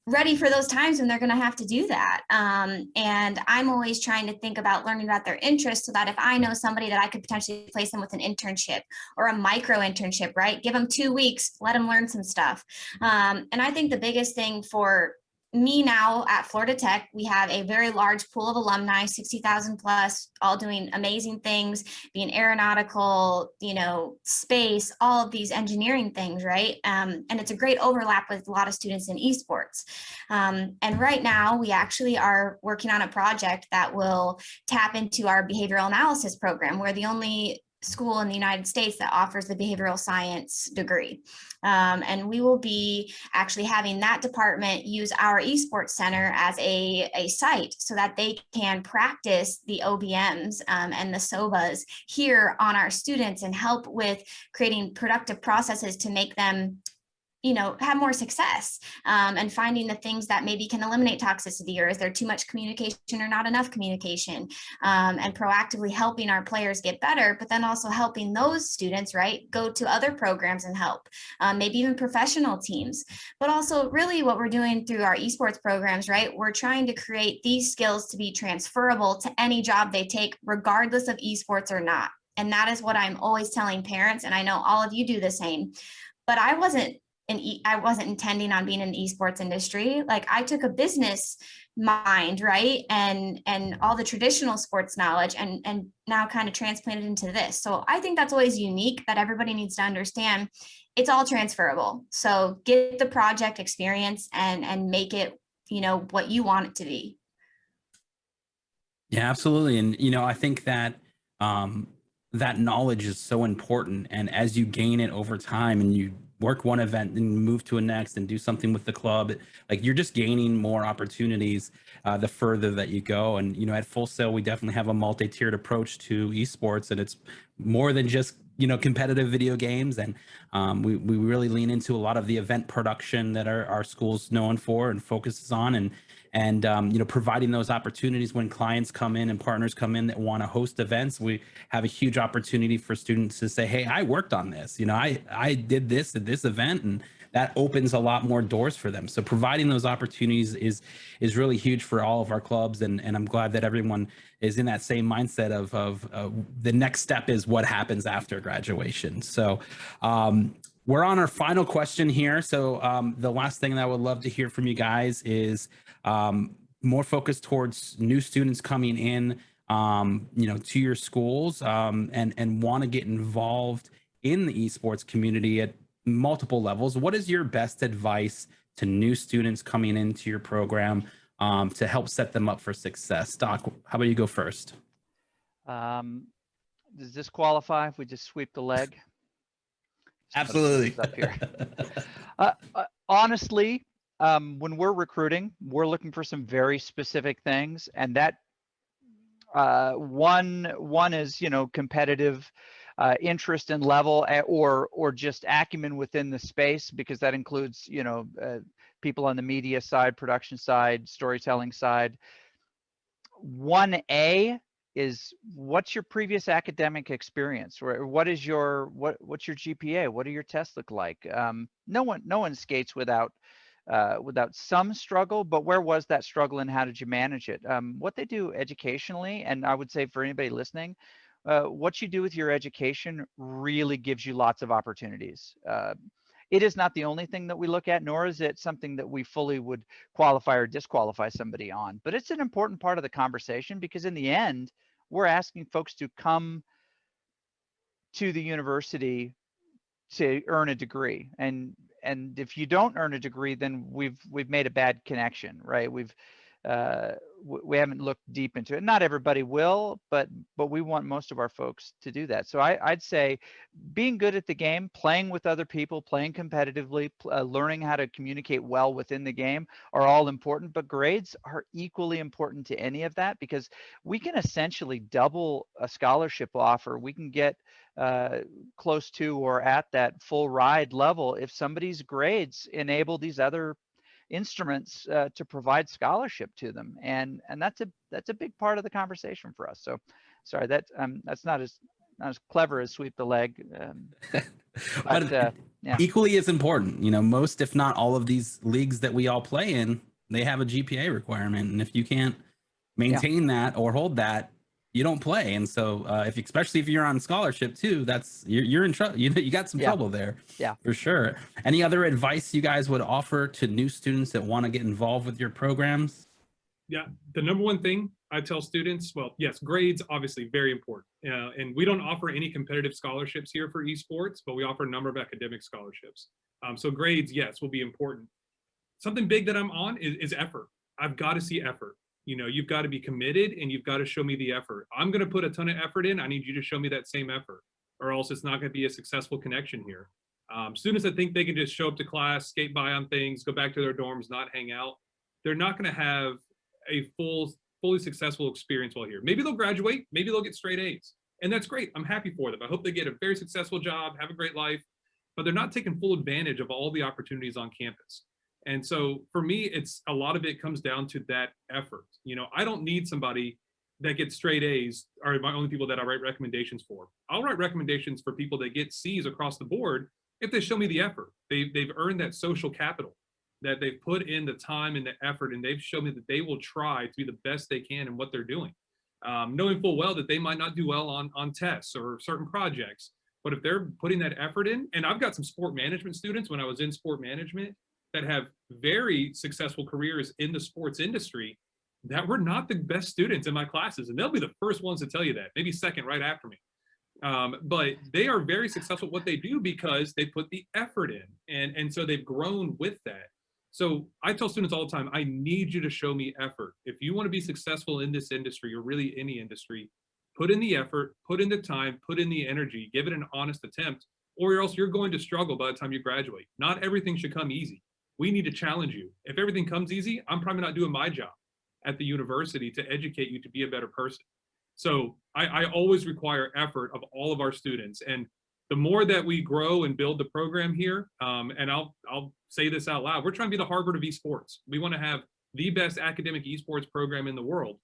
ready for those times when they're going to have to do that. And I'm always trying to think about learning about their interests so that if I know somebody that I could potentially place them with an internship or a micro internship, right? Give them 2 weeks, let them learn some stuff. And I think the biggest thing for me now at Florida Tech, we have a very large pool of alumni, 60,000 plus, all doing amazing things, being aeronautical, space, all of these engineering things, right? And it's a great overlap with a lot of students in esports. And right now, we actually are working on a project that will tap into our behavioral analysis program. We're the only school in the United States that offers the behavioral science degree. And we will be actually having that department use our esports center as a site so that they can practice the OBMs and the SOBAs here on our students and help with creating productive processes to make them have more success and finding the things that maybe can eliminate toxicity, or is there too much communication or not enough communication, and proactively helping our players get better, but then also helping those students, right, go to other programs and help, maybe even professional teams. But also really what we're doing through our esports programs, right, we're trying to create these skills to be transferable to any job they take, regardless of esports or not. And that is what I'm always telling parents, and I know all of you do the same. But I wasn't intending on being in the esports industry. Like I took a business mind, right? And all the traditional sports knowledge and now kind of transplanted into this. So I think that's always unique that everybody needs to understand. It's all transferable. So get the project experience and make it, what you want it to be. Yeah, absolutely. And, I think that that knowledge is so important. And as you gain it over time and you work one event and move to a next and do something with the club, like you're just gaining more opportunities the further that you go. And at Full Sail, we definitely have a multi-tiered approach to esports, and it's more than just competitive video games. And we really lean into a lot of the event production that our school's known for and focuses on, and providing those opportunities when clients come in and partners come in that want to host events. We have a huge opportunity for students to say, hey, I worked on this, I did this at this event, and that opens a lot more doors for them. So providing those opportunities is really huge for all of our clubs, and I'm glad that everyone is in that same mindset of the next step is what happens after graduation. So we're on our final question here. So the last thing that I would love to hear from you guys is more focused towards new students coming in, to your schools and want to get involved in the esports community at multiple levels. What is your best advice to new students coming into your program to help set them up for success? Doc, how about you go first? Does this qualify if we just sweep the leg? Absolutely. Up here. Honestly, when we're recruiting, we're looking for some very specific things, and that one is, you know, competitive interest and level, or just acumen within the space, because that includes, you know, people on the media side, production side, storytelling side. 1A is, what's your previous academic experience? What's your GPA? What do your tests look like? No one skates without some struggle, but where was that struggle and how did you manage it? What they do educationally, and I would say for anybody listening, what you do with your education really gives you lots of opportunities. It is not the only thing that we look at, nor is it something that we fully would qualify or disqualify somebody on, but it's an important part of the conversation, because in the end, we're asking folks to come to the university to earn a degree. And if you don't earn a degree, then we've made a bad connection, right? We haven't looked deep into it. Not everybody will, but we want most of our folks to do that. So I'd say being good at the game, playing with other people, playing competitively, learning how to communicate well within the game are all important, but grades are equally important to any of that, because we can essentially double a scholarship offer. We can get close to or at that full ride level if somebody's grades enable these other instruments to provide scholarship to them, and that's a big part of the conversation for us. So sorry, that's not as clever as sweep the leg, but yeah. Equally as important, you know, most if not all of these leagues that we all play in, they have a GPA requirement, and if you can't maintain that or hold that, you don't play. And so especially if you're on scholarship too, you're in trouble. You got some trouble there. Yeah, for sure. Any other advice you guys would offer to new students that want to get involved with your programs? Yeah, the number one thing I tell students, well, yes, grades obviously very important. And we don't offer any competitive scholarships here for esports, but we offer a number of academic scholarships. So grades, yes, will be important. Something big that I'm on is effort. I've got to see effort. You know, you've got to be committed and you've got to show me the effort. I'm going to put a ton of effort in. I need you to show me that same effort, or else it's not going to be a successful connection here. Students that think they can just show up to class, skate by on things, go back to their dorms, not hang out, they're not going to have a fully successful experience while here. Maybe they'll graduate, maybe they'll get straight A's, and that's great. I'm happy for them. I hope they get a very successful job, have a great life, but they're not taking full advantage of all the opportunities on campus. And so for me, it's a lot of it comes down to that effort. You know, I don't need somebody that gets straight A's are my only people that I write recommendations for. I'll write recommendations for people that get C's across the board if they show me the effort. They've earned that social capital, that they've put in the time and the effort, and they've shown me that they will try to be the best they can in what they're doing. Knowing full well that they might not do well on tests or certain projects, but if they're putting that effort in, and I've got some sport management students when I was in sport management that have very successful careers in the sports industry that were not the best students in my classes. And they'll be the first ones to tell you that, maybe second right after me. But they are very successful at what they do because they put the effort in. And so they've grown with that. So I tell students all the time, I need you to show me effort. If you want to be successful in this industry, or really any industry, put in the effort, put in the time, put in the energy, give it an honest attempt, or else you're going to struggle by the time you graduate. Not everything should come easy. We need to challenge you. If everything comes easy, I'm probably not doing my job at the university to educate you to be a better person. So I always require effort of all of our students. And the more that we grow and build the program here, and I'll say this out loud, we're trying to be the Harvard of esports. We want to have the best academic esports program in the world.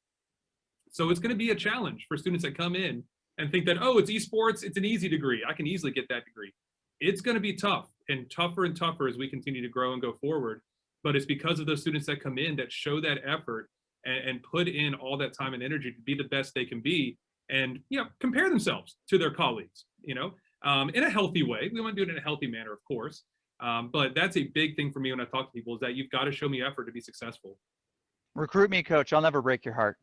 So it's going to be a challenge for students that come in and think that, oh, it's esports, it's an easy degree, I can easily get that degree. It's going to be tough and tougher as we continue to grow and go forward. But it's because of those students that come in that show that effort and put in all that time and energy to be the best they can be, and compare themselves to their colleagues, in a healthy way. We want to do it in a healthy manner, of course. But that's a big thing for me when I talk to people, is that you've got to show me effort to be successful. Recruit me, coach. I'll never break your heart.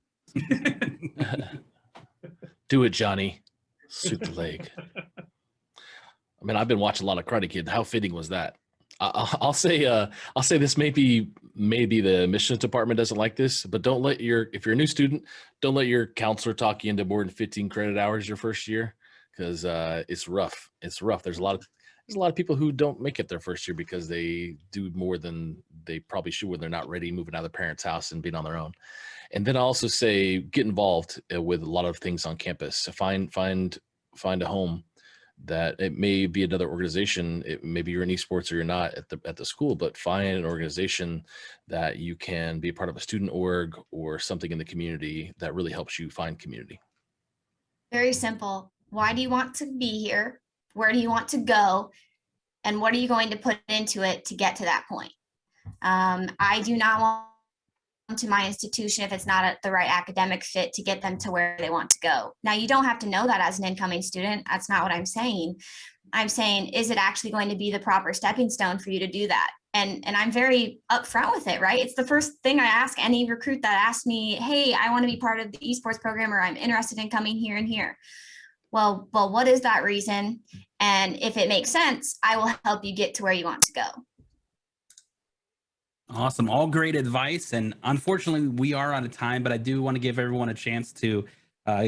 Do it, Johnny. Shoot the leg. I mean, I've been watching a lot of Karate Kid. How fitting was that? I'll say this. Maybe the admissions department doesn't like this, but if you're a new student, don't let your counselor talk you into more than 15 credit hours your first year, because it's rough. It's rough. There's a lot of there's a lot of people who don't make it their first year because they do more than they probably should when they're not ready, moving out of their parents' house and being on their own. And then I also say get involved with a lot of things on campus. Find a home that it may be another organization. Maybe you're in esports or you're not at the school, but find an organization that you can be a part of, a student org or something in the community that really helps you find community. Very simple. Why do you want to be here? Where do you want to go? And what are you going to put into it to get to that point? I do not want to my institution if it's not the right academic fit to get them to where they want to go. Now, you don't have to know that as an incoming student. That's not what I'm saying. I'm saying, is it actually going to be the proper stepping stone for you to do that? And I'm very upfront with it, right? It's the first thing I ask any recruit that asks me, hey, I want to be part of the esports program, or I'm interested in coming here and here. Well, what is that reason? And if it makes sense, I will help you get to where you want to go. Awesome. All great advice. And unfortunately, we are out of time, but I do want to give everyone a chance to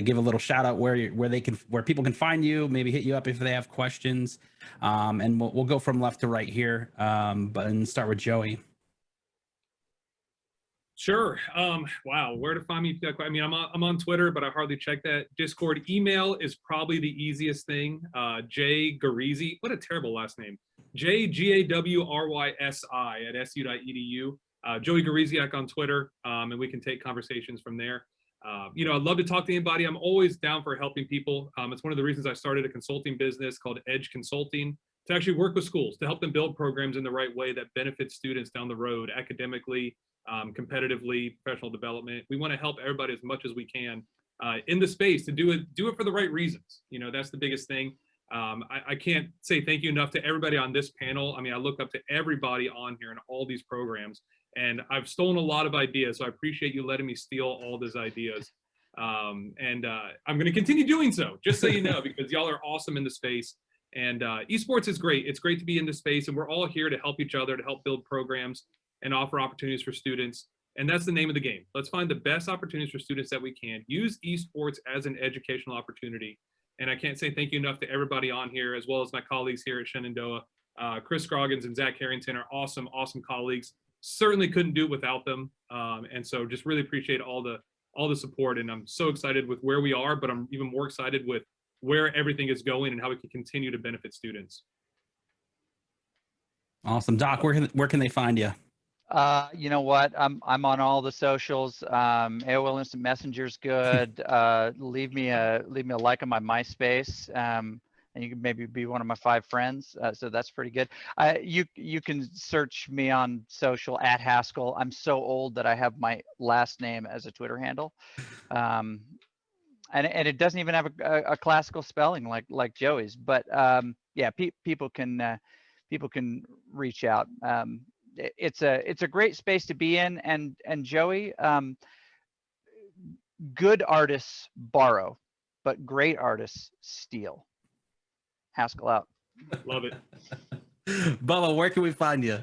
give a little shout out where people can find you, maybe hit you up if they have questions. And we'll go from left to right here, and start with Joey. Sure. Wow. Where to find me? I mean, I'm on Twitter, but I hardly check that. Discord. Email is probably the easiest thing. Jay Garizzi. What a terrible last name. JGAWRYSI@su.edu. Joey Gariziak on Twitter, and we can take conversations from there. I'd love to talk to anybody. I'm always down for helping people. It's one of the reasons I started a consulting business called Edge Consulting, to actually work with schools to help them build programs in the right way that benefit students down the road, academically, competitively, professional development. We want to help everybody as much as we can in the space to do it for the right reasons. That's the biggest thing. I can't say thank you enough to everybody on this panel. I mean, I look up to everybody on here in all these programs, and I've stolen a lot of ideas. So I appreciate you letting me steal all those ideas. I'm going to continue doing so, just so you know, because y'all are awesome in the space. And esports is great. It's great to be in the space, and we're all here to help each other, to help build programs and offer opportunities for students. And that's the name of the game. Let's find the best opportunities for students that we can. Use esports as an educational opportunity. And I can't say thank you enough to everybody on here, as well as my colleagues here at Shenandoah. Chris Scroggins and Zach Harrington are awesome, awesome colleagues. Certainly couldn't do it without them. And so just really appreciate all the support. And I'm so excited with where we are, but I'm even more excited with where everything is going and how we can continue to benefit students. Awesome. Doc, where can they find you? You know what? I'm on all the socials. AOL Instant Messenger's good. Leave me a like on my MySpace. And you can maybe be one of my 5 friends. So that's pretty good. You can search me on social at Haskell. I'm so old that I have my last name as a Twitter handle. And it doesn't even have a classical spelling like Joey's. But yeah, people can reach out. It's a great space to be in, and Joey, good artists borrow, but great artists steal. Haskell out. Love it. Bubba, where can we find you?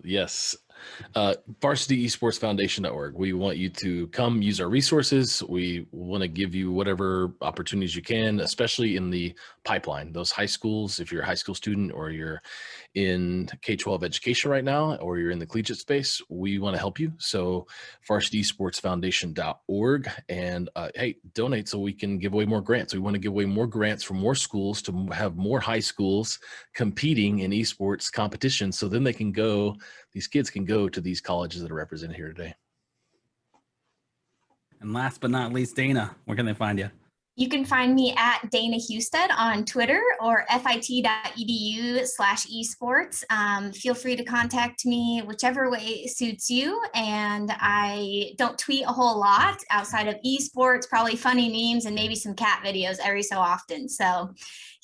Yes. VarsityEsportsFoundation.org. We want you to come use our resources. We want to give you whatever opportunities you can, especially in the pipeline. Those high schools, if you're a high school student or you're in K-12 education right now, or you're in the collegiate space, we want to help you. So VarsityEsportsFoundation.org, and hey, donate so we can give away more grants. We want to give away more grants for more schools to have more high schools competing in esports competition. So then these kids can go to these colleges that are represented here today. And last but not least, Dana, where can they find you? You can find me at Dana Husted on Twitter or fit.edu/esports. Feel free to contact me whichever way suits you. And I don't tweet a whole lot outside of esports, probably funny memes and maybe some cat videos every so often. So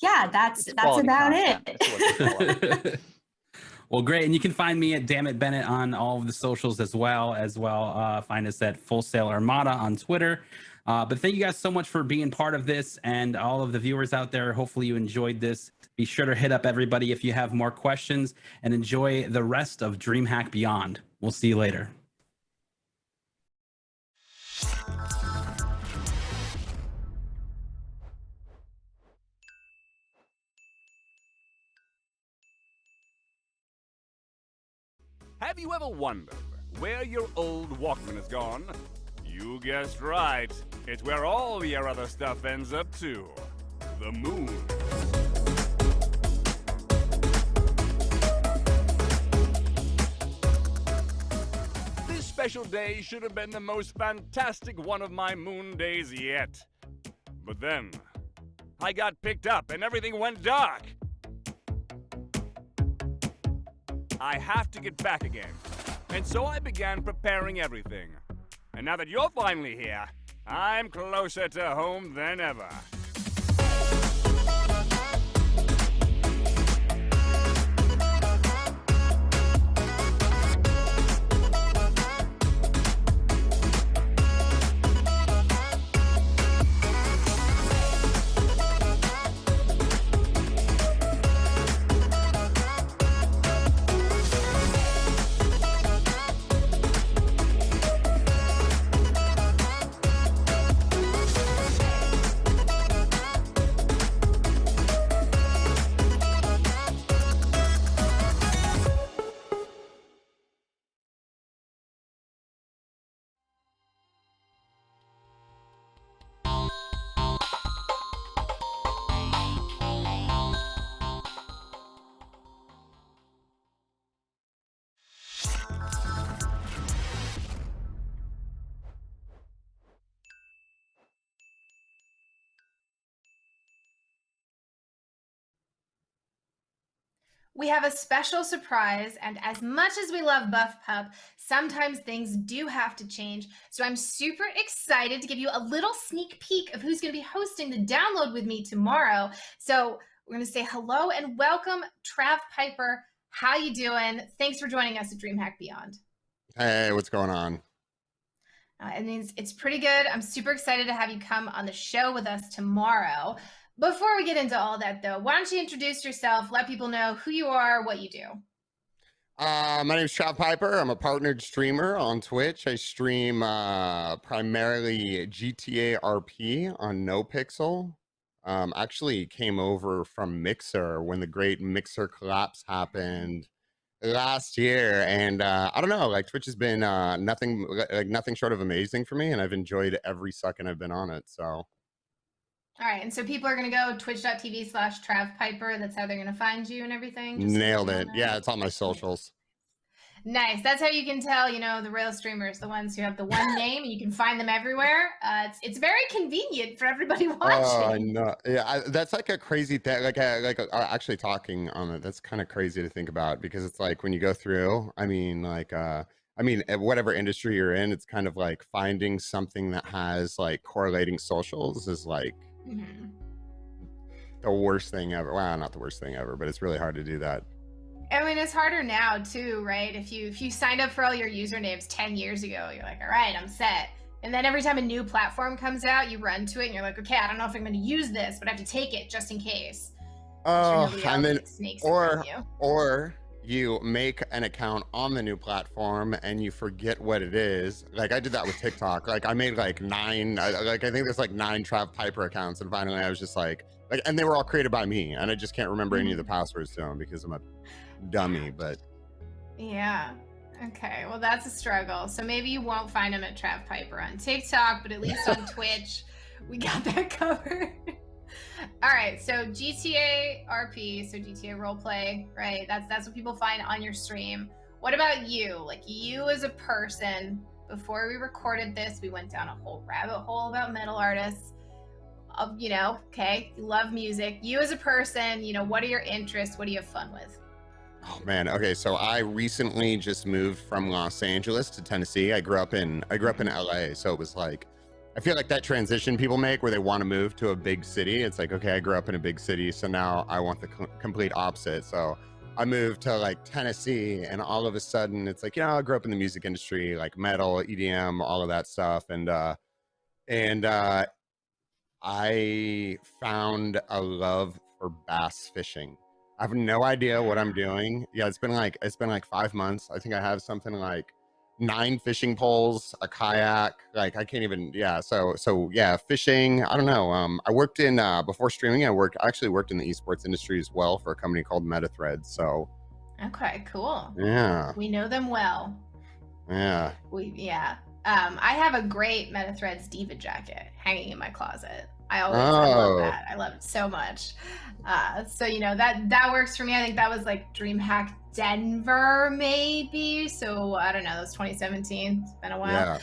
yeah, that's about it. Well, great. And you can find me at Dammit Bennett on all of the socials as well. Find us at Full Sail Armada on Twitter. But thank you guys so much for being part of this, and all of the viewers out there. Hopefully you enjoyed this. Be sure to hit up everybody if you have more questions, and enjoy the rest of DreamHack Beyond. We'll see you later. Have you ever wondered where your old Walkman has gone? You guessed right. It's where all your other stuff ends up too. The moon. This special day should have been the most fantastic one of my moon days yet. But then, I got picked up and everything went dark. I have to get back again. And so I began preparing everything. And now that you're finally here, I'm closer to home than ever. We have a special surprise, and as much as we love Buff Pup, sometimes things do have to change. So I'm super excited to give you a little sneak peek of who's going to be hosting the download with me tomorrow. So we're going to say hello and welcome Trav Piper. How you doing? Thanks for joining us at DreamHack Beyond. Hey, what's going on? It means it's pretty good. I'm super excited to have you come on the show with us tomorrow. Before we get into all that, though, why don't you introduce yourself, let people know who you are, what you do. My name is Trav Piper. I'm a partnered streamer on Twitch. I stream primarily GTA RP on NoPixel. Actually came over from Mixer when the great Mixer collapse happened last year, and I don't know, like Twitch has been nothing short of amazing for me, and I've enjoyed every second I've been on it. So. All right, and so people are going to go twitch.tv/Trav Piper. That's how they're going to find you and everything. Nailed it. Yeah, it's on my socials. Nice. That's how you can tell, you know, the real streamers, the ones who have the one name, and you can find them everywhere. It's very convenient for everybody watching. Oh, no. Yeah, that's like a crazy thing. Actually talking on it, that's kind of crazy to think about, because it's like when you go through, whatever industry you're in, it's kind of like finding something that has like correlating socials is like the worst thing ever. Well, not the worst thing ever, but it's really hard to do that. I mean, it's harder now too, right? If you signed up for all your usernames 10 years ago, you're like, all right, I'm set. And then every time a new platform comes out, you run to it and you're like, okay, I don't know if I'm going to use this, but I have to take it just in case. Oh, and then or you make an account on the new platform and you forget what it is. Like I did that with TikTok. Like I made like I think there's like 9 Trav Piper accounts, and finally I was just like, and they were all created by me, and I just can't remember any of the passwords to them because I'm a dummy. But yeah, okay, well that's a struggle. So maybe you won't find them at Trav Piper on TikTok, but at least on Twitch, we got that covered. All right, so GTA RP, so GTA roleplay, right? That's what people find on your stream. What about you? Like you as a person, before we recorded this, we went down a whole rabbit hole about metal artists. You know, okay, you love music. You as a person, you know, what are your interests? What do you have fun with? oh man, okay, so I recently just moved from Los Angeles to Tennessee. I grew up in LA, so it was like, I feel like that transition people make where they want to move to a big city. It's like, okay, I grew up in a big city, so now I want the complete opposite. So I moved to like Tennessee, and all of a sudden it's like, you know, I grew up in the music industry, like metal, EDM, all of that stuff. And I found a love for bass fishing. I have no idea what I'm doing. Yeah, it's been like 5 months. I think I have something like 9 fishing poles, a kayak, like I can't even, yeah. So yeah, fishing, I don't know. I worked in, before streaming, I actually worked in the esports industry as well for a company called MetaThread. So Okay, cool. Yeah. We know them well. Yeah. I have a great MetaThreads Diva jacket hanging in my closet. I love that. I love it so much. So that works for me. I think that was like DreamHack Denver, maybe. So I don't know. That was 2017. It's been a while.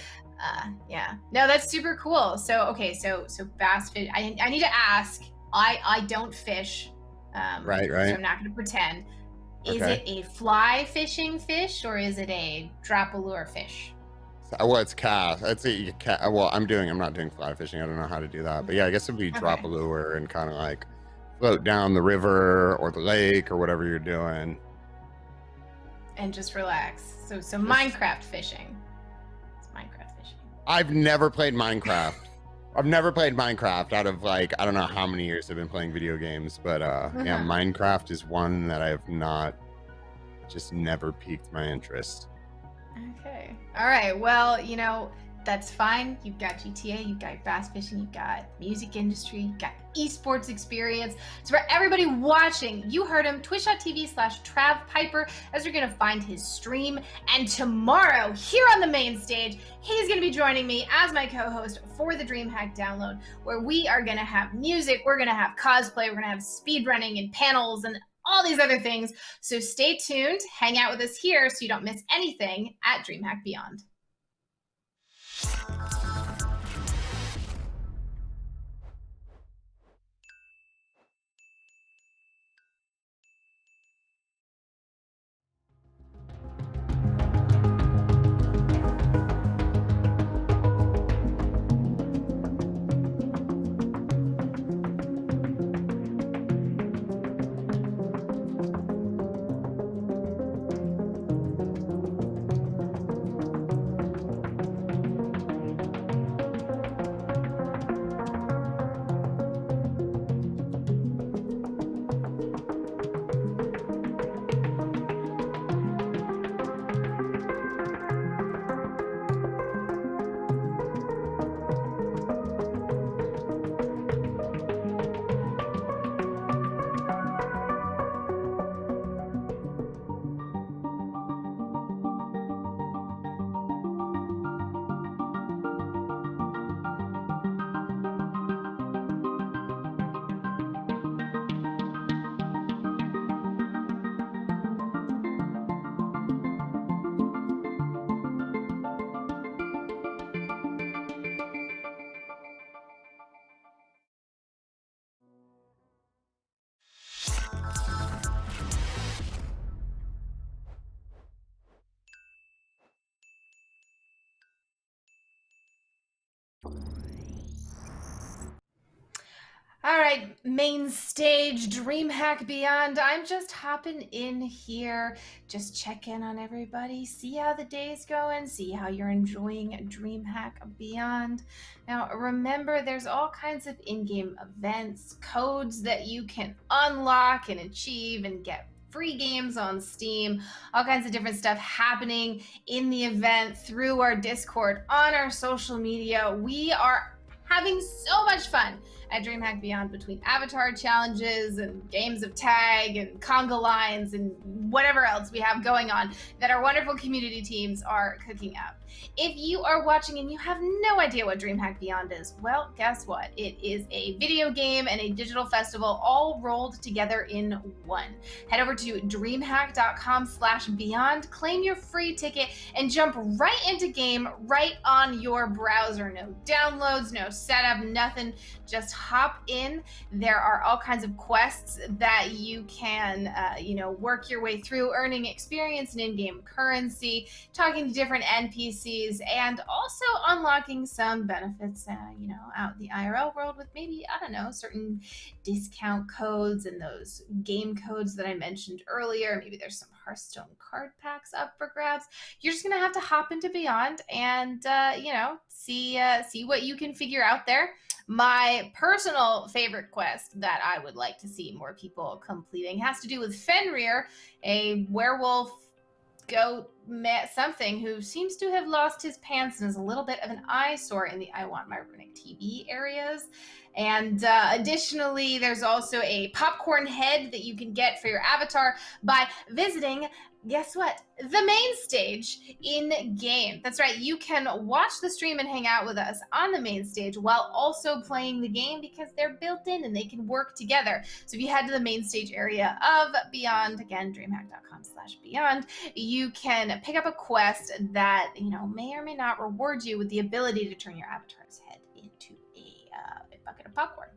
Yeah. No, that's super cool. So okay, so bass fish. I need to ask. I don't fish. Right. So I'm not going to pretend. Is it a fly fishing fish or is it a drop a lure fish? Well, it's cast. Well, I'm not doing fly fishing. I don't know how to do that. But yeah, I guess it'd be drop a lure and kind of like float down the river or the lake or whatever you're doing. And just relax. So Minecraft fishing. It's Minecraft fishing. I've never played Minecraft. I've never played Minecraft out of like, I don't know how many years I've been playing video games, but yeah, Minecraft is one that I have never piqued my interest. Okay. All right. Well, that's fine. You've got GTA, you've got bass fishing, you've got music industry, you've got esports experience. So for everybody watching, you heard him, twitch.tv/TravPiper, as you're going to find his stream. And tomorrow, here on the main stage, he's going to be joining me as my co-host for the DreamHack Download, where we are going to have music, we're going to have cosplay, we're going to have speedrunning and panels and all these other things. So stay tuned, hang out with us here so you don't miss anything at DreamHack Beyond. All right, main stage, DreamHack Beyond. I'm just hopping in here, just check in on everybody, see how the day's going, see how you're enjoying DreamHack Beyond. Now, remember, there's all kinds of in-game events, codes that you can unlock and achieve and get free games on Steam, all kinds of different stuff happening in the event through our Discord, on our social media. We are having so much fun at DreamHack Beyond between avatar challenges and games of tag and conga lines and whatever else we have going on that our wonderful community teams are cooking up. If you are watching and you have no idea what DreamHack Beyond is, well, guess what? It is a video game and a digital festival all rolled together in one. Head over to dreamhack.com/beyond, claim your free ticket, and jump right into game right on your browser. No downloads, no setup, nothing. Just hop in. There are all kinds of quests that you can, work your way through, earning experience and in-game currency, talking to different NPCs, and also unlocking some benefits, out in the IRL world with maybe, certain discount codes and those game codes that I mentioned earlier. Maybe there's some Hearthstone card packs up for grabs. You're just gonna have to hop into Beyond and, see what you can figure out there. My personal favorite quest that I would like to see more people completing has to do with Fenrir, a werewolf goat something who seems to have lost his pants and is a little bit of an eyesore in the I Want My Runic TV areas. And additionally, there's also a popcorn head that you can get for your avatar by visiting, guess what? The main stage in game. That's right. You can watch the stream and hang out with us on the main stage while also playing the game because they're built in and they can work together. So if you head to the main stage area of Beyond, again, DreamHack.com/Beyond, you can pick up a quest that, you know, may or may not reward you with the ability to turn your avatar's head into a bucket of popcorn.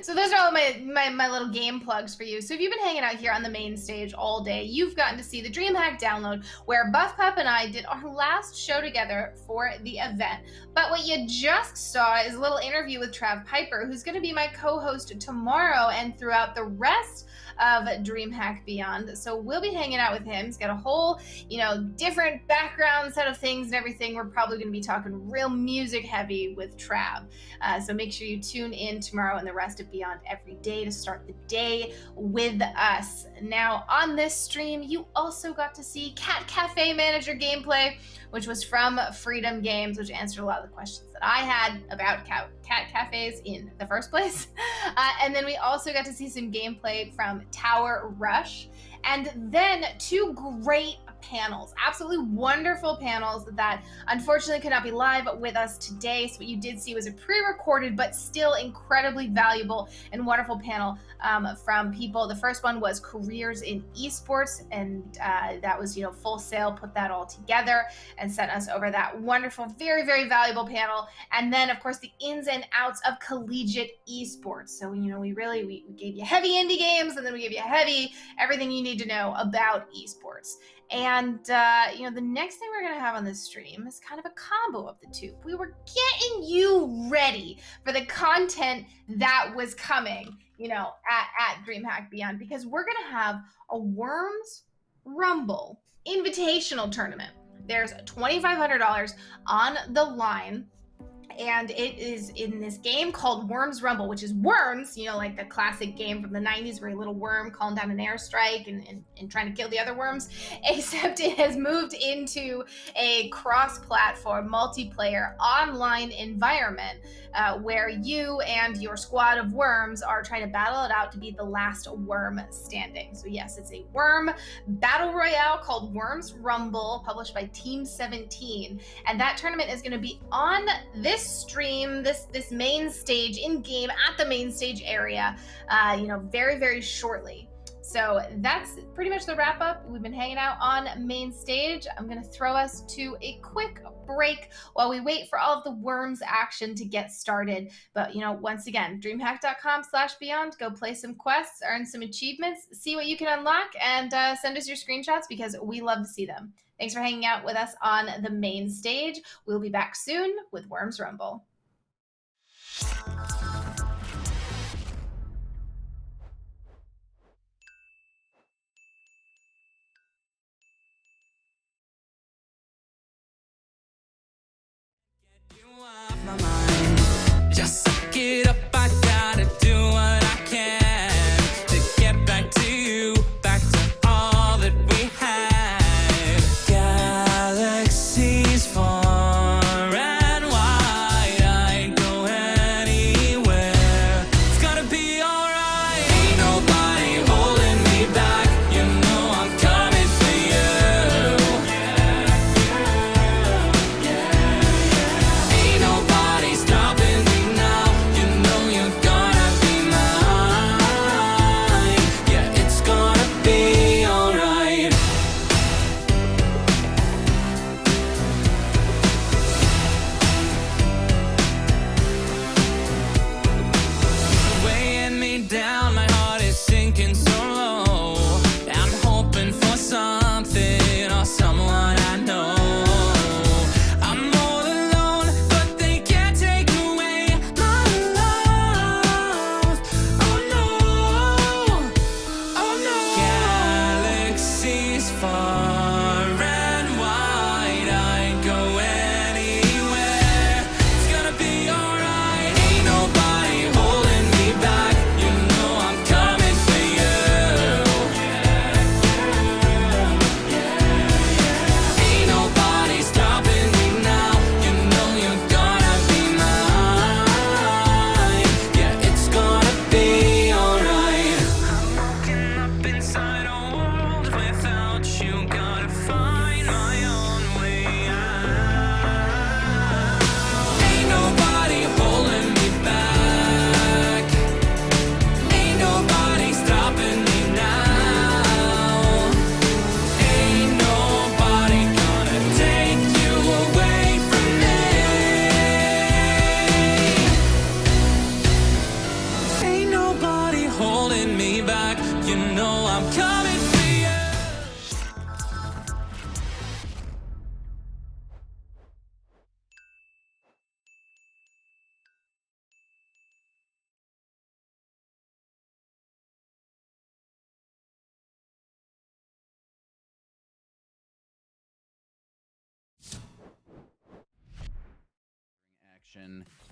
So those are all my little game plugs for you. So if you've been hanging out here on the main stage all day, you've gotten to see the DreamHack download where Buff Pup and I did our last show together for the event. But what you just saw is a little interview with Trav Piper, who's going to be my co-host tomorrow and throughout the rest of DreamHack Beyond. So we'll be hanging out with him. He's got a whole, you know, different background set of things and everything. We're probably going to be talking real music heavy with Trav. So make sure you tune in tomorrow and the rest of Beyond every day to start the day with us. Now, on this stream, you also got to see Cat Cafe Manager gameplay, which was from Freedom Games, which answered a lot of the questions that I had about cat cafes in the first place. And then we also got to see some gameplay from Tower Rush. And then two great panels, absolutely wonderful panels that unfortunately could not be live with us today. So what you did see was a pre-recorded but still incredibly valuable and wonderful panel from people. The first one was Careers in Esports, and that was, you know, Full Sail put that all together and sent us over that wonderful, very, very valuable panel. And then, of course, the ins and outs of collegiate esports. So, you know, we gave you heavy indie games, and then we gave you heavy everything you need to know about esports. And, you know, the next thing we're going to have on this stream is kind of a combo of the two. We were getting you ready for the content that was coming, you know, at DreamHack Beyond, because we're going to have a Worms Rumble Invitational Tournament. There's $2,500 on the line. And it is in this game called Worms Rumble, which is Worms, you know, like the classic game from the 90s where a little worm calling down an airstrike and trying to kill the other worms, except it has moved into a cross-platform multiplayer online environment where you and your squad of worms are trying to battle it out to be the last worm standing. So yes, it's a worm battle royale called Worms Rumble, published by Team 17. And that tournament is going to be on this stream, this main stage in game at the main stage area, you know, very, very shortly. So that's pretty much the wrap up. We've been hanging out on main stage. I'm going to throw us to a quick break while we wait for all of the Worms action to get started. But, you know, once again, DreamHack.com/Beyond, go play some quests, earn some achievements, see what you can unlock, and send us your screenshots because we love to see them. Thanks for hanging out with us on the main stage. We'll be back soon with Worms Rumble. Just get up, I gotta do what I can to get back to you, back to all that we had. Galaxies far and wide, I'd go anywhere.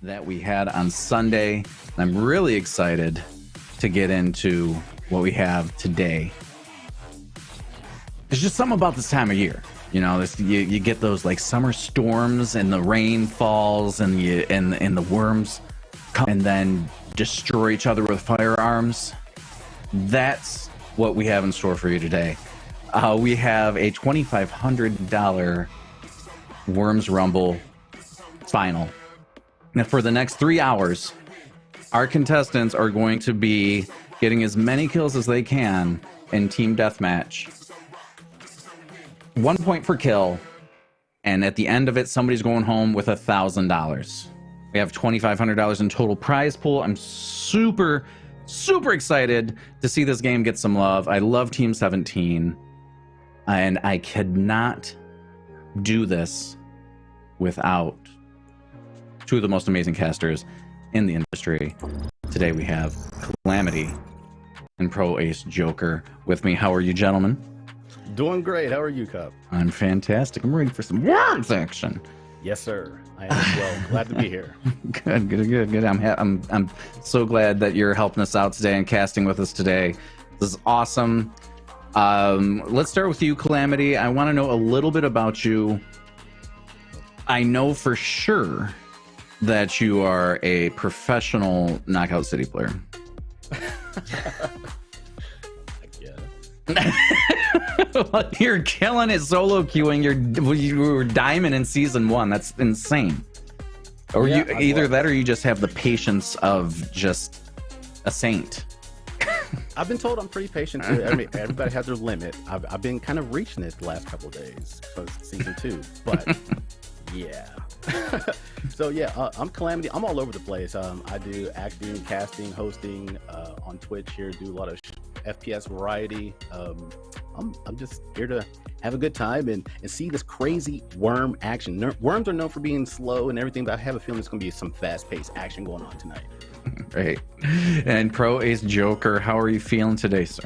that we had on Sunday. I'm really excited to get into what we have today. There's just something about this time of year. You know, you get those like summer storms and the rain falls and the worms come and then destroy each other with firearms. That's what we have in store for you today. We have a $2,500 Worms Rumble final. Now, for the next 3 hours, our contestants are going to be getting as many kills as they can in team deathmatch. 1 point per kill, and at the end of it, somebody's going home with $1,000. We have $2,500 in total prize pool. I'm super excited to see this game get some love. I love Team 17, and I could not do this without two of the most amazing casters in the industry. Today we have Calamity and Pro Ace Joker with me. How are you, gentlemen? Doing great. How are you, Cup? I'm fantastic. I'm ready for some Worms action. Yes, sir. I am as well. Glad to be here. Good. I'm so glad that you're helping us out today and casting with us today. This is awesome. Let's start with you, Calamity. I want to know a little bit about you. I know for sure that you are a professional Knockout City player. You're killing it solo queuing. You were diamond in season 1. That's insane. Or yeah, you either that or you just have the patience of just a saint. I've been told I'm pretty patient too. I mean, everybody has their limit. I've been kind of reaching it the last couple of days because season 2. But yeah. So yeah, I'm Calamity. I'm all over the place. I do acting, casting, hosting on Twitch here. Do a lot of FPS variety. I'm just here to have a good time and see this crazy worm action. Worms are known for being slow and everything, but I have a feeling it's going to be some fast-paced action going on tonight. Right. And Pro Ace Joker, how are you feeling today, sir?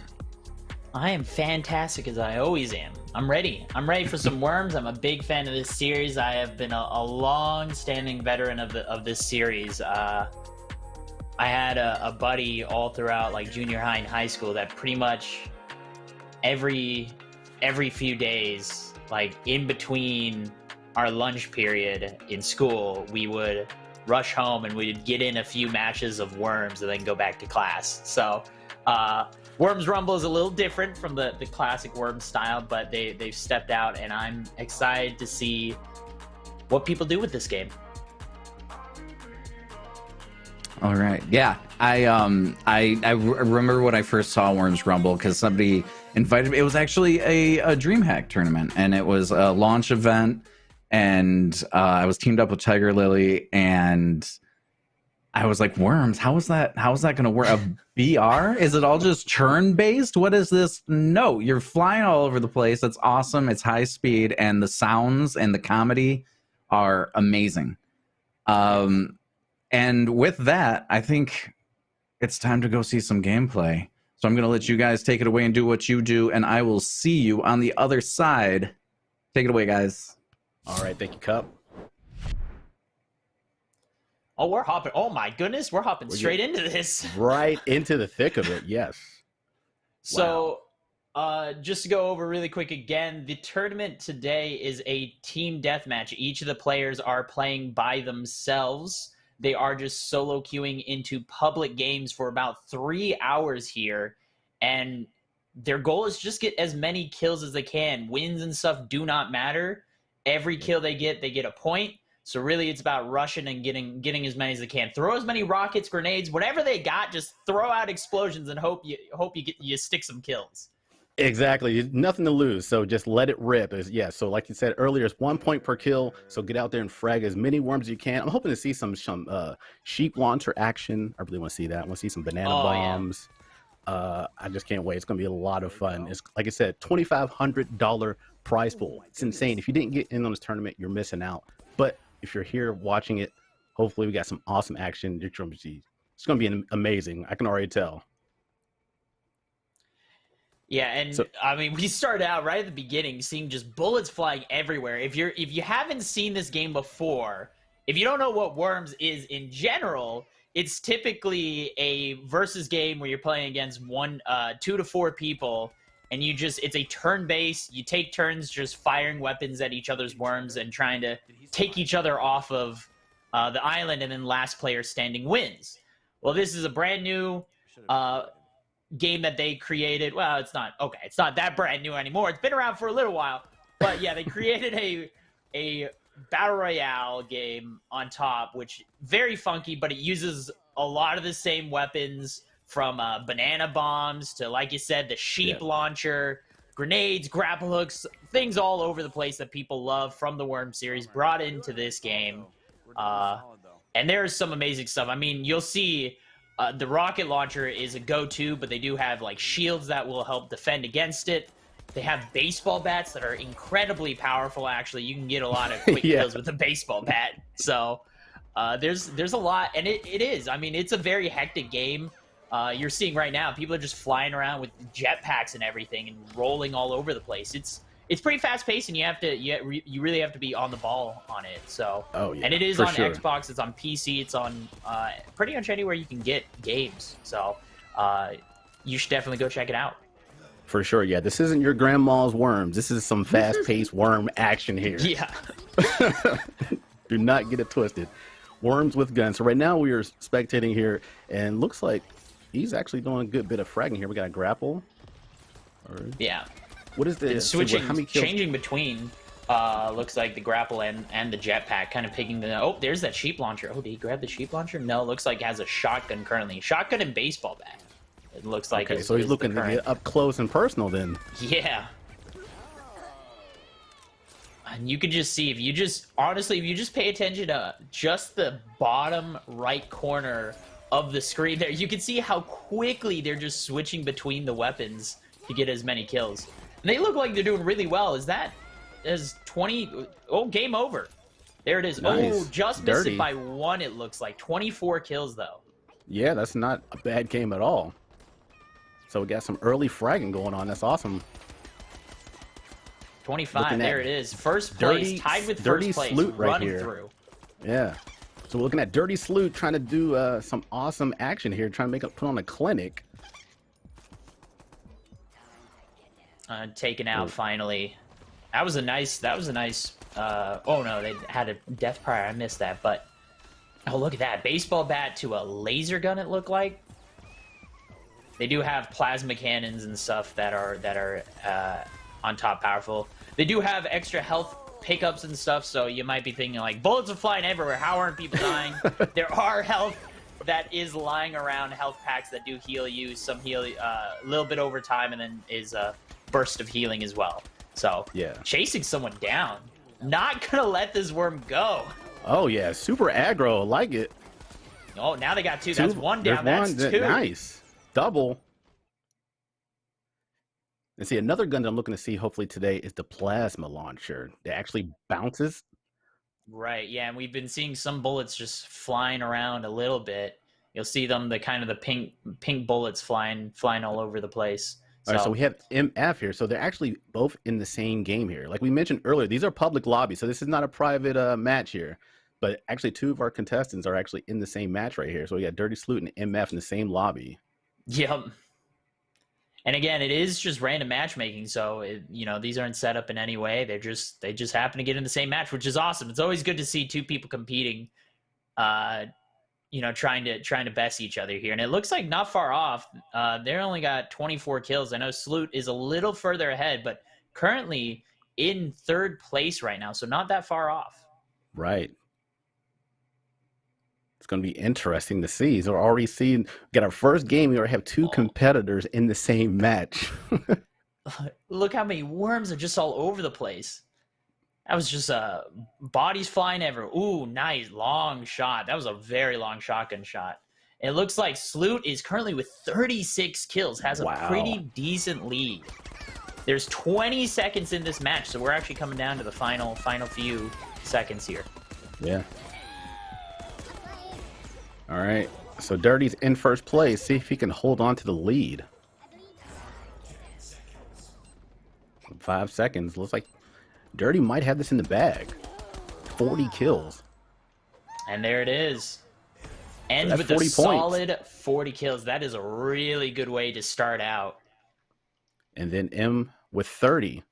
I am fantastic, as I always am. I'm ready. I'm ready for some Worms. I'm a big fan of this series. I have been a long-standing veteran of this series. I had a buddy all throughout like junior high and high school that pretty much every few days, like in between our lunch period in school, we would rush home and we'd get in a few matches of Worms and then go back to class. So Worms Rumble is a little different from the classic Worms style, but they've stepped out, and I'm excited to see what people do with this game. All right. Yeah. I remember when I first saw Worms Rumble because somebody invited me. It was actually a DreamHack tournament, and it was a launch event, and I was teamed up with Tiger Lily, and I was like, Worms, how is that going to work? A BR? Is it all just churn based? What is this? No, you're flying all over the place. It's awesome. It's high speed, and the sounds and the comedy are amazing. And with that, I think it's time to go see some gameplay. So I'm going to let you guys take it away and do what you do, and I will see you on the other side. Take it away, guys. All right. Thank you, Cup. Oh, we're hopping. Oh, my goodness. We're hopping straight into this. Right into the thick of it. Yes. So just to go over really quick again, the tournament today is a team deathmatch. Each of the players are playing by themselves. They are just solo queuing into public games for about 3 hours here. And their goal is just get as many kills as they can. Wins and stuff do not matter. Every kill they get a point. So really, it's about rushing and getting as many as they can. Throw as many rockets, grenades, whatever they got. Just throw out explosions and hope you stick some kills. Exactly. Nothing to lose. So just let it rip. Yeah. So like you said earlier, it's 1 point per kill. So get out there and frag as many worms as you can. I'm hoping to see some sheep launcher action. I really want to see that. I want to see some banana bombs. I just can't wait. It's going to be a lot of fun. It's like I said, $2,500 prize pool. It's insane. If you didn't get in on this tournament, you're missing out. But if you're here watching it, hopefully we got some awesome action. It's going to be amazing. I can already tell. Yeah, and I mean, we started out right at the beginning seeing just bullets flying everywhere. If you haven't seen this game before, if you don't know what Worms is in general, it's typically a versus game where you're playing against 2 to 4 people, and it's a turn-based. You take turns just firing weapons at each other's worms and trying to take each other off of the island, and then last player standing wins. Well, this is a brand new game that they created. Well, it's not that brand new anymore. It's been around for a little while, but yeah, they created a battle royale game on top, which very funky, but it uses a lot of the same weapons, from banana bombs to, like you said, the sheep launcher, grenades, grapple hooks, things all over the place that people love from the Worm series brought into this game. And there's some amazing stuff. I mean, you'll see the rocket launcher is a go-to, but they do have like shields that will help defend against it. They have baseball bats that are incredibly powerful. Actually, you can get a lot of quick kills with a baseball bat. So there's a lot, and it is. I mean, it's a very hectic game. You're seeing right now, people are just flying around with jetpacks and everything and rolling all over the place. It's pretty fast paced, and you really have to be on the ball on it. So, and it is on Xbox, it's on PC, it's on pretty much anywhere you can get games. So, you should definitely go check it out. For sure, yeah. This isn't your grandma's Worms. This is some fast-paced Worm action here. Yeah. Do not get it twisted. Worms with guns. So right now we are spectating here, and looks like he's actually doing a good bit of fragging here. We got a grapple. Yeah. What is the it's changing between looks like the grapple and the jetpack, kind of picking there's that sheep launcher. Oh, did he grab the sheep launcher? No, looks like he has a shotgun currently. Shotgun and baseball bat. It looks like so he's looking to get up close and personal then. Yeah. And you can just see, if you just pay attention to just the bottom right corner of the screen there, you can see how quickly they're just switching between the weapons to get as many kills. And they look like they're doing really well. Is 20... Oh, game over. There it is. Nice. Oh, just missed it by 1, it looks like. 24 kills, though. Yeah, that's not a bad game at all. So we got some early fragging going on. That's awesome. 25, there it is. First place, tied with first place, Sloot right running here. through. Yeah. So we're looking at Dirty Sloot trying to do some awesome action here, trying to put on a clinic. Taken out finally. That was a nice. Oh no, they had a death prior. I missed that, but oh, look at that baseball bat to a laser gun. It looked like. They do have plasma cannons and stuff that are on top powerful. They do have extra health pickups and stuff, so you might be thinking like, bullets are flying everywhere. How aren't people dying? There are health that is lying around, health packs that do heal you. Some heal a little bit over time, and then is a burst of healing as well. So yeah, chasing someone down. Not gonna let this worm go. Oh yeah, super aggro. I like it. Oh, now they got 2. That's 1 down. That's 2. Nice. Double. And see, another gun that I'm looking to see hopefully today is the plasma launcher. That actually bounces. Right, yeah, and we've been seeing some bullets just flying around a little bit. You'll see them, the pink bullets flying all over the place. All right, so we have MF here. So they're actually both in the same game here. Like we mentioned earlier, these are public lobbies, so this is not a private match here. But actually, 2 of our contestants are actually in the same match right here. So we got Dirty Sloot and MF in the same lobby. Yep. And again, it is just random matchmaking, so these aren't set up in any way. They just happen to get in the same match, which is awesome. It's always good to see 2 people competing, trying to best each other here. And it looks like not far off. They only got 24 kills. I know Sloot is a little further ahead, but currently in 3rd place right now, so not that far off. Right. It's going to be interesting to see. So we're already seeing, get our first game, we already have 2 competitors in the same match. Look how many worms are just all over the place. That was just bodies flying everywhere. Ooh, nice long shot. That was a very long shotgun shot. It looks like Sloot is currently with 36 kills, has a pretty decent lead. There's 20 seconds in this match, so we're actually coming down to the final few seconds here. Yeah. All right, so Dirty's in first place. See if he can hold on to the lead. 5 seconds. Looks like Dirty might have this in the bag. 40 kills. And there it is. Ends That's with a 40 points. solid 40 kills. That is a really good way to start out. And then M with 30.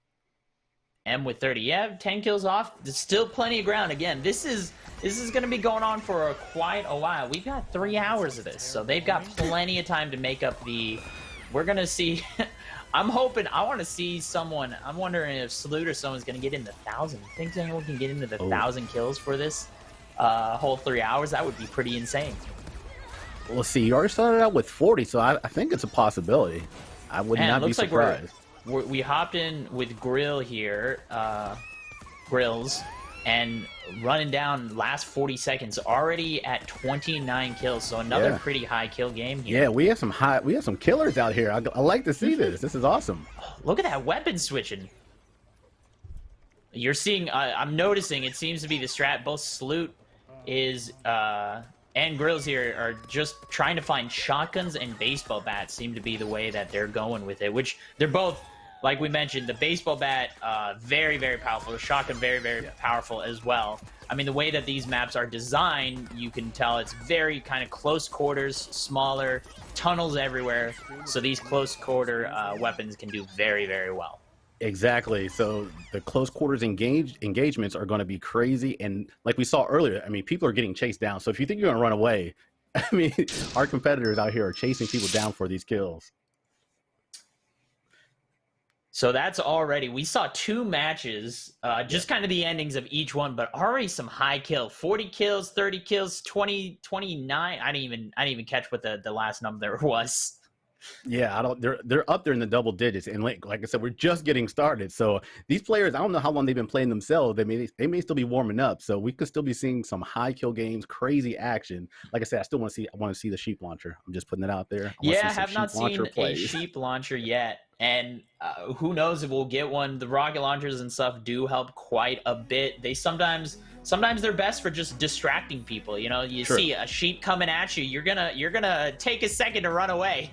M with 30. Yeah, 10 kills off. There's still plenty of ground. Again, this is going to be going on for quite a while. We've got 3 hours of this, so they've got plenty of time to make up the... We're going to see... I'm hoping... I want to see someone... I'm wondering if Salute or someone's going to get into 1,000. Think anyone can get into the 1,000 kills for this whole 3 hours? That would be pretty insane. Well, let's see. You already started out with 40, so I think it's a possibility. I would not be surprised. We hopped in with Grill here, Grills, and running down last 40 seconds, already at 29 kills. So another pretty high kill game here. Yeah, we have some killers out here. I like to see this. This is awesome. Look at that weapon switching. You're seeing. I'm noticing it seems to be the strat. Both Salute is and Grills here are just trying to find shotguns and baseball bats. Seem to be the way that they're going with it. Which they're both. Like we mentioned, the baseball bat, very, very powerful. The shotgun, very, very powerful as well. I mean, the way that these maps are designed, you can tell it's very kind of close quarters, smaller, tunnels everywhere. So these close quarter weapons can do very, very well. Exactly. So the close quarters engagements are going to be crazy. And like we saw earlier, I mean, people are getting chased down. So if you think you're going to run away, I mean, our competitors out here are chasing people down for these kills. So that's already, we saw 2 matches, just kind of the endings of each one, but already some high kill, 40 kills, 30 kills, 20, 29. I didn't even catch what the last number there was. Yeah, they're up there in the double digits. And like I said, we're just getting started. So these players, I don't know how long they've been playing themselves. They may still be warming up. So we could still be seeing some high kill games, crazy action. Like I said, I want to see the sheep launcher. I'm just putting it out there. I have not seen a sheep launcher yet. And who knows if we'll get one. The rocket launchers and stuff do help quite a bit. They sometimes they're best for just distracting people. You know, you see a sheep coming at you, you're gonna take a second to run away.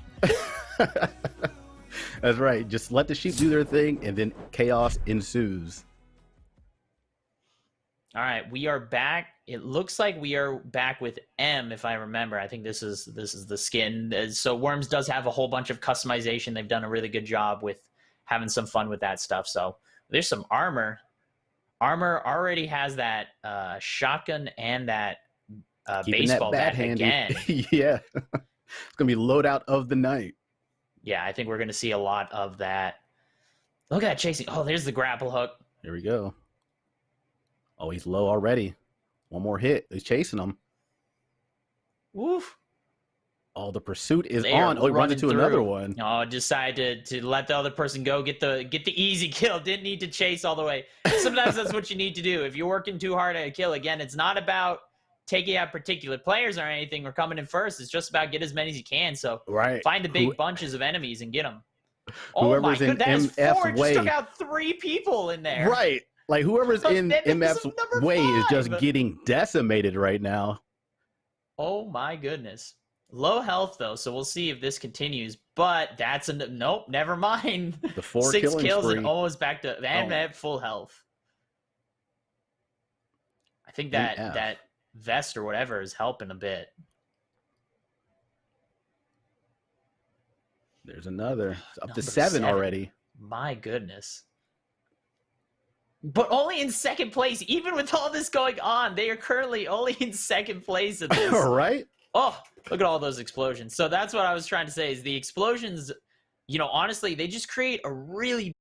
That's right. Just let the sheep do their thing, and then chaos ensues. All right, we are back. It looks like we are back with M, if I remember. I think this is the skin. So Worms does have a whole bunch of customization. They've done a really good job with having some fun with that stuff. So there's some armor. Armor already has that shotgun and that baseball bat handy. Again. Yeah. It's going to be loadout of the night. Yeah, I think we're going to see a lot of that. Look at that chasing. Oh, there's the grapple hook. Here we go. Oh, he's low already. One more hit. He's chasing him. Woof. Oh, the pursuit is on. Oh, he runs into another one. Oh, decided to let the other person go, get the easy kill. Didn't need to chase all the way. Sometimes that's what you need to do. If you're working too hard at a kill, again, it's not about taking out particular players or anything or coming in first. It's just about get as many as you can. So find the big bunches of enemies and get them. Oh my god, that is 4. Just took out 3 people in there. Right. Like whoever's in MF's way is just getting decimated right now. Oh my goodness. Low health though, so we'll see if this continues. But that's nope, never mind. The 4 6 kills spree. and almost back to at full health. I think that vest or whatever is helping a bit. There's another. It's up to 7 already. My goodness. But only in second place, even with all this going on, they are currently only in second place of this. Right? Oh, look at all those explosions. So that's what I was trying to say is the explosions, you know, honestly, they just create a really